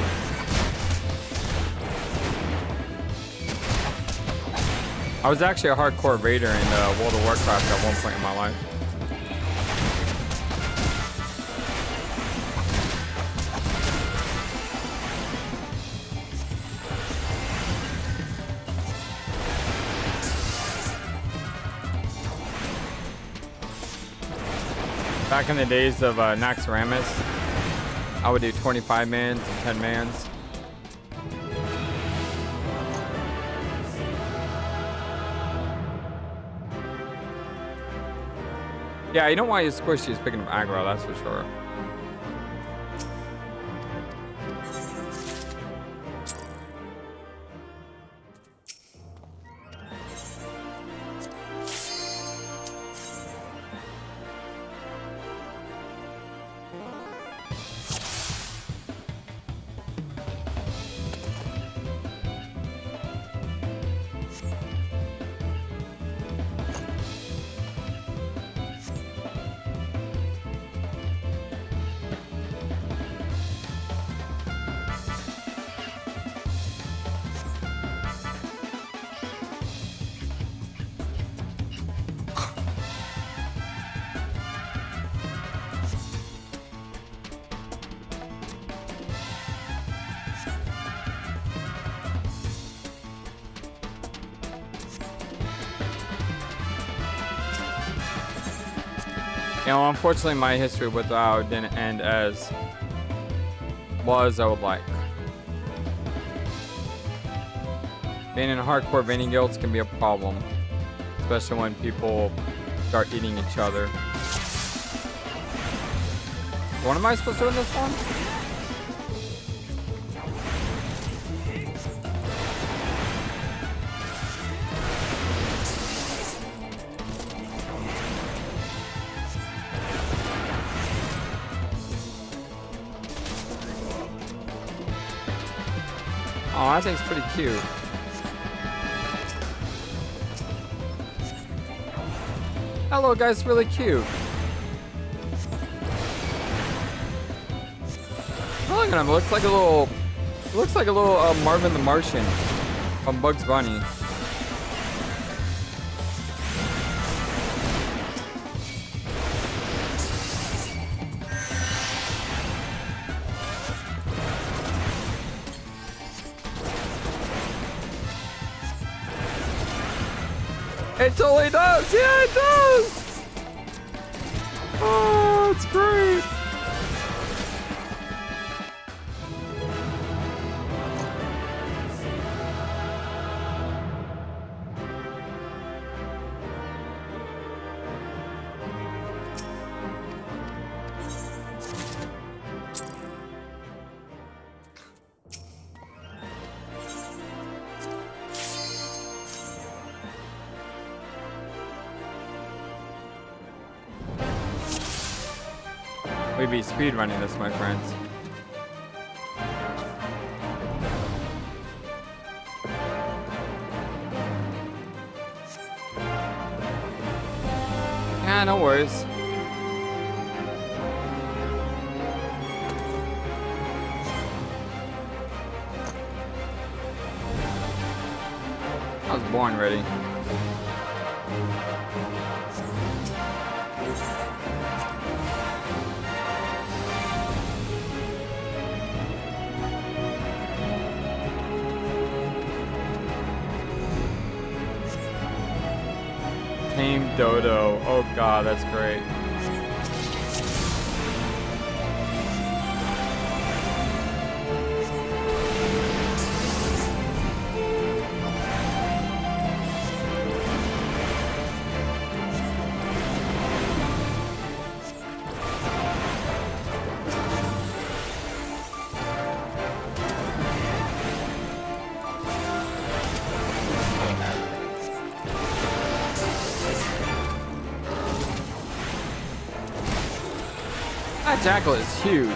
I was actually a hardcore raider in World of Warcraft at one point in my life. Back in the days of Naxxramas, I would do 25 mans and 10 mans. Yeah, you don't want to use squishy, he's picking up aggro, that's for sure. You know, unfortunately, my history with WoW didn't end as well as I would like. Being in hardcore vending guilds can be a problem, especially when people start eating each other. What am I supposed to do in this one? Oh, that thing's pretty cute. That little guy's really cute. Look at him. It looks like a little Marvin the Martian from Bugs Bunny. It totally does! Yeah, it does! Oh, it's great! We'd be speedrunning this, my friends. Nah, no worries. I was born ready. Tame Dodo. Oh god, that's great. That jackal is huge.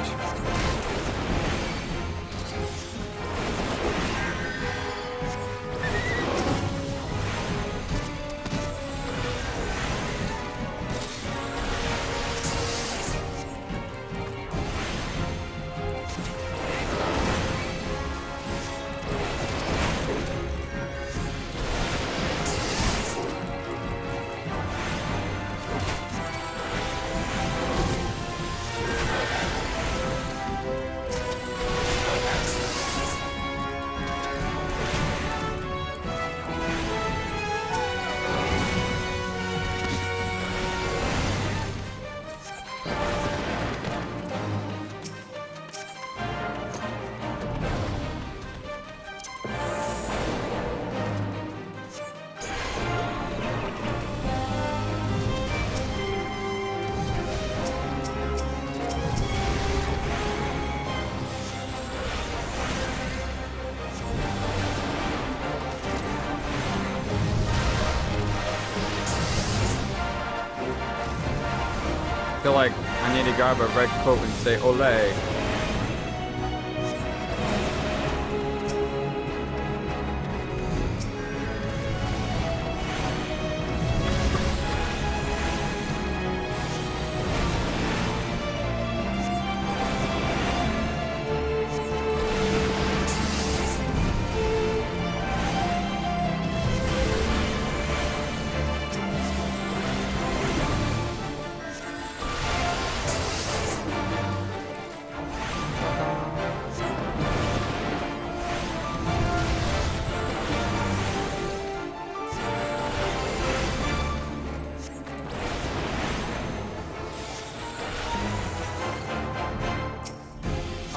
I feel like I need to grab a red coat and say Olay.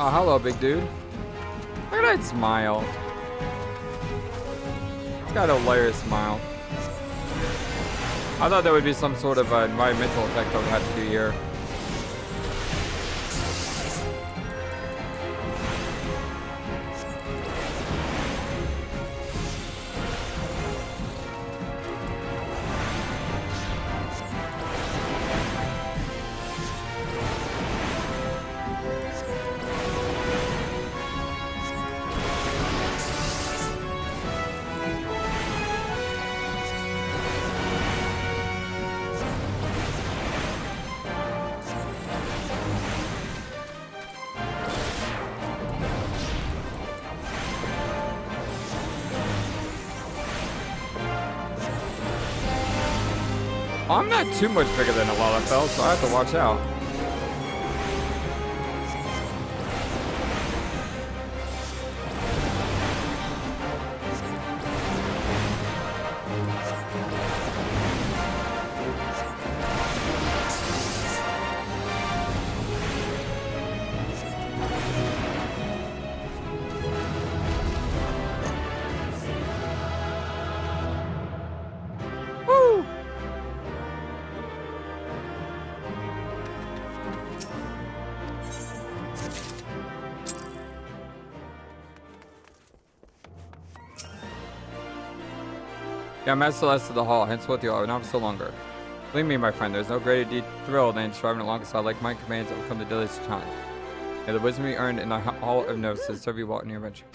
Oh, hello, big dude. Look at that smile. He's got a hilarious smile. I thought there would be some sort of environmental effect I would have to do here. I'm not too much bigger than a Lalafell, so I have to watch out. Yeah, I'm at Celeste of the Hall, henceforth you are not so longer. Believe me, my friend, there's no greater thrill than striving alongside like-minded commands that will come to deadliest challenge. May the wisdom you earned in the Hall of Notices serve you well in your adventure.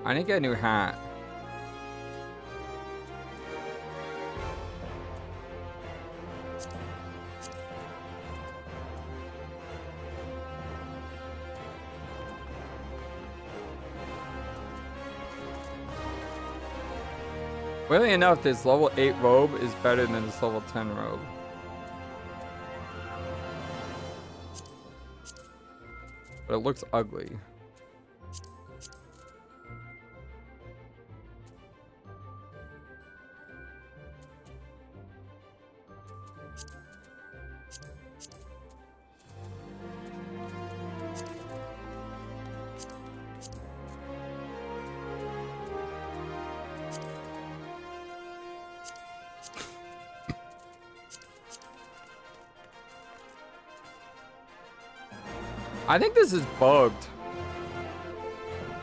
I need to get a new hat. Weirdly enough, this level 8 robe is better than this level 10 robe. But it looks ugly. I think this is bugged.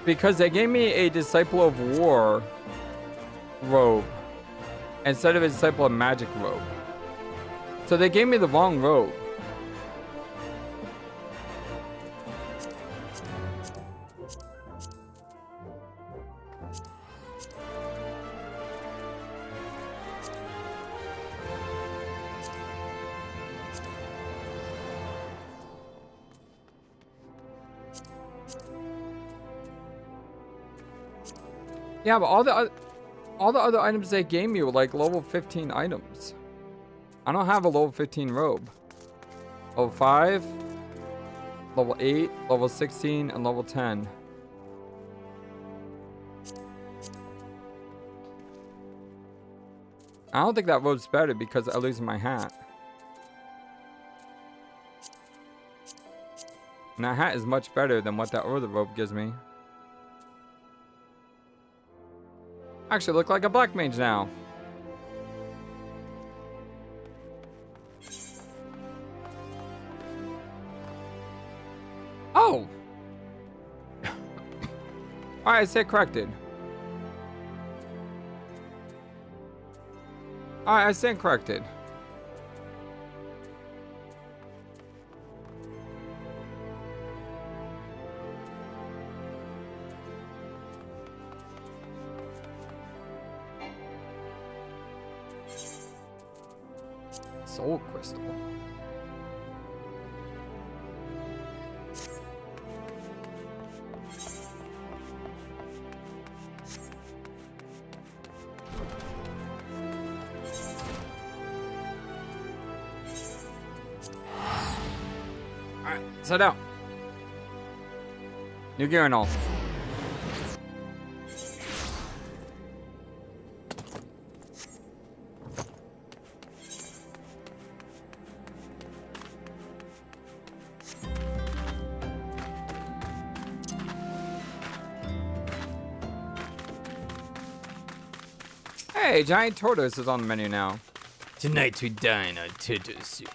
Because they gave me a Disciple of War robe instead of a Disciple of Magic robe. So they gave me the wrong robe. Yeah, but all the other items they gave me were like level 15 items. I don't have a level 15 robe. Level 5, level 8, level 16, and level 10. I don't think that robe's better because I lose my hat. And that hat is much better than what that other robe gives me. Actually look like a black mage now. Oh! Alright, I said corrected. Alright, I stand corrected. Soul crystal. Alright, sit down. New gear and all. Hey, giant tortoise is on the menu now. Tonight we dine on turtle soup.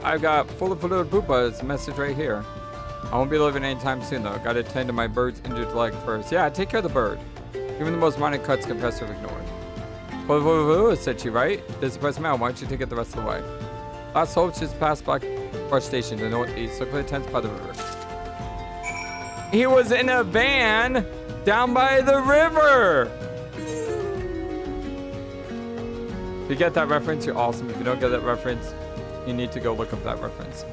I've got full of Poopa's message right here. I won't be living anytime soon though. Gotta attend to my bird's injured leg first. Yeah, take care of the bird. Even the most minor cuts can best serve ignored. Said she, right? This is press mail. Why don't you take it the rest of the way? Last hope just past Black Shroud Station to the northeast. So clear tents by the river. He was in a van down by the river. you get that reference, you're awesome. If you don't get that reference, you need to go look up that reference.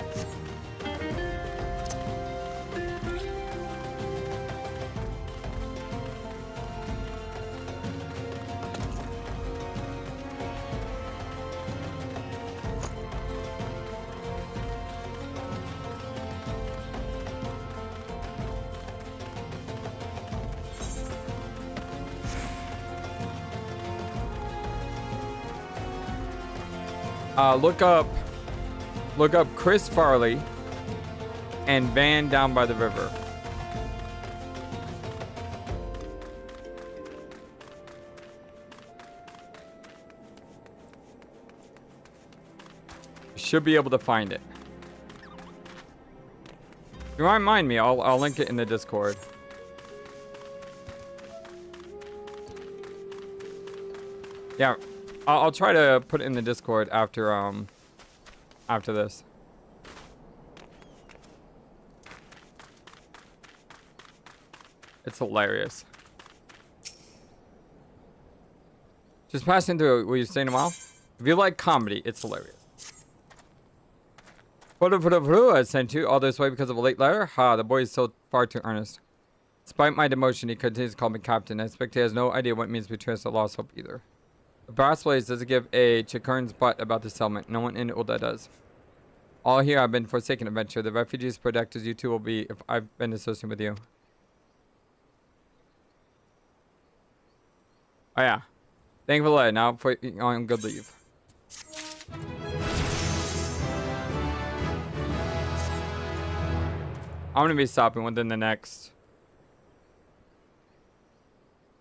Look up Chris Farley and Van down by the river. Should be able to find it. You might mind me, I'll link it in the Discord. Yeah. I'll try to put it in the Discord after this. It's hilarious. Just passing through. Will you stay in a while? If you like comedy, it's hilarious. I sent you all this way because of a late letter. Ha, the boy is so far too earnest. Despite my demotion, he continues to call me captain. I expect he has no idea what it means to be traced to lost hope either. The brass blaze doesn't give a chikern's butt about the settlement. No one in Ul'dah does. All here I've been forsaken adventure. The refugees protectors you two will be if I've been associated with you. Oh yeah. Thank you for the letter. Now for on good leave. I'm gonna be stopping within the next.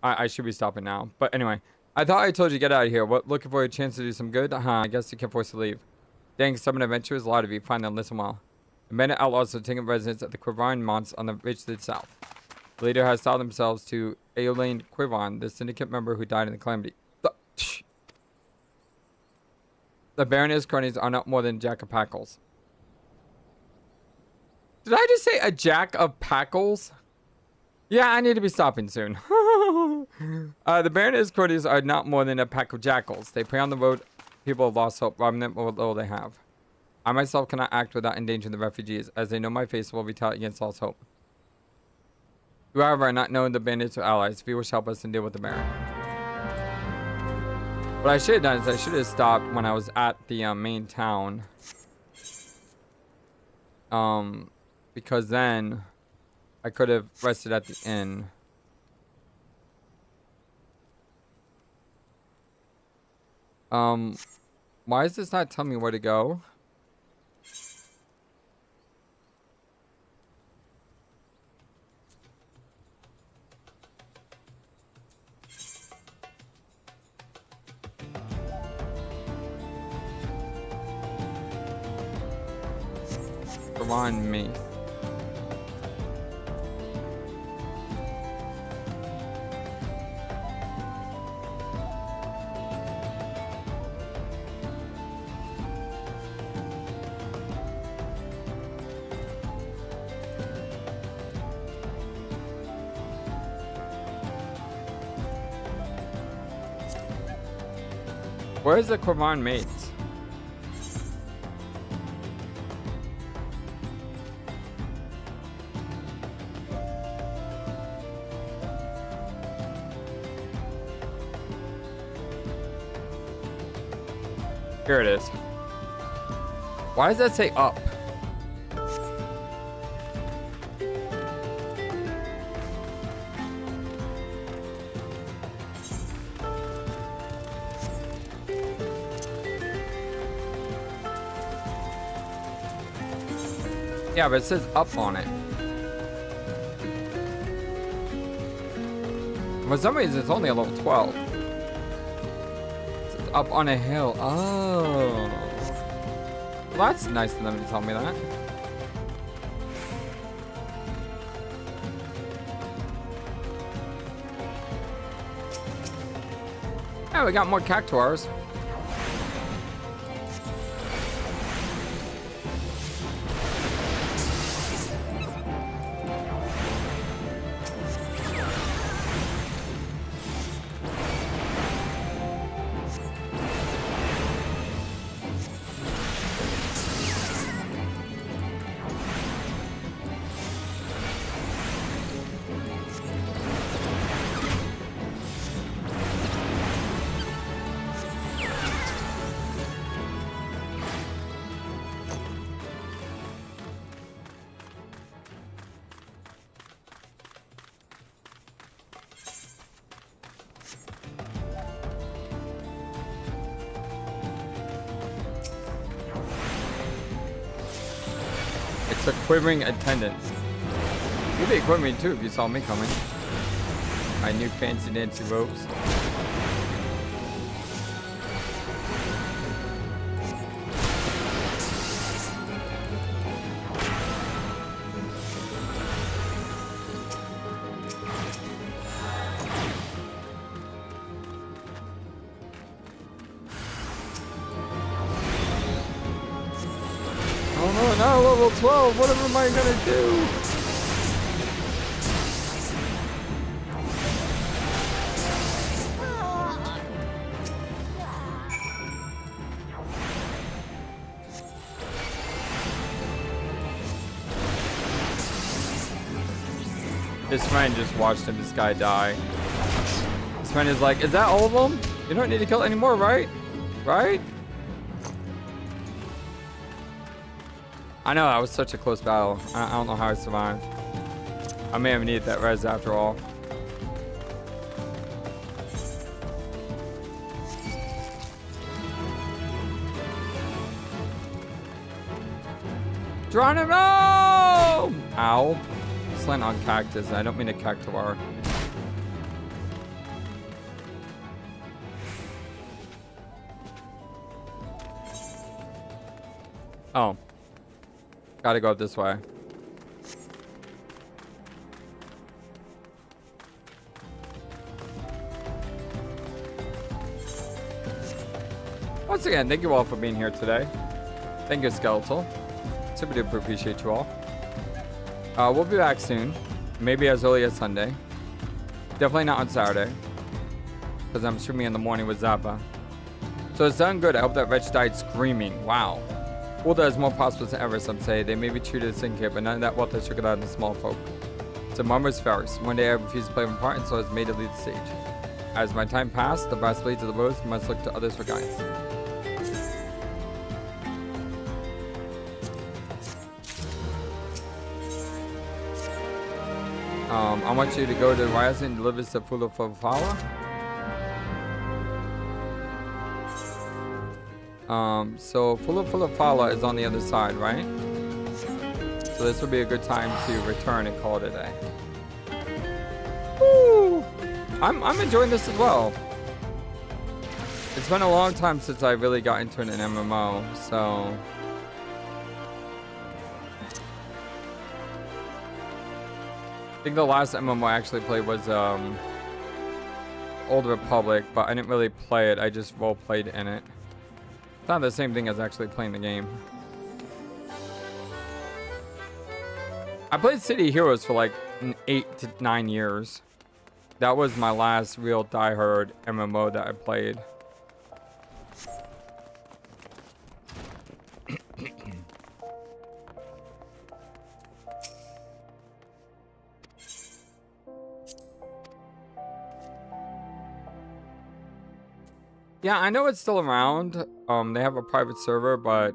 I should be stopping now. But anyway. I thought I told you to get out of here. What, looking for a chance to do some good? I guess you can't force to leave. Dang, summon adventurers, a lot of you. Find them, listen well. The bandit outlaws are taking residence at the Quivine Monts on the ridge to the south. The leader has styled themselves to Eorzea Quivine, the syndicate member who died in the calamity. The Baron and his cronies are not more than jack of packles. Did I just say a jack of packles? Yeah, I need to be stopping soon. The Baron and his cronies are not more than a pack of jackals. They prey on the road. People have lost hope, robbing them of what little they have. I myself cannot act without endangering the refugees, as they know my face will retaliate against lost hope. You, however, are not knowing the bandits or allies. If you wish to help us, then deal with the Baron. What I should have done is I should have stopped when I was at the main town. Because then I could have rested at the inn. Why is this not telling me where to go? Come on, me. Where's the Quivine mates? Here it is. Why does that say up? Yeah, but it says up on it. For some reason, it's only a level 12. It says up on a hill. Oh. Well, that's nice of them to tell me that. Yeah, we got more cactuars. It's a quivering attendance. You'd be quivering too if you saw me coming. My new fancy dancy robes. Oh no, now level 12. What am I gonna do? His friend just watched him, this guy die. His friend is like, is that all of them? You don't need to kill any more, right? Right? I know, that was such a close battle. I don't know how I survived. I may have needed that res after all. Geronimo! Ow. Slant on cactus. I don't mean a cactuar. Oh. Gotta go this way. Once again, thank you all for being here today. Thank you, Skeletal. Super duper appreciate you all. We'll be back soon. Maybe as early as Sunday. Definitely not on Saturday. Because I'm streaming in the morning with Zappa. So it's done good. I hope that wretch died screaming. Wow. Ul'dah is more prosperous than ever, some say. They may be treated as syndicate, but none of that wealth has trickled out in the small folk. It's a murmurous farce. One day I refused to play my part, and so I was made to lead the stage. As my time passed, the brass blades of the rose must look to others for guidance. I want you to go to the rising and deliver the full of Fala. So full of Fala is on the other side, right? So this would be a good time to return and call it a day. Woo! I'm enjoying this as well. It's been a long time since I really got into an MMO, so I think the last MMO I actually played was Old Republic, but I didn't really play it. I just role played in it. It's not the same thing as actually playing the game. I played City Heroes for like 8 to 9 years. That was my last real diehard MMO that I played. Yeah, I know it's still around. They have a private server, but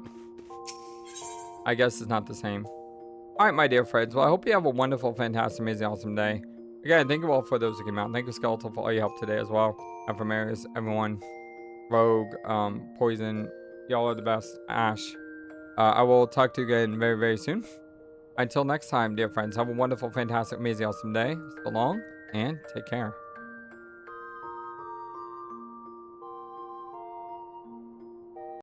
I guess it's not the same. All right, my dear friends. Well, I hope you have a wonderful, fantastic, amazing, awesome day. Again, thank you all for those who came out. Thank you, Skeletal, for all your help today as well. And for Marius, everyone, Rogue, Poison, y'all are the best. Ash. I will talk to you again very, very soon. Until next time, dear friends, have a wonderful, fantastic, amazing, awesome day. So long, and take care.